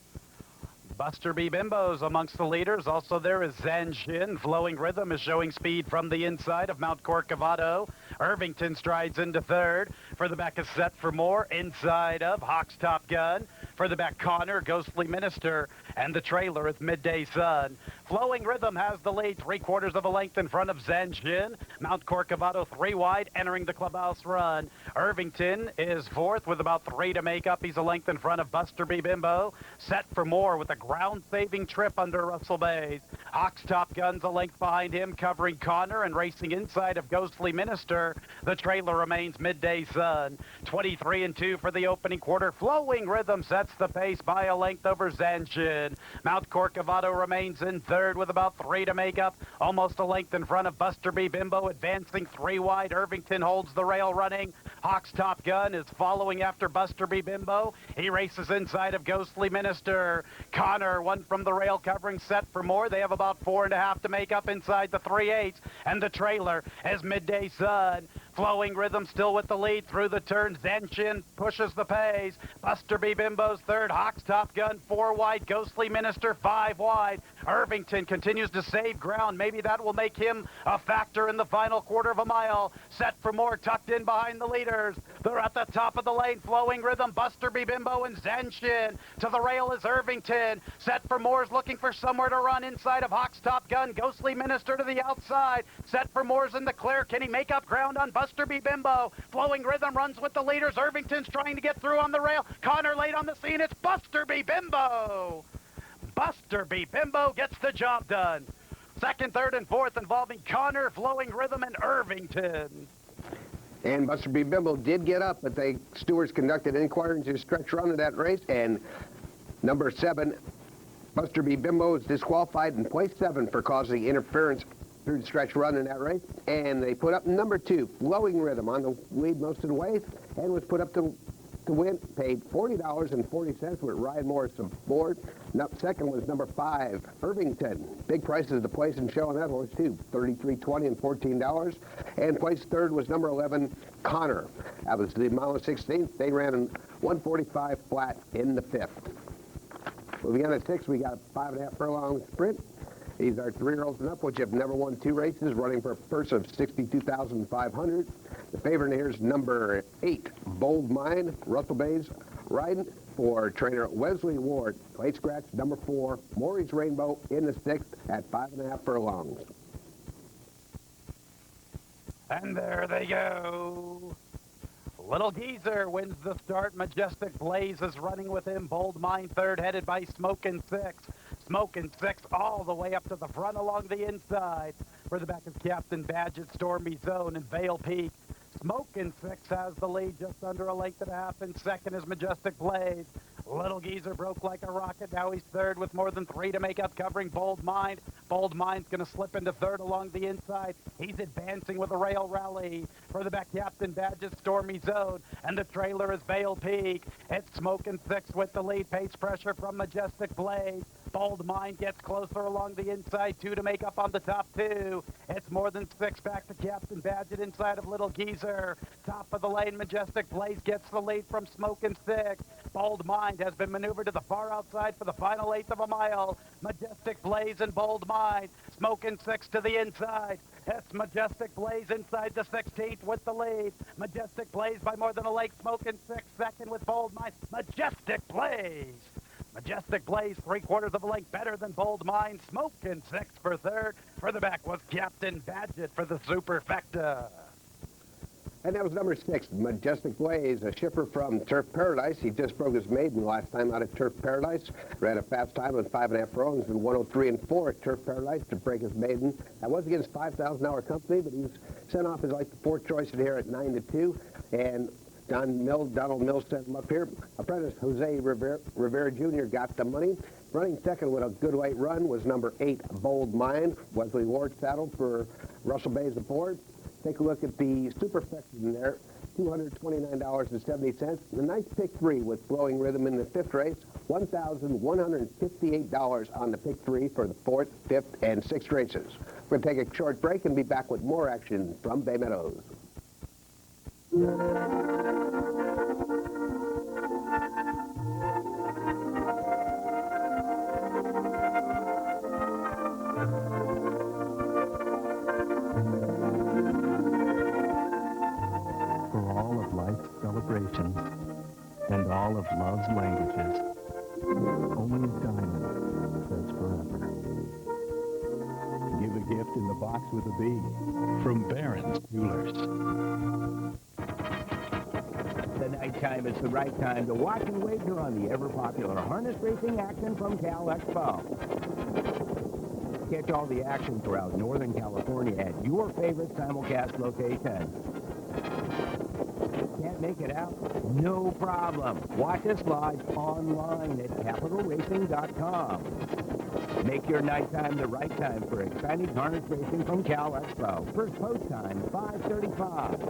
Buster B. Bimbo's amongst the leaders. Also there is Zanshin. Flowing Rhythm is showing speed from the inside of Mount Corcovado. Irvington strides into third. Further back is Set for More inside of Hawk's Top Gun. Further back, Connor, Ghostly Minister, and the trailer is Midday Sun. Flowing Rhythm has the lead, 3/4 of a length in front of Zanshin. Mount Corcovado 3 wide, entering the clubhouse run. Irvington is fourth with about 3 to make up. He's a length in front of Buster B. Bimbo. Set for More with a ground-saving trip under Russell Bays. Hawk's Top Gun's a length behind him, covering Connor and racing inside of Ghostly Minister. The trailer remains Midday Sun. 23-2 for the opening quarter. Flowing Rhythm sets the pace by a length over Zanshin. Mount Corcovado remains in third with about 3 to make up. Almost a length in front of Buster B. Bimbo, advancing 3 wide. Irvington holds the rail running. Hawk's Top Gun is following after Buster B. Bimbo. He races inside of Ghostly Minister. Connor, one from the rail, covering Set for More. They have about 4.5 to make up inside the 3/8. And the trailer is Midday Sun. Flowing Rhythm still with the lead through the turn. Zanshin pushes the pace. Buster B. Bimbo's third. Hawk's Top Gun 4 wide. Ghostly Minister 5 wide. Irvington continues to save ground. Maybe that will make him a factor in the final 1/4 of a mile. Set for More tucked in behind the leaders. They're at the top of the lane. Flowing Rhythm, Buster B. Bimbo, and Zanshin. To the rail is Irvington. Set for More is looking for somewhere to run inside of Hawk's Top Gun. Ghostly Minister to the outside. Set for More's in the clear. Can he make up ground on Buster B. Bimbo? Flowing Rhythm runs with the leaders. Irvington's trying to get through on the rail. Connor late on the scene. It's Buster B. Bimbo. Buster B. Bimbo gets the job done. Second, third, and fourth involving Connor, Flowing Rhythm, and Irvington. And Buster B. Bimbo did get up, but the stewards conducted an inquiry into his stretch run of that race, and number 7, Buster B. Bimbo is disqualified in place 7 for causing interference through the stretch run in that race. And they put up number 2, Flowing Rhythm, on the lead most of the way, and was put up to to win paid $40.40 with Ryan Morris aboard. Second was number 5, Irvington. Big prices to place and show on that horse, too. $33.20 and $14. And place third was number 11, Connor. That was the mile and 16th. They ran in 145 flat in the 5th. Moving on to 6, we got a 5.5 furlong sprint. These are 3-year-olds and up, which have never won 2 races, running for a purse of $62,500. The favorite here is number 8, Bold Mind. Russell Bay's riding for trainer Wesley Ward. Late scratch, number 4, Maury's Rainbow in the 6th at 5.5 furlongs. And there they go. Little Geezer wins the start. Majestic Blaze is running with him. Bold Mind third, headed by Smokin' Six. Smokin' Six all the way up to the front along the inside. For the back of Captain Badgett, Stormy Zone, and Vale Peak. Smokin' Six has the lead just under a length and a half. In second is Majestic Blaze. Little Geezer broke like a rocket. Now he's third with more than 3 to make up, covering Bold Mind. Bold Mind's going to slip into third along the inside. He's advancing with a rail rally. For the back, Captain Badgett, Stormy Zone. And the trailer is Vale Peak. It's Smokin' Six with the lead. Pace pressure from Majestic Blaze. Bold Mind gets closer along the inside. 2 to make up on the top 2. It's more than 6 back to Captain Badgett inside of Little Geezer. Top of the lane, Majestic Blaze gets the lead from Smokin' Six. Bold Mind has been maneuvered to the far outside for the final 1/8 of a mile. Majestic Blaze and Bold Mind. Smokin' Six to the inside. It's Majestic Blaze inside the 16th with the lead. Majestic Blaze by more than a length. Smokin' Six second with Bold Mind. Majestic Blaze. Majestic Blaze, 3/4 of a length better than Bold Mind. Smokin' Six for third. For the back was Captain Badgett for the Superfecta. And that was number 6, Majestic Blaze, a shipper from Turf Paradise. He just broke his maiden last time out at Turf Paradise. Ran a fast time on 5.5 furlongs in 103 and 4 at Turf Paradise to break his maiden. That was against $5,000 company, but he was sent off as like the 4th choice in here at 9-2. And Donald Mills sent him up here. Apprentice Jose Rivera Jr. got the money. Running second with a good late run was number 8, Bold Mind. Wesley Ward saddled for Russell Bay's aboard. Take a look at the Superfecta in there, $229.70. The nice pick 3 with Flowing Rhythm in the 5th race, $1,158 on the pick 3 for the 4th, 5th, and 6th races. We're going to take a short break and be back with more action from Bay Meadows. Celebrations and all of love's languages. Only a diamond says forever. Give a gift in the box with a B from Barron's Jewelers. The nighttime is the right time to watch and wager on the ever-popular harness racing action from Cal Expo. Catch all the action throughout Northern California at your favorite simulcast location. Can't make it out? No problem. Watch us live online at capitalracing.com. Make your nighttime the right time for exciting harness racing from Cal Expo. First post time, 5:35.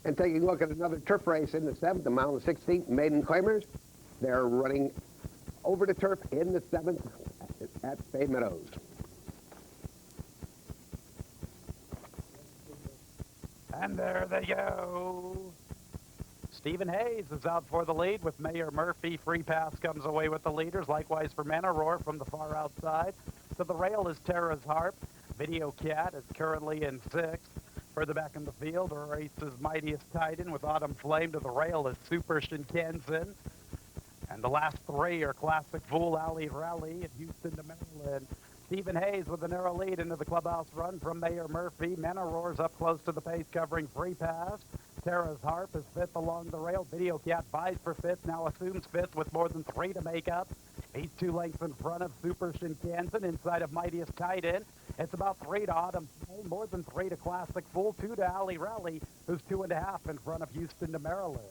And taking a look at another turf race in the 7th, the mile and 16th, Maiden Claimers. They're running over the turf in the 7th at Bay Meadows. And there they go. Stephen Hayes is out for the lead with Mayor Murphy. Free Pass comes away with the leaders. Likewise for Manoroar from the far outside. To the rail is Tara's Harp. Video Cat is currently in 6th. Further back in the field, the race is Mightiest Titan with Autumn Flame. To the rail is Super Shinkansen. And the last 3 are Classic Fool, Alley Rally, and Houston to Maryland. Stephen Hayes with a narrow lead into the clubhouse run from Mayor Murphy. Manoroar's up close to the pace, covering Free Pass. Tara's Harp is 5th along the rail. Video Cat vies for 5th, now assumes 5th with more than 3 to make up. He's 2 lengths in front of Super Shinkansen inside of Mightiest Titan. It's about 3 to Autumn, more than 3 to Classic Fool, 2 to Alley Rally, who's 2.5 in front of Houston to Maryland.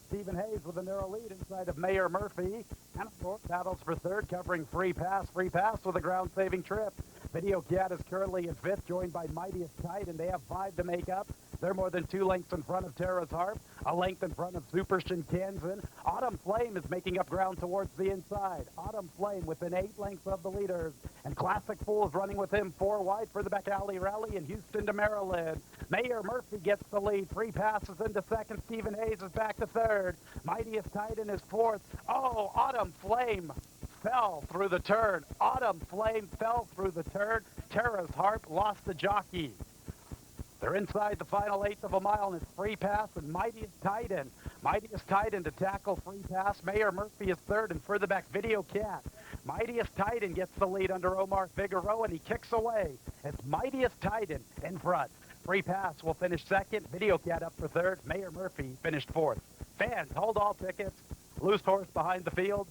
Stephen Hayes with a narrow lead inside of Mayor Murphy. Manoroar battles for 3rd, covering Free Pass. Free Pass with a ground-saving trip. Video Cat is currently in 5th, joined by Mightiest Titan. They have 5 to make up. They're more than 2 lengths in front of Terra's Harp, a length in front of Super Shinkansen. Autumn Flame is making up ground towards the inside. Autumn Flame within 8 lengths of the leaders. And Classic Fool is running with him 4 wide for the back alley rally in Houston to Maryland. Mayor Murphy gets the lead. 3 passes into second. Stephen Hayes is back to third. Mightiest Titan is fourth. Oh, Autumn Flame fell through the turn. Autumn Flame fell through the turn. Terra's Harp lost the jockey. They're inside the final 1/8 of a mile, and it's Free Pass and Mightiest Titan. Mightiest Titan to tackle Free Pass. Mayor Murphy is third, and further back, Video Cat. Mightiest Titan gets the lead under Omar Figueroa, and he kicks away. It's Mightiest Titan in front. Free Pass will finish second. Video Cat up for third. Mayor Murphy finished fourth. Fans, hold all tickets. Loose horse behind the field.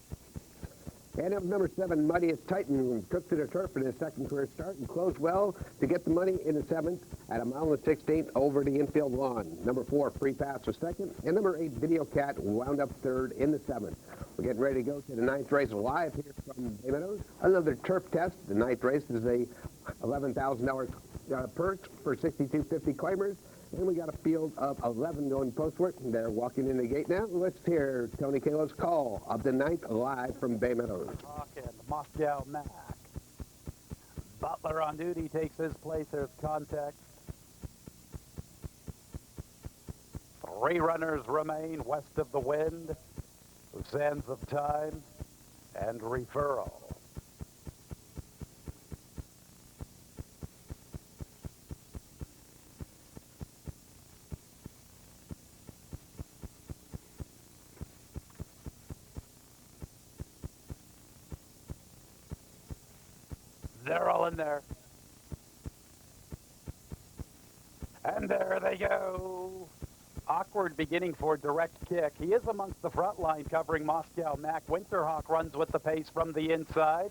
And up number 7, Mightiest Titan, took to the turf in his second career start and closed well to get the money in the 7th at 1:16 over the infield lawn. Number 4, Free Pass was second, and number 8, Video Cat, wound up third in the 7th. We're getting ready to go to the 9th race live here from Bay Meadows. Another turf test. The 9th race is a $11,000 purse for 62.50 claimers. And we got a field of 11 going postward. They're walking in the gate now. Let's hear Tony Kalo's call of the 9th live from Bay Meadows. Talking Moscow Mac. Butler on duty takes his place. There's contact. 3 runners remain west of the wind. Sands of Time and Referral. They're all in there. And there they go. Awkward beginning for Direct Kick. He is amongst the front line covering Moscow Mac. Winterhawk runs with the pace from the inside.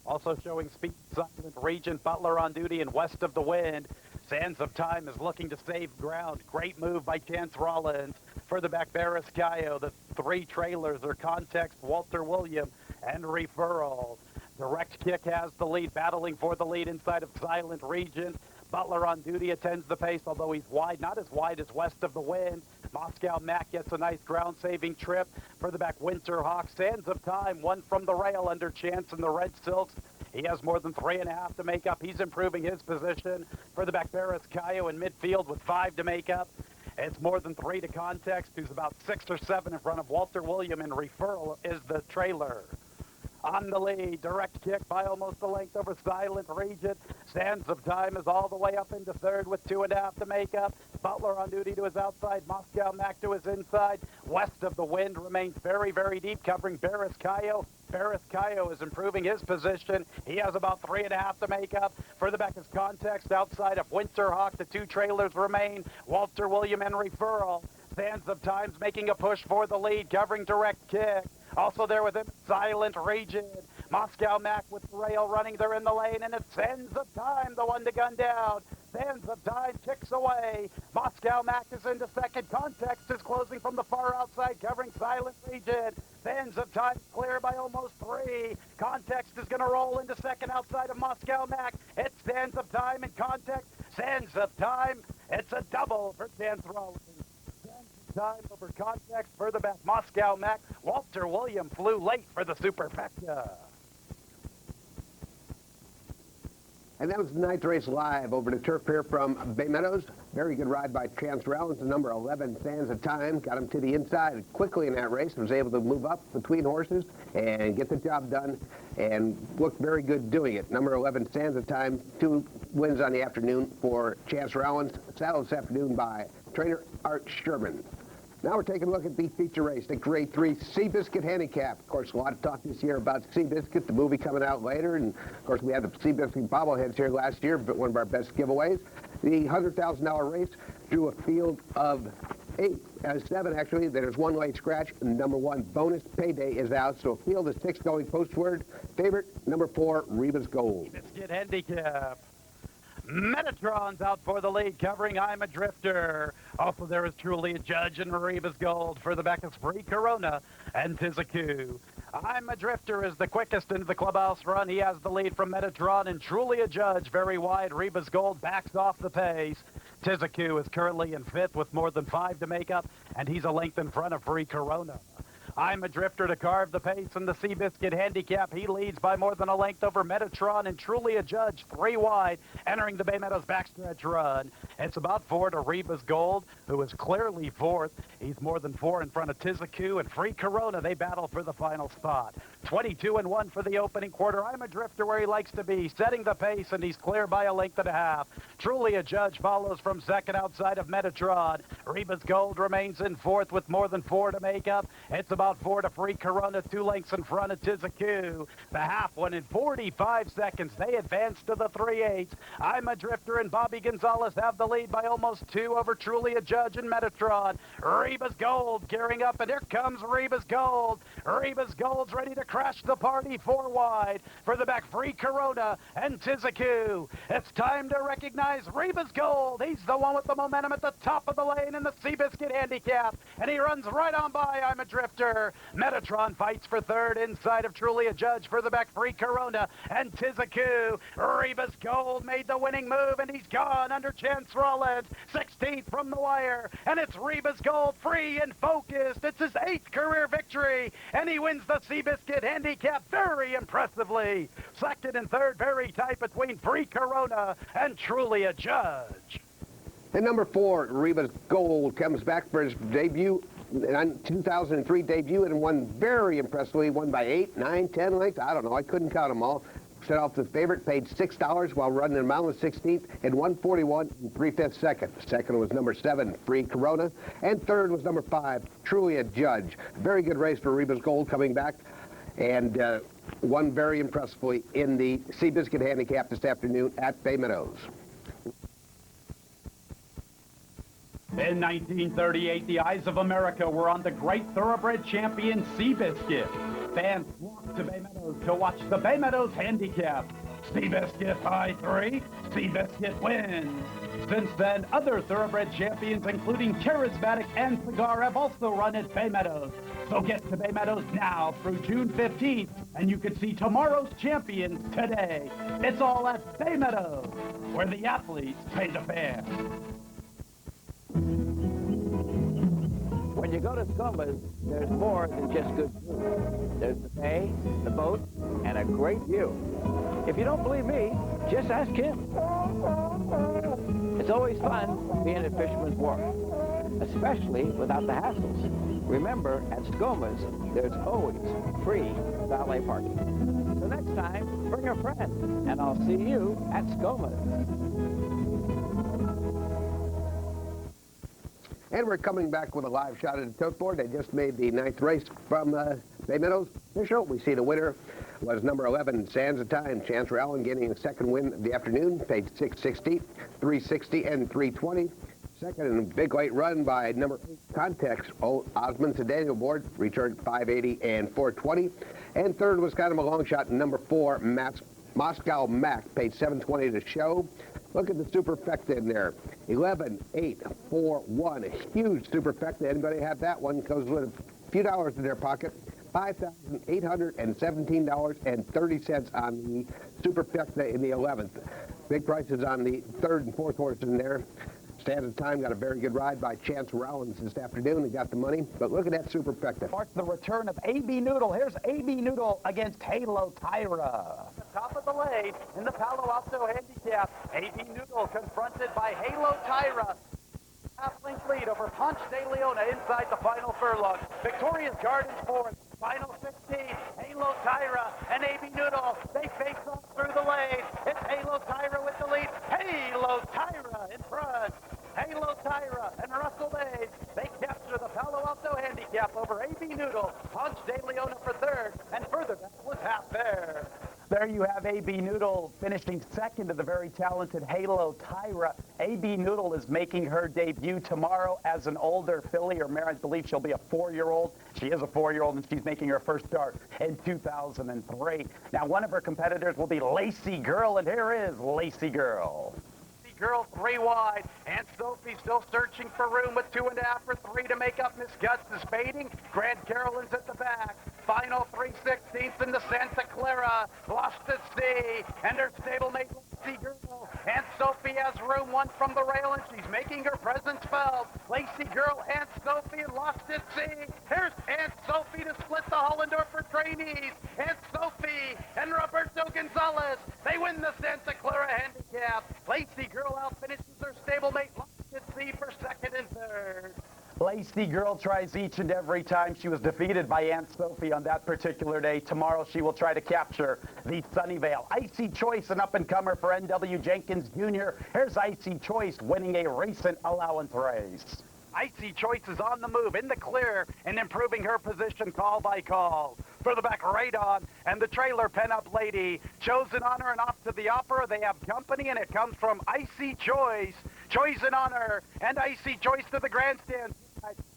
Also showing speed, Silent Regent, Butler on duty and west of the wind. Sands of Time is looking to save ground. Great move by Chance Rollins. Further back, Barris Cayo. The 3 trailers are Context, Walter William, and Referral. Direct Kick has the lead, battling for the lead inside of Silent Regent. Butler on duty attends the pace, although he's wide, not as wide as west of the wind. Moscow Mac gets a nice ground-saving trip. Further back, Winterhawk. Sands of Time, one from the rail under Chance in the Red Silks. He has more than 3.5 to make up. He's improving his position. Further back, Barris Cayo in midfield with 5 to make up. It's more than 3 to Context, who's about 6 or 7 in front of Walter William, and Referral is the trailer. On the lead, Direct Kick by almost a length over Silent Regent. Sands of Time is all the way up into third with 2.5 to make up. Butler on duty to his outside, Moscow Mac to his inside. West of the wind remains very, very deep, covering Barris Cayo. Barris Cayo is improving his position. He has about 3.5 to make up. Further back is Context outside of Winterhawk. The 2 trailers remain, Walter William and Referral. Sands of Time's making a push for the lead, covering Direct Kick. Also there with him, Silent Regent. Moscow Mac with the rail running. They're in the lane, and it's Sands of Time, the one to gun down. Sands of Time kicks away. Moscow Mac is into second. Context is closing from the far outside, covering Silent Regent. Sands of Time clear by almost 3. Context is going to roll into second outside of Moscow Mac. It's Sands of Time and Context. Sands of Time. It's a double for Chance Rollins. Time over Context. Further back, Moscow Mac. Walter William flew late for the Superfecta. And that was the 9th race live over the turf here from Bay Meadows. Very good ride by Chance Rollins. The number 11, Sands of Time, got him to the inside quickly in that race. Was able to move up between horses and get the job done and looked very good doing it. Number 11, Sands of Time, 2 wins on the afternoon for Chance Rollins. Saddled this afternoon by trainer Art Sherman. Now we're taking a look at the feature race, the Grade 3 Seabiscuit Handicap. Of course, a lot of talk this year about Seabiscuit, the movie coming out later. And, of course, we had the Seabiscuit bobbleheads here last year, but one of our best giveaways. The $100,000 race drew a field of 7, actually. There's 1 late scratch. Number 1, Bonus Payday is out. So a field of 6 going postward. Favorite, number 4, Reba's Gold. Seabiscuit Handicap. Metatron's out for the lead, covering I'm a Drifter. Also, there is Truly a Judge and Reba's Gold. For the back is Free Corona and Tizaku. I'm a Drifter is the quickest into the clubhouse run. He has the lead from Metatron and Truly a Judge very wide. Reba's Gold backs off the pace. Tizaku is currently in 5th with more than 5 to make up, and he's a length in front of Free Corona. I'm a Drifter to carve the pace in the Seabiscuit Handicap. He leads by more than a length over Metatron and Truly a Judge, 3 wide, entering the Bay Meadows backstretch run. It's about 4 to Reba's Gold, who is clearly 4th. He's more than 4 in front of Tizaku and Free Corona. They battle for the final spot. 22-1 for the opening quarter. I'm a Drifter where he likes to be, setting the pace, and he's clear by a length and a half. Truly a Judge follows from second outside of Metatron. Reba's Gold remains in 4th with more than 4 to make up. It's about 4 to Free Corona, 2 lengths in front of Tizaku. The half one in 45 seconds. They advance to the 3/8. I'm a Drifter and Bobby Gonzalez have the lead by almost 2 over Truly a Judge and Metatron. Reba's Gold gearing up, and here comes Reba's Gold. Reba's Gold's ready to crash the party, 4 wide for the back Free Corona and Tizaku. It's time to recognize Reba's Gold. He's the one with the momentum at the top of the lane in the Seabiscuit Handicap, and he runs right on by I'm a Drifter. Metatron fights for 3rd inside of Truly a Judge for the back Free Corona and Tizaku. Reba's Gold made the winning move, and he's gone under Chance Rollins. 16th from the wire, and it's Reba's Gold, free and focused. It's his 8th career victory, and he wins the Seabiscuit Handicap very impressively. 2nd and 3rd very tight between Free Corona and Truly a Judge. And number 4, Reba's Gold, comes back for his debut, 2003 debut, and won very impressively. Won by 8, 9, 10 lengths. I don't know. I couldn't count them all. Set off the favorite, paid $6 while running a mile in 16th, and 141 and 3/5 second. Second was number 7, Free Corona, and third was number 5, Truly a Judge. Very good race for Reba's Gold coming back, and won very impressively in the Seabiscuit Handicap this afternoon at Bay Meadows. In 1938, the eyes of America were on the great thoroughbred champion Seabiscuit. Fans flocked to Bay Meadows to watch the Bay Meadows Handicap. Seabiscuit by 3, Seabiscuit wins. Since then, other thoroughbred champions, including Charismatic and Cigar, have also run at Bay Meadows. So get to Bay Meadows now through June 15th, and you can see tomorrow's champions today. It's all at Bay Meadows, where the athletes pay the fare. When you go to Scoma's, there's more than just good food. There's the bay, the boat, and a great view. If you don't believe me, just ask him. It's always fun being at Fisherman's Wharf, especially without the hassles. Remember, at Scoma's, there's always free valet parking. So next time, bring a friend, and I'll see you at Scoma's. And we're coming back with a live shot at the tote board. They just made the 9th race from Bay Meadows official. We see the winner was number 11, Sands of Time. Chance Allen getting a second win of the afternoon. Paid $6.60, $3.60, and $3.20. Second and big late run by number 8, Context. Osmond Sedano board returned $5.80 and $4.20. And third was kind of a long shot, number 4, Moscow Mac. Paid $7.20 to show. Look at the superfecta in there. 11, 8, 4, 1. A huge superfecta. Anybody have that one? Goes with a few dollars in their pocket. $5,817.30 on the superfecta in the 11th. Big prices on the 3rd and 4th horses in there. Stands of Time got a very good ride by Chance Rollins this afternoon. He got the money, but look at that superfecta. Marks the return of A.B. Noodle. Here's A.B. Noodle against Halo Tyra. Top of the lane in the Palo Alto Handicap. A.B. Noodle confronted by Halo Tyra. Half-length lead over Ponce de Leona inside the final furlong. Victoria's Gardens fourth. Final 16. Halo Tyra and A.B. Noodle. They face off through the lane. It's Halo Tyra with the lead. Halo Tyra in front. Halo Tyra and Russell Mays. They capture the Palo Alto Handicap over A.B. Noodle. Ponce de Leona for 3rd. And further, that was half there. There you have A.B. Noodle finishing second to the very talented Halo Tyra. A.B. Noodle is making her debut tomorrow as an older filly or mare. I believe she'll be a 4-year-old. She is a 4-year-old, and she's making her first start in 2003. Now, one of her competitors will be Lacey Girl, and here is Lacey Girl. Girl 3 wide, and Sophie still searching for room with 2.5 for 3 to make up. Miss Guts is fading. Grand Carolyn's at the back. Final 3/16 in the Santa Clara. Lost at sea, and her stablemate Lacey Girl. And Sophie has room 1 from the rail, and she's making making her presence felt. Lacey girl Aunt Sophie lost at sea. Here's Aunt Sophie to split the Hollendorfer trainees. Aunt Sophie and Roberto Gonzalez, they win the Santa Clara Handicap. Lacey girl outfinishes her stablemate lost at sea for second and third. Lacey girl tries each and every time. She was defeated by Aunt Sophie on that particular day. Tomorrow she will try to capture the Sunnyvale. Icy Choice, an up-and-comer for N.W. Jenkins Jr. Here's Icy Choice winning a recent allowance race. Icy Choice is on the move, in the clear, and improving her position call by call. For the back, Radon and the trailer Pen-Up Lady. Chosen Honor and Off to the Opera. They have company, and it comes from Icy Choice. Chosen Honor and Icy Choice to the grandstand.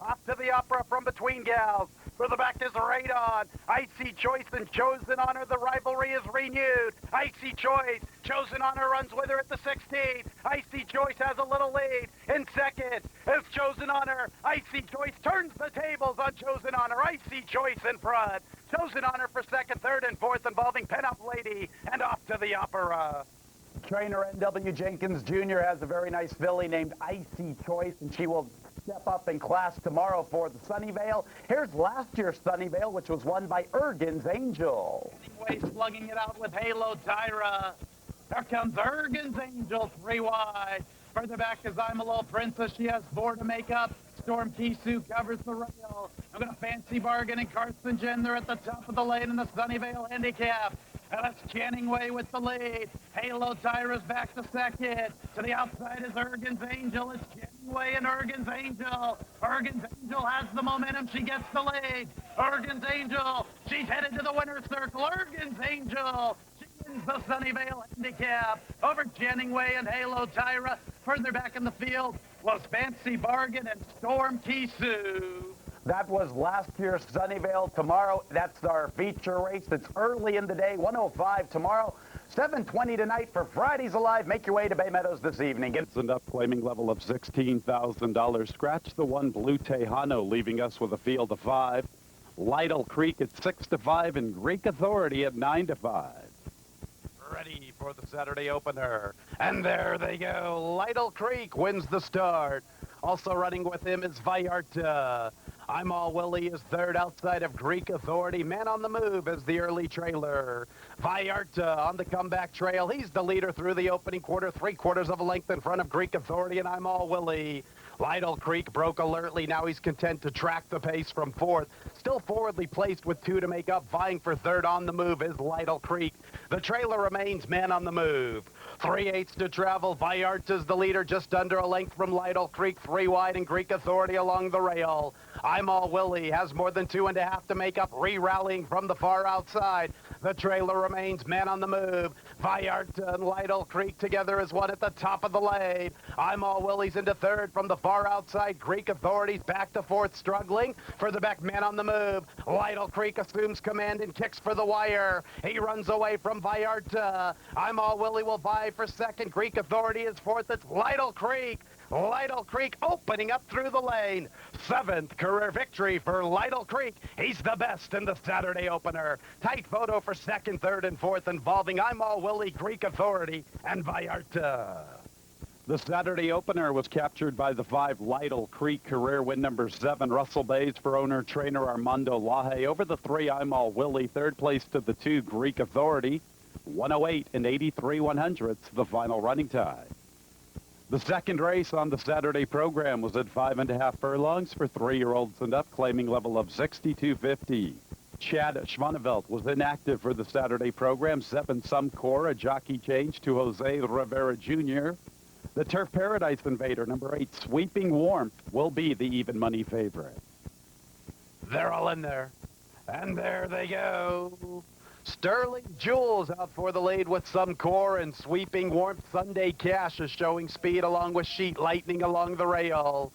Off to the Opera from between gals. For the back is Radon. Icy Choice and Chosen Honor. The rivalry is renewed. Icy Choice. Chosen Honor runs with her at the 16th. Icy Choice has a little lead. In second is Chosen Honor. Icy Choice turns the tables on Chosen Honor. Icy Choice in front. Chosen Honor for second, third, and fourth, involving Pen-Up Lady and Off to the Opera. Trainer N.W. Jenkins Jr. has a very nice filly named Icy Choice, and she will step up in class tomorrow for the Sunnyvale. Here's last year's Sunnyvale, which was won by Ergen's Angel. Slugging it out with Halo Tyra. There comes Ergen's Angel, 3 wide. Further back is I'm a Little Princess. She has 4 to make up. Storm Kisu covers the rail. I'm going to Fancy Bargain and Carson Jenner at the top of the lane in the Sunnyvale Handicap. And that's Channing Way with the lead. Halo Tyra's back to second. To the outside is Ergen's Angel. It's Channing Way and Ergen's Angel. Ergen's Angel has the momentum. She gets the lead. Ergen's Angel. She's headed to the winner's circle. Ergen's Angel. She wins the Sunnyvale Handicap over Channing Way and Halo Tyra. Further back in the field was Fancy Bargain and Storm Kisu. That was last year's Sunnyvale. Tomorrow, that's our feature race. It's early in the day, 1:05 tomorrow, 7:20 tonight for Fridays Alive. Make your way to Bay Meadows this evening. It's an up claiming level of $16,000. Scratch the 1 Blue Tejano, leaving us with a field of 5. Lytle Creek at 6-5 and Greek Authority at 9-5. Ready for the Saturday opener. And there they go. Lytle Creek wins the start. Also running with him is Vallarta. I'm All Willie is third outside of Greek Authority. Man on the Move is the early trailer. Vallarta on the comeback trail. He's the leader through the opening quarter, 3/4 of a length in front of Greek Authority, and I'm All Willie. Lytle Creek broke alertly. Now he's content to track the pace from fourth. Still forwardly placed with 2 to make up. Vying for third on the move is Lytle Creek. The trailer remains Man on the Move. 3/8 to travel. Vallarta's the leader, just under a length from Lytle Creek. 3 wide and Greek Authority along the rail. I'm All Willie has more than 2.5 to make up, re-rallying from the far outside. The trailer remains Man on the Move. Vallarta and Lytle Creek together as one at the top of the lane. I'm All Willie's into third from the far outside. Greek Authority's back to fourth, struggling. Further back, Man on the Move. Lytle Creek assumes command and kicks for the wire. He runs away from Vallarta. I'm All Willie will vie for second. Greek Authority is fourth. It's Lytle Creek. Lytle Creek opening up through the lane. 7th career victory for Lytle Creek. He's the best in the Saturday opener. Tight photo for second, third, and fourth involving I'm All Willie, Greek Authority, and Vallarta. The Saturday opener was captured by the 5 Lytle Creek, career win number 7, Russell Bays for owner-trainer Armando Laje. Over the 3, I'm All Willie. Third place to the 2, Greek Authority. 1:08 and 83/100ths, the final running time. The second race on the Saturday program was at 5.5 furlongs for 3-year-olds and up, claiming level of 62.50. Chad Schwanevelt was inactive for the Saturday program. 7 some core, a jockey change to Jose Rivera Jr. The Turf Paradise Invader, number 8, Sweeping Warmth, will be the even money favorite. They're all in there. And there they go. Sterling Jules out for the lead with some core and Sweeping Warmth. Sunday Cash is showing speed along with Sheet Lightning along the rail.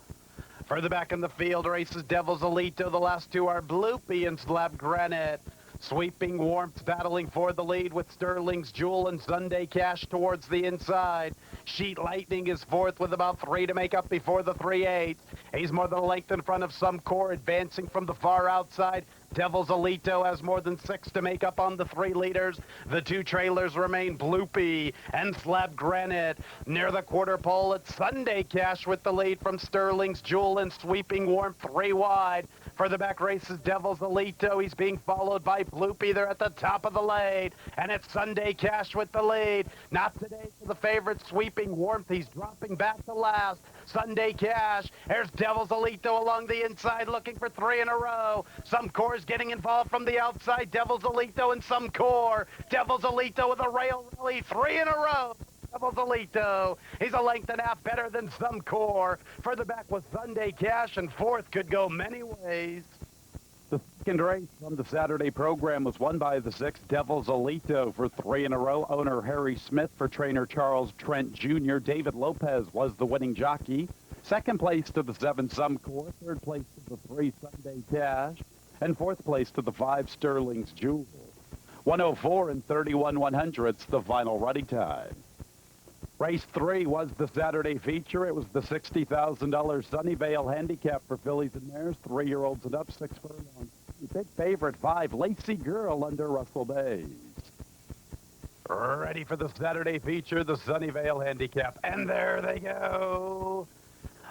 Further back in the field races Devil's Elito. The last 2 are Bloopy and Slab Granite. Sweeping Warmth battling for the lead with Sterling's Jewel and Sunday Cash towards the inside. Sheet Lightning is fourth with about 3 to make up before the 3/8. He's more than a length in front of some core, advancing from the far outside. Devil's Alito has more than 6 to make up on the 3 leaders. The 2 trailers remain Bloopy and Slab Granite. Near the quarter pole, it's Sunday Cash with the lead from Sterling's Jewel and Sweeping Warmth 3 wide. For the back races, Devil's Alito. He's being followed by Bloopy. They're at the top of the lane. And it's Sunday Cash with the lead. Not today for the favorite, Sweeping Warmth. He's dropping back to last. Sunday Cash. Here's Devil's Alito along the inside looking for 3 in a row. Some Core's getting involved from the outside. Devil's Alito and some Core. Devil's Alito with a rail rally. 3 in a row. Devil's Alito. He's a length and a half better than some Core. Further back was Sunday Cash, and fourth could go many ways. The second race from the Saturday program was won by the 6 Devil's Alito for 3 in a row. Owner Harry Smith for trainer Charles Trent Jr. David Lopez was the winning jockey. Second place to the 7 Some Core. Third place to the 3 Sunday Cash. And fourth place to the 5 Sterling's Jewel. 104 and 31/100ths the final running time. Race 3 was the Saturday feature. It was the $60,000 Sunnyvale Handicap for fillies and mares, 3-year-olds and up, 6 furlongs. Big favorite, 5, Lacy Girl under Russell Bays. Ready for the Saturday feature, the Sunnyvale Handicap. And there they go.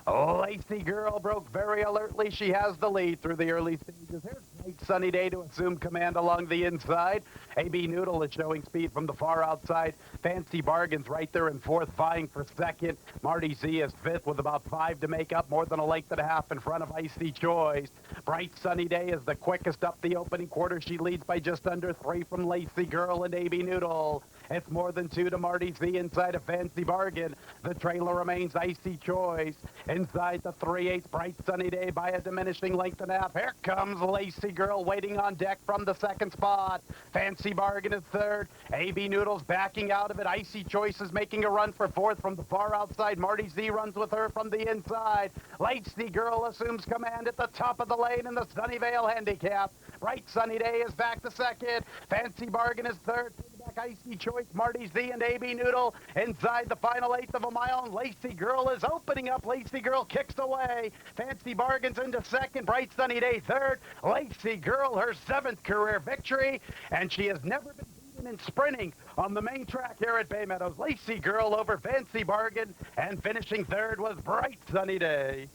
Lacy Girl broke very alertly. She has the lead through the early stages. Here's Bright Sunny Day to assume command along the inside. AB Noodle is showing speed from the far outside. Fancy Bargain's right there in fourth, vying for second. Marty Z is fifth with about 5 to make up, more than a length and a half in front of Icy Choice. Bright Sunny Day is the quickest up the opening quarter. She leads by just under 3 from Lacy Girl and AB Noodle. It's more than 2 to Marty Z inside a Fancy Bargain. The trailer remains Icy Choice. Inside the 3/8 Bright Sunny Day by a diminishing length and a half. Here comes Lacy Girl waiting on deck from the second spot. Fancy Bargain is third. AB Noodles backing out of it. Icy Choice is making a run for fourth from the far outside. Marty Z runs with her from the inside. Lacy Girl assumes command at the top of the lane in the Sunnyvale Handicap. Bright Sunny Day is back to second. Fancy Bargain is third. Back Icy Choice, Marty Z and AB Noodle inside the final 1/8 of a mile. And Lacy Girl is opening up. Lacy Girl kicks away. Fancy Bargain's into second. Bright Sunny Day third. Lacy Girl, her 7th career victory, and she has never been beaten in sprinting on the main track here at Bay Meadows. Lacy Girl over Fancy Bargain, and finishing third was Bright Sunny Day.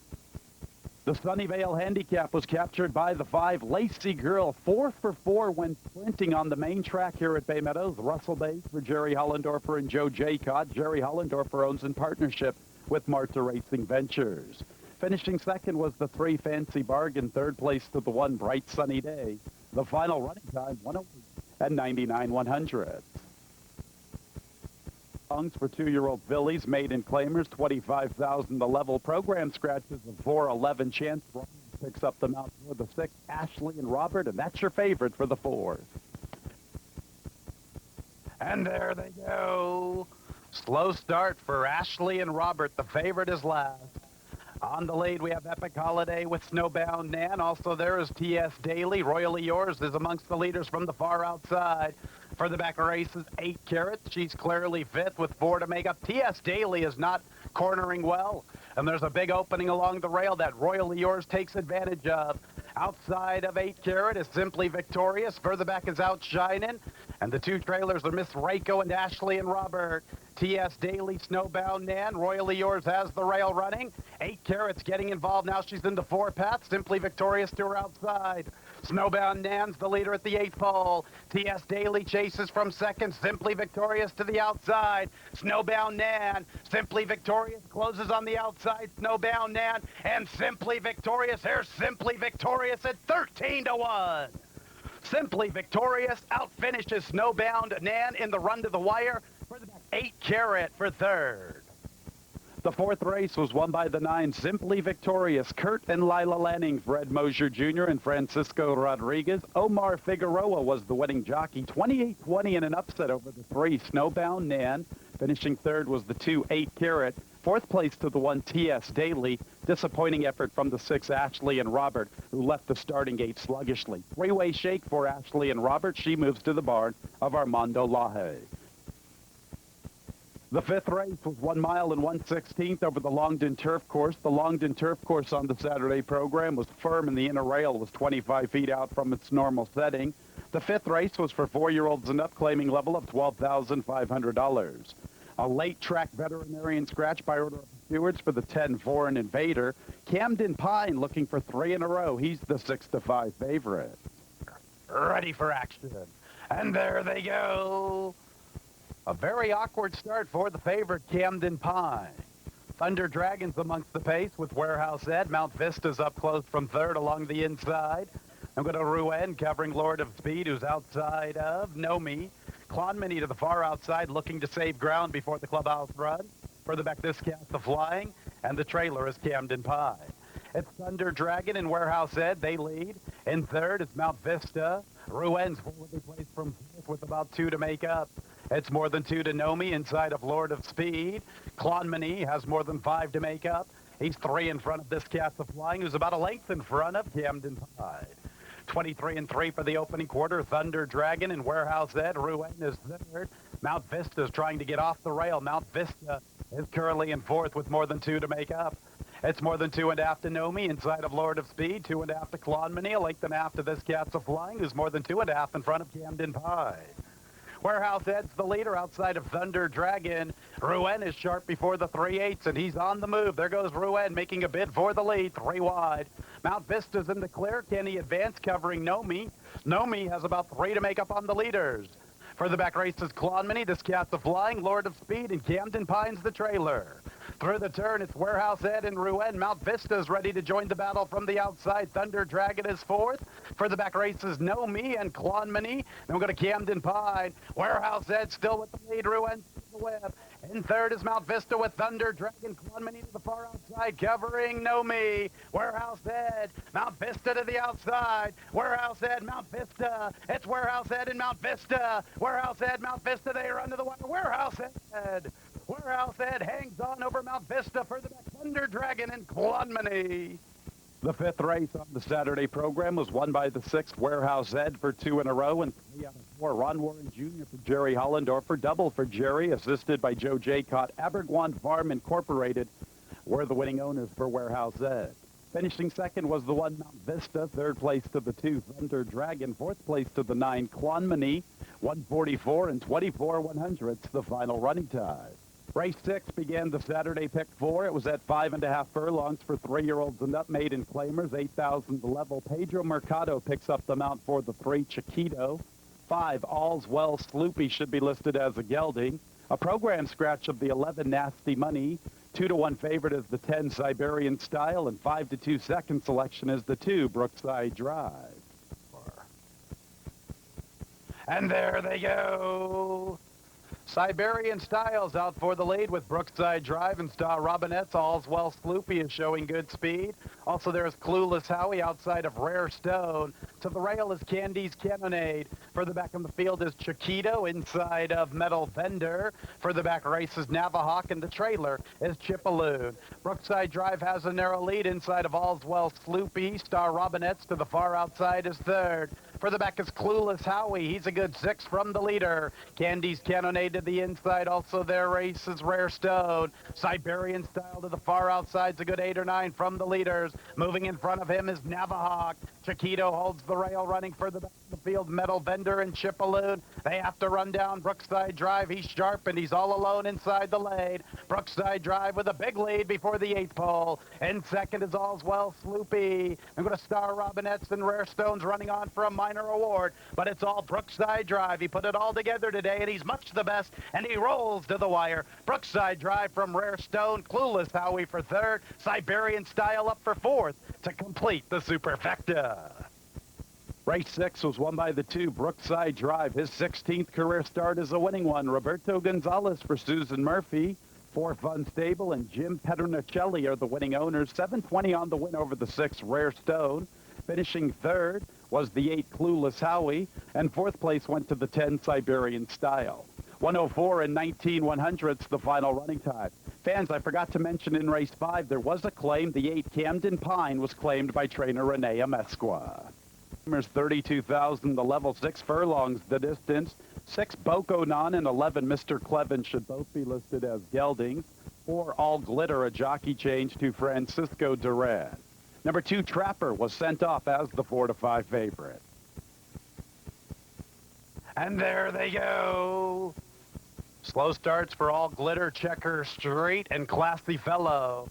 The Sunnyvale Handicap was captured by the 5 Lacy Girl, 4 for 4 when sprinting on the main track here at Bay Meadows. Russell Bays for Jerry Hollendorfer and Joe Jaycott. Jerry Hollendorfer owns in partnership with Marta Racing Ventures. Finishing second was the 3 Fancy Bargain, third place to the 1 Bright Sunny Day. The final running time, 108 and 99/100ths. For 2-year-old fillies, maiden claimers, 25,000 the level. Program scratches of 4-11 chance. Ryan picks up the mount for the 6, Ashley and Robert, and that's your favorite for the 4th. And there they go. Slow start for Ashley and Robert. The favorite is last. On the lead, we have Epic Holiday with Snowbound Nan. Also, there is T.S. Daly. Royally Yours is amongst the leaders from the far outside. For the back races, 8 Carats. She's clearly 5th with 4 to make up. T.S. Daly is not cornering well. And there's a big opening along the rail that Royally Yours takes advantage of. Outside of 8 Carat is Simply Victorious. Further back is Outshining. And the 2 trailers are Miss Rako and Ashley and Robert. T.S. Daly, Snowbound Nan. Royally Yours has the rail running. 8 Carats getting involved. Now she's into 4 paths. Simply Victorious to her outside. Snowbound Nan's the leader at the 8th pole. T.S. Daly chases from second. Simply Victorious to the outside. Snowbound Nan. Simply Victorious closes on the outside. Snowbound Nan and Simply Victorious. Here's Simply Victorious at 13-1. Simply Victorious outfinishes Snowbound Nan in the run to the wire. For the back, 8 Carat for third. The 4th race was won by the 9 Simply Victorious. Kurt and Lila Lanning, Fred Mosier Jr. and Francisco Rodriguez. Omar Figueroa was the winning jockey. 28-20 in an upset over the 3 Snowbound Nan. Finishing third was the 2 8 Carat. 4th place to the 1 T.S. Daly. Disappointing effort from the 6 Ashley and Robert, who left the starting gate sluggishly. 3-way shake for Ashley and Robert. She moves to the barn of Armando Laje. The fifth race was 1 mile and 1/16 over the Longdon Turf Course. The Longdon Turf Course on the Saturday program was firm and the inner rail was 25 feet out from its normal setting. The fifth race was for 4-year-olds and up, claiming level of $12,500. A late track veterinarian scratch by order of stewards for the 10 Foreign Invader. Camden Pine looking for 3 in a row. He's the 6-5 favorite. Ready for action. And there they go. A very awkward start for the favorite, Camden Pine. Thunder Dragons amongst the pace with Warehouse Ed. Mount Vista's up close from third along the inside. I'm going to Rouen covering Lord of Speed, who's outside of Nomi. Clonmany to the far outside, looking to save ground before the clubhouse run. Further back, this cast the Flying, and the trailer is Camden Pine. It's Thunder Dragon and Warehouse Ed. They lead. In third, it's Mount Vista. Rouen's forwardly placed from fourth with about 2 to make up. It's more than 2 to Nomi inside of Lord of Speed. Clonmany has more than 5 to make up. He's 3 in front of this cast of Flying, who's about a length in front of Camden Pine. 23-3 for the opening quarter. Thunder Dragon and Warehouse Ed. Rouen is third. Mount Vista is trying to get off the rail. Mount Vista is currently in fourth with more than 2 to make up. It's more than 2.5 to Nomi inside of Lord of Speed. 2.5 to Clonmany. A length and a half to this cast of Flying, who's more than 2.5 in front of Camden Pine. Warehouse Ed's the leader outside of Thunder Dragon. Rouen is sharp before the 3/8, and he's on the move. There goes Rouen making a bid for the lead, 3 wide. Mount Vista's in the clear. Can he advance covering Nomi? Nomi has about 3 to make up on the leaders. Further back races Clonmany, this cast of Flying, Lord of Speed, and Camden Pine's the trailer. Through the turn, it's Warehouse Ed and Rouen. Mount Vista is ready to join the battle from the outside. Thunder Dragon is fourth. Further back races Nomi and Clonmany. Then we're going to Camden Pine. Warehouse Ed still with the lead. Rouen to the web. In third is Mount Vista with Thunder Dragon. Clonmany to the far outside, covering Nomi. Warehouse Ed. Mount Vista to the outside. Warehouse Ed, Mount Vista. It's Warehouse Ed and Mount Vista. Warehouse Ed, Mount Vista. They run to the wire. Warehouse Ed. Warehouse Ed hangs on over Mount Vista. Further back, Thunder Dragon and Clonmany. The fifth race on the Saturday program was won by the sixth Warehouse Ed for 2 in a row and 3 out of 4. Ron Warren Jr. for Jerry Hollendorfer, double for Jerry, assisted by Joe Jaycott. Abergwan Farm Incorporated were the winning owners for Warehouse Ed. Finishing second was the 1 Mount Vista, third place to the 2 Thunder Dragon, fourth place to the 9 Clonmany, 1:44 and 24 100ths the final running time. Race 6 began the Saturday pick 4. It was at 5.5 furlongs for 3-year-olds and up, maiden claimers, 8,000 the level. Pedro Mercado picks up the mount for the 3 Chiquito. 5 All's Well Sloopy should be listed as a gelding. A program scratch of the 11 Nasty Money. 2-1 favorite is the 10 Siberian Style, and 5-2 second selection is the 2 Brookside Drive. And there they go. Siberian Styles out for the lead with Brookside Drive and Star Robinette's All's Well Sloopy is showing good speed. Also, there's Clueless Howie outside of Rare Stone. To the rail is Candy's Cannonade. Further back in the field is Chiquito inside of Metal Vendor. Further back races Navahawk, and the trailer is Chipaloon. Brookside Drive has a narrow lead inside of All's Well Sloopy. Star Robinette's to the far outside is third. Further back is Clueless Howie. He's a good 6 from the leader. Candy's Cannonade to the inside. Also their race is Rare Stone. Siberian Style to the far outside's a good 8 or 9 from the leaders. Moving in front of him is Navahawk. Chiquito holds the rail, running further back in the field. Metal Vendor and Chipaloon. They have to run down Brookside Drive. He's sharp and he's all alone inside the lane. Brookside Drive with a big lead before the 8th pole. In second is All's Well Sloopy. I'm going to Star Robinette's and Rare Stone's running on for a minor award, but it's all Brookside Drive. He put it all together today, and he's much the best, and he rolls to the wire. Brookside Drive from Rare Stone. Clueless Howie for third. Siberian Style up for fourth to complete the superfecta. Race 6 was won by the 2 Brookside Drive. His 16th career start is a winning one. Roberto Gonzalez for Susan Murphy. 4 Fun Stable and Jim Petronacelli are the winning owners. 720 on the win over the 6 Rare Stone. Finishing third was the 8 Clueless Howie, and fourth place went to the 10 Siberian Style. 1:04 and 19 100ths the final running time. Fans, I forgot to mention in race 5 there was a claim. The 8 Camden Pine was claimed by trainer Renee Amesqua. 32,000 the level, 6 furlongs the distance. 6, Bokonon, and 11, Mr. Clevin should both be listed as geldings. 4, All Glitter, a jockey change to Francisco Duran. Number 2, Trapper, was sent off as the 4-5 favorite. And there they go. Slow starts for All Glitter, Checker Street, and Classy Fellow.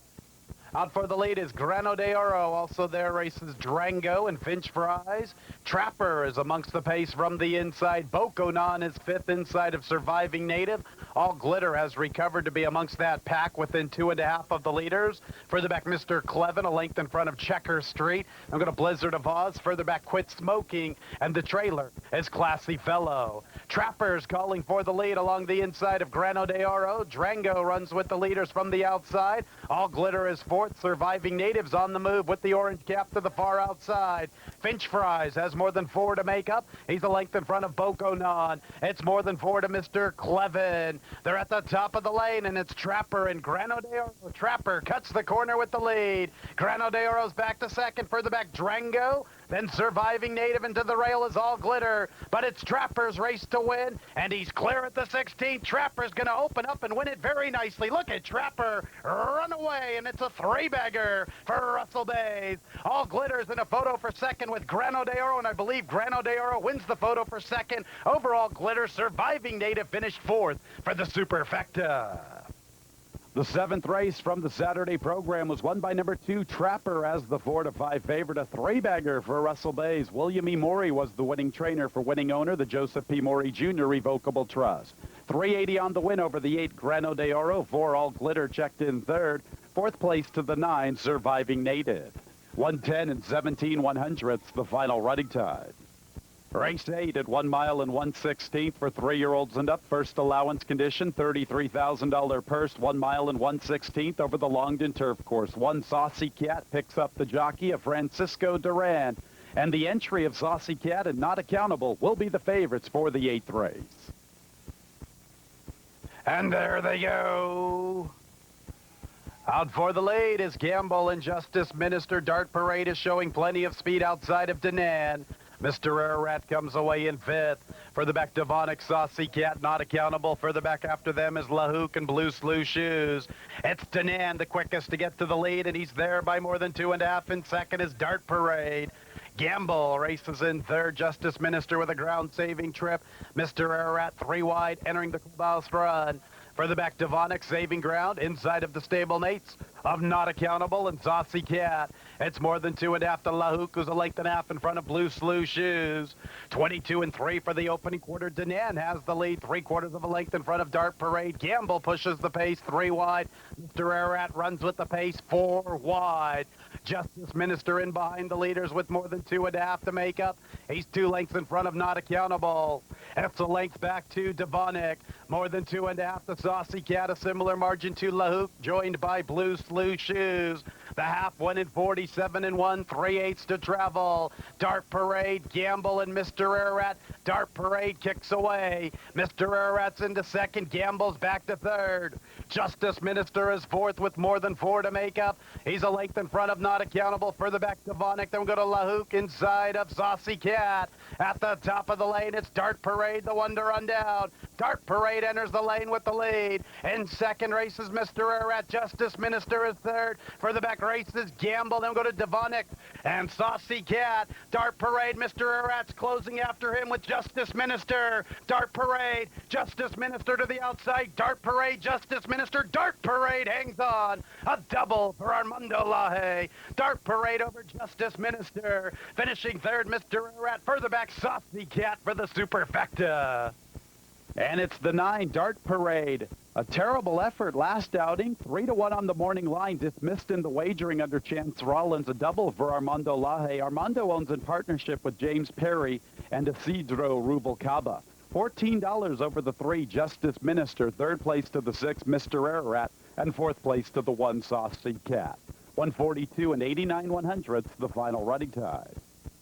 Out for the lead is Grano de Oro. Also there races Drango and Finch Fries. Trapper is amongst the pace from the inside. Bokonon is 5th inside of Surviving Native. All Glitter has recovered to be amongst that pack within 2.5 of the leaders. Further back, Mr. Clevin, a length in front of Checker Street. I'm going to Blizzard of Oz. Further back, Quit Smoking. And the trailer is Classy Fellow. Trapper's calling for the lead along the inside of Grano de Oro. Drango runs with the leaders from the outside. All Glitter is 4th. Surviving Natives on the move with the orange cap to the far outside. Finch Fries has more than 4 to make up. He's a length in front of Bokonon. It's more than 4 to Mr. Clevin. They're at the top of the lane, and it's Trapper and Grano de Oro. Trapper cuts the corner with the lead. Grano de Oro's back to second. Further back, Drango. Then Surviving Native into the rail is All Glitter. But it's Trapper's race to win, and he's clear at the 16th. Trapper's going to open up and win it very nicely. Look at Trapper run away, and it's a 3-bagger for Russell Bays. All Glitter's in a photo for second with Grano de Oro, and I believe Grano de Oro wins the photo for second. Overall, Glitter, Surviving Native finished 4th for the Superfecta. The 7th race from the Saturday program was won by number 2, Trapper, as the 4-5 favorite. A 3-bagger for Russell Bays. William E. Morey was the winning trainer for winning owner, the Joseph P. Morey Jr. Revocable Trust. 380 on the win over the 8, Grano de Oro. 4, All Glitter checked in 3rd. 4th place to the 9, Surviving Native. 110 and 17/100ths, the final running time. Race 8 at 1 mile and 1/16 for 3-year-olds and up. First allowance condition, $33,000 purse, 1 mile and 1/16 over the Longden Turf Course. 1 Saucy Cat picks up the jockey of Francisco Duran. And the entry of Saucy Cat and Not Accountable will be the favorites for the 8th race. And there they go. Out for the lead is Gamble and Justice Minister. Dart Parade is showing plenty of speed outside of Danan. Mr. Ararat comes away in 5th. Further back, Devonic, Saucy Cat, Not Accountable. Further back after them is LaHook and Blue Slew Shoes. It's Danan, the quickest to get to the lead, and he's there by more than 2.5. In second is Dart Parade. Gamble races in 3rd. Justice Minister with a ground-saving trip. Mr. Ararat 3 wide, entering the clubhouse run. Further back, Devonic, saving ground inside of the stablemates of Not Accountable and Saucy Cat. It's more than 2.5 to LaHook, who's a length and a half in front of Blue Slew Shoes. 22 and 3 for the opening quarter. Danan has the lead, 3/4 of a length in front of Dart Parade. Gamble pushes the pace, 3 wide. Mr. Ararat runs with the pace, 4 wide. Justice Minister in behind the leaders with more than 2.5 to make up. He's 2 lengths in front of Not Accountable. It's a length back to Devonic. More than 2.5 to Saucy Cat, a similar margin to LaHook, joined by Blue Slew Shoes. The half went in 47 and 1, 3/8 to travel. Dart Parade, Gamble, and Mr. Ararat. Dart Parade kicks away. Mr. Ararat's into second. Gamble's back to 3rd. Justice Minister is 4th with more than 4 to make up. He's a length in front of Not Accountable. Further back, Devonic. Then we go to LaHook inside of Saucy Cat. At the top of the lane, it's Dart Parade, the one to run down. Dart Parade enters the lane with the lead. In second races, Mr. Ararat. Justice Minister is 3rd. Further back races, Gamble. Then we go to Devonic and Saucy Cat. Dart Parade, Mr. Ararat's closing after him with Justice Minister. Dart Parade, Justice Minister to the outside. Dart Parade, Justice Minister. Dart Parade hangs on. A double for Armando Laje. Dart Parade over Justice Minister. Finishing 3rd, Mr. Ararat. Further back, Saucy Cat for the Superfecta. And it's the 9, Dart Parade. A terrible effort last outing. 3-1 on the morning line. Dismissed in the wagering under Chance Rollins. A double for Armando Laje. Armando owns in partnership with James Perry and Isidro Rubalcaba. $14 over the 3, Justice Minister. 3rd place to the 6, Mr. Ararat. And 4th place to the 1, Saucy Cat. 142 and 89/100ths, the final running time.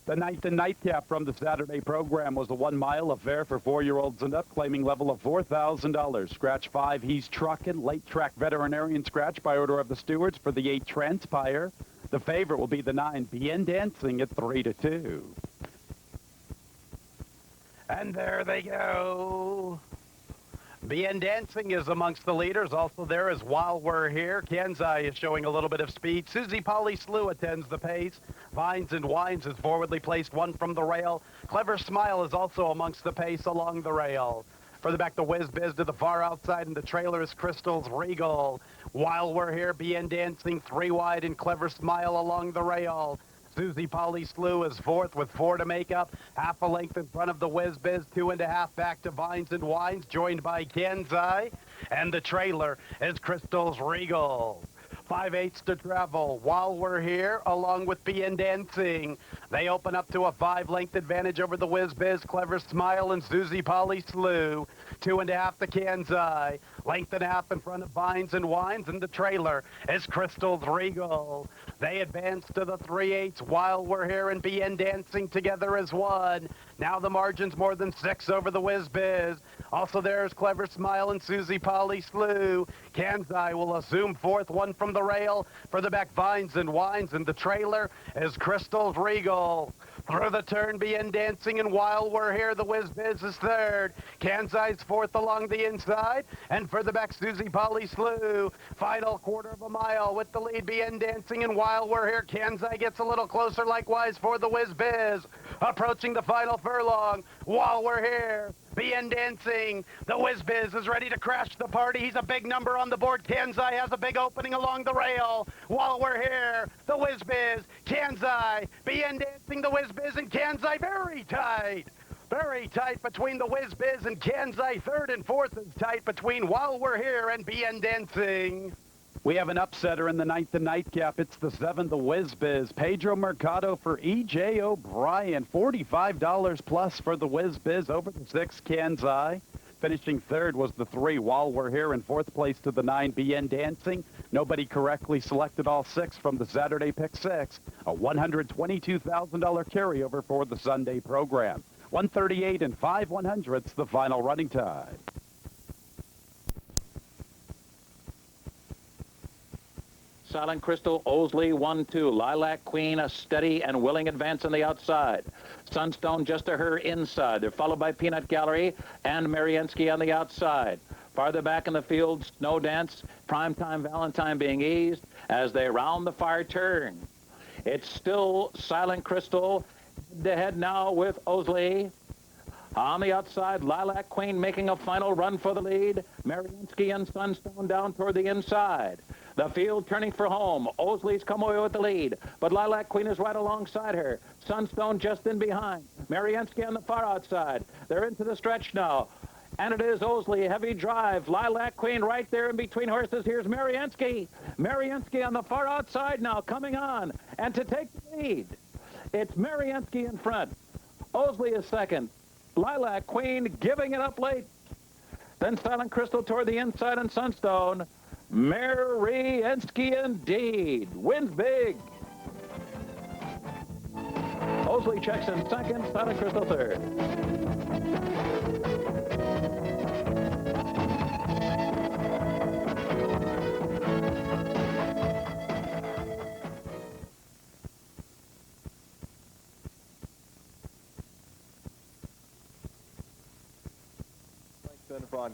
The 9th and nightcap from the Saturday program was a 1 mile affair for 4-year-olds and up, claiming level of $4,000. Scratch 5, He's Truckin'. Late track veterinarian scratch by order of the stewards for the 8, Transpire. The favorite will be the 9, Bien Dancing at 3-2. And there they go. BN Dancing is amongst the leaders. Also there is While We're Here. Kansai is showing a little bit of speed. Susie Polly Slew attends the pace. Vines and Wines is forwardly placed, one from the rail. Clever Smile is also amongst the pace along the rail. Further back, the Whiz Biz to the far outside, and the trailer is Crystal's Regal. While We're Here, BN Dancing 3 wide, and Clever Smile along the rail. Susie Polly Slew is fourth with 4 to make up. Half a length in front of the Whiz Biz, 2.5 back to Vines and Wines, joined by Kansai. And the trailer is Crystal's Regal. 5/8 to travel While We're Here, along with BN Dancing. They open up to a 5-length advantage over the Whiz Biz, Clever Smile, and Susie Polly Slew. 2.5 to Kansai. Length and a half in front of Vines and Wines, and the trailer is Crystal's Regal. They advance to the 3/8 While We're Here, and BN Dancing together as one. Now the margin's more than 6 over the Whiz Biz. Also there's Clever Smile and Susie Polly Slew. Kansai will assume fourth, one from the rail. Further back, Vines and Wines, and the trailer is Crystal's Regal. Through the turn, BN Dancing, and While We're Here, the Whiz Biz is third. Kansai's fourth along the inside, and further back, Susie Polly Slew. Final quarter of a mile with the lead, BN Dancing, and While We're Here. Kansai gets a little closer, likewise for the Whiz Biz. Approaching the final furlong, While We're Here, BN Dancing. The Whiz Biz is ready to crash the party. He's a big number on the board. Kansai has a big opening along the rail. While We're Here, the Whiz Biz, Kansai, BN Dancing, the Whiz Biz, and Kansai very tight. Very tight between the Whiz Biz and Kansai. Third and fourth is tight between While We're Here and BN Dancing. We have an upsetter in the 9th, the nightcap. It's the 7th, the Whiz Biz. Pedro Mercado for E.J. O'Brien. $45 plus for the Whiz Biz over the 6, Kansai. Finishing third was the 3, While We're Here. In fourth place to the 9, BN Dancing. Nobody correctly selected all 6 from the Saturday Pick 6. A $122,000 carryover for the Sunday program. 138 and 5/100ths the final running time. Silent Crystal, Osley, 1-2. Lilac Queen, a steady and willing advance on the outside. Sunstone just to her inside. They're followed by Peanut Gallery and Mariensky on the outside. Farther back in the field, Snow Dance, Primetime Valentine being eased as they round the far turn. It's still Silent Crystal to head now with Osley. On the outside, Lilac Queen making a final run for the lead. Mariensky and Sunstone down toward the inside. The field turning for home. Osley's come away with the lead, but Lilac Queen is right alongside her. Sunstone just in behind. Mariensky on the far outside. They're into the stretch now. And it is Osley, heavy drive. Lilac Queen right there in between horses. Here's Mariensky. Mariensky on the far outside now, coming on. And to take the lead, it's Mariensky in front. Osley is second. Lilac Queen giving it up late. Then Silent Crystal toward the inside, and Sunstone. Mariensky indeed wins big. Osley checks in second, Silent Crystal third.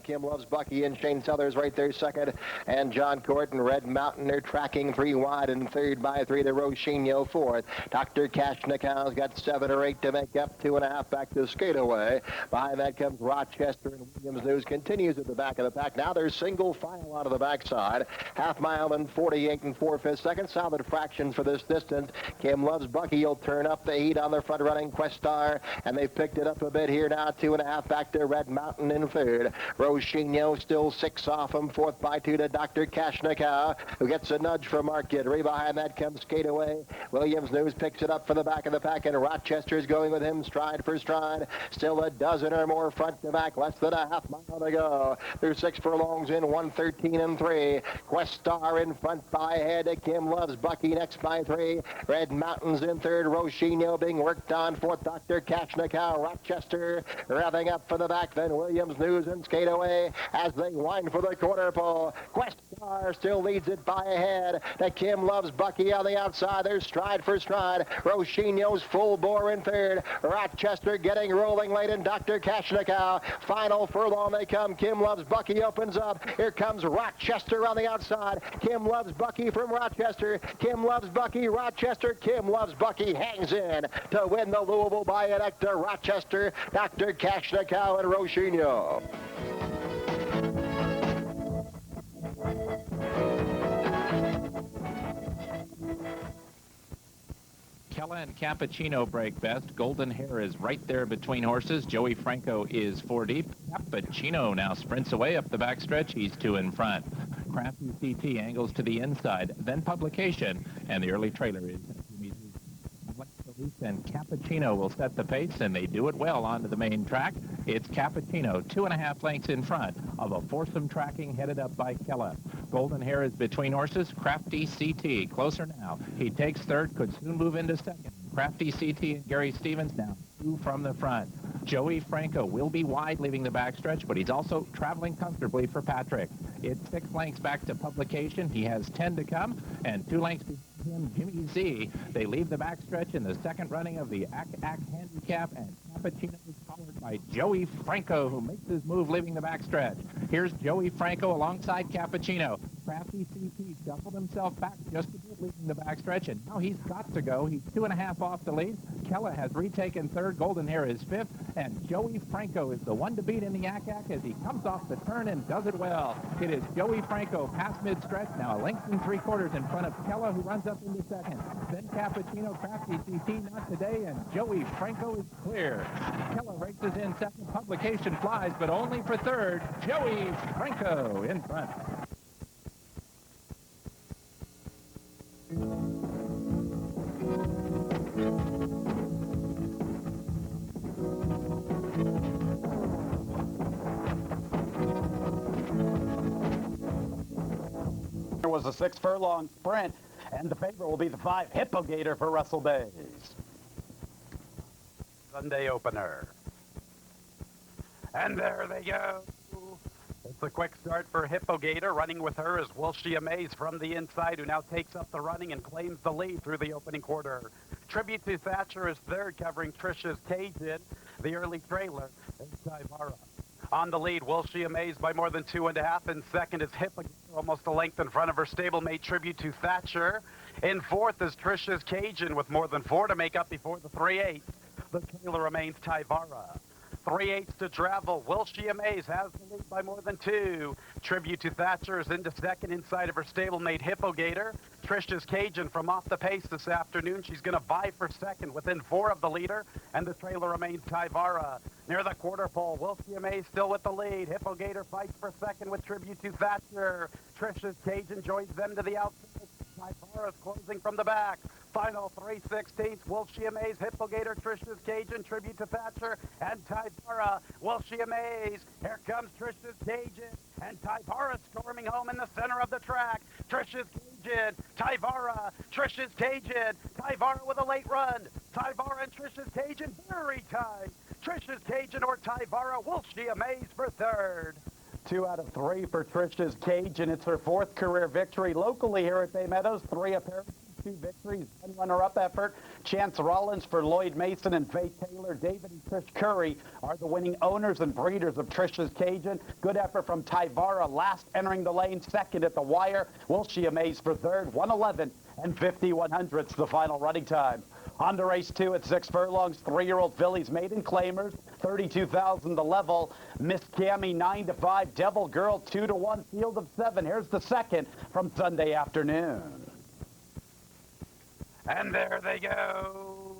Kim Loves Bucky and Shane Southers right there second, and John Court and Red Mountain are tracking 3 wide, and third by 3 to Rochinio fourth. Dr. Kashnakow's got 7 or 8 to make up, 2.5 back to Skateaway. Behind that comes Rochester, and Williams News continues at the back of the pack. Now there's single file out of the backside. Half mile and 48 and 4/5 seconds. Solid fractions for this distance. Kim Loves Bucky will turn up the heat on the front running Questar, and they've picked it up a bit here now. 2.5 back to Red Mountain in third. Rochinio still 6 off him. Fourth by 2 to Dr. Kashnikow, who gets a nudge from Mark Guidry. Behind that comes Skateaway. Williams News picks it up for the back of the pack, and Rochester's going with him stride for stride. Still a dozen or more front to back. Less than a half mile to go. Through 6 furlongs in 1:13 and 3. Questar in front by ahead. Kim Loves Bucky next by 3. Red Mountains in third. Rochinio being worked on. Fourth, Dr. Kashnikow. Rochester revving up for the back. Then Williams News and Skateaway as they wind for the quarter pole. Questar Star still leads it by a head. The Kim Loves Bucky on the outside. There's stride for stride. Roshinio's full bore in third. Rochester getting rolling late in Dr. Kashnikow. Final furlong they come. Kim Loves Bucky opens up. Here comes Rochester on the outside. Kim Loves Bucky from Rochester. Kim Loves Bucky, Rochester. Kim Loves Bucky hangs in to win the Louisville by an Hector. Rochester, Dr. Kashnikow, and Roshinio. Kella and Cappuccino break best. Golden Hair is right there between horses. Joey Franco is 4 deep. Cappuccino now sprints away up the backstretch. He's 2 in front. Crafty CT angles to the inside. Then Publication. And the early trailer is and Cappuccino will set the pace, and they do it well onto the main track. It's Cappuccino 2.5 lengths in front of a foursome tracking headed up by Kella. Golden Hair is between horses. Crafty CT closer now. He takes third, could soon move into second. Crafty CT and Gary Stevens now 2 from the front. Joey Franco will be wide leaving the backstretch, but he's also traveling comfortably for Patrick. It's 6 lengths back to Publication. He has 10 to come, and 2 lengths behind him, Jimmy Z. They leave the backstretch in the second running of the Ack Ack Handicap, and Cappuccino is followed by Joey Franco, who makes his move leaving the backstretch. Here's Joey Franco alongside Cappuccino. Crafty CT shuffled himself back just a bit leaving the backstretch, and now he's got to go. He's 2.5 off the lead. Kella has retaken third. Golden Hair is 5th, and Joey Franco is the one to beat in the Ack Ack as he comes off the turn and does it well. It is Joey Franco past mid-stretch, now a length and 3/4 in front of Kella, who runs up into second. Then Cappuccino, Crafty CT, not today, and Joey Franco is clear. Kella races in second. Publication flies, but only for third. Joey Franco in front. There was a 6 furlong sprint, and the favorite will be the 5 Hippogator for Russell Bays. Sunday opener. And there they go. It's a quick start for Hippogator. Running with her is Will She Amaze from the inside, who now takes up the running and claims the lead through the opening quarter. Tribute to Thatcher is third, covering Trisha's Cajun. The early trailer is Tyvara. On the lead, Will She Amaze by more than 2.5. In second is Hippogator, almost a length in front of her stablemate Tribute to Thatcher. In fourth is Trisha's Cajun with more than 4 to make up before the 3/8. The trailer remains Tyvara. 3/8 to travel. Will She Amaze has the lead by more than 2. Tribute to Thatcher is into second inside of her stablemate Hippogator. Trisha's Cajun from off the pace this afternoon. She's going to vie for second within 4 of the leader, and the trailer remains Tyvara. Near the quarter pole, Will She Amaze still with the lead. Hippogator fights for second with Tribute to Thatcher. Trisha's Cajun joins them to the outside. Tyvara is closing from the back. Final 3/16. Will She Amaze, Hippogator, Trisha's Cajun, Tribute to Thatcher, and Tyvara. Will She Amaze. Here comes Trisha's Cajun, and Tyvara storming home in the center of the track. Trisha's Cajun, Tyvara, Trisha's Cajun, Tyvara with a late run. Tyvara and Trisha's Cajun very tight. Trisha's Cajun or Tyvara. Will She Amaze for third. 2 out of 3 for Trisha's Cajun. It's her 4th career victory locally here at Bay Meadows. 3 appearances, 2 victories, 1 runner-up effort. Chance Rollins for Lloyd Mason and Faye Taylor. David and Trish Curry are the winning owners and breeders of Trisha's Cajun. Good effort from Tyvara, last entering the lane, second at the wire. Will She Amaze for third, 1:11 and 50/100ths the final running time. On to race 2 at 6 furlongs, 3-year-old fillies maiden claimers, 32,000 to level. Miss Cammy 9 to 5, Devil Girl 2 to 1, field of 7. Here's the second from Sunday afternoon. And there they go.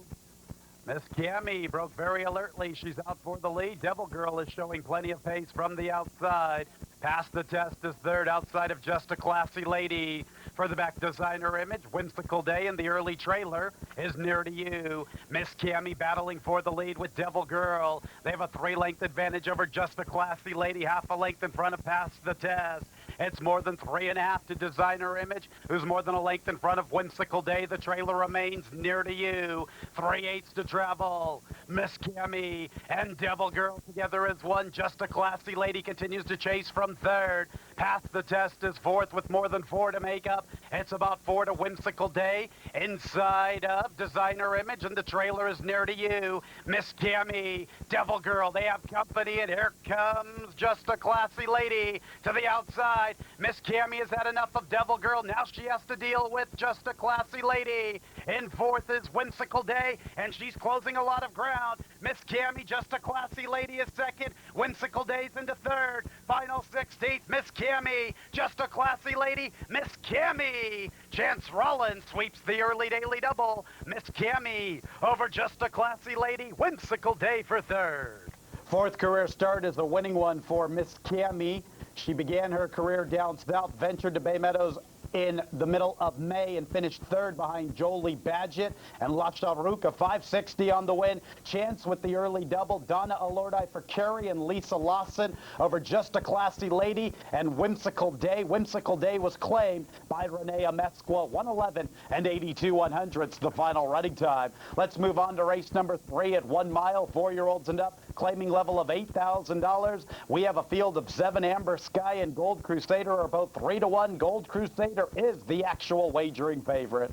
Miss Cammy broke very alertly. She's out for the lead. Devil Girl is showing plenty of pace from the outside. Past the test is third outside of Just a Classy Lady. For the back designer image, Whimsical Day in the early trailer is Near to You. Miss Cammy battling for the lead with Devil Girl. They have a 3-length advantage over Just a Classy Lady, half a length in front of Past the Test. It's more than 3.5 to designer image, who's more than a length in front of Whimsical Day. The trailer remains Near to You. 3/8 to travel. Miss Cammy and Devil Girl together as one. Just a Classy Lady continues to chase from third. Past the Test is fourth with more than 4 to make up. It's about 4 to Whimsical Day. Inside of Designer Image, and the trailer is near to you. Miss Cammy, Devil Girl, they have company, and here comes Just a Classy Lady to the outside. Miss Cammy has had enough of Devil Girl. Now she has to deal with Just a Classy Lady. In fourth is Whimsical Day, and she's closing a lot of ground. Miss Cammy, Just a Classy Lady is second. Whimsical Day's into third. Final 16th, Miss Cammy, Just a Classy Lady, Miss Cammy. Chance Rollins sweeps the early daily double. Miss Cammy over Just a Classy Lady, Whimsical Day for third. Fourth career start is a winning one for Miss Cammy. She began her career down south, ventured to Bay Meadows in the middle of May and finished third behind Jolie Badgett and La Charuca. 560 on the win. Chance with the early double. Donna Alordi for Kerry and Lisa Lawson over Just a Classy Lady and Whimsical Day. Whimsical Day was claimed by Renee Amesqua. 111 and 82/100ths the final running time. Let's move on to race number 3 at 1 mile. 4-year-olds and up, claiming level of $8,000. We have a field of 7. Amber Sky and Gold Crusader are both 3 to 1. Gold Crusader is the actual wagering favorite.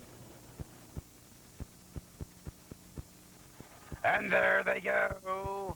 And there they go.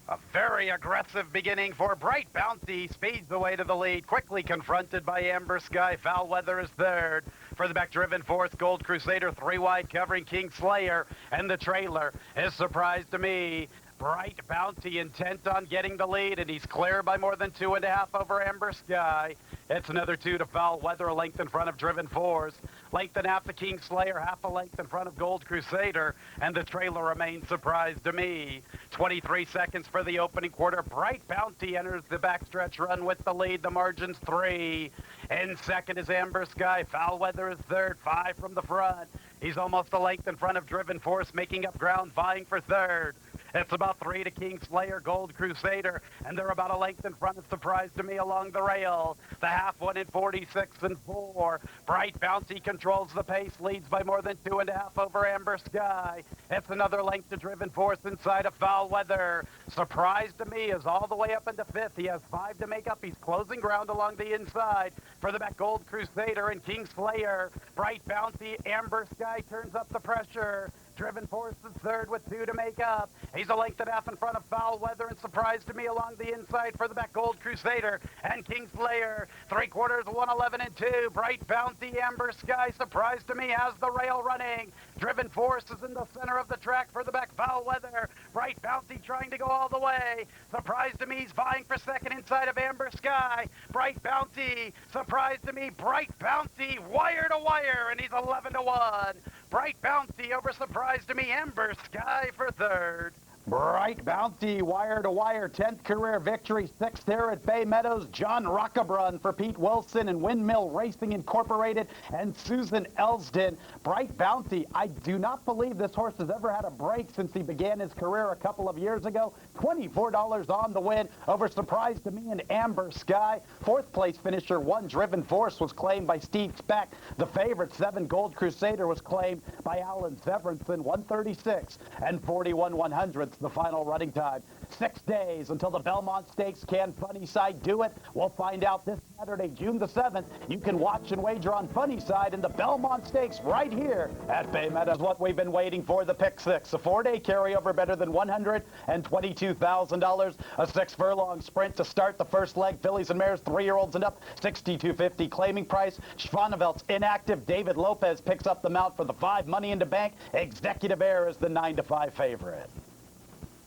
A very aggressive beginning for Bright Bounty. Speeds the way to the lead. Quickly confronted by Amber Sky. Foul Weather is third. For the back driven fourth, Gold Crusader 3 wide covering King Slayer. And the trailer is Surprise to Me. Bright Bounty intent on getting the lead, and he's clear by more than 2.5 over Amber Sky. It's another 2 to Foul Weather, a length in front of Driven Fours. Length and half to King Slayer, half a length in front of Gold Crusader, and the trailer remains Surprise to Me. 23 seconds for the opening quarter. Bright Bounty enters the backstretch run with the lead. The margin's 3. In second is Amber Sky. Foul Weather is third, 5 from the front. He's almost a length in front of Driven Force, making up ground, vying for third. It's about 3 to King Slayer, Gold Crusader, and they're about a length in front of Surprise to Me along the rail. The half one in 46 and 4. Bright Bounty controls the pace, leads by more than 2.5 over Amber Sky. It's another length to Driven Force inside of Foul Weather. Surprise to Me is all the way up into 5th. He has 5 to make up. He's closing ground along the inside. For the back, Gold Crusader and King Slayer. Bright Bounty, Amber Sky turns up the pressure. Driven Force is third with 2 to make up. He's a length and a half in front of Foul Weather and Surprise to Me along the inside for the back, Gold Crusader and King Slayer. 3/4, 111 and 2. Bright Bounty, Amber Sky, Surprise to Me has the rail running. Driven Force is in the center of the track for the back, Foul Weather. Bright Bounty trying to go all the way. Surprise to Me's vying for second inside of Amber Sky. Bright Bounty, Surprise to Me, Bright Bounty, wire to wire, and he's 11 to 1. Bright Bounty over Surprise to Me, Amber Sky for third. Bright Bounty, wire to wire, 10th career victory, 6th here at Bay Meadows. John Rockabrun for Pete Wilson and Windmill Racing Incorporated and Susan Elsden. Bright Bounty, I do not believe this horse has ever had a break since he began his career a couple of years ago. $24 on the win over Surprise to Me and Amber Sky. 4th place finisher, 1 Driven Force, was claimed by Steve Speck. The favorite, 7 Gold Crusader, was claimed by Alan Severinson. 136 and 41/100ths the final running time. 6 days until the Belmont Stakes. Can Funnyside do it? We'll find out this Saturday, June the 7th. You can watch and wager on Funnyside in the Belmont Stakes right here at Bay Meadows. What we've been waiting for, the Pick 6. A 4-day carryover better than $122,000. A 6-furlong sprint to start the first leg. Fillies and mares, 3-year-olds and up, $62.50 claiming price. Schvanevelt's inactive. David Lopez picks up the mount for the 5. Money in the Bank. Executive Air is the 9-5 favorite.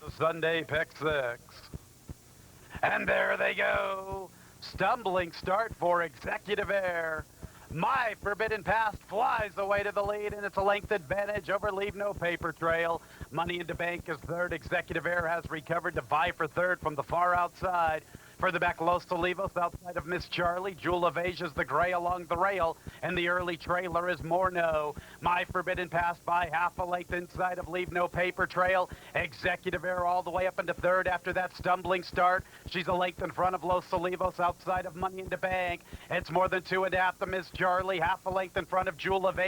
The Sunday Pick 6. And there they go. Stumbling start for Executive Air. My Forbidden Past flies away to the lead, and it's a length advantage over Leave No Paper Trail. Money in the Bank is third. Executive Air has recovered to vie for third from the far outside. Further back, Los Olivos outside of Miss Charlie. Julep is the gray along the rail, and the early trailer is Morneau. My Forbidden Pass by half a length inside of Leave No Paper Trail. Executive Air all the way up into third after that stumbling start. She's a length in front of Los Olivos outside of Money in the Bank. It's more than 2.5 to Miss Charlie, half a length in front of Julep.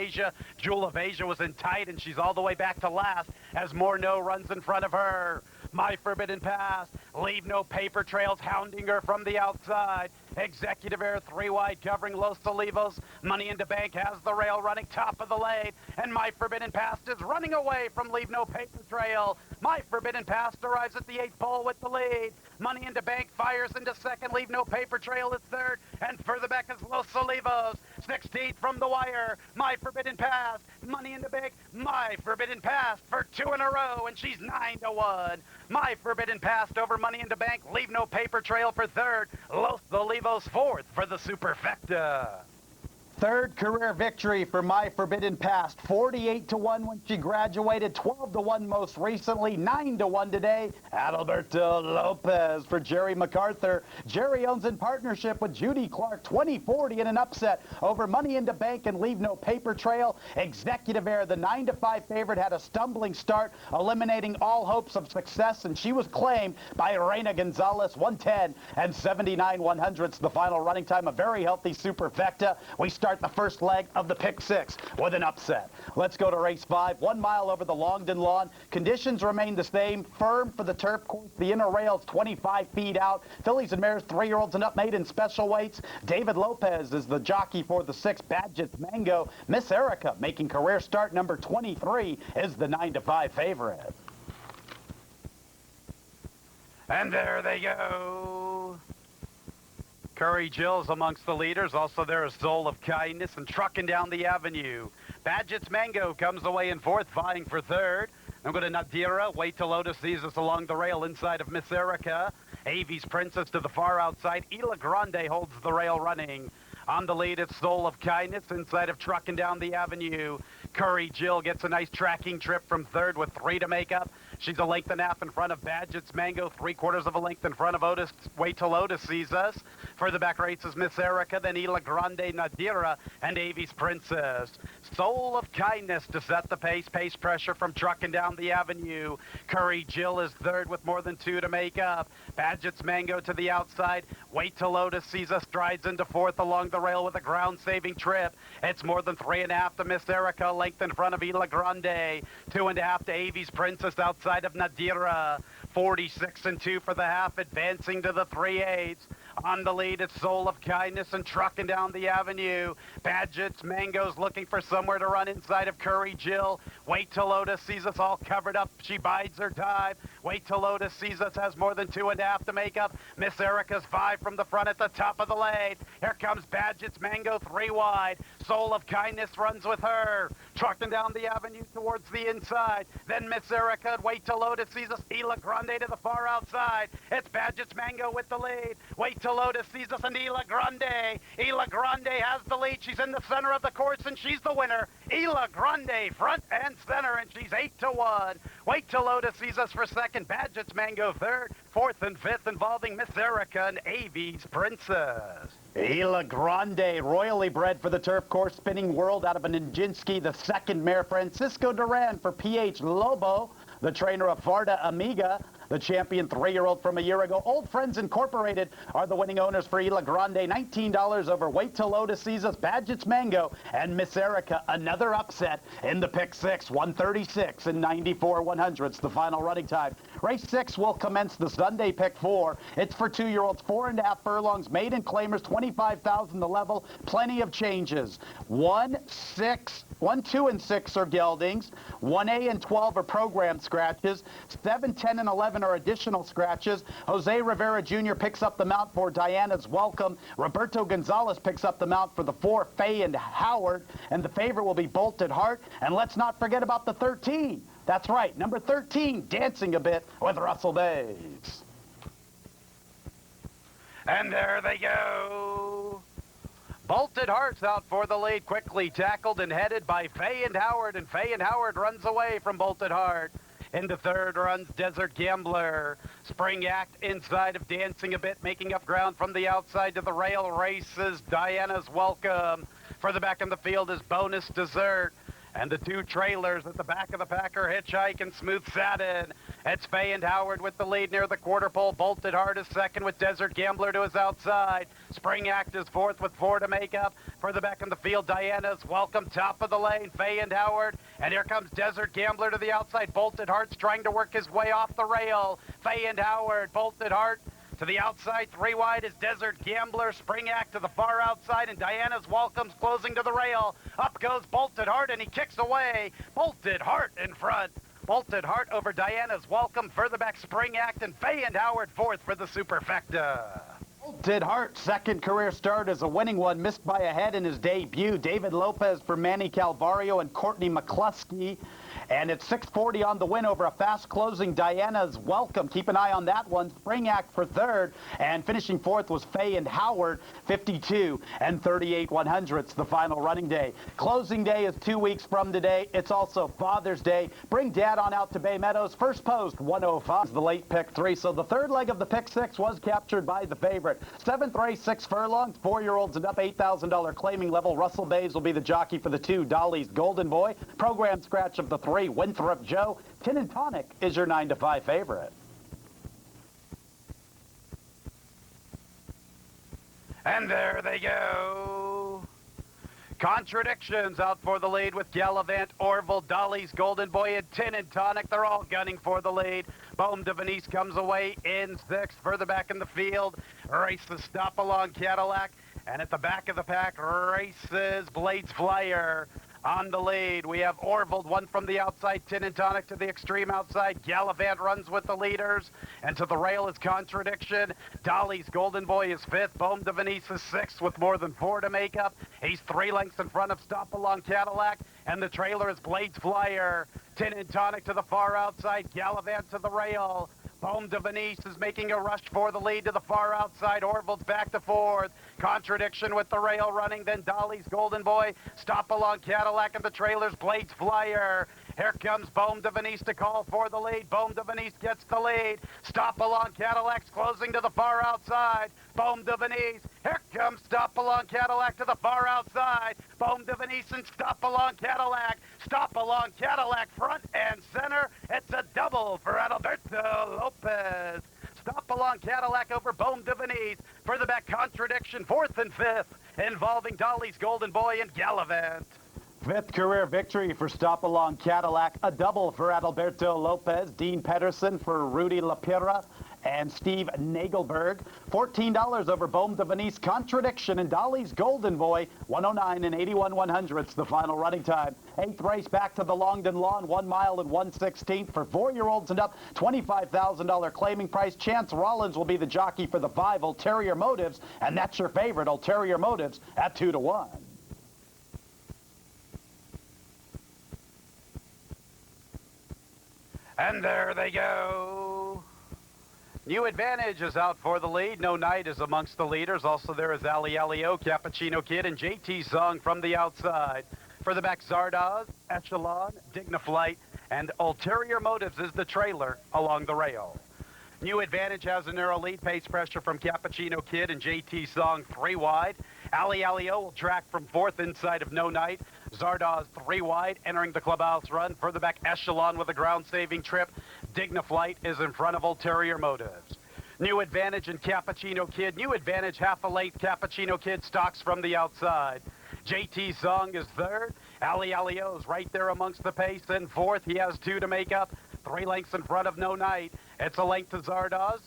Julep was in tight, and she's all the way back to last as Morneau runs in front of her. My Forbidden Pass, Leave No Paper Trails hounding her from the outside. Executive Air 3 wide covering Los Olivos. Money in the Bank has the rail running top of the lane, and My Forbidden Pass is running away from Leave No Paper Trail. My Forbidden Pass arrives at the 8th pole with the lead. Money in the Bank fires into second. Leave No Paper Trail is third, and further back is Los Olivos. 16th from the wire. My Forbidden Pass, Money in the Bank, My Forbidden Pass for 2 in a row, and she's 9-1. My Forbidden Pass over Money in the Bank. Leave No Paper Trail for third. Los Olivos fourth for the Superfecta. Third career victory for My Forbidden Past. 48-1 when she graduated, 12-1 most recently, 9-1 today. Adalberto Lopez for Jerry MacArthur. Jerry owns in partnership with Judy Clark, 20-40 in an upset over Money in the Bank and Leave No Paper Trail. Executive Air, the 9-5 favorite, had a stumbling start, eliminating all hopes of success, and she was claimed by Reina Gonzalez, 110 and 79/100ths. The final running time, a very healthy Superfecta. We start the first leg of the pick 6 with an upset. Let's go to race 5. 1 mile over the Longdon Lawn. Conditions remain the same. Firm for the turf course. The inner rails 25 feet out. Fillies and mares, 3-year-olds and up, maiden special weights. David Lopez is the jockey for the 6. Badgett's Mango. Miss Erica, making career start number 23, is the 9-5 favorite. And there they go. Curry Jill's amongst the leaders. Also there is Soul of Kindness and Trucking Down the Avenue. Badgett's Mango comes away in fourth, vying for third. I'm going to Nadira. Wait till Otis sees us along the rail inside of Miss Erica. Avi's Princess to the far outside. Ela Grande holds the rail running. On the lead, it's Soul of Kindness inside of Trucking Down the Avenue. Curry Jill gets a nice tracking trip from third with 3 to make up. She's a length and a half in front of Badgett's Mango, 3/4 of a length in front of Otis. Wait till Otis sees us. Further back races Miss Erica, then Ela Grande, Nadira, and Avi's Princess. Soul of Kindness to set the pace. Pace pressure from Trucking Down the Avenue. Curry Jill is third with more than 2 to make up. Badgett's Mango to the outside. Wait till Otis sees us, strides into fourth along the rail with a ground-saving trip. It's more than 3.5 to Miss Erica, length in front of Ela Grande. 2.5 to Avi's Princess outside of Nadira. 46-2 for the half, advancing to the 3/8. On the lead, it's Soul of Kindness and Trucking Down the Avenue. Badgett's Mango's looking for somewhere to run inside of Curry Jill. Wait till Otis sees us all covered up. She bides her time. Wait till Otis sees us, has more than 2.5 to make up. Miss Erica's 5 from the front at the top of the lane. Here comes Badgett's Mango, 3 wide. Soul of Kindness runs with her. Trucking Down the Avenue towards the inside. Then Miss Erica, wait till Otis sees us. Ela Grande to the far outside. It's Badgett's Mango with the lead. Wait till Otis sees us and Ela Grande. Ela Grande has the lead. She's in the center of the course and she's the winner. Ela Grande front and center, and she's 8-1. Wait till Otis sees us for second. Badgett's Mango third. Fourth and fifth involving Miss Erica and Avi's Princess. Ela Grande, royally bred for the turf course, spinning world out of a Nijinsky. The second mare, Francisco Duran for P.H. Lobo, the trainer of Varda Amiga, the champion 3-year-old from a year ago. Old Friends Incorporated are the winning owners for Ela Grande. $19 over Wait Till Otis sees us, Badgett's Mango, and Miss Erica. Another upset in the pick 6, 136 and 94/100ths, the final running time. Race 6 will commence the Sunday pick 4. It's for 2-year-olds, 4.5 furlongs, maiden claimers, 25,000 the level. Plenty of changes. 1, 2, and 6 are geldings. 1A and 12 are program scratches. 7, 10, and 11 are additional scratches. Jose Rivera Jr. picks up the mount for Diana's Welcome. Roberto Gonzalez picks up the mount for the 4, Faye and Howard. And the favorite will be Bolted Heart. And let's not forget about the 13. That's right, number 13, dancing a bit with Russell Bays. And there they go. Bolted Heart's out for the lead, quickly tackled and headed by Faye and Howard, and Faye and Howard runs away from Bolted Heart. Into third runs Desert Gambler. Spring Act inside of Dancing a Bit, making up ground from the outside to the rail. Races Diana's Welcome. Further back in the field is Bonus Dessert. And the two trailers at the back of the pack are Hitchhike and Smooth Satin. It's Fay and Howard with the lead near the quarter pole. Bolted Hard is second with Desert Gambler to his outside. Spring Act is fourth with 4 to make up. Further back in the field, Diana's Welcome, top of the lane, Fay and Howard. And here comes Desert Gambler to the outside. Bolted Heart's trying to work his way off the rail. Fay and Howard, Bolted Heart. To the outside, 3 wide is Desert Gambler. Spring Act to the far outside, and Diana's Welcome's closing to the rail. Up goes Bolted Heart, and he kicks away. Bolted Heart in front. Bolted Heart over Diana's Welcome. Further back, Spring Act, and Fay and Howard fourth for the Superfecta. Bolted Heart, second career start as a winning one, missed by a head in his debut. David Lopez for Manny Calvario and Courtney McCluskey. And it's 640 on the win over a fast-closing Diana's Welcome. Keep an eye on that one. Spring Act for third, and finishing fourth was Fay and Howard, 52 and 38 100ths, the final running day. Closing day is 2 weeks from today. It's also Father's Day. Bring Dad on out to Bay Meadows. First post, 105 is the late pick 3. So the third leg of the pick 6 was captured by the favorite. 7th race, 6 furlongs, 4-year-olds and up, $8,000 claiming level. Russell Bays will be the jockey for the 2. Dolly's Golden Boy. Program scratch of the 3. Winthrop Joe. Tin and Tonic is your 9 to 5 favorite. And there they go. Contradictions out for the lead with Gallivant, Orville, Dolly's Golden Boy, and Tin and Tonic. They're all gunning for the lead. Baume de Venise comes away in 6th. Further back in the field, races Stop Along Cadillac. And at the back of the pack, races Blades Flyer. On the lead, we have Orville, one from the outside, Tin and Tonic to the extreme outside. Gallivant runs with the leaders, and to the rail is Contradiction. Dolly's Golden Boy is 5th. Baume de Venise is 6th with more than 4 to make up. He's 3 lengths in front of Stop Along Cadillac, and the trailer is Blades Flyer. Tin and Tonic to the far outside, Gallivant to the rail. Baume de Venise is making a rush for the lead to the far outside. Orville's back to 4th. Contradiction with the rail running. Then Dolly's Golden Boy. Stop Along Cadillac and the trailers. Blades Flyer. Here comes Baume de Venise to call for the lead. Baume de Venise gets the lead. Stop Along Cadillac's closing to the far outside. Baume de Venise. Here comes Stop Along Cadillac to the far outside. Baume de Venise and Stop Along Cadillac. Stop Along Cadillac front and center. It's a double for Adalberto Lopez. Stop Along Cadillac over Baume de Venise. Further back, Contradiction, 4th and 5th, involving Dolly's Golden Boy and Gallivant. 5th career victory for Stop Along Cadillac. A double for Adalberto Lopez. Dean Pedersen for Rudy Lapira and Steve Nagelberg. $14 over Baume de Venise. Contradiction and Dolly's Golden Boy. 109 and 81 100ths, the final running time. 8th race back to the Longdon Lawn. 1 mile and 1/16 for 4-year-olds and up. $25,000 claiming price. Chance Rollins will be the jockey for the 5. Ulterior Motives, and that's your favorite, Ulterior Motives, at 2 to 1. And there they go. New Advantage is out for the lead. No Night is amongst the leaders. Also there is Ali Alio, Cappuccino Kid, and JT Song from the outside. For the back, Zardoz, Echelon, Dignaflight, and Ulterior Motives is the trailer along the rail. New Advantage has a narrow lead. Pace pressure from Cappuccino Kid and JT Song 3 wide. Ali Alio will track from 4th inside of No Night. Zardoz 3 wide, entering the clubhouse run. Further back, Echelon with a ground-saving trip. Dignaflight is in front of Ulterior Motives. New Advantage and Cappuccino Kid. New Advantage half a length. Cappuccino Kid stalks from the outside. JT Song is 3rd. Ali Alio's right there amongst the pace. In 4th, he has 2 to make up. 3 lengths in front of No Night. It's a length to Zardoz,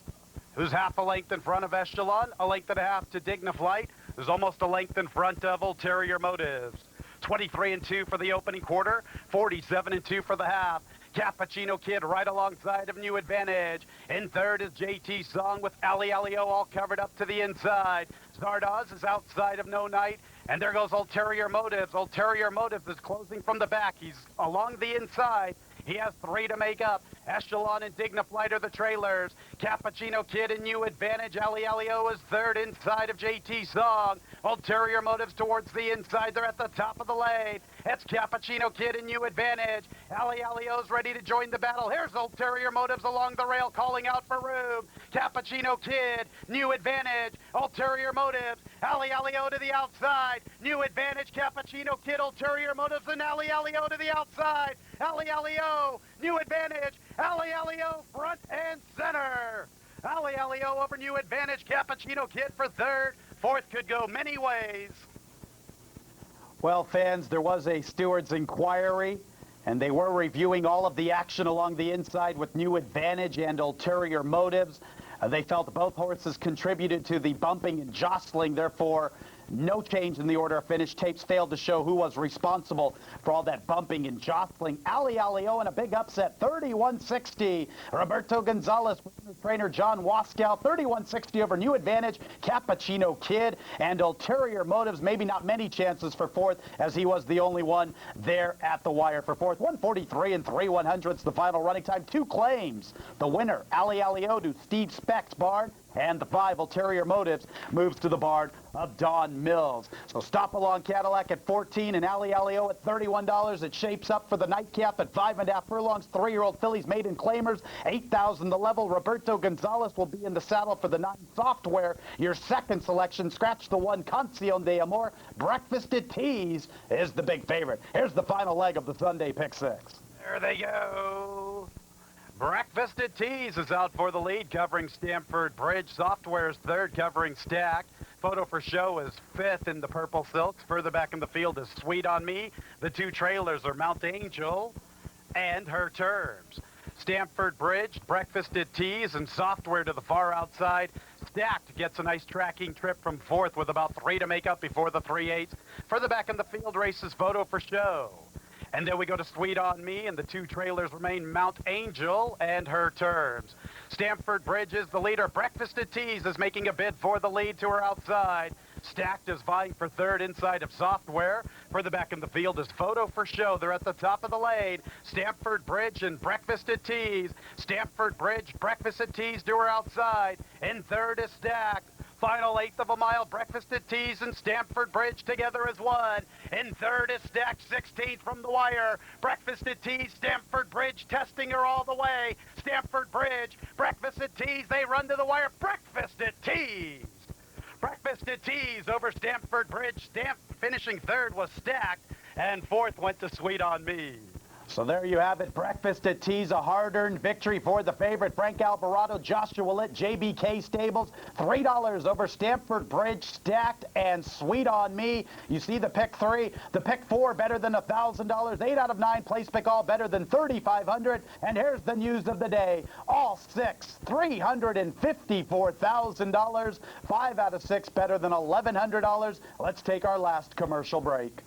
who's half a length in front of Echelon. A length and a half to Dignaflight, who's almost a length in front of Ulterior Motives. 23 and 2 for the opening quarter. 47 and 2 for the half. Cappuccino Kid right alongside of New Advantage. In 3rd is JT Song with Ali Alio all covered up to the inside. Zardoz is outside of No Night. And there goes Ulterior Motives. Ulterior Motives is closing from the back. He's along the inside. He has 3 to make up. Echelon and Dignaflight are the trailers. Cappuccino Kid and New Advantage. Ali Alio is third inside of JT Song. Ulterior Motives towards the inside. They're at the top of the lane. It's Cappuccino Kid and New Advantage. Ali Alio's ready to join the battle. Here's Ulterior Motives along the rail calling out for room. Cappuccino Kid, New Advantage, Ulterior Motives. Ali Alio to the outside. New Advantage, Cappuccino Kid, Ulterior Motives, and Ali Alio to the outside. Ali Alio, New Advantage. Ali Alio front and center. Ali Alio over New Advantage. Cappuccino Kid for third. Fourth could go many ways. Well, fans, there was a steward's inquiry, and they were reviewing all of the action along the inside with New Advantage and Ulterior Motives. They felt both horses contributed to the bumping and jostling, therefore no change in the order of finish. Tapes failed to show who was responsible for all that bumping and jostling. Ali Alio in a big upset, 31-60. Roberto Gonzalez, trainer John Waskow, 31-60 over New Advantage, Cappuccino Kid, and Ulterior Motives. Maybe not many chances for fourth, as he was the only one there at the wire for fourth. 143 and 3/100ths the final running time. 2 claims. The winner, Ali Alio, to Steve Speck's barn, and the 5, Ulterior Motives, moves to the barn of Don Mills. So Stop Along Cadillac at 14 and Ali Alio at $31. It shapes up for the nightcap at 5.5 furlongs. 3-year-old fillies maiden claimers, 8,000 the level. Roberto Gonzalez will be in the saddle for the 9 software. Your second selection, scratch the 1, Canción de Amor. Breakfast at Tease is the big favorite. Here's the final leg of the Sunday Pick 6. There they go. Breakfast at Tease is out for the lead, covering Stamford Bridge. Software's third, covering Stack. Photo for Show is 5th in the purple silks. Further back in the field is Sweet on Me. The 2 trailers are Mount Angel and Her Terms. Stamford Bridge, Breakfast at Tease, and Software to the far outside. Stacked gets a nice tracking trip from 4th with about 3 to make up before the 3/8. Further back in the field races Photo for Show. And then we go to Sweet on Me, and the 2 trailers remain Mount Angel and Her Terms. Stamford Bridge is the leader. Breakfast at Tease is making a bid for the lead to her outside. Stacked is vying for third inside of Software. Further back in the field is Photo for Show. They're at the top of the lane. Stamford Bridge and Breakfast at Tease. Stamford Bridge, Breakfast at Tease to her outside. In third is Stacked. Final 1/8 of a mile, Breakfast at Tease and Stamford Bridge together as one. In third is Stacked, 16th from the wire. Breakfast at Tease, Stamford Bridge testing her all the way. Stamford Bridge, Breakfast at Tease, they run to the wire. Breakfast at Tease. Breakfast at Tease over Stamford Bridge. Finishing third was Stacked, and fourth went to Sweet on Me. So there you have it. Breakfast at Tease, a hard-earned victory for the favorite. Frank Alvarado, Joshua Litt, JBK Stables. $3 over Stamford Bridge, Stacked, and Sweet on Me. You see the pick 3. The pick 4 better than $1,000. 8 out of 9 place pick all better than $3,500. And here's the news of the day. All 6, $354,000. 5 out of 6 better than $1,100. Let's take our last commercial break.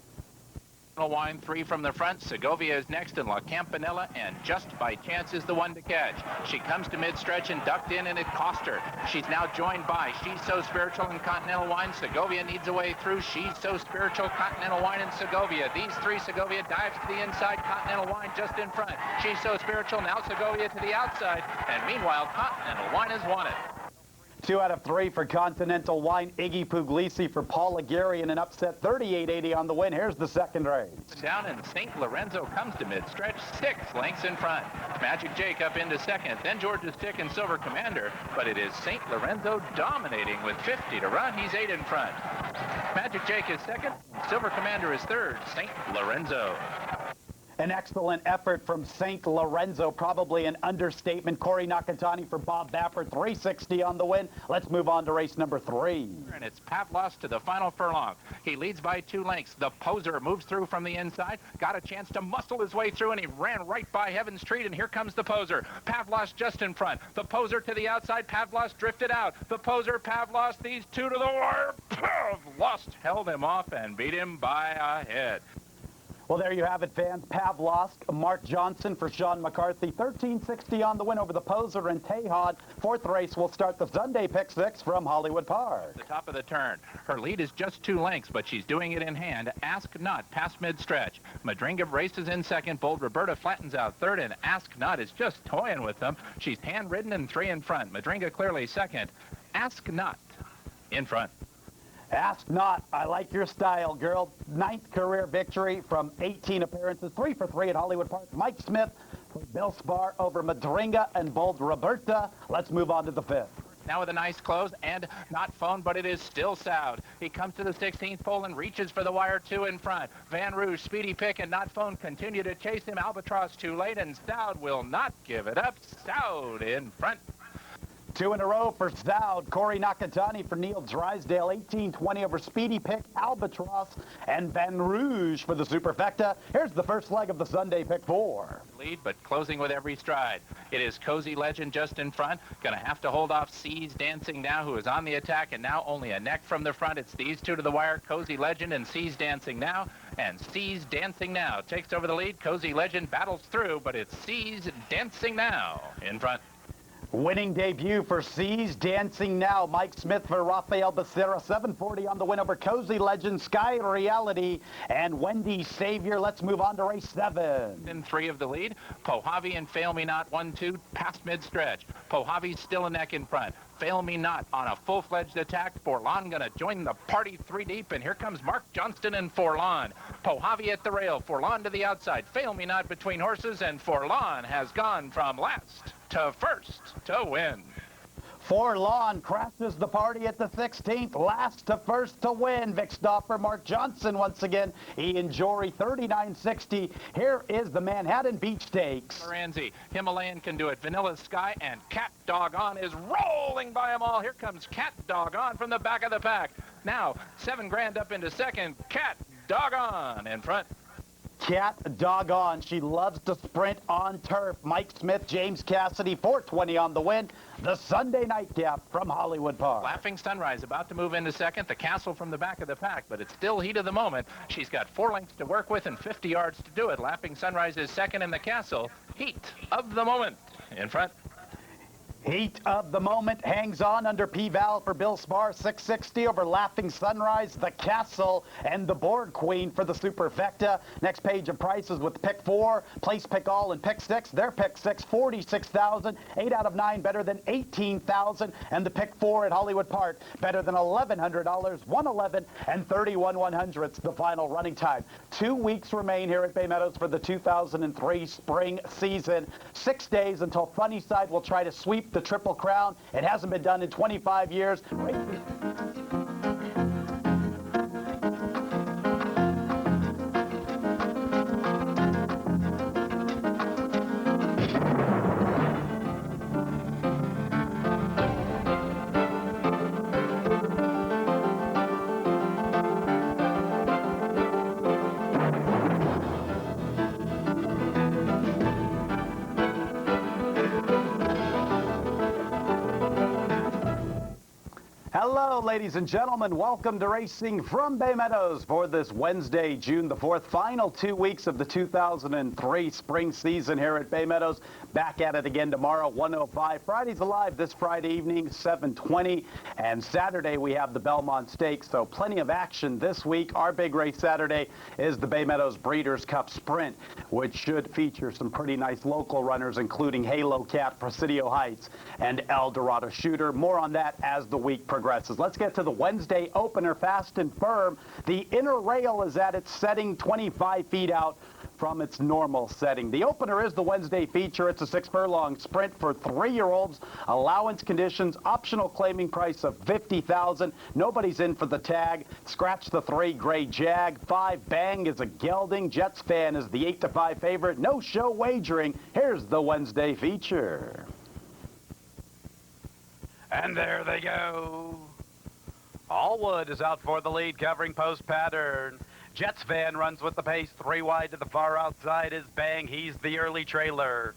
Wine 3 from the front. Segovia is next, and La Campanella, and Just by Chance is the one to catch. She comes to mid-stretch and ducked in, and it cost her. She's now joined by She's So Spiritual and Continental Wine. Segovia needs a way through. She's So Spiritual, Continental Wine, and Segovia. These 3, Segovia dives to the inside. Continental Wine just in front. She's So Spiritual, now Segovia to the outside. And meanwhile, Continental Wine has won it. 2 out of 3 for Continental Wine. Iggy Puglisi for Paul Aguirre in an upset. 38.80 on the win. Here's the second race. Down, and St. Lorenzo comes to mid-stretch, 6 lengths in front. Magic Jake up into second, then Georgia Stick and Silver Commander, but it is St. Lorenzo dominating with 50 to run. He's 8 in front. Magic Jake is second, Silver Commander is third, St. Lorenzo. An excellent effort from St. Lorenzo, probably an understatement. Corey Nakatani for Bob Baffert, 360 on the win. Let's move on to race number 3. And it's Pavlos to the final furlong. He leads by 2 lengths. The Poser moves through from the inside, got a chance to muscle his way through, and he ran right by Heaven's Treat, and here comes the Poser. Pavlos just in front. The Poser to the outside. Pavlos drifted out. The Poser, Pavlos, these 2 to the wire. Pavlos held him off and beat him by a head. Well, there you have it, fans. Pavlovsk, Mark Johnson for Sean McCarthy. 1360 on the win over the Poser and Tejon. Fourth race will start the Sunday pick 6 from Hollywood Park. The top of the turn. Her lead is just 2 lengths, but she's doing it in hand. Ask Not past mid-stretch. Madringa races in second. Bold Roberta flattens out third, and Ask Not is just toying with them. She's hand-ridden and 3 in front. Madringa clearly second. Ask Not in front. Ask Not. I like your style, girl. 9th career victory from 18 appearances. 3 for 3 at Hollywood Park. Mike Smith for Bill Spar over Madringa and Bold Roberta. Let's move on to the 5th. Now with a nice close and not phone, but it is still Soud. He comes to the 16th pole and reaches for the wire 2 in front. Van Rouge, Speedy Pick, and Not Phone continue to chase him. Albatross too late, and Soud will not give it up. Soud in front. 2 in a row for Soud. Corey Nakatani for Neil Drysdale. 18-20 over Speedy Pick, Albatross, and Van Rouge for the Superfecta. Here's the first leg of the Sunday pick 4. Lead, but closing with every stride. It is Cozy Legend just in front. Going to have to hold off Seas Dancing Now, who is on the attack, and now only a neck from the front. It's these two to the wire, Cozy Legend and Seas Dancing Now. And Seas Dancing Now takes over the lead. Cozy Legend battles through, but it's Seas Dancing Now in front. Winning debut for Seas Dancing Now. Mike Smith for Rafael Becerra. 740 on the win over Cozy Legend, Sky Reality, and Wendy Savior. Let's move on to race 7. In 3 of the lead. Pohavi and Fail Me Not 1-2 past mid-stretch. Pohavi's still a neck in front. Fail Me Not on a full-fledged attack. Forlan going to join the party 3 deep, and here comes Mark Johnston and Forlan. Pohavi at the rail, Forlan to the outside. Fail Me Not between horses, and Forlan has gone from last to first to win. Forlan crashes the party at the 16th, last to first to win. Vic Stauffer, Mark Johnson once again. Ian Jory, 39.60. Here is the Manhattan Beach Stakes. Moranzi, Himalayan can do it. Vanilla Sky and Cat Doggone is rolling by them all. Here comes Cat Doggone from the back of the pack. Now, $7,000 up into second. Cat Doggone in front. Cat Doggone. She loves to sprint on turf. Mike Smith, James Cassidy, 420 on the win. The Sunday nightcap from Hollywood Park. Laughing Sunrise about to move into second. The Castle from the back of the pack, but it's still heat of the moment. She's got 4 lengths to work with and 50 yards to do it. Laughing Sunrise is second, in the Castle, heat of the moment in front. Heat of the moment hangs on under P-Val for Bill Spar, 660 over Laughing Sunrise, the Castle, and the Board Queen for the Superfecta. Next page of prices with pick 4, place pick all, and pick 6. Their pick 6, 46,000, 8 out of 9 better than 18,000, and the pick 4 at Hollywood Park better than $1,100, 111 and 31/100ths the final running time. 2 weeks remain here at Bay Meadows for the 2003 spring season. 6 days until Funnyside will try to sweep the Triple Crown. It hasn't been done in 25 years. Hello, ladies and gentlemen. Welcome to Racing from Bay Meadows for this Wednesday, June the 4th. Final 2 weeks of the 2003 spring season here at Bay Meadows. Back at it again tomorrow, 1:05. Friday's alive this Friday evening, 7:20. And Saturday, we have the Belmont Stakes, so plenty of action this week. Our big race Saturday is the Bay Meadows Breeders' Cup Sprint, which should feature some pretty nice local runners, including Halo Cat, Presidio Heights, and El Dorado Shooter. More on that as the week progresses. Let's get to the Wednesday opener fast and firm. The inner rail is at its setting, 25 feet out from its normal setting. The opener is the Wednesday feature. It's a 6-furlong sprint for 3-year-olds. Allowance conditions, optional claiming price of $50,000. Nobody's in for the tag. Scratch the 3, Gray Jag. 5, Bang is a gelding. Jets Fan is the 8-5 favorite. No show wagering. Here's the Wednesday feature. And there they go. Allwood is out for the lead, covering post pattern. Jets Van runs with the pace. 3 wide to the far outside is Bang. He's the early trailer.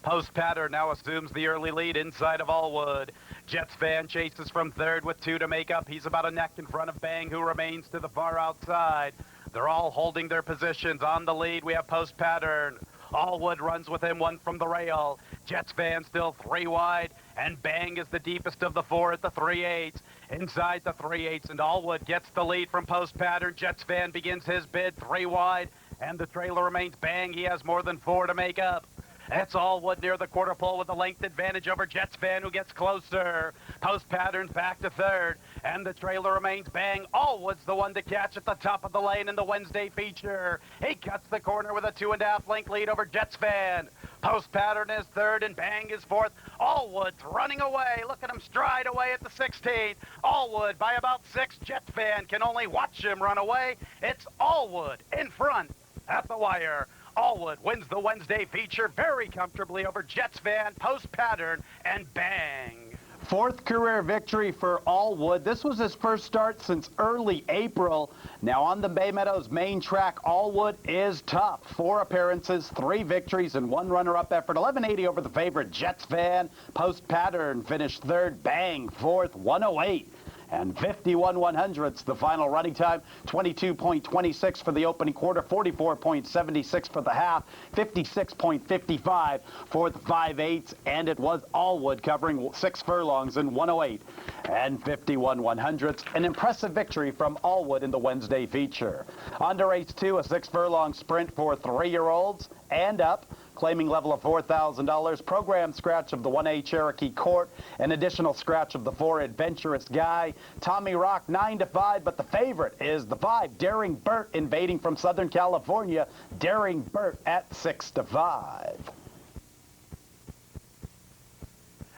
Post pattern now assumes the early lead inside of Allwood. Jets Van chases from third with 2 to make up. He's about a neck in front of Bang, who remains to the far outside. They're all holding their positions on the lead. We have Post Pattern. Allwood runs with him, one from the rail. Jets Van still 3 wide, and Bang is the deepest of the 4 at the 3/8. Inside the 3/8, and Allwood gets the lead from Post Pattern. Jets Van begins his bid 3 wide, and the trailer remains Bang. He has more than 4 to make up. It's Allwood near the quarter pole with a length advantage over Jets Van, who gets closer. Post Pattern's back to 3rd, and the trailer remains Bang. Allwood's the one to catch at the top of the lane in the Wednesday feature. He cuts the corner with a 2.5 length lead over Jets Van. Post Pattern is 3rd, and Bang is 4th. Allwood's running away. Look at him stride away at the 16th. Allwood by about 6. Jets Van can only watch him run away. It's Allwood in front at the wire. Allwood wins the Wednesday feature very comfortably over Jets Van, Post Pattern, and Bang. 4th career victory for Allwood. This was his first start since early April. Now on the Bay Meadows main track, Allwood is tough. 4 appearances, 3 victories, and 1 runner-up effort. 1180 over the favorite Jets Van. Post Pattern finished 3rd. Bang 4th, 108. And 51/100ths the final running time. 22.26 for the opening quarter, 44.76 for the half, 56.55 for the 5/8, and it was Allwood covering 6 furlongs in 108 and 51/100ths. An impressive victory from Allwood in the Wednesday feature. On to race 2, a 6 furlong sprint for 3-year-olds and up. Claiming level of $4,000, program scratch of the 1A Cherokee Court, an additional scratch of the 4 Adventurous Guy. Tommy Rock 9-5, but the favorite is the 5 Daring Bert, invading from Southern California. Daring Bert at 6-5.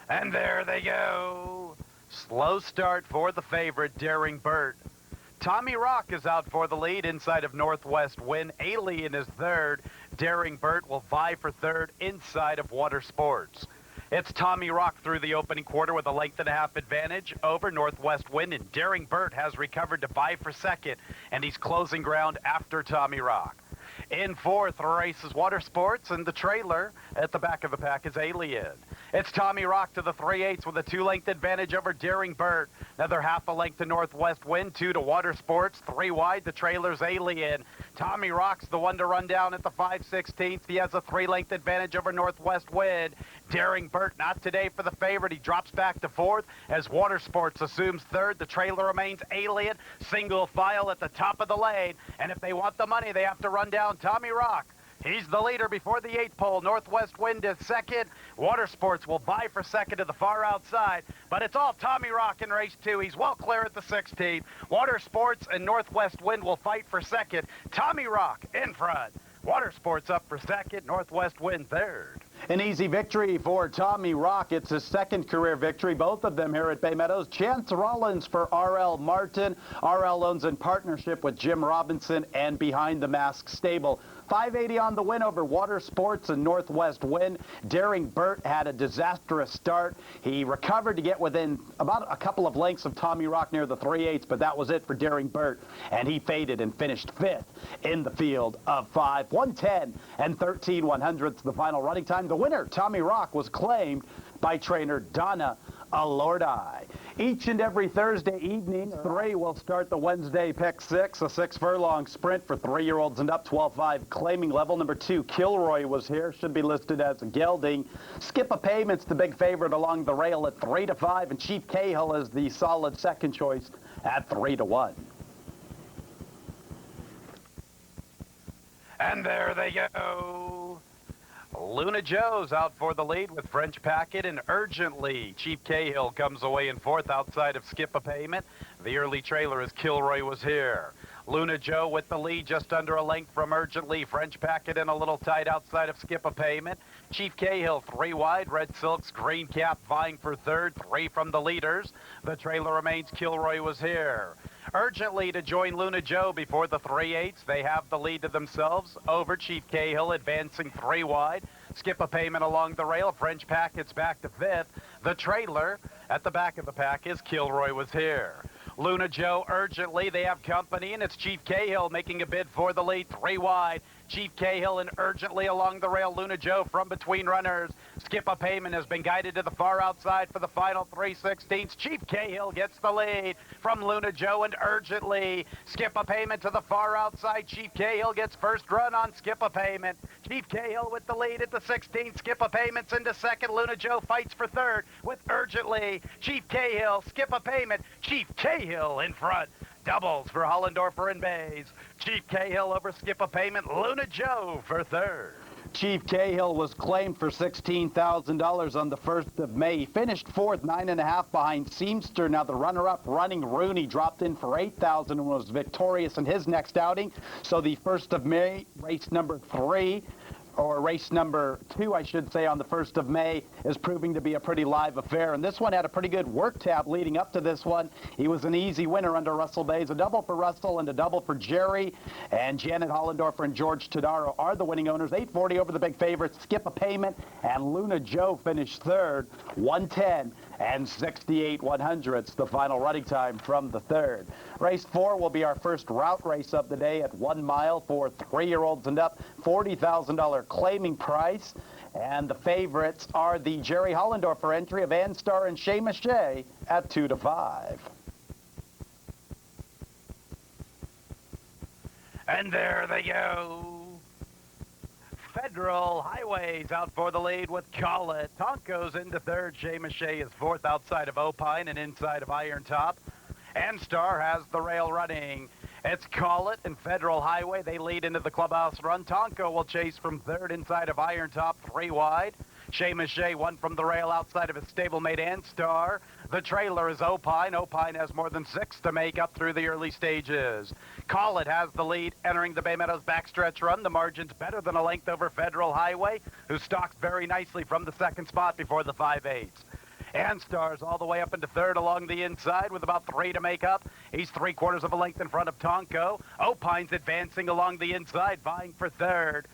And there they go. Slow start for the favorite, Daring Bert. Tommy Rock is out for the lead inside of Northwest Wind. Alien is 3rd. Daring Bert will vie for 3rd inside of Water Sports. It's Tommy Rock through the opening quarter with a 1.5 advantage over Northwest Wind, and Daring Bert has recovered to vie for 2nd, and he's closing ground after Tommy Rock. In 4th races Water Sports, and the trailer at the back of the pack is Alien. It's Tommy Rock to the 3/8 with a 2-length advantage over Daring Bert. Another 1/2 length to Northwest Wind, 2 to Water Sports, 3 wide. The trailer's Alien. Tommy Rock's the one to run down at the 5/16. He has a 3-length advantage over Northwest Wind. Daring Bert not today for the favorite. He drops back to 4th as Water Sports assumes 3rd. The trailer remains Alien. Single file at the top of the lane. And if they want the money, they have to run down Tommy Rock. He's the leader before the 8th pole. Northwest Wind is 2nd. Water Sports will vie for 2nd to the far outside. But it's all Tommy Rock in race 2. He's well clear at the 16th. Water Sports and Northwest Wind will fight for 2nd. Tommy Rock in front. Water Sports up for 2nd. Northwest Wind 3rd. An easy victory for Tommy Rock. It's his 2nd career victory, both of them here at Bay Meadows. Chance Rollins for R.L. Martin. R.L. owns in partnership with Jim Robinson and Behind the Mask Stable. 580 on the win over Water Sports and Northwest Wind. Daring Bert had a disastrous start. He recovered to get within about a couple of lengths of Tommy Rock near the 3/8, but that was it for Daring Bert, and he faded and finished 5th in the field of 5. 110 and 13/100ths the final running time. The winner, Tommy Rock, was claimed by trainer Donna Alordi. Each and every Thursday evening, 3 will start the Wednesday Pick 6, a 6 furlong sprint for 3-year-olds and up, 12.5 claiming level. Number 2, Kilroy was here, should be listed as a gelding. Skip a Payment's the big favorite along the rail at 3-5, and Chief Cahill is the solid 2nd choice at 3-1. And there they go. Luna Joe's out for the lead with French Packet and Urgently. Chief Cahill comes away in 4th outside of Skip a Payment. The early trailer as Kilroy was here. Luna Joe with the lead just under a length from Urgently. French Packet in a little tight outside of Skip a Payment. Chief Cahill 3 wide. Red Silks, Green Cap vying for 3rd. 3 from the leaders. The trailer remains Kilroy was here. Urgently to join Luna Joe before the 3/8. They have the lead to themselves over Chief Cahill, advancing 3 wide. Skip a Payment along the rail. French Packet's back to 5th. The trailer at the back of the pack is Kilroy was here. Luna Joe Urgently, they have company, and it's Chief Cahill making a bid for the lead, 3 wide. Chief Cahill and Urgently along the rail. Luna Joe from between runners. Skip a Payment has been guided to the far outside for the final 3/16. Chief Cahill gets the lead from Luna Joe and Urgently. Skip a Payment to the far outside. Chief Cahill gets first run on Skip a Payment. Chief Cahill with the lead at the 16th. Skip a Payment's into second. Luna Joe fights for third with Urgently. Chief Cahill, Skip a Payment. Chief Cahill in front. Doubles for Hollendorfer and Bays. Chief Cahill over Skip a Payment. Luna Joe for third. Chief Cahill was claimed for $16,000 on the 1st of May. He finished fourth, 9.5 behind Seamster. Now the runner-up, Running Rooney, dropped in for $8,000 and was victorious in his next outing. So the 1st of May, race number 3, or race number 2, I should say, on the 1st of May, is proving to be a pretty live affair. And this one had a pretty good work tab leading up to this one. He was an easy winner under Russell Bays. A double for Russell and a double for Jerry. And Janet Hollendorfer and George Todaro are the winning owners. 840 over the big favorites. Skip a Payment and Luna Joe finished third. 110 and 68 100ths, the final running time from the third. Race 4 will be our first route race of the day at 1 mile for 3-year-olds and up. $40,000 claiming price. And the favorites are the Jerry Hollendorfer entry of Anstar and Seamus Shea at 2 to 5. And there they go. Federal Highways out for the lead with Call It. Tonko's into third. Seamus Shea is fourth outside of Opine and inside of Iron Top. Anstar has the rail running. It's Call It and Federal Highway. They lead into the clubhouse run. Tonko will chase from third inside of Iron Top, 3 wide. Seamus Shea, 1 from the rail outside of his stablemate Anstar. The trailer is Opine. Opine has more than 6 to make up through the early stages. Call It has the lead entering the Bay Meadows backstretch run. The margin's better than a length over Federal Highway, who stalks very nicely from the second spot before the 5/8. Anstar's all the way up into third along the inside with about 3 to make up. He's 3/4 of a length in front of Tonko. Opine's advancing along the inside, vying for third.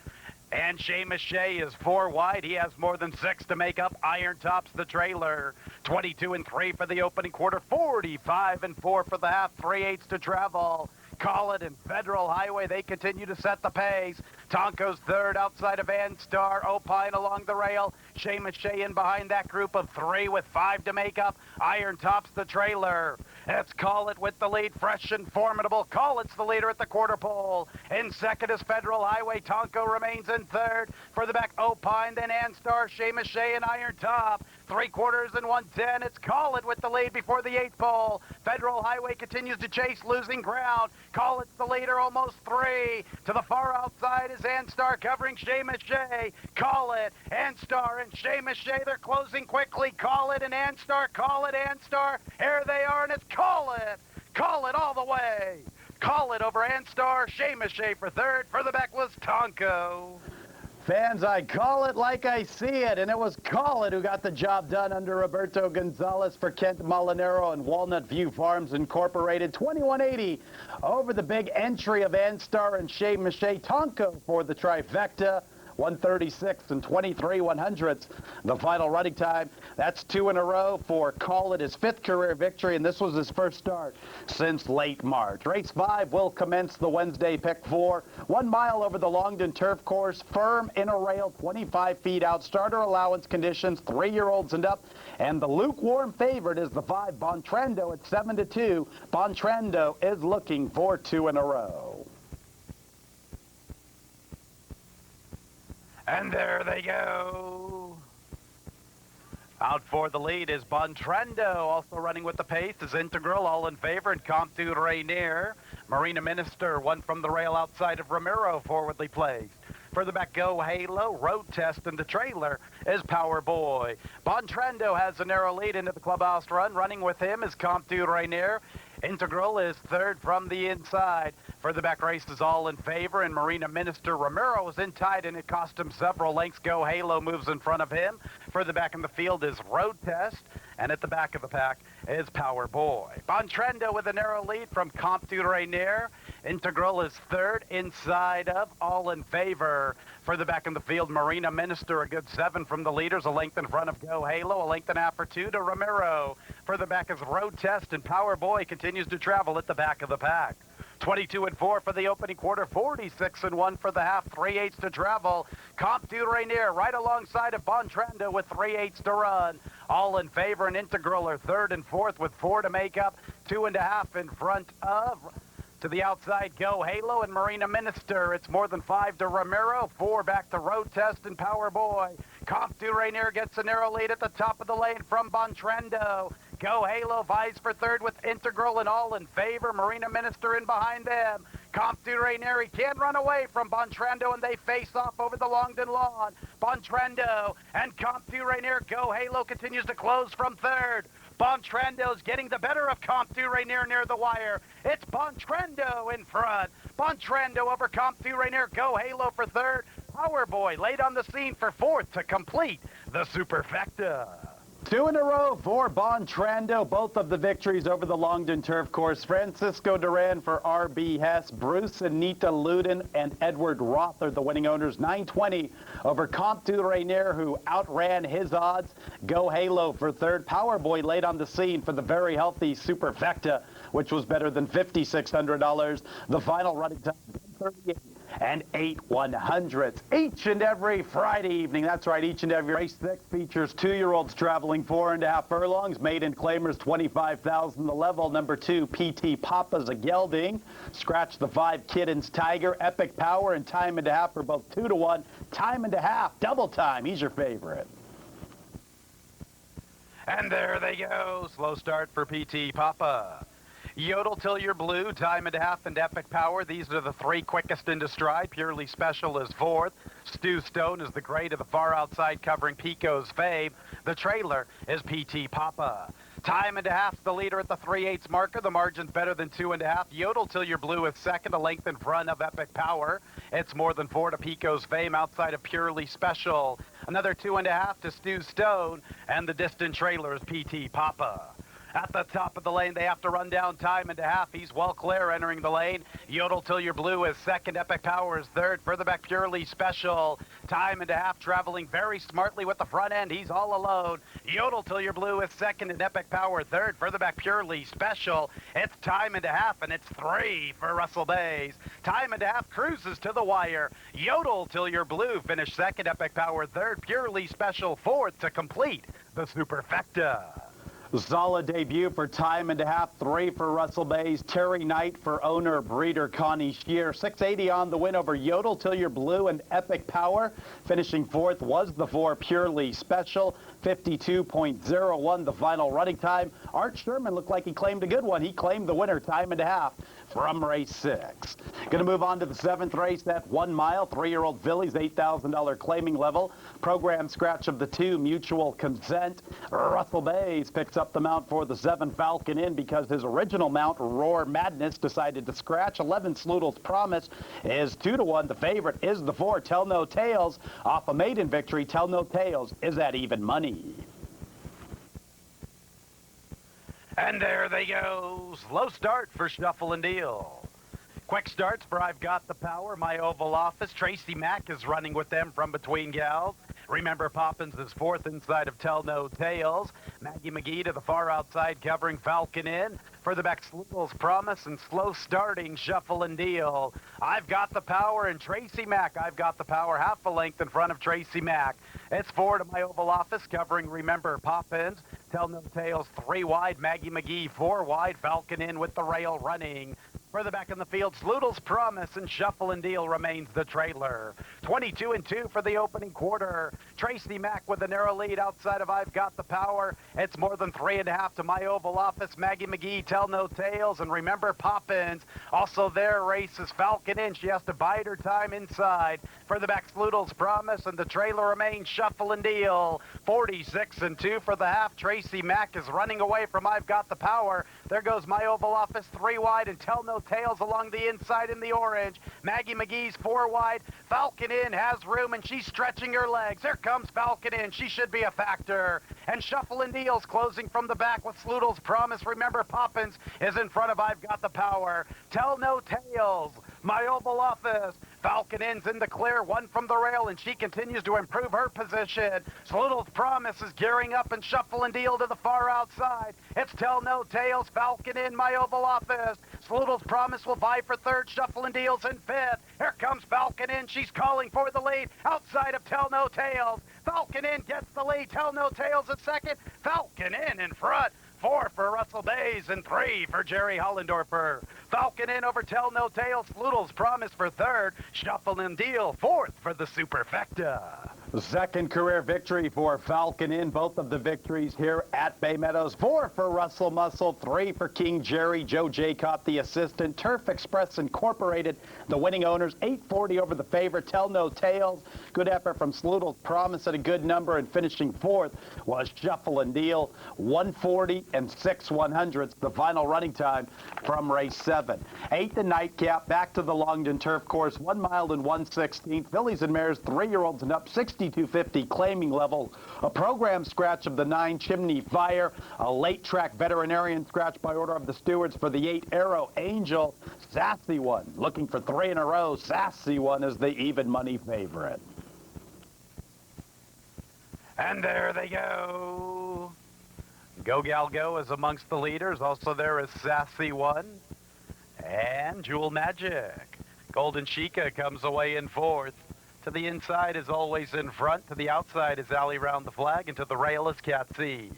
And Seamus Shea is 4 wide. He has more than 6 to make up. Iron Top's the trailer. 22 and 3 for the opening quarter. 45 and 4 for the half. 3/8 to travel. Call It and Federal Highway, they continue to set the pace. Tonko's third outside of Anstar. Opine along the rail. Seamus Shea in behind that group of 3 with 5 to make up. Iron Top's the trailer. It's Call It with the lead, fresh and formidable. Call It's the leader at the quarter pole. In second is Federal Highway. Tonko remains in third. For the back, Opine, then Anstar, Seamus Shea, and Iron Top. 3/4 and 110. It's Call It with the lead before the 8th pole. Federal Highway continues to chase, losing ground. Call It's the leader, almost 3. To the far outside is Anstar covering Seamus Shea. Call It, Anstar, and Seamus Shea. They're closing quickly. Call It and Anstar. Call It, Anstar. Here they are, and it's Call It. Call It all the way. Call It over Anstar. Seamus Shea for third. For the back was Tonko. Fans, I call it like I see it, and it was Call It who got the job done under Roberto Gonzalez for Kent Molinaro and Walnut View Farms Incorporated. 2180 over the big entry of Anstar and Seamus Shea. Tonko for the trifecta. 136 and 23 100ths. The final running time. That's 2 in a row for Call It, his 5th career victory, and this was his first start since late March. Race 5 will commence the Wednesday pick 4. 1 mile over the Longdon turf course. Firm inner rail, 25 feet out. Starter allowance conditions, 3-year-olds and up. And the lukewarm favorite is the 5 Bontrendo at 7 to 2. Bontrendo is looking for 2 in a row. And there they go. Out for the lead is Bontrendo. Also running with the pace is Integral, all in favor, and Comte du Rainier. Marina Minister, 1 from the rail outside of Ramiro, forwardly placed. Further back, Go Halo, Road Test, and the trailer is Power Boy. Bontrendo has a narrow lead into the clubhouse run. Running with him is Comte du Rainier. Integral is third from the inside. Further back, race is all in favor, and Marina Minister Romero is in tight, and it cost him several lengths. Go Halo moves in front of him. Further back in the field is Road Test, And at the back of the pack is Power Boy. Bontrendo with a narrow lead from Comte du Rainier. Integral is third inside of All in Favor. Further back in the field, Marina Minister, a good 7 from the leaders, a length in front of Go Halo, a length and a half or 2 to Ramiro. Further back is Road Test, and Power Boy continues to travel at the back of the pack. 22-4 for the opening quarter, 46-1 for the half, 3/8 to travel. Comte du Rainier right alongside of Bontrendo with 3/8 to run. All in Favor and Integral are third and fourth with 4 to make up, 2.5 in front of. To the outside, Go Halo and Marina Minister. It's more than 5 to Ramiro, 4 back to Road Test and Power Boy. Comte du Rainier gets a narrow lead at the top of the lane from Bontrendo. Go Halo vies for third with Integral and All in Favor. Marina Minister in behind them. Comte du Rainier, he can't run away from Bontrendo, and they face off over the Longden lawn. Bontrendo and Comte du Rainier. Go Halo continues to close from third. Bontrendo's getting the better of Comte du Rainier near the wire. It's Bontrendo in front. Bontrendo over Comte du Rainier. Go Halo for third. Power Boy late on the scene for fourth to complete the Superfecta. 2 in a row for Bontrendo. Both of the victories over the Longden Turf Course. Francisco Duran for R.B. Hess. Bruce and Nita Luden and Edward Roth are the winning owners. 920 over Comte du Rainier, who outran his odds. Go Halo for third. Power Boy late on the scene for the very healthy Superfecta, which was better than $5,600. The final running time, 38 and 8/100ths each and every Friday evening. That's right, each and every race 6 features 2-year-olds traveling 4.5 furlongs. Maiden claimers $25,000. The level number 2 PT Papa's a gelding. Scratch the 5 Kiddens Tiger. Epic Power and Time and a Half are both 2 to 1. Time and a Half, double time. He's your favorite. And there they go. Slow start for PT Papa. Yodel Till You're Blue, Time and a Half, and Epic Power. These are the 3 quickest into stride. Purely Special is fourth. Stu Stone is the gray to the far outside, covering Pico's fame. The trailer is PT Papa. Time and a Half, the leader at the 3/8 marker. The margin's better than 2.5. Yodel Till You're Blue is second, a length in front of Epic Power. It's more than 4 to Pico's fame outside of Purely Special. Another 2.5 to Stu Stone, and the distant trailer is PT Papa. At the top of the lane, they have to run down Time and a Half. He's well clear entering the lane. Yodel Till You're Blue is second. Epic Power is third. Further back, Purely Special. Time and a Half traveling very smartly with the front end. He's all alone. Yodel Till You're Blue is second, and Epic Power third. Further back, Purely Special. It's Time and a Half, and it's 3 for Russell Bays. Time and a Half cruises to the wire. Yodel Till You're Blue finished second. Epic Power third. Purely Special fourth to complete the Superfecta. Solid debut for Time and a Half, 3 for Russell Bays. Terry Knight for owner breeder Connie Shear. 680 on the win over Yodel Till You're Blue and Epic Power. Finishing fourth was the 4 Purely Special. 52.01 the final running time. Art Sherman looked like he claimed a good one. He claimed the winner, Time and a Half, from race 6. Going to move on to the 7th race, that 1 mile, 3-year-old fillies, $8,000 claiming level. Program scratch of the 2, Mutual Consent. Russell Bays picks up the mount for the 7 Falcon Inn because his original mount, Roar Madness, decided to scratch. 11 Sloodle's Promise is 2 to 1. The favorite is the 4, Tell No Tales. Off a maiden victory, Tell No Tales is at even money. And there they go. Slow start for Shuffle and Deal. Quick starts for I've Got the Power, My Oval Office. Tracy Mack is running with them from between gals. Remember Poppins is fourth inside of Tell No Tales. Maggie McGee to the far outside covering Falcon Inn. Further back, Sloodle's Promise, and slow starting Shuffle and Deal. I've Got the Power and Tracy Mack. I've Got the Power half a length in front of Tracy Mack. It's 4 to My Oval Office covering Remember Poppins. Tell No Tales 3 wide. Maggie McGee 4 wide. Falcon Inn with the rail running. Further back in the field, Sloodle's Promise and Shuffle and Deal remains the trailer. 22-2 for the opening quarter. Tracy Mack with a narrow lead outside of I've Got the Power. It's more than 3.5 to My Oval Office. Maggie McGee, Tell No Tales, and Remember Poppins. Also there races Falcon Inn. She has to bide her time inside. Further back, Sloodle's Promise, and the trailer remains Shuffle and Deal. 46-2 for the half. Tracy Mack is running away from I've Got the Power. There goes My Oval Office 3 wide and Tell No Tales along the inside in the orange. Maggie McGee's 4 wide. Falcon Inn has room and she's stretching her legs. Here comes Falcon Inn. She should be a factor. And Shuffle and Deals closing from the back with Sloodle's Promise. Remember, Poppins is in front of I've Got the Power. Tell No Tales. My Oval Office. Falcon Inn's in the clear, one from the rail, and she continues to improve her position. Sloodle's Promise is gearing up and Shuffle and Deal to the far outside. It's Tell No Tales, Falcon Inn, My Oval Office. Sloodle's Promise will vie for third, Shuffle and Deal's in fifth. Here comes Falcon Inn, she's calling for the lead outside of Tell No Tales. Falcon Inn gets the lead, Tell No Tales at second, Falcon Inn in front. 4 for Russell Bays and 3 for Jerry Hollendorfer. Falcon Inn over Tell No Tales. Sloodle's Promise for third. Shuffle and Deal fourth for the Superfecta. The second career victory for Falcon Inn. Both of the victories here at Bay Meadows. 4 for Russell Muscle, 3 for King Jerry. Joe Jacob, the assistant. Turf Express Incorporated, the winning owners. 840 over the favorite. Tell No Tales. Good effort from Sloodle's Promise at a good number, and finishing fourth was Shuffle and Deal. 140 and 6/100ths, the final running time from race 7. 8th and Nightcap, back to the Longden Turf Course, 1 mile and 1/16. Fillies and mares, 3-year-olds and up, 6250 claiming level. A program scratch of the 9 Chimney Fire, a late track veterinarian scratch by order of the stewards for the 8 Arrow Angel. Sassy One, looking for 3 in a row. Sassy One is the even money favorite. And there they go. Go Gal Go is amongst the leaders. Also there is Sassy One and Jewel Magic. Golden Chica comes away in fourth. To the inside is Always in Front. To the outside is Alley Round the Flag. And to the rail is Catseed.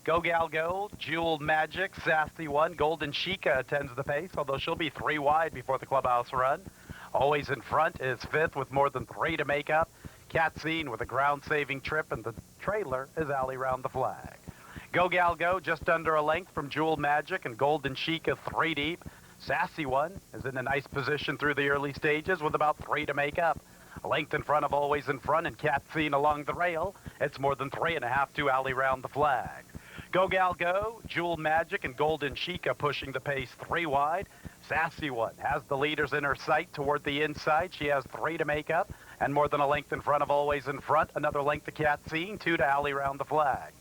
Go Gal Go, Jewel Magic, Sassy One. Golden Chica attends the pace, although she'll be 3 wide before the clubhouse run. Always in Front is fifth with more than 3 to make up. Catseed with a ground-saving trip, and the trailer is Alley Round the Flag. Go Gal Go just under a length from Jewel Magic and Golden Chica 3 deep. Sassy One is in a nice position through the early stages with about 3 to make up. A length in front of Always in Front and Catseed along the rail. It's more than 3.5 to Alley Round the Flag. Go Gal Go, Jewel Magic and Golden Chica pushing the pace 3 wide. Sassy One has the leaders in her sight toward the inside. She has 3 to make up and more than a length in front of Always in Front. Another length to Catseed, 2 to Alley Round the Flag.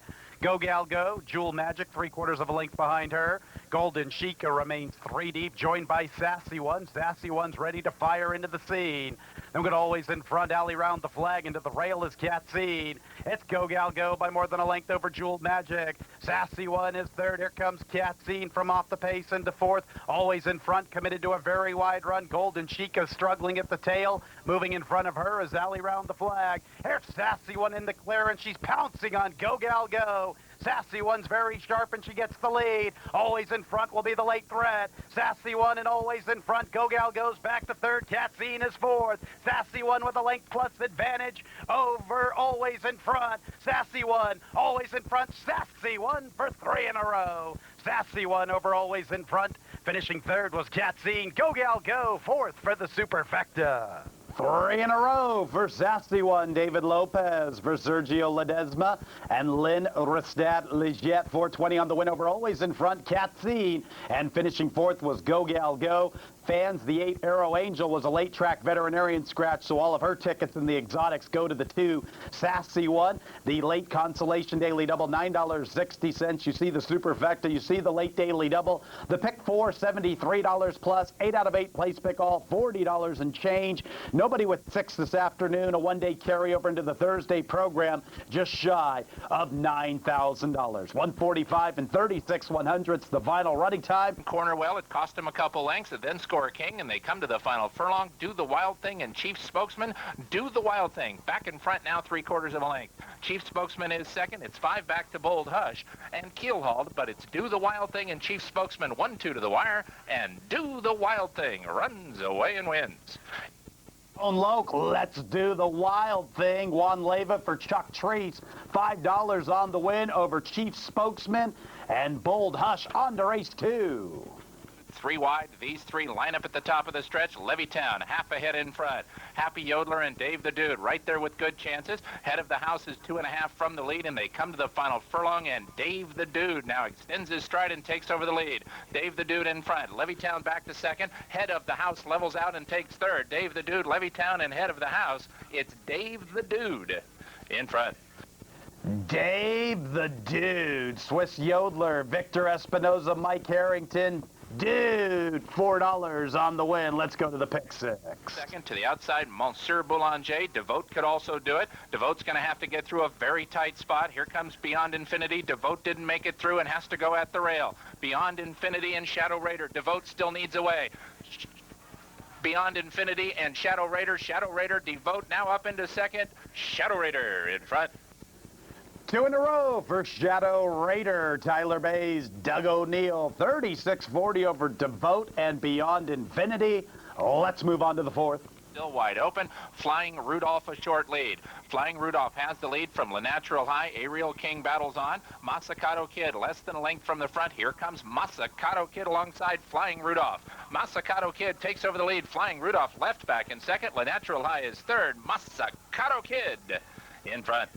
Go Gal Go, Jewel Magic, 3/4 of a length behind her. Golden Chica remains 3 deep, joined by Sassy One. Sassy One's ready to fire into the scene. Then we've got Always in Front, Alley Round the Flag, into the rail is Catseed. It's Go Gal Go by more than a length over Jewel Magic. Sassy One is third. Here comes Catseed from off the pace into fourth. Always in Front, committed to a very wide run. Golden Chica struggling at the tail. Moving in front of her is Alley Round the Flag. Here's Sassy One in the clear, and she's pouncing on Go Gal Go. Sassy One's very sharp, and she gets the lead. Always in Front will be the late threat. Sassy One and Always in Front. Go Gal goes back to third. Catseed is fourth. Sassy One with a length plus advantage over Always in Front. Sassy One, Always in Front. Sassy One for 3 in a row. Sassy One over Always in Front. Finishing third was Catseed. Go Gal Go, fourth for the Superfecta. 3 in a row for Sassy One. David Lopez for Sergio Ledesma and Lynn Ristad Ligiette. 420 on the win over Always in Front, Catseed. And finishing fourth was Go Gal Go. Fans, the 8 Arrow Angel was a late track veterinarian scratch, so all of her tickets in the exotics go to the 2 Sassy One. The late consolation daily double, $9.60. You see the Superfecta, you see the late daily double. The pick 4, $73 plus. 8 out of 8 place pick all, $40 and change. Nobody with 6 this afternoon. A one-day carryover into the Thursday program, just shy of $9,000. 145 and 36/100ths, the final running time. Corner well, it cost him a couple lengths, and then score a king, and they come to the final furlong. Do the Wild Thing and Chief Spokesman. Do the Wild Thing. Back in front now, 3/4 of a length. Chief Spokesman is second. It's 5 back to Bold Hush and Keelhauled, but it's Do the Wild Thing and Chief Spokesman 1-2 to the wire, and Do the Wild Thing runs away and wins. On Loke, let's do the Wild Thing. Juan Leyva for Chuck Treese. $5 on the win over Chief Spokesman, and Bold Hush on to race 2. 3 wide. These 3 line up at the top of the stretch. Levittown half ahead in front. Happy Yodeler and Dave the Dude right there with good chances. Head of the house is 2.5 from the lead, and they come to the final furlong, and Dave the Dude now extends his stride and takes over the lead. Dave the Dude in front. Levittown back to second. Head of the house levels out and takes third. Dave the Dude, Levittown, and head of the house. It's Dave the Dude in front. Dave the Dude, Swiss Yodeler, Victor Espinoza, Mike Harrington. Dude, $4 on the win. Let's go to the pick 6. Second to the outside, Monsieur Boulanger. Devote could also do it. Devote's going to have to get through a very tight spot. Here comes Beyond Infinity. Devote didn't make it through and has to go at the rail. Beyond Infinity and Shadow Raider. Devote still needs a way. Beyond Infinity and Shadow Raider. Shadow Raider, Devote now up into second. Shadow Raider in front. 2 in a row for Shadow Raider. Tyler Bays, Doug O'Neill, 36-40 over Devote and Beyond Infinity. Let's move on to the 4th. Still wide open. Flying Rudolph a short lead. Flying Rudolph has the lead from La Natural High. Aerial King battles on. Masacato Kid less than a length from the front. Here comes Masacato Kid alongside Flying Rudolph. Masacato Kid takes over the lead. Flying Rudolph left back in second. La Natural High is third. Masacato Kid in front.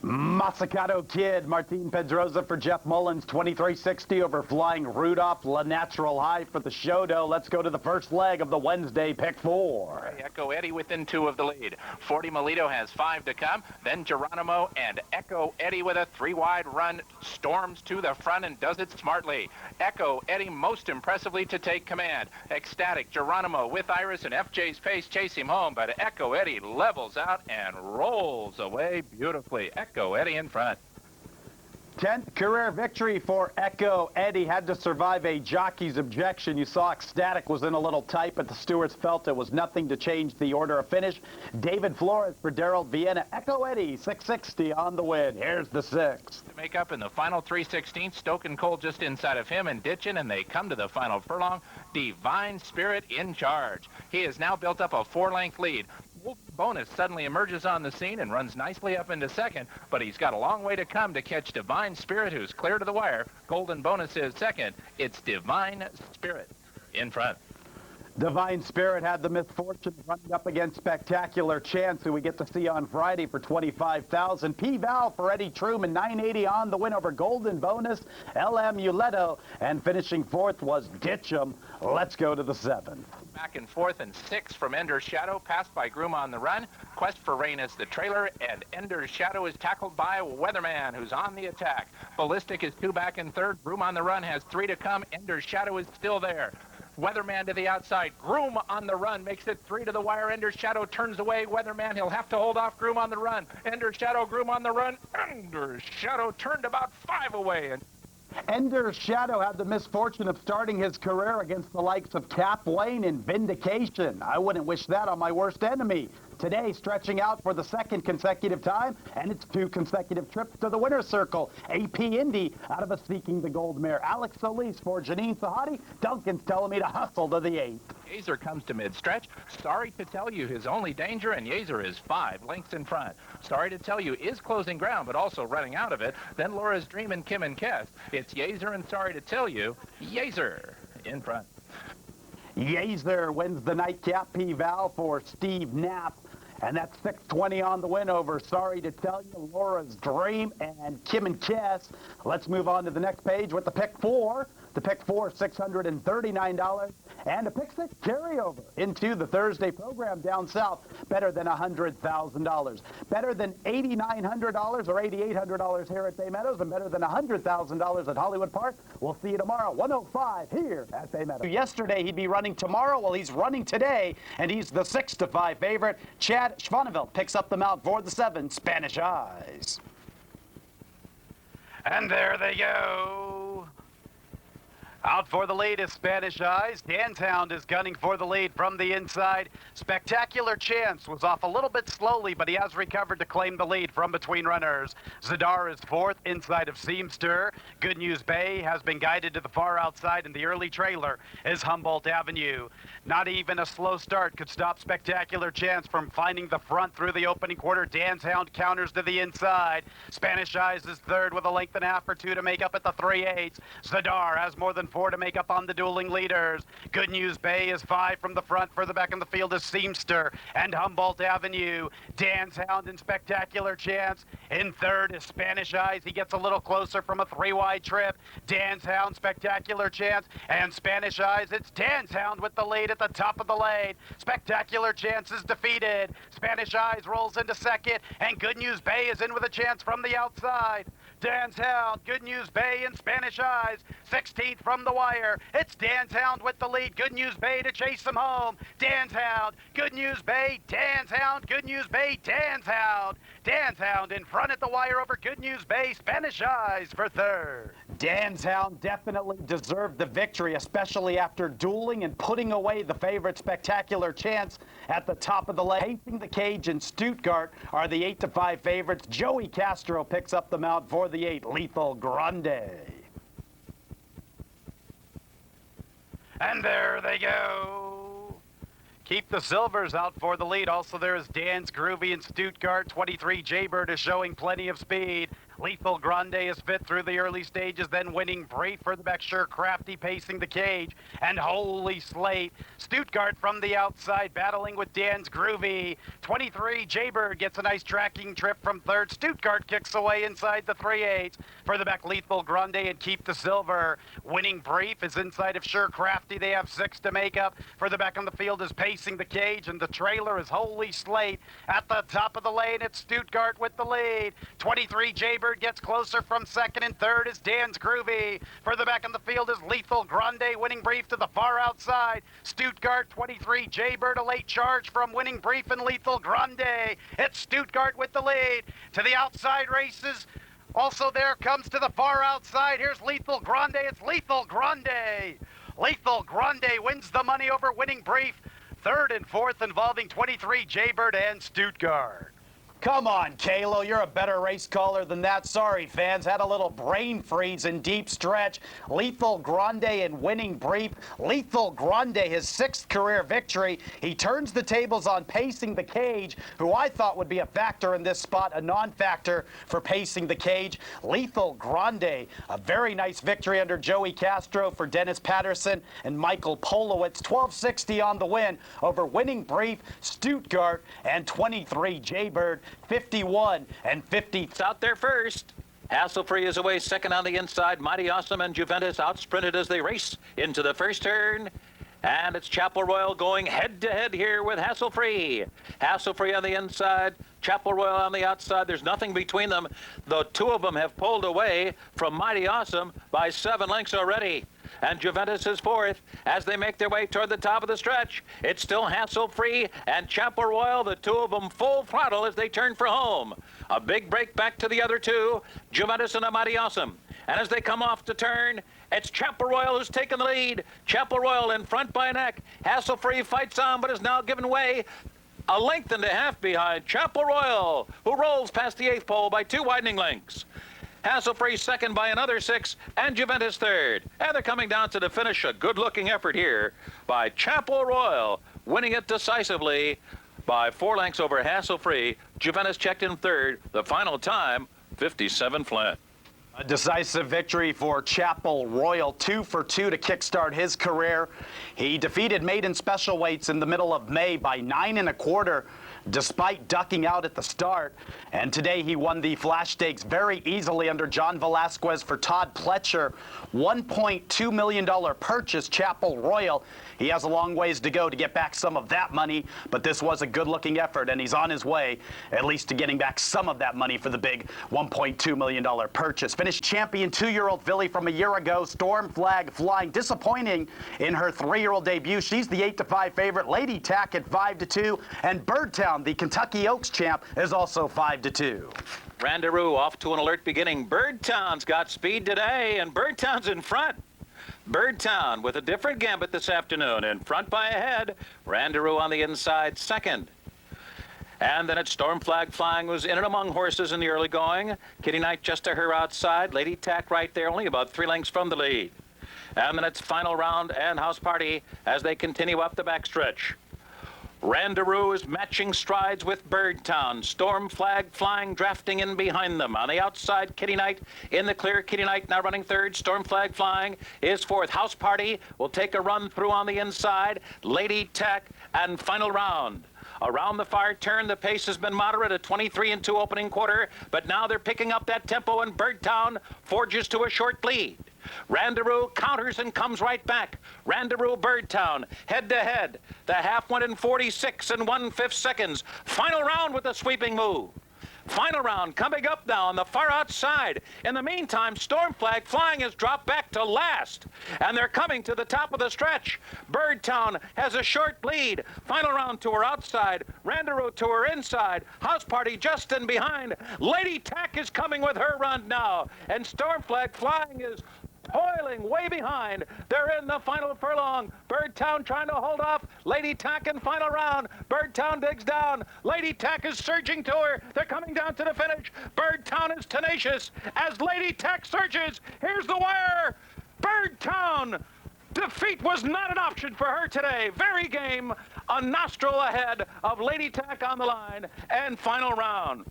Masacato Kid, Martin Pedroza for Jeff Mullins, 23-60 over Flying Rudolph, La Natural High for the Shodo. Let's go to the first leg of the Wednesday pick 4. Echo Eddie within 2 of the lead. 40 Melito has 5 to come. Then Geronimo and Echo Eddie with a 3 wide run storms to the front and does it smartly. Echo Eddie most impressively to take command. Ecstatic Geronimo with Iris and FJ's pace chase him home, but Echo Eddie levels out and rolls away beautifully. Echo Eddie in front. 10th career victory for Echo Eddie. Had to survive a jockey's objection. You saw Ecstatic was in a little tight, but the stewards felt it was nothing to change the order of finish. David Flores for Daryl Vienna. Echo Eddie, 660 on the win. Here's the 6th. To make up in the final 3/16, Stoke and Cole just inside of him and Ditchin, and they come to the final furlong. Divine Spirit in charge. He has now built up a 4-length lead. Bonus suddenly emerges on the scene and runs nicely up into second, but he's got a long way to come to catch Divine Spirit, who's clear to the wire. Golden Bonus is second. It's Divine Spirit in front. Divine Spirit had the misfortune of running up against Spectacular Chance, who we get to see on Friday for $25,000. P-Val for Eddie Truman, 980 on the win over Golden Bonus. LM Uletto, and finishing 4th was Ditcham. Let's go to the 7th. Back and forth and 6 from Ender's Shadow, passed by Groom on the run. Quest for Rain is the trailer, and Ender's Shadow is tackled by Weatherman, who's on the attack. Ballistic is 2 back and 3rd. Groom on the run has 3 to come. Ender's Shadow is still there. Weatherman to the outside. Groom on the run makes it 3 to the wire. Ender's Shadow turns away. Weatherman, he'll have to hold off Groom on the run. Ender's Shadow, Groom on the run. Ender's Shadow turned about 5 away. And Ender's Shadow had the misfortune of starting his career against the likes of Cap Lane in Vindication. I wouldn't wish that on my worst enemy. Today, stretching out for the 2nd consecutive time, and it's 2 consecutive trips to the winner's circle. AP Indy out of a Seeking the Gold mare. Alex Solis for Janine Sahadi. Duncan's telling me to hustle to the 8th. Yazer comes to mid-stretch. Sorry to tell you his only danger, and Yazer is 5 lengths in front. Sorry to tell you is closing ground, but also running out of it. Then Laura's Dream and Kim and Kess. It's Yazer and Sorry to tell you, Yazer in front. Yazer wins the nightcap. P-Val for Steve Knapp. And that's 620 on the win over Sorry to Tell You, Laura's Dream, and Kim and Kess. Let's move on to the next page with the pick 4. The pick 4, $639. And a pick 6 carryover into the Thursday program down south. Better than $100,000. Better than $8,900 or $8,800 here at Bay Meadows, and better than $100,000 at Hollywood Park. We'll see you tomorrow, 105 here at Bay Meadows. Yesterday, he'd be running tomorrow. Well, he's running today, and he's the 6-5 favorite. Chad Schwaneveld picks up the mount for the 7, Spanish Eyes. And there they go. Out for the lead is Spanish Eyes. Dantown is gunning for the lead from the inside. Spectacular Chance was off a little bit slowly, but he has recovered to claim the lead from between runners. Zadar is 4th inside of Seamster. Good News Bay has been guided to the far outside, and the early trailer is Humboldt Avenue. Not even a slow start could stop Spectacular Chance from finding the front through the opening quarter. Dantown counters to the inside. Spanish Eyes is 3rd with a length and a half or 2 to make up at the 3/8. Zadar has more than 4 to make up on the dueling leaders. Good News Bay is 5 from the front. Further back in the field is Seamster and Humboldt Avenue. Dan's Hound and Spectacular Chance. In third is Spanish Eyes. He gets a little closer from a 3-wide trip. Dan's Hound, Spectacular Chance, and Spanish Eyes. It's Dan's Hound with the lead at the top of the lane. Spectacular Chance is defeated. Spanish Eyes rolls into second, and Good News Bay is in with a chance from the outside. Dan's Hound, Good News Bay, and Spanish Eyes. 16th from the wire. It's Dan's Hound with the lead. Good News Bay to chase him home. Dan's Hound, Good News Bay, Dan's Hound, Good News Bay, Dan's Hound. Dan's Hound in front at the wire over Good News Bay. Spanish Eyes for third. Dan's Hound definitely deserved the victory, especially after dueling and putting away the favorite Spectacular Chance at the top of the lane. Pacing the cage in Stuttgart are the 8-5 favorites. Joey Castro picks up the mount for the 8, Lethal Grande. And there they go. Keep the Silvers out for the lead. Also, there is Dan's Groovy in Stuttgart. 23 Jaybird is showing plenty of speed. Lethal Grande is fit through the early stages, then winning brief for the back. Sure Crafty pacing the cage. And Holy Slate. Stuttgart from the outside battling with Dan's Groovy. 23 Jaybird gets a nice tracking trip from third. Stuttgart kicks away inside the 3/8. For the back, Lethal Grande and Keep the Silver. Winning brief is inside of Sure Crafty. They have 6 to make up. For the back on the field is pacing the cage, and the trailer is Holy Slate. At the top of the lane, it's Stuttgart with the lead. 23 Jaybird gets closer from second, and third is Dan's Groovy. Further back in the field is Lethal Grande, winning brief to the far outside. Stuttgart, 23 Jaybird, a late charge from winning brief and Lethal Grande. It's Stuttgart with the lead. To the outside races. Also there comes to the far outside. Here's Lethal Grande. It's Lethal Grande. Lethal Grande wins the money over winning brief. Third and fourth involving 23 Jaybird and Stuttgart. Come on, Kalo, you're a better race caller than that. Sorry, fans, had a little brain freeze in deep stretch. Lethal Grande in winning brief. Lethal Grande, his 6th career victory. He turns the tables on pacing the cage, who I thought would be a factor in this spot, a non-factor for pacing the cage. Lethal Grande, a very nice victory under Joey Castro for Dennis Patterson and Michael Polowitz. 1260 on the win over winning brief, Stuttgart, and 23 Jaybird. 51 and 50. It's out there first. Hassle-Free is away second on the inside. Mighty Awesome and Juventus outsprinted as they race into the first turn. And it's Chapel Royal going head-to-head here with Hassle-Free. Hassle-Free on the inside, Chapel Royal on the outside. There's nothing between them. The two of them have pulled away from Mighty Awesome by 7 lengths already. And Juventus is fourth as they make their way toward the top of the stretch. It's still Hassle-Free and Chapel Royal, the two of them full throttle as they turn for home. A big break back to the other two, Juventus and a Mighty Awesome. And as they come off the turn, it's Chapel Royal who's taken the lead. Chapel Royal in front by neck. Hassle-Free fights on but is now given way. A length and a half behind Chapel Royal, who rolls past the 8th pole by 2 widening lengths. Hassle-Free second by another 6, and Juventus third. And they're coming down to the finish. A good-looking effort here by Chapel Royal, winning it decisively by 4 lengths over Hassle-Free. Juventus checked in third. The final time, 57 flat. A decisive victory for Chapel Royal, 2 for 2 to kickstart his career. He defeated maiden special weights in the middle of May by 9 1/4. Despite ducking out at the start. And today he won the Flash Stakes very easily under John Velasquez for Todd Pletcher. $1.2 million purchase, Chapel Royal. He has a long ways to go to get back some of that money, but this was a good-looking effort, and he's on his way at least to getting back some of that money for the big $1.2 million purchase. Finished champion 2-year-old filly from a year ago, Storm Flag Flying, disappointing in her 3-year-old debut. She's the 8-5 favorite. Lady Tack at 5-2, and Birdtown, the Kentucky Oaks champ, is also 5-2. Randaroo off to an alert beginning. Birdtown's got speed today, and Birdtown's in front. Birdtown with a different gambit this afternoon. In front by a head. Randaroo on the inside second. And then it's Storm Flag Flying, who's in and among horses in the early going. Kitty Knight just to her outside. Lady Tack right there, only about 3 lengths from the lead. And then it's Final Round and House Party as they continue up the backstretch. Randaroo is matching strides with Birdtown. Storm Flag flying, drafting in behind them. On the outside, Kitty Knight. In the clear, Kitty Knight now running third. Storm Flag flying is fourth. House Party will take a run through on the inside. Lady Tack and final round. Around the far turn, the pace has been moderate, a 23-2 opening quarter, but now they're picking up that tempo, and Birdtown forges to a short lead. Randaroo counters and comes right back. Randaroo, Birdtown, head-to-head. The half went in 46 1/5 seconds. Final round with a sweeping move. Final round coming up now on the far outside. In the meantime, Storm Flag flying has dropped back to last. And they're coming to the top of the stretch. Birdtown has a short lead. Final round to her outside. Randaroo to her inside. House Party just in behind. Lady Tack is coming with her run now. And Storm Flag flying is toiling way behind. They're in the final furlong. Birdtown trying to hold off. Lady Tack in final round. Birdtown digs down. Lady Tack is surging to her. They're coming down to the finish. Birdtown is tenacious as Lady Tack surges. Here's the wire. Birdtown. Defeat was not an option for her today. Very game. A nostril ahead of Lady Tack on the line. And final round.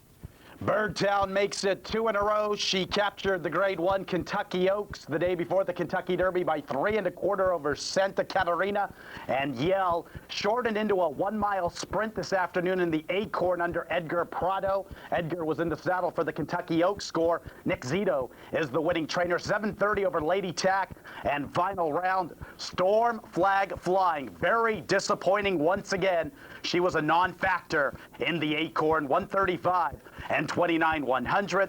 Birdtown makes it 2 in a row. She captured the Grade 1 Kentucky Oaks the day before the Kentucky Derby by 3 1/4 over Santa Catarina. And Yell shortened into a 1-mile sprint this afternoon in the Acorn under Edgar Prado. Edgar was in the saddle for the Kentucky Oaks score. Nick Zito is the winning trainer. 7:30 over Lady Tack. And final round, Storm Flag flying. Very disappointing once again. She was a non-factor in the Acorn. 135 and 29 100.